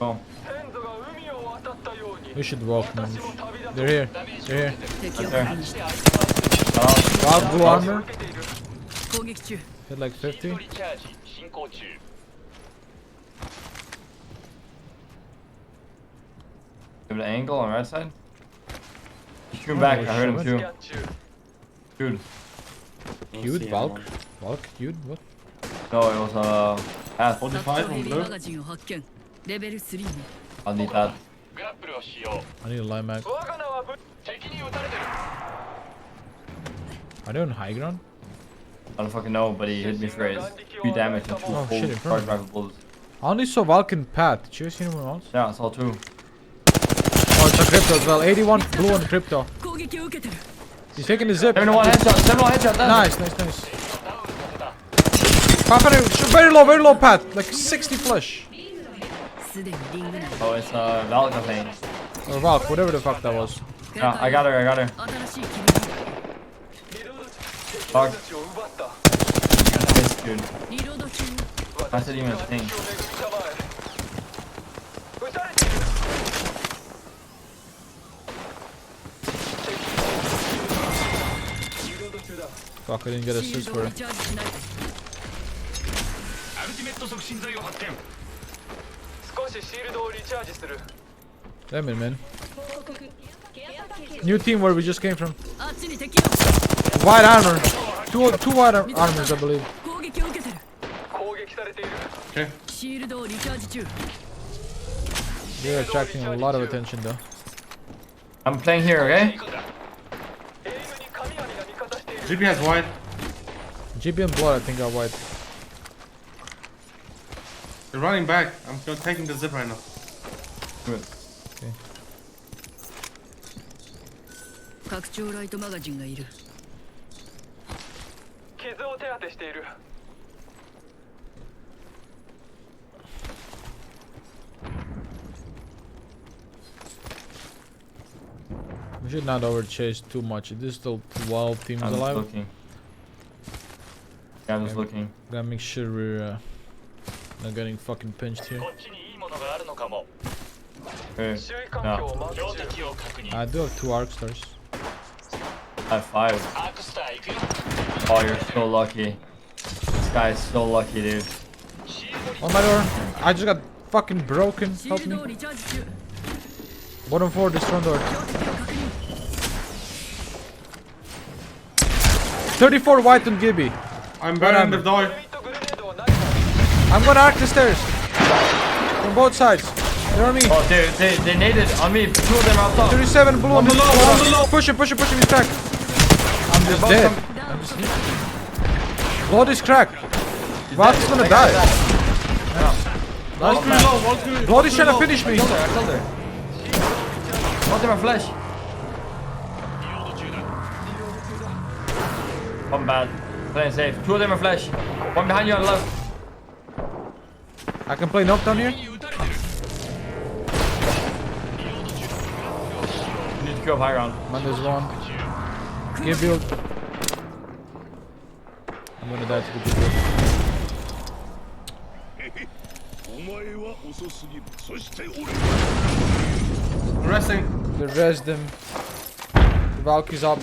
Oh. We should walk, man. They're here. They're here. Right there. Wild blue armor. Hit like 50. You have an angle on the right side? He's shooting back. I heard him too. Dude. Cute? Valk? Valk? Cute? What? No, it was path. 45 from blue. I'll need that. I need a line mag. Are they on high ground? I don't fucking know, but he hit me for his 3 damage and 2 Oh, full shit, in front charge of back with bullets. I only saw Valken path. Did you see anyone else? Yeah, I saw 2. Oh, it's a crypto as well. 81 blue on the crypto. He's taking the zip. 71 headshot, 71 headshot. Nice, nice, nice. Very low path. Like 60 flush. Oh, it's Valk, I think. Or Valk, whatever the fuck that was. Yeah, I got her. Fuck. Nice, dude. That's not even a thing. Fuck, I didn't get a assist for it. Damn it, man. New team where we just came from. White armor. Two white armors, I believe. Okay. They're attracting a lot of attention though. I'm playing here, okay? GP has white. GP and blood, I think, are white. They're running back. I'm taking the zip right now. Good. Okay. 拡張ライトマガジンがいる。傷を手当てしている。 We should not overchase too much. There's still 12 teams I'm alive. Looking. Yeah, I'm just looking. Gotta make sure we're not getting fucking pinched here. Okay. No. I do have 2 arc stars. I have 5. Oh, you're so lucky. This guy is so lucky, dude. On my door. I just got fucking broken. Help me. Bottom 4, destroy door. 34 white on Gibby. I'm behind the door. I'm gonna arc the stairs. From both sides. They're on me. Oh, they naded on me. 2 of them are up top. 37 blue on the low. Push him, he's cracked. I'm just dead. I'm just hit. Blood is cracked. Valk is gonna die. Nice. Blood is trying to finish me. I killed her. One to my flesh. One bad. Playing safe. 2 of them are flesh. One behind you on the left. I can play knockdown here. You need to go up high ground. Man, there's one. Give build. I'm gonna die to the build. Resting. They res them. The Valk is up.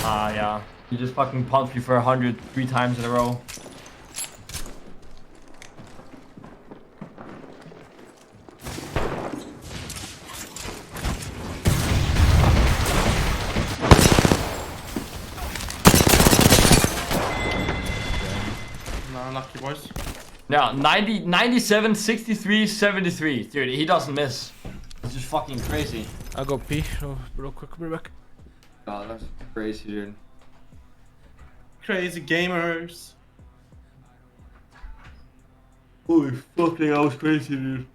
Ah, yeah. You just fucking pumped me for 100 3 times in a row. Unlucky boys. Yeah, 90, 97, 63, 73. Dude, he doesn't miss. It's just fucking crazy. I'll go pee real quick. Be back. Oh, that's crazy, dude. Crazy gamers. Holy fucking, that was crazy, dude.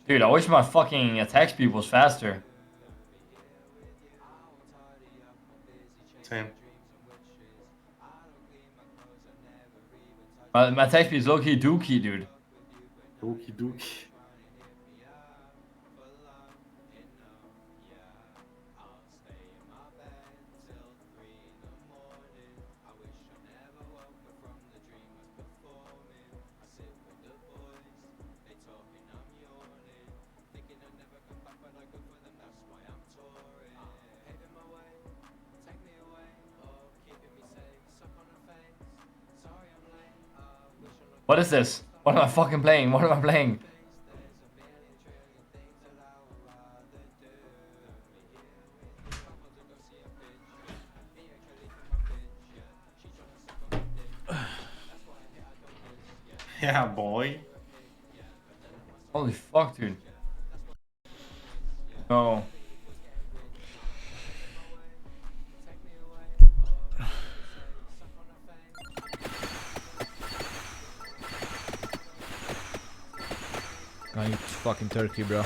Dude, I wish my fucking attack speed was faster. Same. My attack speed is low-key dookie, dude. Dookie dookie. What is this? What am I fucking playing? What am I playing? Yeah, boy. Holy fuck, dude. No. I eat fucking turkey, bro.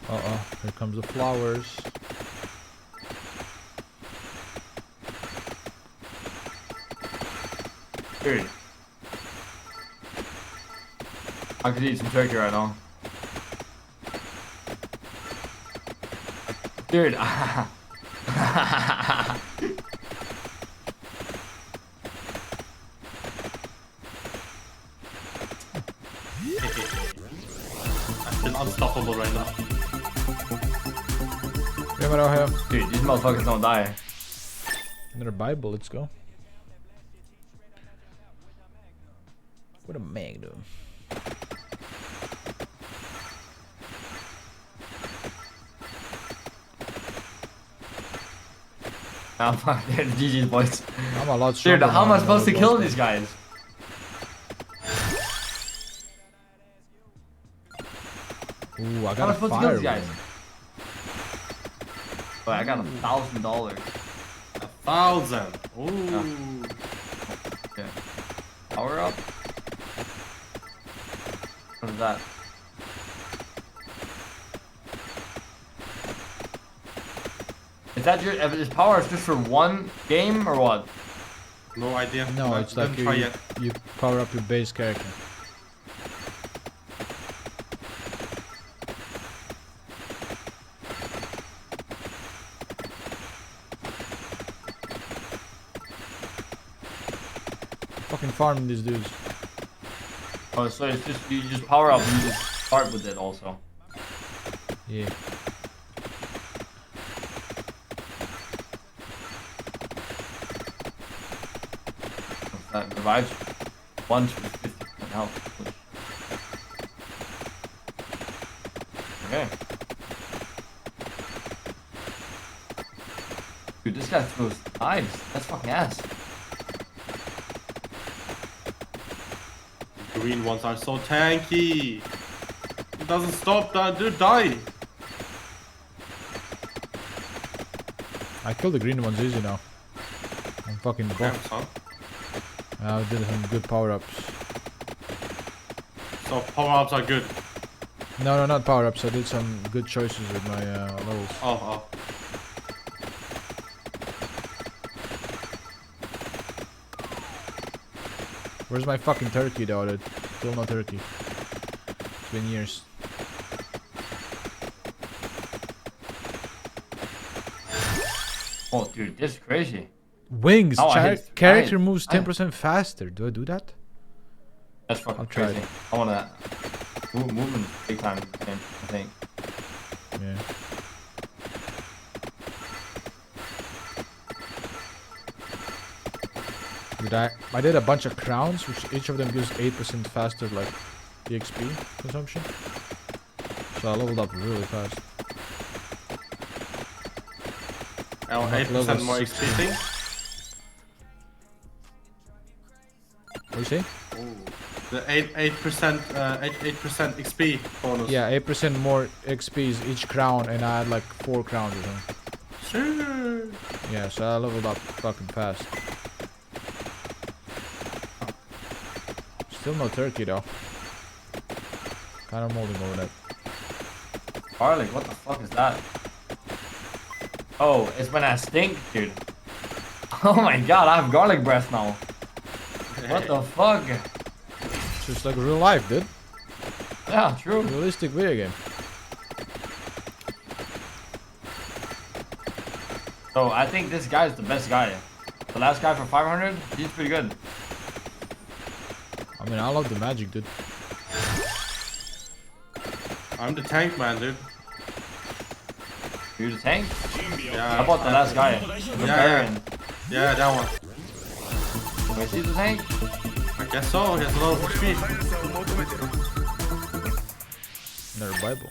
Uh-oh, here comes the flowers. Dude. I could eat some turkey right now. Dude. I feel unstoppable right now. Dude, these motherfuckers don't die. Another Bible, let's go. What a magnum. I'm fucking GG's boys. I'm a lot Dude, stronger how am I than supposed to those kill guys. these guys? Ooh, I How am I got a supposed to kill fire these guys? ring. Wait, I got $1,000. 1,000. Ooh. Okay. Power up. What is that? Is that your? Is power just for one game or what? No idea. No, it's like you power up your base character. Fucking farming these dudes. Oh, so it's just you just power up and you just start with it also. Yeah. That revives once with 50% health. Okay. Dude, this guy throws knives. That's fucking ass. Green ones are so tanky. It doesn't stop that, dude. Die. I killed the green ones easy now. I'm fucking Damn, buff. son. I did some good power-ups. So power-ups are good. No, not power-ups. I did some good choices with my levels. Oh. Where's my fucking turkey though? Dude? Still no turkey. It's been years. Oh, dude, this is crazy. Wings! Oh, I hit- character I- moves I- 10% faster. Do I do that? That's fucking I'll try crazy. it. I want that. Movement big time, I think. Yeah. Dude, I did a bunch of crowns, which each of them gives 8% faster, like, EXP consumption. So I leveled up really fast. Oh, I'm at 8% level more 16. XP thing. What do you say? The 8% 8% XP bonus. Yeah, 8% more XPs each crown, and I had like 4 crowns or something. Sure. Yeah, so I leveled up fucking fast. Still no turkey though. Kind of molding over that. Garlic, what the fuck is that? Oh, it's when I stink, dude. Oh my god, I have garlic breath now. What the fuck? It's just like real life, dude. Yeah, true. Realistic video game. So I think this guy is the best guy. The last guy for 500, he's pretty good. I mean, I love the magic, dude. I'm the tank man, dude. You the tank? Yeah. How about the last guy? Yeah, that one. Wait, he's the tank? I guess so. He has a lot of speed. Another Bible.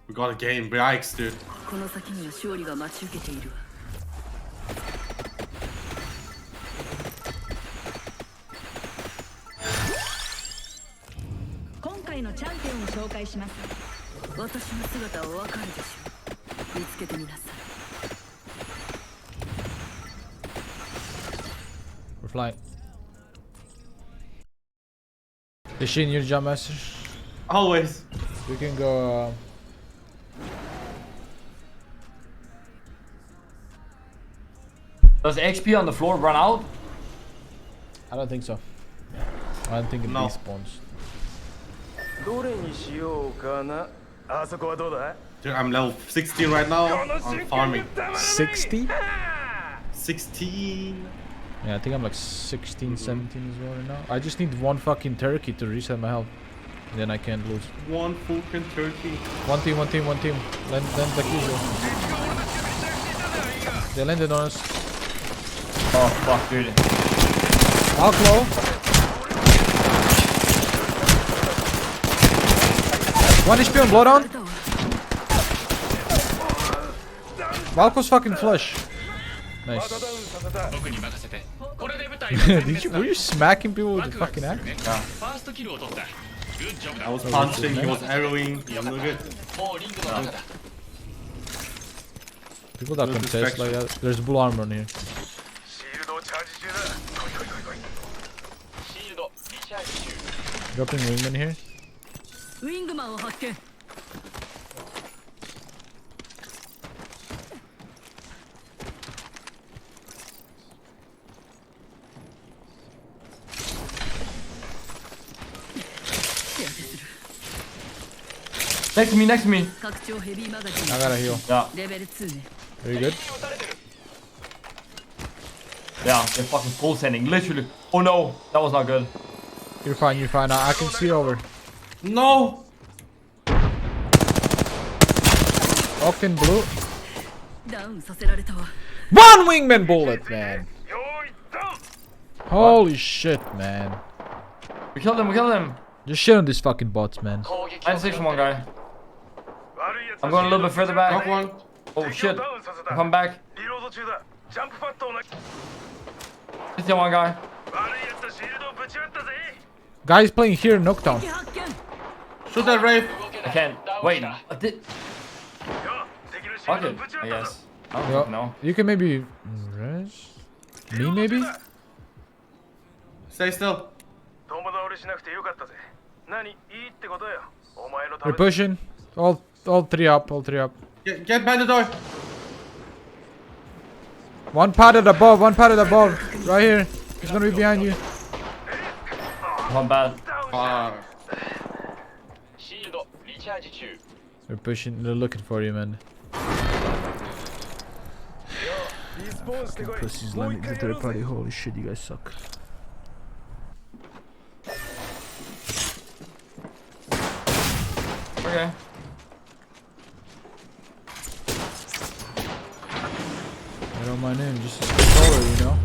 We got a game, yikes, dude. この先には勝利が待ち受けているわ。今回のチャンピオンを紹介します。私の姿をわかるでしょう。見つけてみなさい。We're flying. Is she in your jump master? Always. We can go. Does XP on the floor run out? I don't think so. I don't think it No. despawns. どれにしようかな。あそこはどうだ Dude, I'm level 16 right now. I'm farming. 60? 16. Yeah, I think I'm like 16, 17 as well right now. I just need one fucking turkey to reset my health. And then I can't lose. One fucking turkey. One team. Land like usual. They landed on us. Oh fuck, dude. Alclo. One HP on Bloodhound. Valko's fucking flush. Nice. Were you smacking people with the fucking axe? Yeah. I was punching, he was arrowing. Yeah, look at. People that No contest like that. There's blue armor on here. シールドチャージ中だ。来い来い来い来い。シールドリチャージ中。 Dropping wingman here. ウィングマンを発見。Next to me, next to me. 拡張ヘビーマガジン。 I gotta heal. Yeah, レベル2ね。 Very good. yeah, they're fucking full sending, literally. Oh no, that was not good. You're fine. I can see over. No! Octane blue. ダウンさせられたわ。 One wingman bullet, man. Holy shit, man. We killed him. Just shit on these fucking bots, man. 96 from one guy. I'm going a little bit further back. Knock one. Oh shit. Come back. リロード Is there one guy? Guys playing here in Noketown. Shoot that Wraith. I can't. Wait. Fuck it, I guess. I don't fucking know. You can maybe res? Me maybe? Stay still. We're pushing. All three up, all three up. Get by the door. One padded above, right here. He's gonna be behind you. One bad. They're pushing, they're looking for you, man. Pussies landing the third party, holy shit, you guys suck. Okay. I don't mind him, just a controller, you know?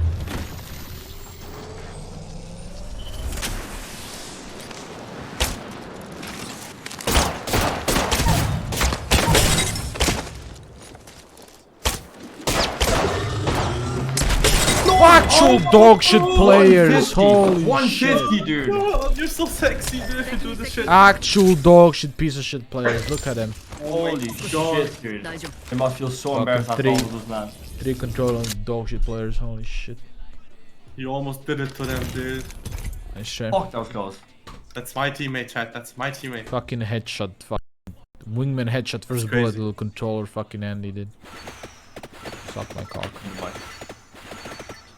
Actual dog shit players, holy 150, shit. dude. Oh, you're so sexy, dude, if you do this shit. Actual dog shit piece of shit players, look at them. Holy shit, dude. They must feel so embarrassed after all of those man. 3 controller dog shit players, holy shit. You almost did it to them, dude. Nice try. Fuck, that was close. That's my teammate, chat. That's my teammate. Fucking headshot, wingman headshot, first bullet, little controller, fucking Andy did. Suck my cock.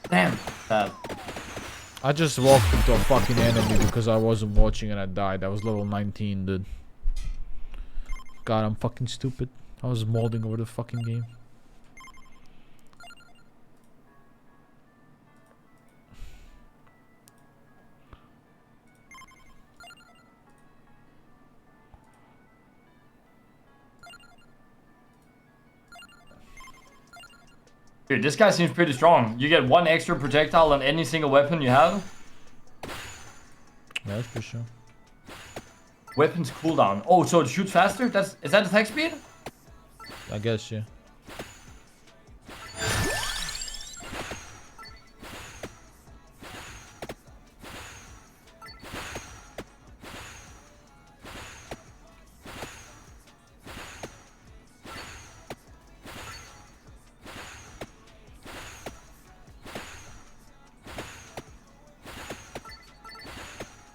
Damn. Bad. I just walked into a fucking enemy because I wasn't watching and I died. I was level 19, dude. God, I'm fucking stupid. I was molding over the fucking game. Dude, this guy seems pretty strong. You get 1 extra projectile on any single weapon you have. Yeah, that's for sure. Weapons cooldown. Oh, so it shoots faster? Is that attack speed? I guess, yeah.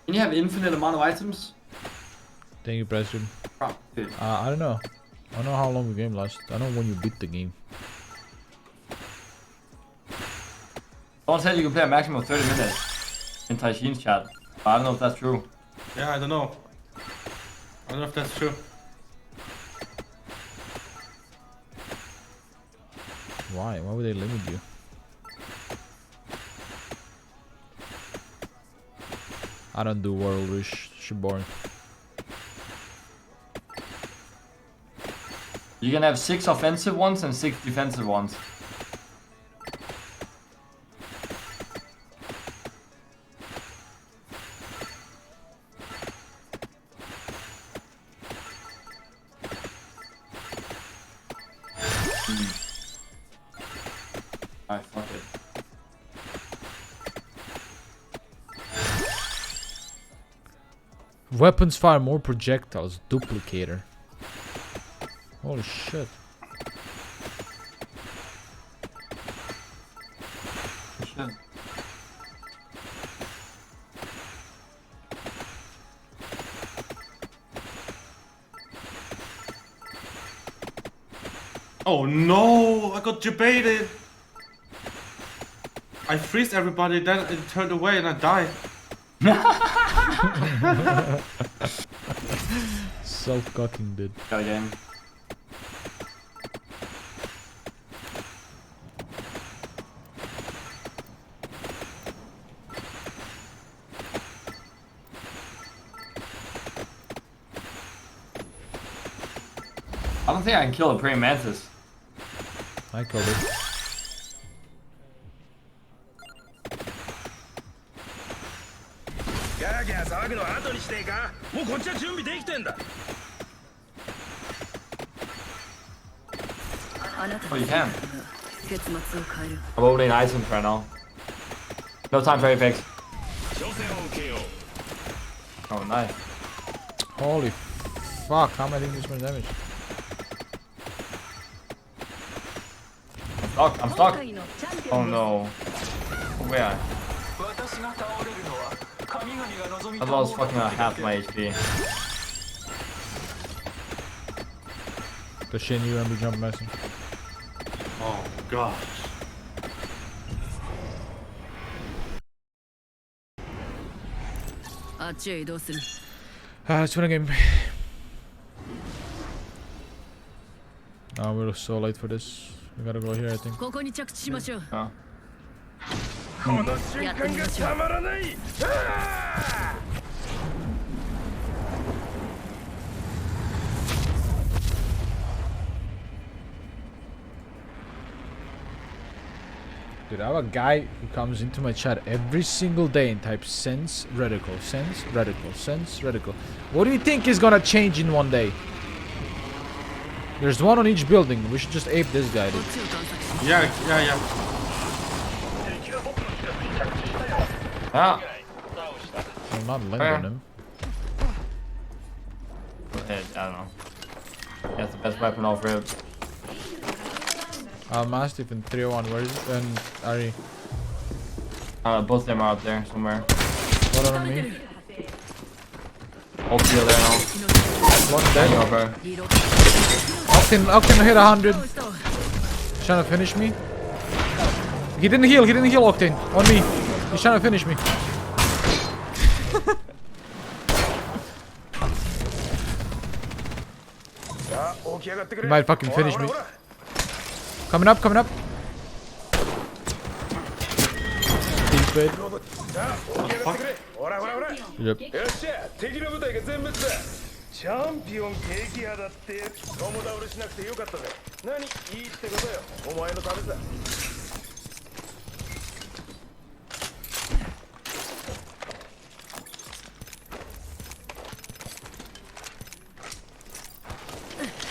Can you have infinite amount of items? Thank you, President. Oh, dude. I don't know. I don't know how long the game lasts. I know when you beat the game. Someone said you can play a maximum of 30 minutes in Taishin's chat. I don't know if that's true. Yeah, I don't know. I don't know if that's true. Why? Why would they limit you? I don't do World Wish. Shit boring. You can have 6 offensive ones and 6 defensive ones. Alright, fuck it. Weapons fire more projectiles. Duplicator. Holy shit. Shit. Oh no! I got debated. I freeze everybody, then it turned away and I died. Self-cocking, dude. Got a game. I don't think I can kill a praying mantis. I killed it. Oh, you can. I'm opening items right now. No time for Apex. Oh, nice. Holy fuck, how am I doing this much damage? I'm stuck, I'm stuck. Oh no. Where? I lost fucking half my HP. The Shin, you and me jump messing. Oh gosh. Let's win a game. Oh, we're so late for this. We gotta go here, I think. Oh. Dude, I have a guy who comes into my chat every single day and types sense radical, sense radical, sense radical. What do you think is gonna change in one day? There's one on each building. We should just ape this guy, dude. Yeah. Ah. I'm not landing him. I don't know. That's the best weapon off rib. Mastiff and 301, where is it? And Ari. Both of them are up there somewhere. What on me? All three are there now. One dead. Over. Octane hit 100. Trying to finish me. He didn't heal, Octane. On me. He's trying to finish me. He might fucking finish me. Coming up. Team fade. Yep. チャンピオン撃破だって共倒れしなくてよかったぜ。何いいってことよ。お前のためさ。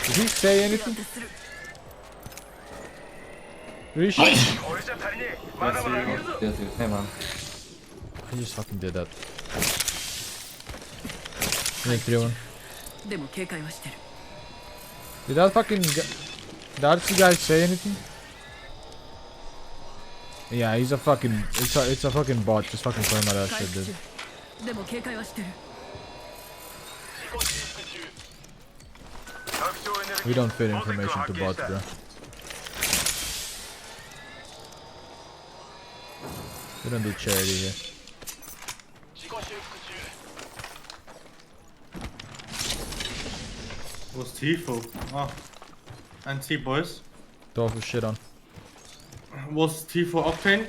Did he say anything? Rishi? Hey man. I just fucking did that. Make 3-1. Did that fucking guy say anything? Yeah, he's a fucking it's a fucking bot. Just fucking play my that shit, dude. We don't fit information to bots, bro. We don't do charity here. Was Tifo? Oh. And T boys. Tofu shit on. Was Tifo Octane?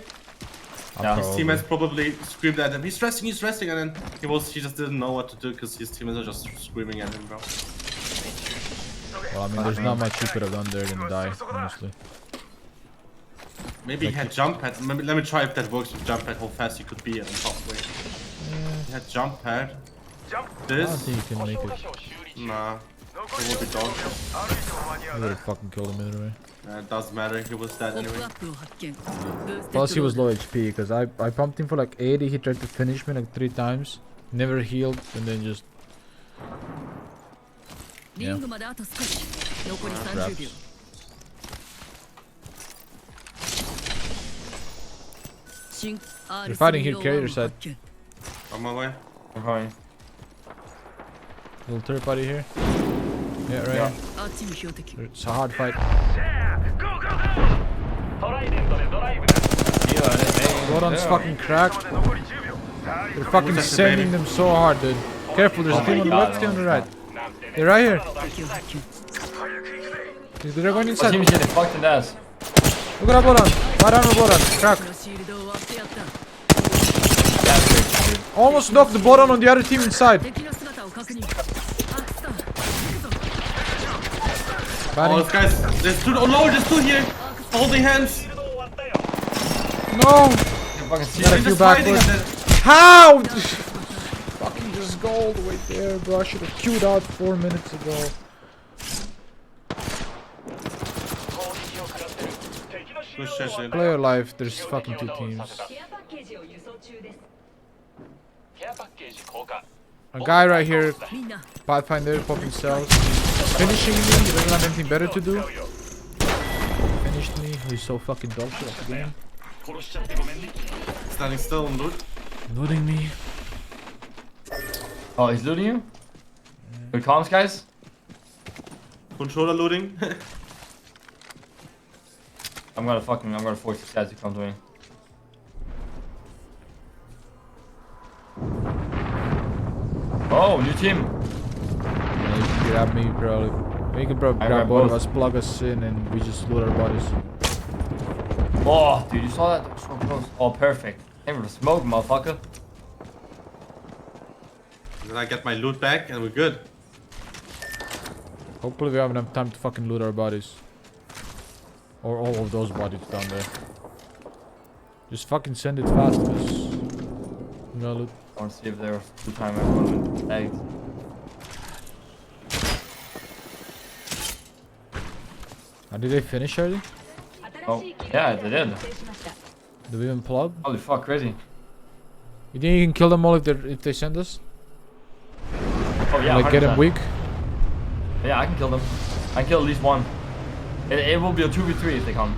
Yeah, his teammates probably screamed at him. He's resting, and then he just didn't know what to do because his teammates are just screaming at him, bro. Well, I mean, there's not much you could have done there than die, honestly. Maybe he had jump pad. Let me try if that works with jump pad. How fast he could be on top way. He had jump pad. This. I don't think you can make it. Nah. It would be dog. I would have fucking killed him either way. It doesn't matter. He was dead anyway. Plus he was low HP because I pumped him for like 80. He tried to finish me like 3 times. Never healed and then just. Yeah. Traps. You're fighting here, carry your side. On my way. I'm coming. Little third party here. Yeah, right. Yeah. It's a hard fight. Goron's fucking cracked. They're fucking sending them so hard, dude. Careful, there's a team on the left, team on the right. They're right here. They're going inside. Team shit, fucked in the ass. Look at that Boron. Right on the Boron. Crack. Almost knocked the Boron on the other team inside. Oh, those guys. There's two. Oh no, there's two here. Holding hands. No. Got a few backwards. How? Fucking just go all the way there, bro. I should have queued out 4 minutes ago. Good session. Play your life. There's fucking 2 teams. A guy right here, Pathfinder, popping cells, finishing me. He doesn't have anything better to do. Finished me. He's so fucking dog shit at the game. Standing still and loot. Looting me. Oh, he's looting you? Good comms, guys. Controller looting. I'm gonna force these guys to come to me. Oh, new team. Yeah, you can grab me probably. We can probably I grab grab both of both. us, plug us in, and we just loot our bodies. Oh, dude, you saw that? That was so close. Oh, perfect. Aim for the smoke, motherfucker. Then I get my loot back and we're good. Hopefully we have enough time to fucking loot our bodies. Or all of those bodies down there. Just fucking send it fast, because... No loot. I want to see if there was 2 times everyone tagged. Did they finish already? Oh, yeah, they did. Do we even plug? Holy fuck, crazy. You think you can kill them all if they send us? Oh yeah, Like get them 100%. weak? Yeah, I can kill them. I can kill at least one. It will be a 2v3 if they come.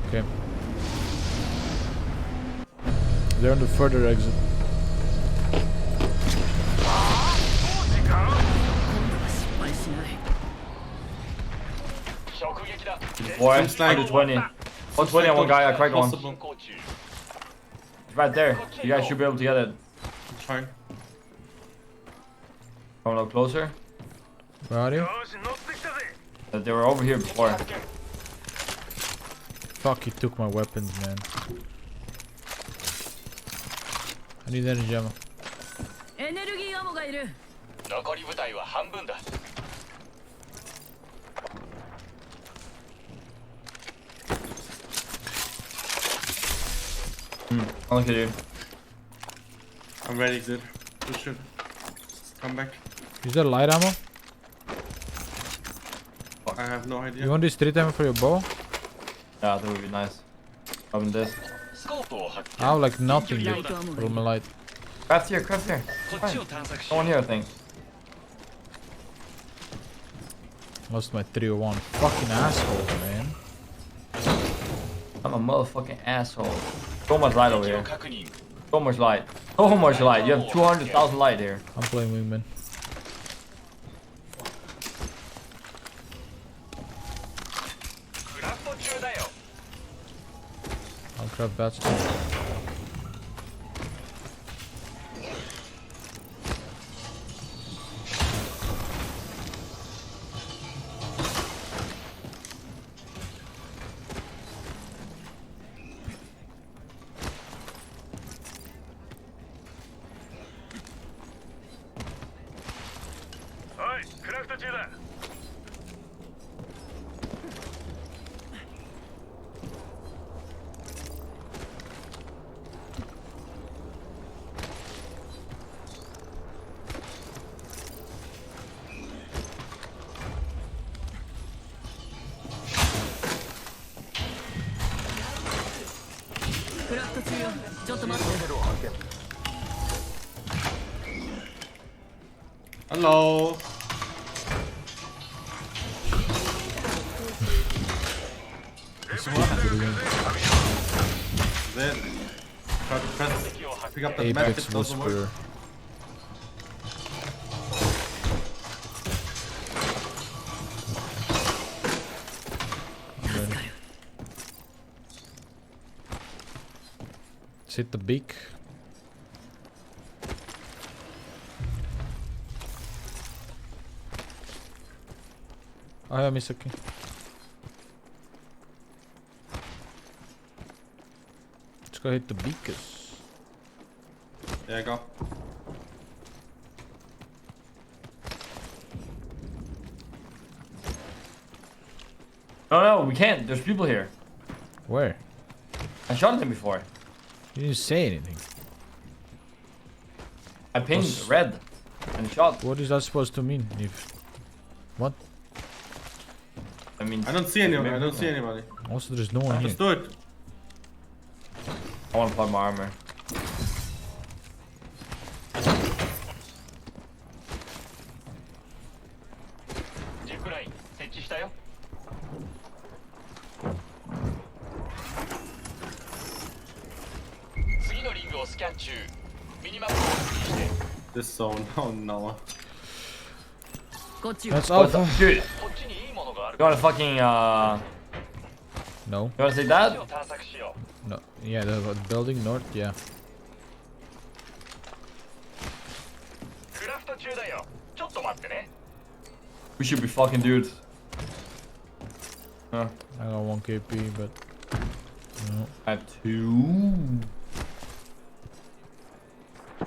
Okay. They're on the further exit. Boy, Seems like- 120. 120 on one guy, I cracked one. Possible. It's right there. You guys should be able to get it. Try. Come a little closer. Where are you? They were over here before. Fuck, he took my weapons, man. I need energy ammo. エネルギーアモがいる。残り部隊は半分だ。 I'll kill you. I'm ready, dude. We should come back. Is there light ammo? I have no idea. You want this 3 timer for your bow? Yeah, that would be nice. Having this. I have like nothing, dude. For my light. Craft here, craft here. No one here, I think. Lost my 301. Fucking asshole, man. I'm a motherfucking asshole. So much light over here. So much light. So much light. You have 200,000 light here. I'm playing wingman. I'll craft bats too. Hello. Then try to press, pick up the map. Apex It doesn't work. Whisperer. Let's hit the beak. Oh yeah, Misaki. Let's go hit the beakers. There you go. No, we can't. There's people here. Where? I shot them before. You didn't say anything. I pinged red and shot. What is that supposed to mean? If what? That mean, I don't see anyone. I don't see anybody. Also, there's no one here. Let's do it. I want to plug my armor. This zone. Oh no. That's alpha. Dude, you wanna fucking No. You wanna say that? No. Yeah, the building north. Yeah. We should be fucking dudes. Huh. I got 1 KP, but no. I have 2.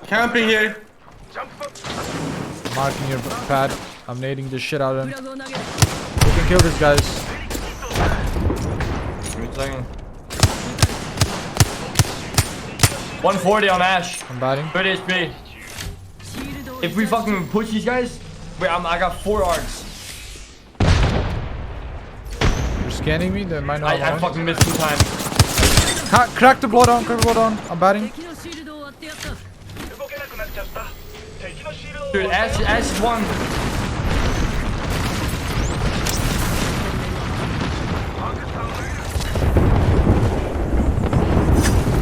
Camping here. Marking your pad. I'm nading the shit out of him. We can kill these guys. Give me a second. 140 on Ash. I'm batting. 30 HP. If we fucking push these guys, wait, I got 4 arcs. You're scanning me? They might not. I fucking missed 2 times. Crack the blood on. Crack the blood on. I'm batting. Dude, Ash is 1.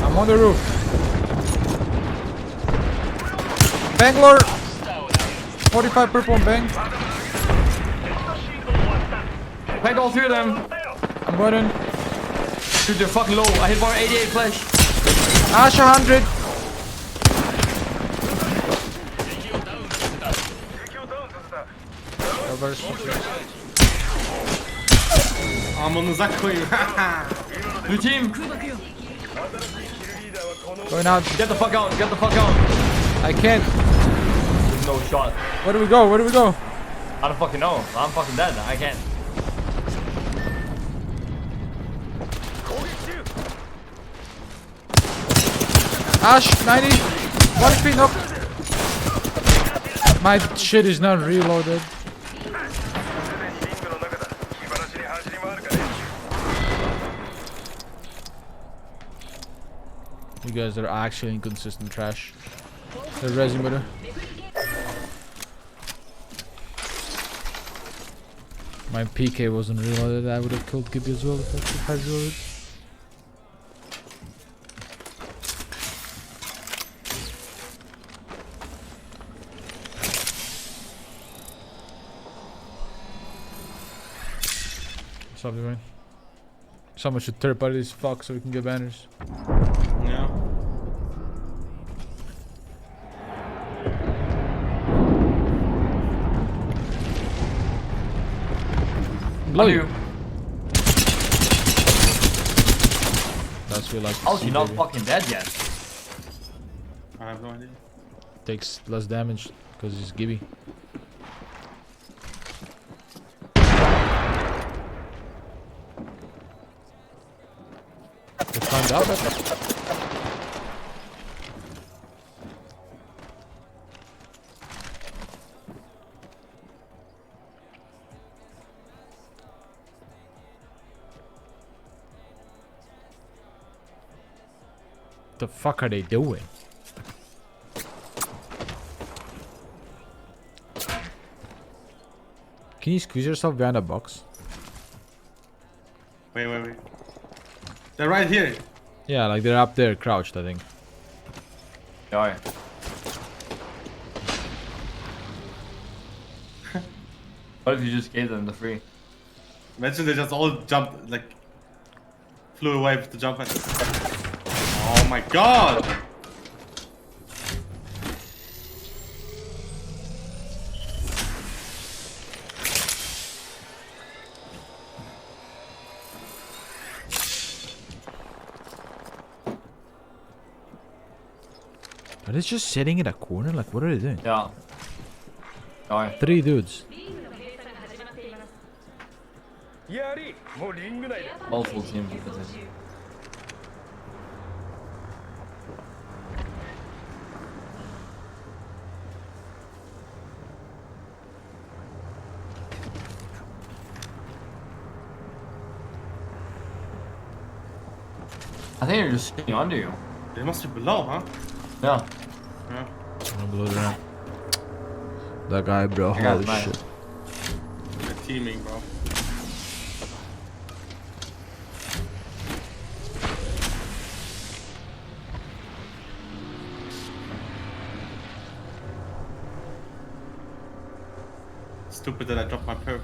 I'm on the roof. Bangalore. 45 purple on bang. Packed all 3 of them. I'm running. Dude, they're fucking low. I hit 188 flash. Ash 100. Amanıza koyayım. Blue team. Going out. Get the fuck out. Get the fuck out. I can't. There's no shot. Where do we go? Where do we go? I don't fucking know. I'm fucking dead. I can't. Ash 90. 1 HP. Nope. My shit is not reloaded. You guys are actually inconsistent trash. They're resing better. My PK wasn't reloaded. I would have killed Gibby as well if I had reloaded. What's up, man? Someone should third party this fuck so we can get banners. Yeah. Blow you. you. That's what like. How's he not fucking dead yet? I have no idea. Takes less damage because he's Gibby. Let's find out. The fuck are they doing? Can you squeeze yourself behind a box? Wait. They're right here. Yeah, like they're up there crouched, I think. Yeah. What if you just gave them the free? Imagine they just all jumped, like, flew away with the jump at. Oh my god! Are they just sitting in a corner? Like, what are they doing? Yeah. Yeah. 3 dudes. Multiple teams. I think they're just sitting under you. They must be below, huh? Yeah. Yeah. I'm below that. That guy, bro. That guy's Holy nice. shit. They're teaming, bro. Stupid that I dropped my perp.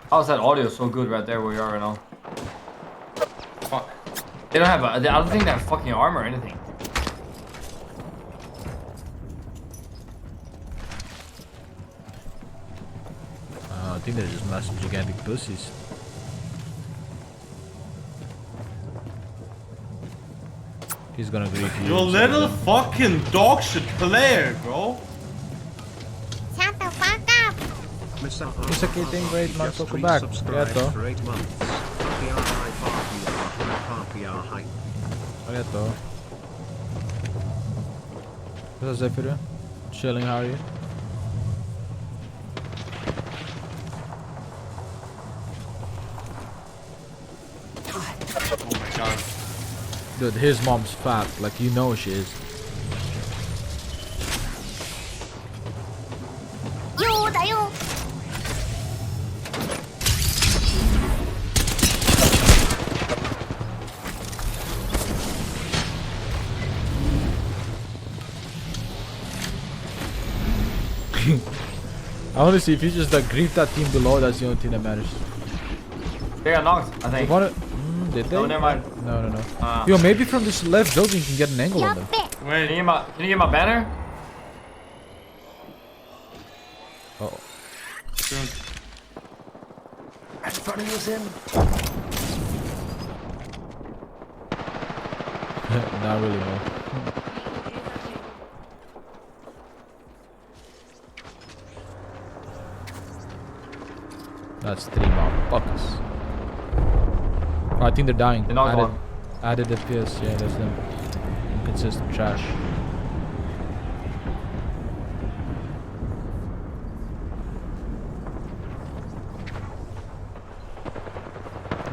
How's that audio so good right there where we are right now? Fuck. They don't have I don't think they have fucking armor or anything. I think they're just massive gigantic pussies. He's gonna grief you. You little fucking dog shit player, bro. Shut the fuck up. It's okay, doing great, man. Welcome back. Arigato. For 8 months. Arigato. What's up, Zephyr? Chilling, how are you? Oh my god. Dude, his mom's fat. Like, you know she is. Yo da yo. I want to see if you just like grief that team below. That's the only thing that matters. They got knocked, I think. Did they? No, never mind. No. Yo, maybe from this left building you can get an angle on them. Wait. Can you get my banner? Oh. Dude. In front of you, Sim. Not really, no. That's 3 motherfuckers. Oh, I think they're dying. They're not gone. Added FPS, yeah, that's them. Inconsistent trash.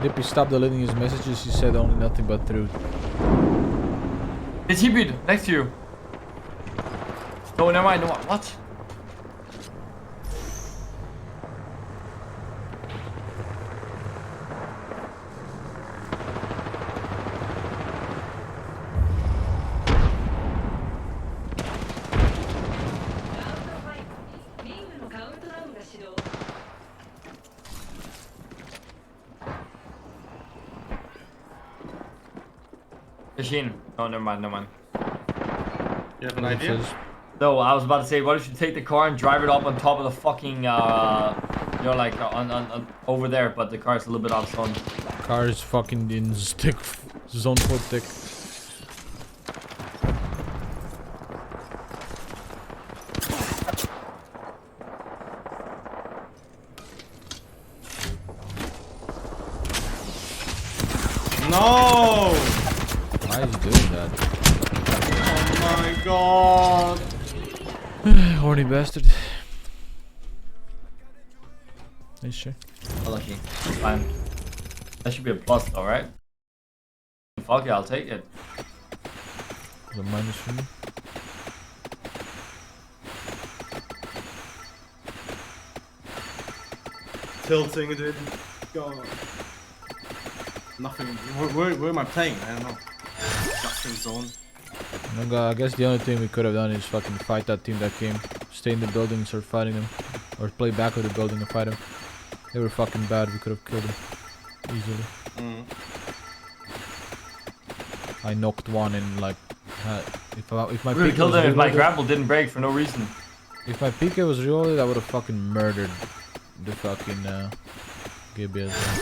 Dippy stopped deleting his messages. He said only nothing but truth. It's Hibid next to you. No, never mind. No, what? Machine. Oh, never mind. You have an idea? No, I was about to say, why don't you take the car and drive it up on top of the fucking, you know, like on over there, but the car is a little bit out of zone. Car is fucking in stick zone 4 thick. No! Why is he doing that? Oh my god! Horny bastard. Are you sure? Lucky. Fine. That should be a plus though, right? Fuck yeah, I'll take it. The minus for me. Tilting, dude. God. Nothing. Where am I playing? I don't know. Just in zone. I guess the only thing we could have done is fucking fight that team that came. Stay in the building and start fighting them. Or play back of the building and fight them. They were fucking bad, we could have killed them. Easily. I knocked one in like... if my We would PK kill was them if my reloaded- grapple didn't break for no reason. If my PK was reloaded, I would have fucking murdered the fucking Gibby as well.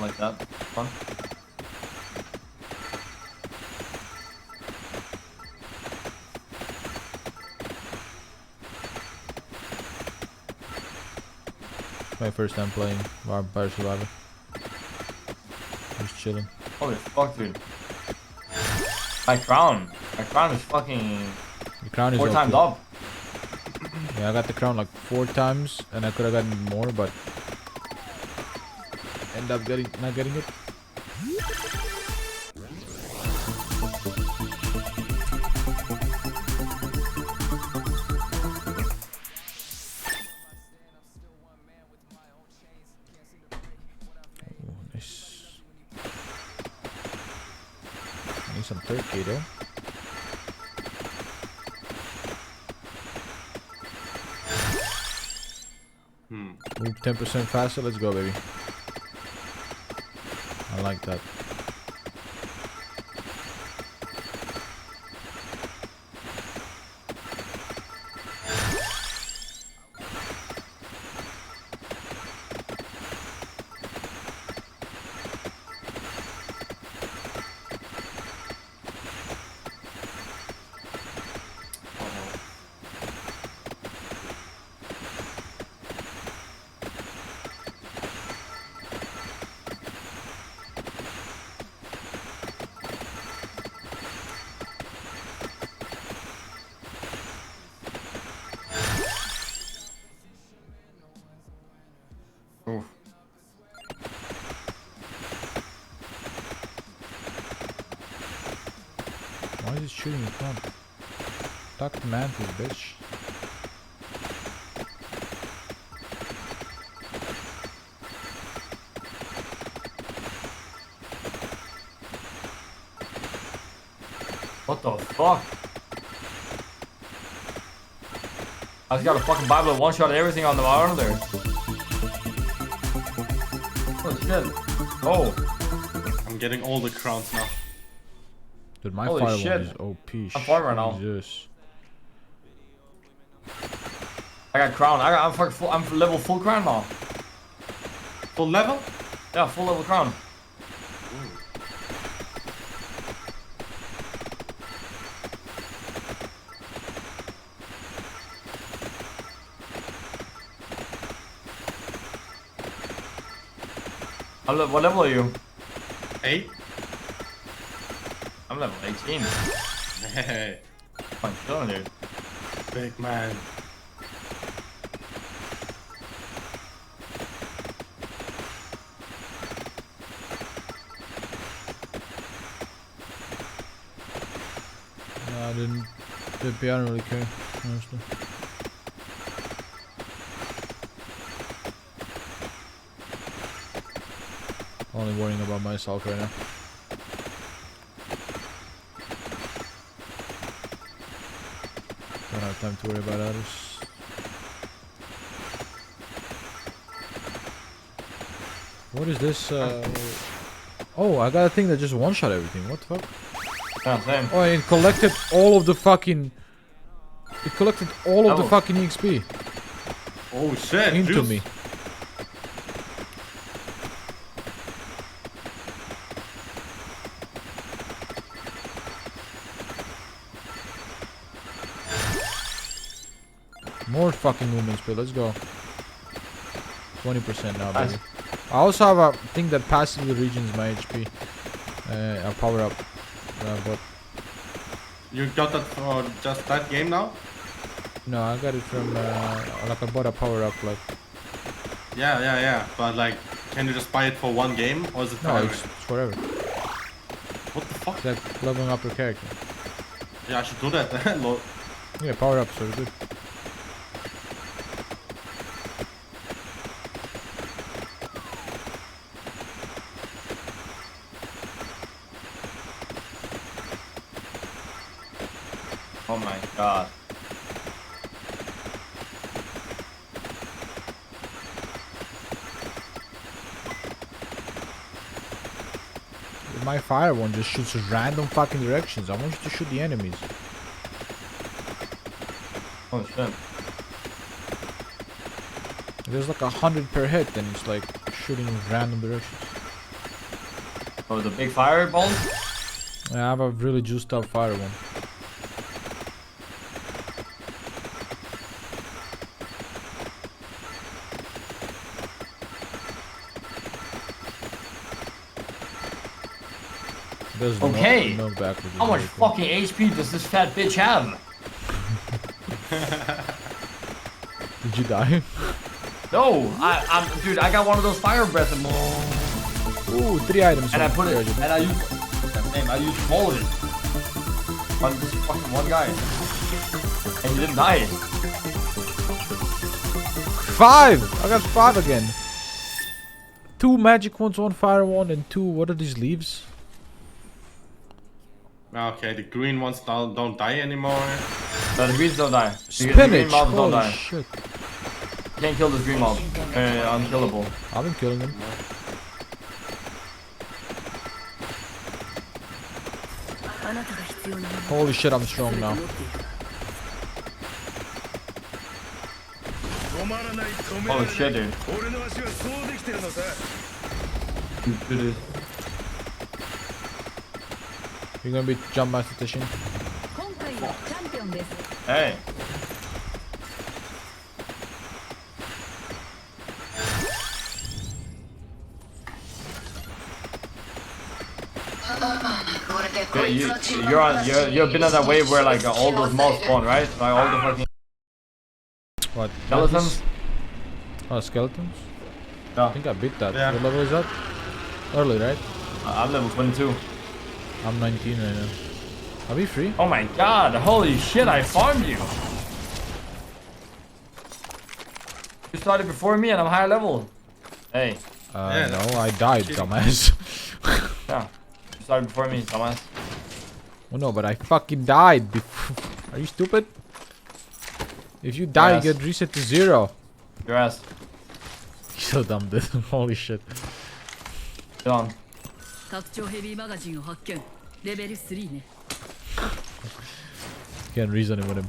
Like that. Fun. My first time playing Vampire Survivor. Just chilling. Holy fuck, dude. My crown is fucking The crown is 4 times OP. up. Yeah, I got the crown like 4 times, and I could have gotten more, but end up not getting it. Oh, nice. I need some turkey though. Move 10% faster, let's go, baby. I like that. Oof. Why is it shooting in front? Attack the mantis, bitch. What the fuck? I just got a fucking Bible one shot everything on the bottom there. Oh shit. Oh. I'm getting all the crowns now. Dude, my Holy fire shit. one is OP. I'm farming right now. Jesus. I got crown. I'm fucking full. I'm level full crown now. Full level? Yeah, full level crown. What level are you? 8. I'm level 18. Hey, I'm killing you. big man. No, I didn't. I don't really care, honestly. Only worrying about myself right now. Don't have time to worry about others. What is this? Oh, I got a thing that just one-shot everything. What the fuck? Yeah, same. Oh, it collected all of the fucking... It collected all of the fucking EXP. Oh shit, into juice. me. More fucking movement speed, let's go. 20% now, baby. I also have a thing that passively regens my HP. A power up. But You got that for just that game now? no, I got it from like I bought a power up like. Yeah. But like, can you just buy it for one game or is it No, forever? it's forever. What the fuck? It's like leveling up your character. Yeah, I should do that. Lol. Yeah, power ups are good. Oh my god. My fire one just shoots random fucking directions. I want you to shoot the enemies. Oh shit. There's like 100 per hit and it's like shooting in random directions. Oh, the big fireballs? I have a really juiced up fire one. There's Okay. no back with How much fucking HP does this fat bitch have? Did you die? No, dude, I got one of those fire breath and Ooh, 3 items. I put it, and I used all of it on this fucking one guy, and he didn't die. 5! I got 5 again. 2 magic ones, 1 fire one, and 2. What are these leaves? Okay, the green ones don't die anymore. No, the greens don't die. The green Spinach! mobs don't Holy die. shit. Can't kill this green mob. Unkillable. I've been killing them. Holy shit, I'm strong now. Holy shit, dude. Dude. You're gonna be jump master Tishin. Hey. You've been on that wave where like all those mobs spawn, right? Like all the fucking What? skeletons. Oh, skeletons? Yeah. I think I beat that. Yeah. What level is that? Early, right? I'm level 22. I'm 19 right now. Are we free? Oh my god, holy shit, I farmed you. You started before me and I'm higher level. Hey. Yeah, no, I died, dumbass. Yeah. You started before me, dumbass. Oh no, but I fucking died before. Are you stupid? If you die, Yes. you get reset to 0. Your ass. You're so dumb, dude. Holy shit. Done. 拡張ヘビーマガジンを発見。レベル3ね。 Can't reason it with him.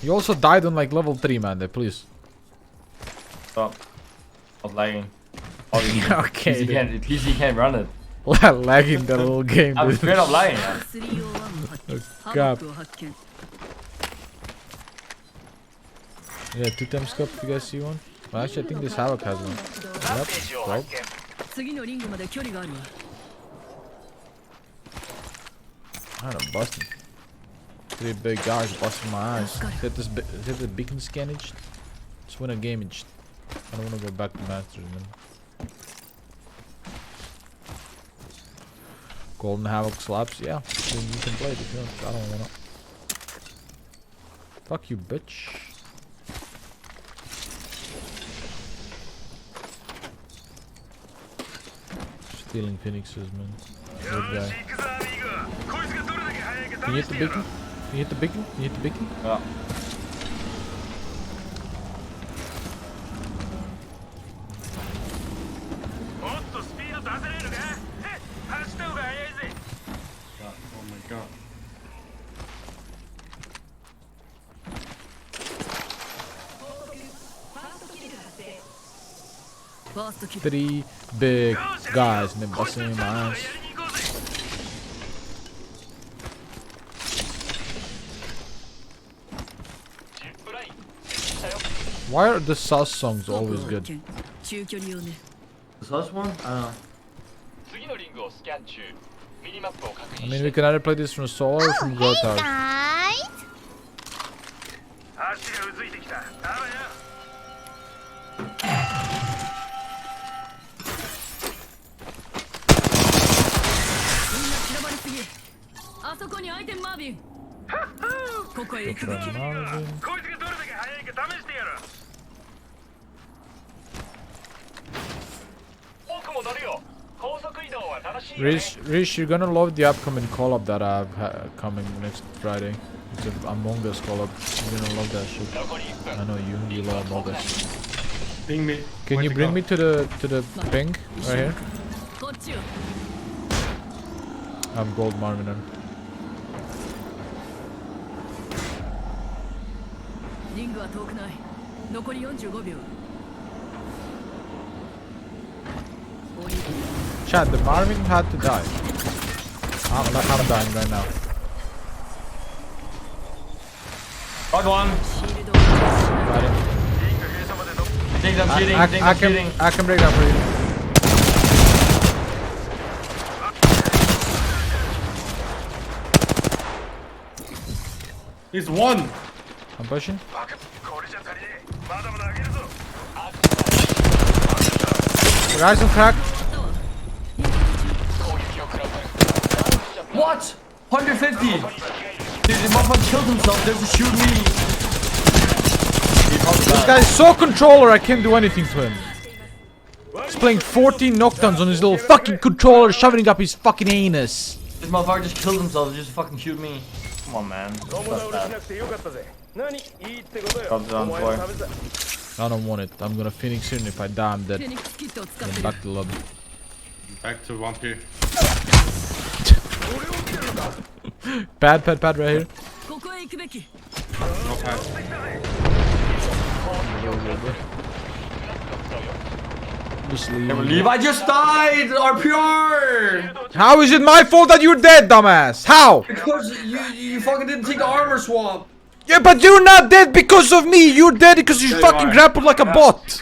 You also died on like level 3, man. There, please. Stop. I was lagging. Obviously. Okay, PC can't run it. Lagging that little game, I'm dude. straight up lagging. Man. Oh, God. Yeah, 2 times scope if you guys see one. Well, actually, I think this Havoc has one. Yep, 12. 次のリングまで距離があるわ。 I don't know, busting. 3 big guys busting my eyes. Hit the beacon scannage. Just win a game and I don't want to go back to Masters, man. Golden Havoc slaps, yeah. Then you can play it if you want. I don't wanna. Fuck you, bitch. Stealing phoenixes, man. Good guy. Can you hit the beacon? Can you hit the beacon? Can you hit the beacon? Yeah. Oh my god. Three big guys and they're busting my eyes. Why are the sus songs always good? The sus one? I don't know. I mean, we can either play this from solo or from Growth House. 足がうずいてきた。あらや。みんな散らばりすぎ。あそこにアイテムマービン。ここへ行くべき。こいつがどれだけ速いか試してやる。 Rish, you're gonna love the upcoming collab that I have coming next Friday. It's an Among Us collab. You're gonna love that shit. I know you love Among Us. Ping me. Can you bring me to the ping right here? I have gold Marvin on. リングは遠くない。残り45秒。 Chad, the Marvin had to die. I'm dying right now. Got one. Got him. I think I'm cheating. I can break that for you. He's one. I'm pushing. Rise on crack. What? 150. Dude, the motherfucker killed himself. They just shoot me. This guy's so controller, I can't do anything to him. He's playing 14 knockdowns on his little fucking controller, shoving up his fucking anus. This motherfucker just killed himself. Just fucking shoot me. Come on, man. That's bad. Drops on floor. I don't want it. I'm gonna Phoenix here, and if I die, I'm dead. Then back to lobby. Back to vampire. Pad right here. No pad. Just I can't believe I just died! RPR! How is it my fault that you're dead, dumbass? How? Because you fucking didn't take the armor swap. Yeah, but you're not dead because of me. You're dead because you fucking grappled like a bot.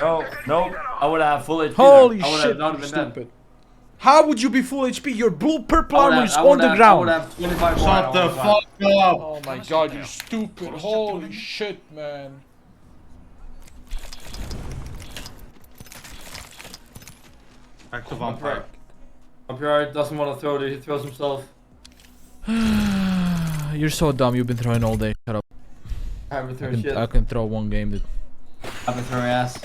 No, I would have full HP. Holy I would shit, have not you're been stupid. dead. How would you be full HP? Your blue purple I would armor have- is I on would the have- I ground. would have 25 more. Shut the fuck up. Oh my god, you're stupid. Holy shit, man. Back to vampire. RPR doesn't want to throw it. He throws himself. You're so dumb. You've been throwing all day. Shut up. I haven't thrown shit. I can throw one game, dude. I've been throwing ass.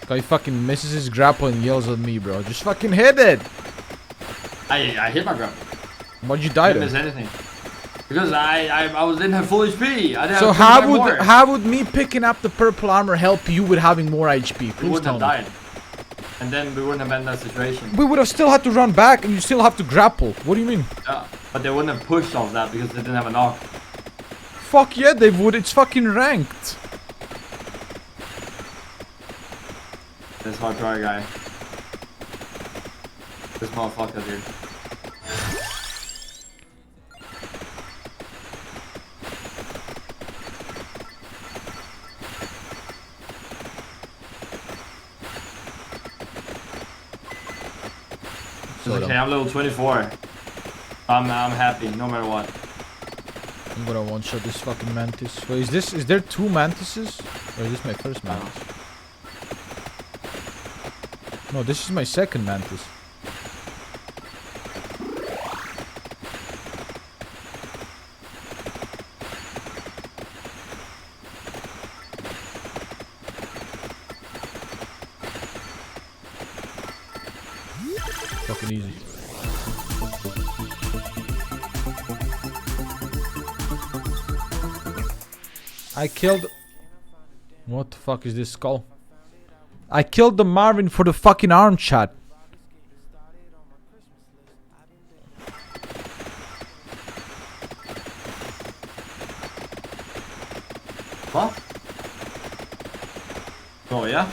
Guy fucking misses his grapple and yells at me, bro. Just fucking hit it. I hit my grab. Why'd you die Didn't miss then? anything. Because didn't have full HP. I didn't So have 25 more. how would me picking up the purple armor help you with having more HP? We Please wouldn't tell have me. died. And then we wouldn't have been in that situation. We would have still had to run back, and you still have to grapple. What do you mean? Yeah, but they wouldn't have pushed off that because they didn't have a knock. Fuck yeah, they would. It's fucking ranked. This hard try guy. This motherfucker, dude. It's okay, I'm level 24. I'm happy, no matter what. I'm gonna one-shot this fucking mantis. Wait, is there two mantises? Or is this my first mantis? No, this is my second mantis. Fucking easy. I killed... What the fuck is this skull? I killed the Marvin for the fucking arm chat. What? Oh ja?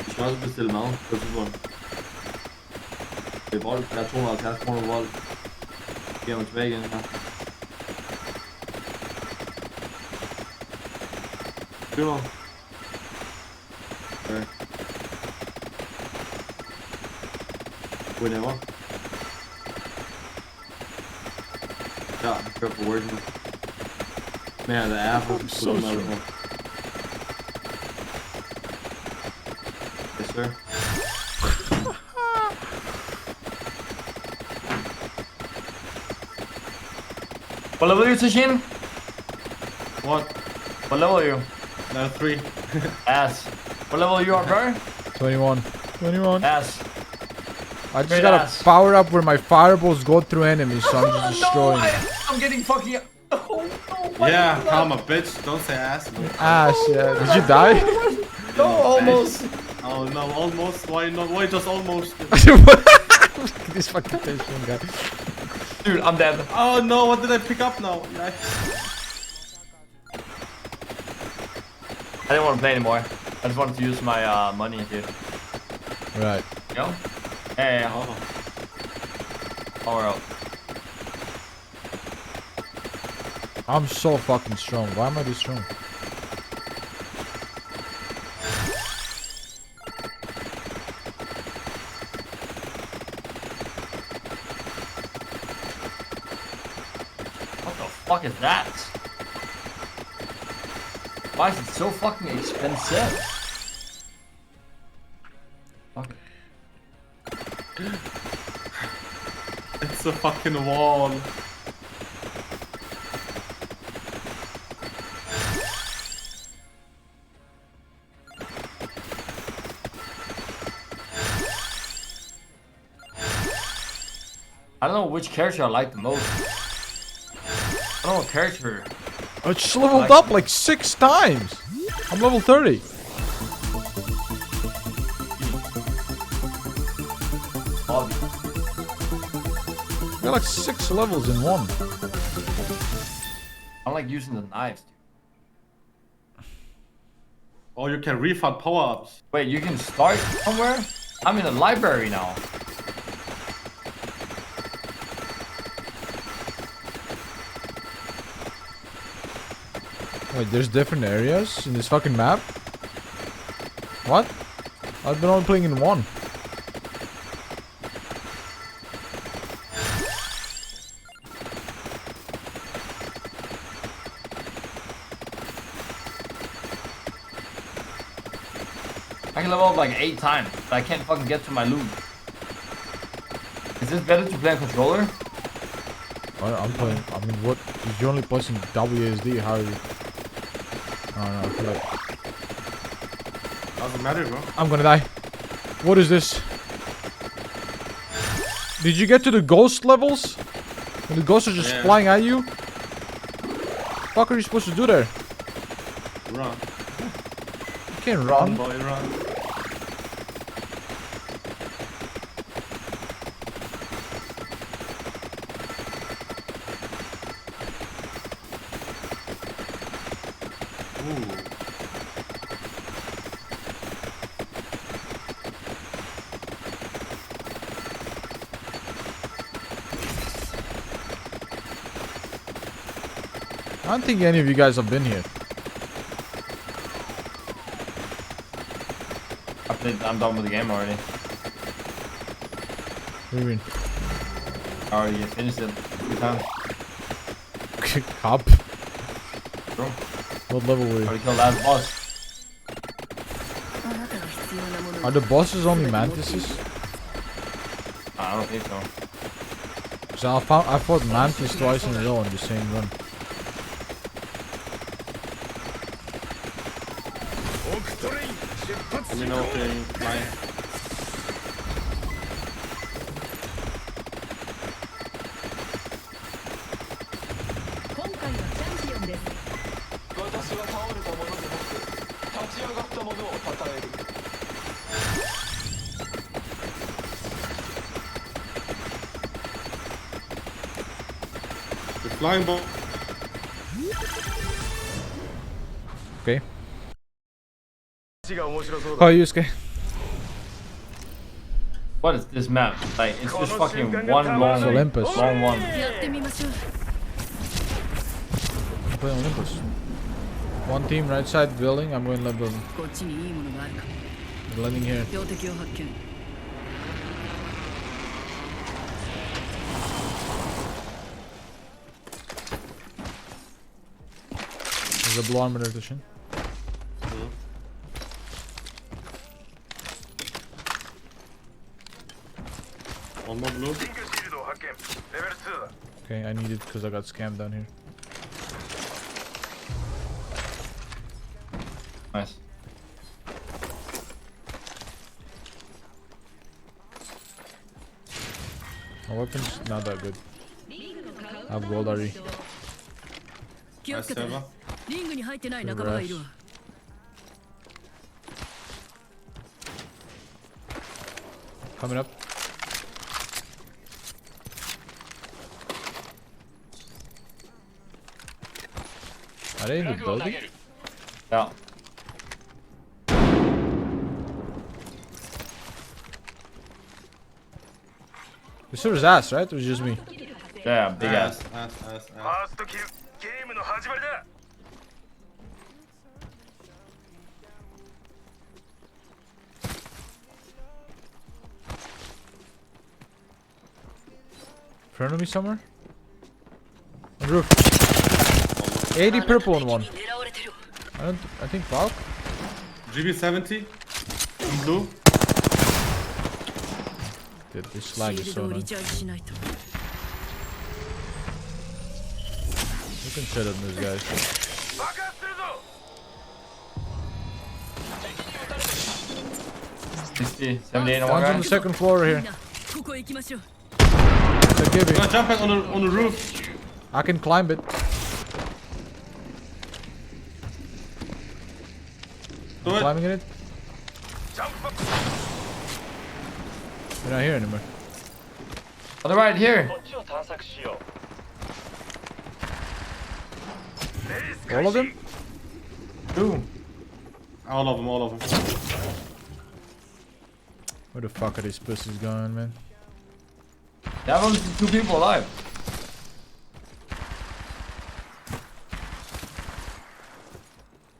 Ich weiß, du bist der Mann. Das ist so. Wir wollen gerade 270 kroner vold. Giver mig tilbage igen. Køber. Okay. Whenever. Ja, ik kører på working. Man, the apple. So sure. Yes, sir. What level are you, Tashin? What? What level are you? Level 3. Ass. What level are you on, bro? 21. 21. Ass. I just Great gotta ass. power up where my fireballs go through enemies, so I'm just destroying them. I'm getting fucking... Oh, no, Yeah, calm a bitch. Don't say ass. Ass, yeah. Did you die? No, almost. Oh no, almost. Why not? Why just almost? Look at this fucking tension guy. Dude, I'm dead. Oh no, what did I pick up now? Yeah. I didn't want to play anymore. I just wanted to use my money, dude. Right. You know? Yeah. Power up. I'm so fucking strong. Why am I this strong? fuck is that? Why is it so fucking expensive? Fuck it. It's a fucking wall. I don't know which character I like the most. I don't know what character. I just leveled up like 6 times. I'm level 30. I got like 6 levels in one. I like using the knives, dude. Or you can refund power-ups. Wait, you can start somewhere? I'm in the library now. Wait, there's different areas in this fucking map? What? I've been only playing in one. I can level up like 8 times, but I can't fucking get to my loot. Is this better to play on controller? I'm playing. I mean, what? You're only pressing WSD. How? I don't know. I feel like Doesn't matter, bro. I'm gonna die. What is this? Did you get to the ghost levels? When the ghosts are just flying at you? Fuck are you supposed to do there? Run. You can't run. Boy, run. I don't think any of you guys have been here. I'm done with the game already. What do you mean? I already finished it 3 times. Cop. Bro. What level were you? Already killed last boss. Are the bosses only mantises? I don't think so. So I fought mantis twice in a row on the same run. Let me know if they fly. The flying ball. Okay. How are you, Sky? What is this map? Like, it's just fucking one long, Olympus. long one. I'm playing Olympus. One team right side building, I'm going left building. Landing here. There's a blue armor edition. One more blue. Okay, I need it because I got scammed down here. Nice. My weapon's not that good. I have gold already. Coming up. Are they in the building? Yeah. This was ass, right? It was just me. Yeah, big ass. In front of me somewhere? On Roof. 80 purple on one. I think Valk. GB70. Blue. Dude, this lag is so annoying. You can shut on this guys. 60, 78 on one One's on guy. the second floor here. It's a gibby. I'm jumping on the roof. I can climb it. Do it. Climbing in it. We're not here anymore. On the right here. All of them? Two. All of them, all of them. Where the fuck are these pussies going, man? That one's 2 people alive.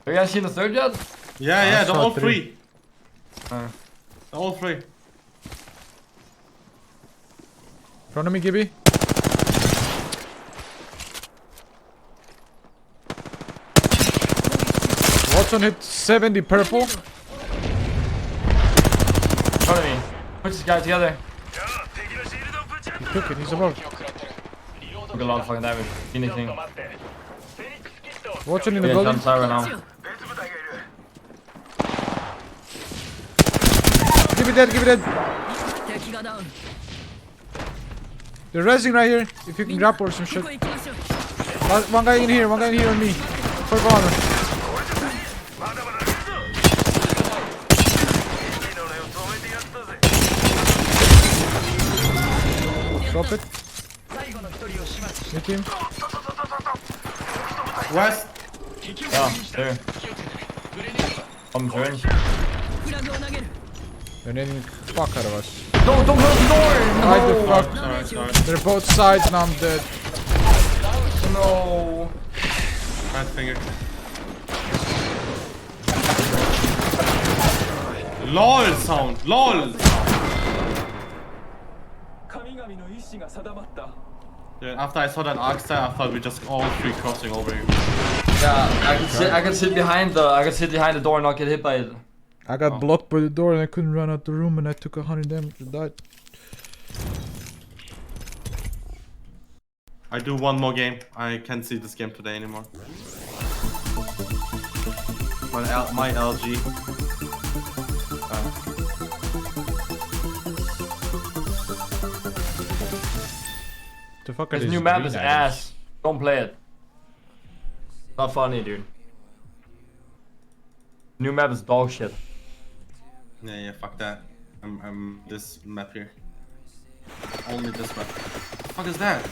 Have you guys seen the third yet? Yeah, yeah, they're saw all 3. 3. They're all 3. Front of me, Gibby. Watson hit 70 purple. In front of me. Put this guy together. He took it, he's above. Took a lot of fucking damage. Anything. Watson in the Yeah, building. jump tower now. Give it dead, give it dead. They're resing right here. If you can grapple or some shit. One guy in here on me. Purple armor. Drop it. Hit him. West. Yeah, there. I'm turn. They're netting the fuck out of us. Don't close the door! Right the No! fuck. Sorry. They're both sides and I'm dead. No! Right finger. LOL sound! LOL! Dude, after I saw that arc style, I thought we just all 3 crossing over here. Yeah, I could sit behind the door and not get hit by it. I got blocked by the door and I couldn't run out the room and I took 100 damage and died. I do one more game. I can't see this game today anymore. My LG. The fuck are This these new map green is items? ass. Don't play it. Not funny, dude. New map is dog shit. Yeah, fuck that. I'm this map here. Only this map. What the fuck is that?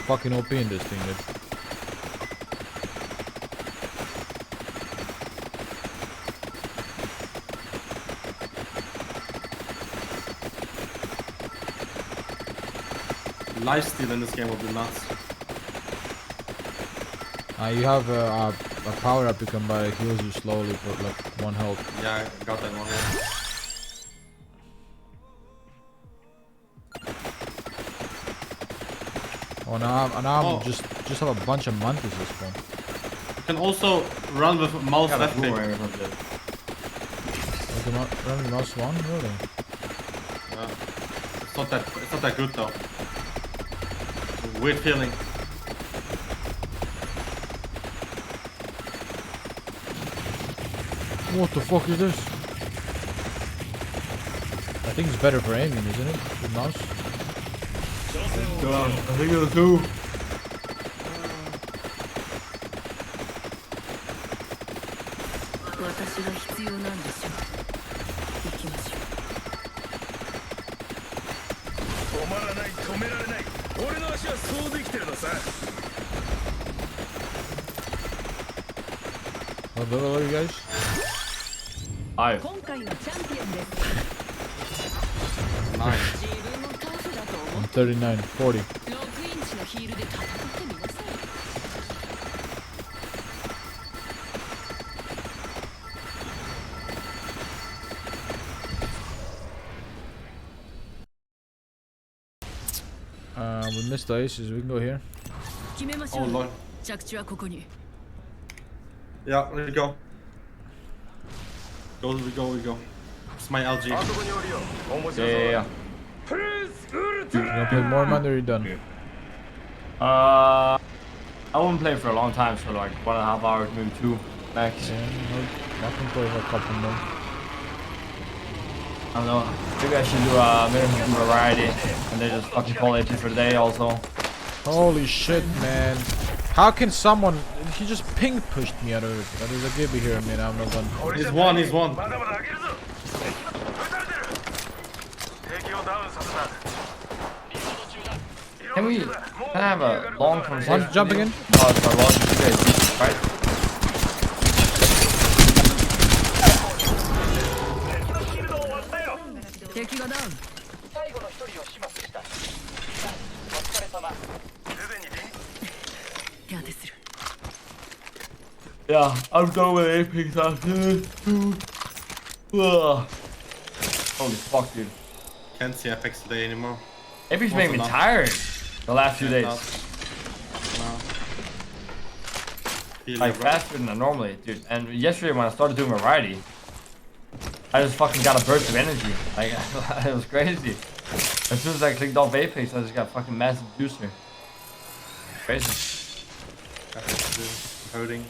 Fucking OP in this thing, dude. Lifesteal in this game will be nuts. You have a power up you can buy, it heals you slowly for like 1 health. Yeah, I got that one. Yeah. Oh, now I'm just have a bunch of mantis this one. You can also run with mouse left click. Run with mouse 1? Really? It's not that good though. Weird feeling. What the fuck is this? I think it's better for aiming, isn't it? The mouse. I think it'll do. What level are you guys? 5. 今回のチャンピオンです Nice. I'm 39, 40. 6インチのヒールで戦ってみなさい We missed the aces. We can go here. 決めましょ Oh う lord. 着地はここに Yeah, let me go. We go. It's my LG. Yeah. You gonna play more man or are you done? I won't play for a long time, so like 1.5 hours, maybe 2 max. Yeah, I can play for a couple more. I don't know. Maybe I should do a minimum variety and then just fucking call it for the day also. Holy shit, man. How can someone... He just ping pushed me out of it. There's a Gibby here, man. I'm not done. He's one. Can we have a long conversation? One's jumping in. Oh, it's our long conversation, right? Yeah, I'm going with Apex after this. Ugh. Holy fuck, dude. Can't see Apex today anymore. Apex made me tired the last few days. Like faster than I normally, dude. And yesterday when I started doing variety, I just fucking got a burst of energy. Like, it was crazy. As soon as I clicked off Apex, I just got fucking massive juicer. Crazy. Hurting.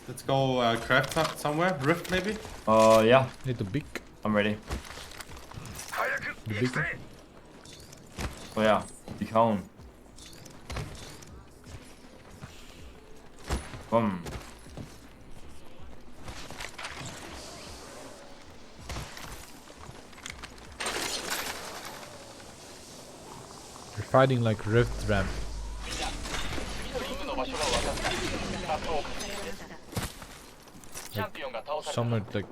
Let's go craft somewhere. Rift maybe? Yeah. Need the beak. I'm ready. The beacon. Oh yeah. The cone. Boom. You're fighting like Rift ramp. Like, somewhere like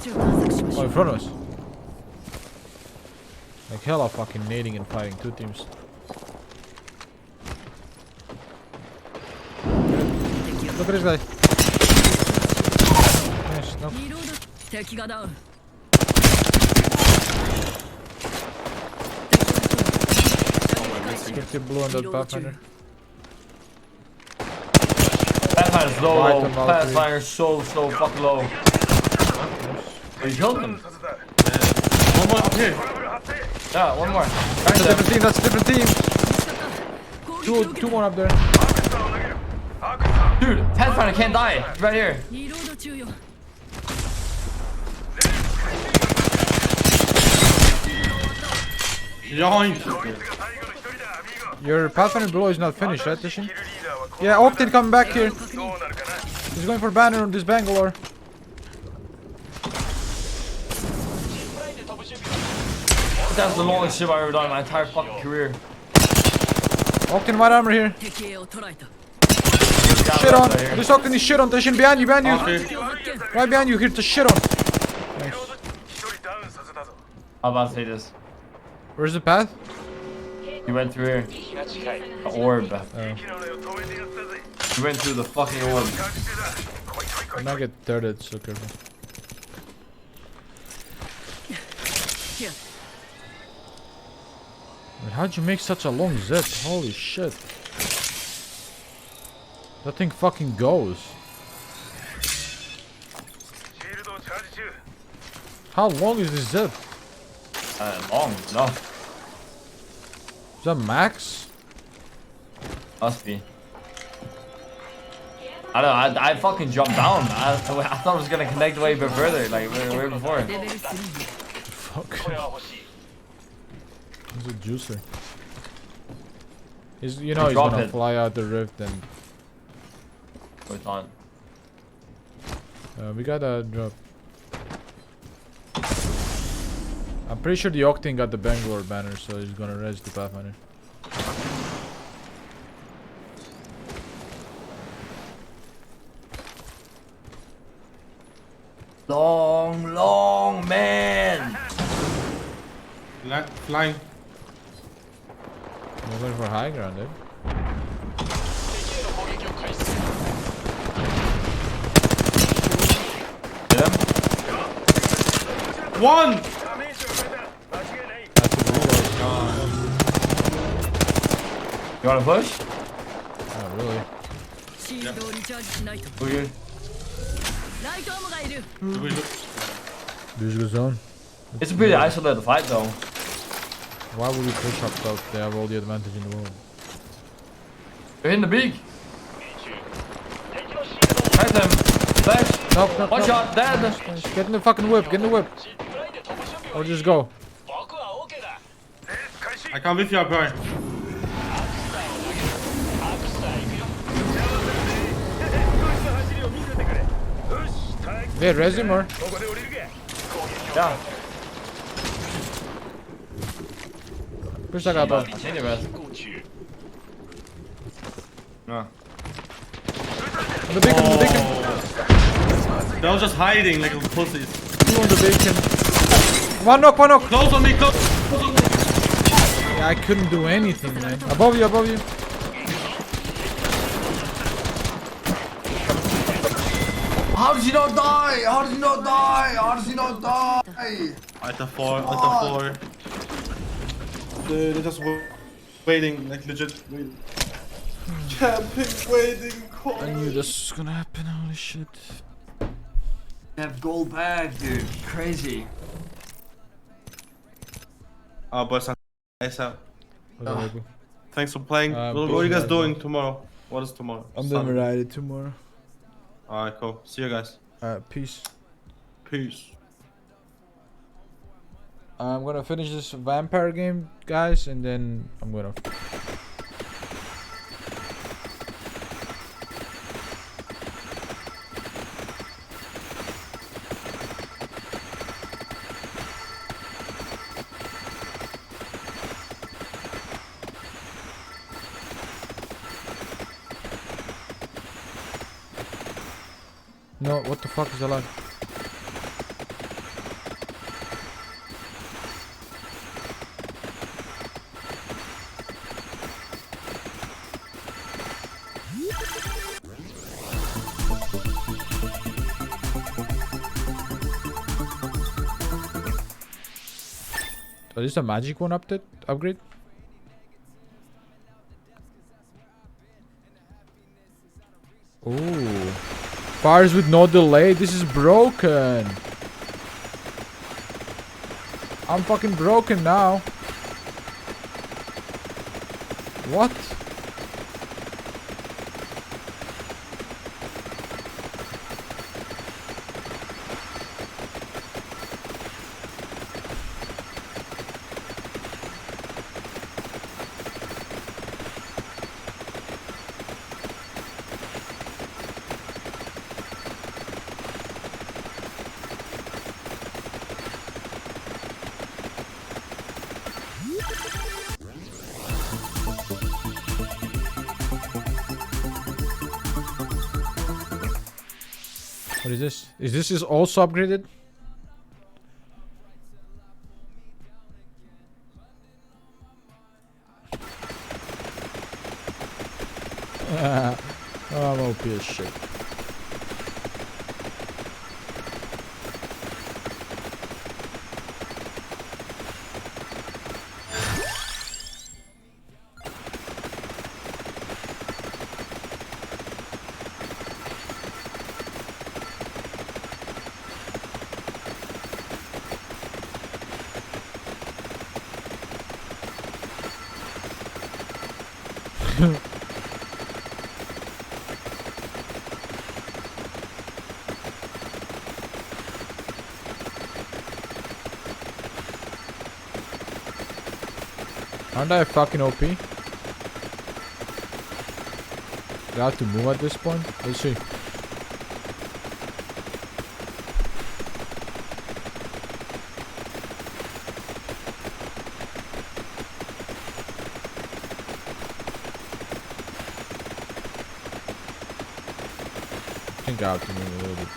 here? Oh, in front of us. Like hella fucking nading and fighting two teams. Look at this guy. Nice, no. 敵がダウン 50 blue on that Pathfinder. Pathfinder's low, Right low. on all Pathfinder's so fucking low. Oh, you killed him. One more up here. Yeah, one more. That's a different team, that's a different team. Two more up there. Dude, Pathfinder can't die. He's right here. リロード中よ Yoink. Your Pathfinder below is not finished, right, Tishin? Yeah, Octane coming back here. He's going for banner on this Bangalore. That's the longest ship I've ever done in my entire fucking career. Octane white armor here. 敵兵を捕らえた Shit on. This Octane is shit on. Tishin behind you, behind you. Right behind you, here to shit on. Nice. I'm about to say this. Where's the path? You went through here. The orb. You went through the fucking orb. I might get thirded, so careful. Wait, how'd you make such a long zip? Holy shit. That thing fucking goes. How long is this zip? Long enough. Is that max? Must be. I don't know, I fucking jumped down. I thought it was gonna connect way bit further, like way before. Fuck. He's a juicer. He's, you know, he's Drop gonna it. fly out the rift and... Wait on. we got a drop. I'm pretty sure the Octane got the Bangalore banner, so he's gonna res the Pathfinder. Long man. Flying. We're going for high ground, dude. Hit him. One! You wanna push? Not really. We're good. Use zone. It's a pretty isolated fight though. Why would we push up top? They have all the advantage in the world. You're in the beak. Hit him. Flash. Nope, One shot. Dead. Get in the fucking whip. Get in the whip. Or just go. I come with you, boy. Yeah, res him or? Yeah. Push that guy above. I think the rest. No. The beacon, the beacon. They were just hiding like little pussies. Two on the beacon. One knock, one knock. Close on me, close. Yeah, I couldn't do anything, man. Above you, above you. How does he not die? How does he not die? How does he not die? At the floor. They're just waiting, like legit waiting. Camping, waiting, I knew this was gonna happen, holy shit. They have gold bag, dude. Crazy. Boys, nice out. Whatever. Thanks for playing. What are you guys doing tomorrow? What is tomorrow? I'm doing variety tomorrow. Alright, cool. See you guys. Peace. Peace. I'm gonna finish this vampire game, guys, and then I'm gonna... No, what the fuck is that like? Oh, is this a magic one upgrade? Ooh. Fires with no delay. This is broken. I'm fucking broken now. What? What is this? Is this also upgraded? I'm OP as shit. Aren't I fucking OP? Do I have to move at this point? Let's see. I think I have to move a little bit.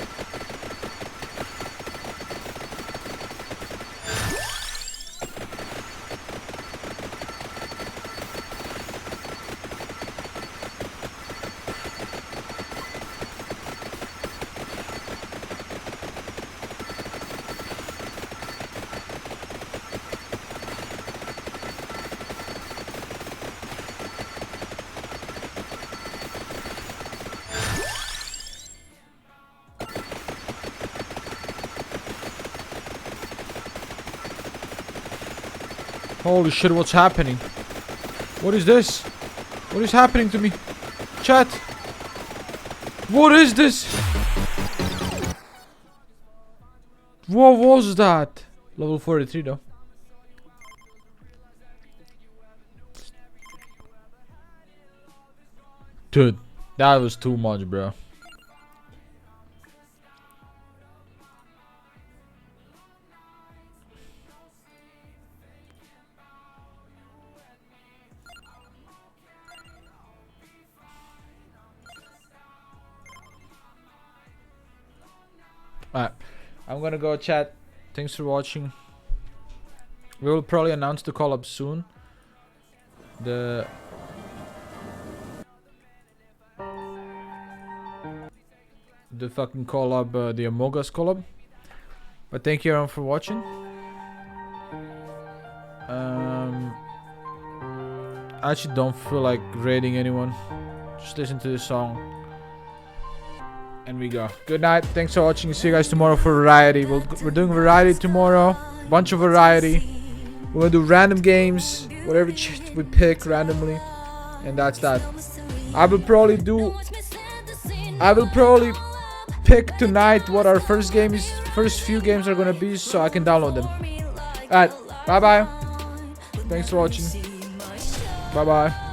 Holy shit, what's happening? What is this? What is happening to me? Chat! What is this? What was that? Level 43 though. Dude, that was too much, bro. Alright, I'm gonna go chat. Thanks for watching. We will probably announce the collab soon. The fucking collab, the Among Us collab. But thank you everyone for watching. I actually don't feel like raiding anyone. Just listen to this song. And we go. Good night. Thanks for watching. See you guys tomorrow for variety. We're doing variety tomorrow. Bunch of variety. We're gonna do random games. Whatever we pick randomly. And that's that. I will probably pick tonight what our first few games are gonna be, so I can download them. Alright. Bye bye. Thanks for watching. Bye bye.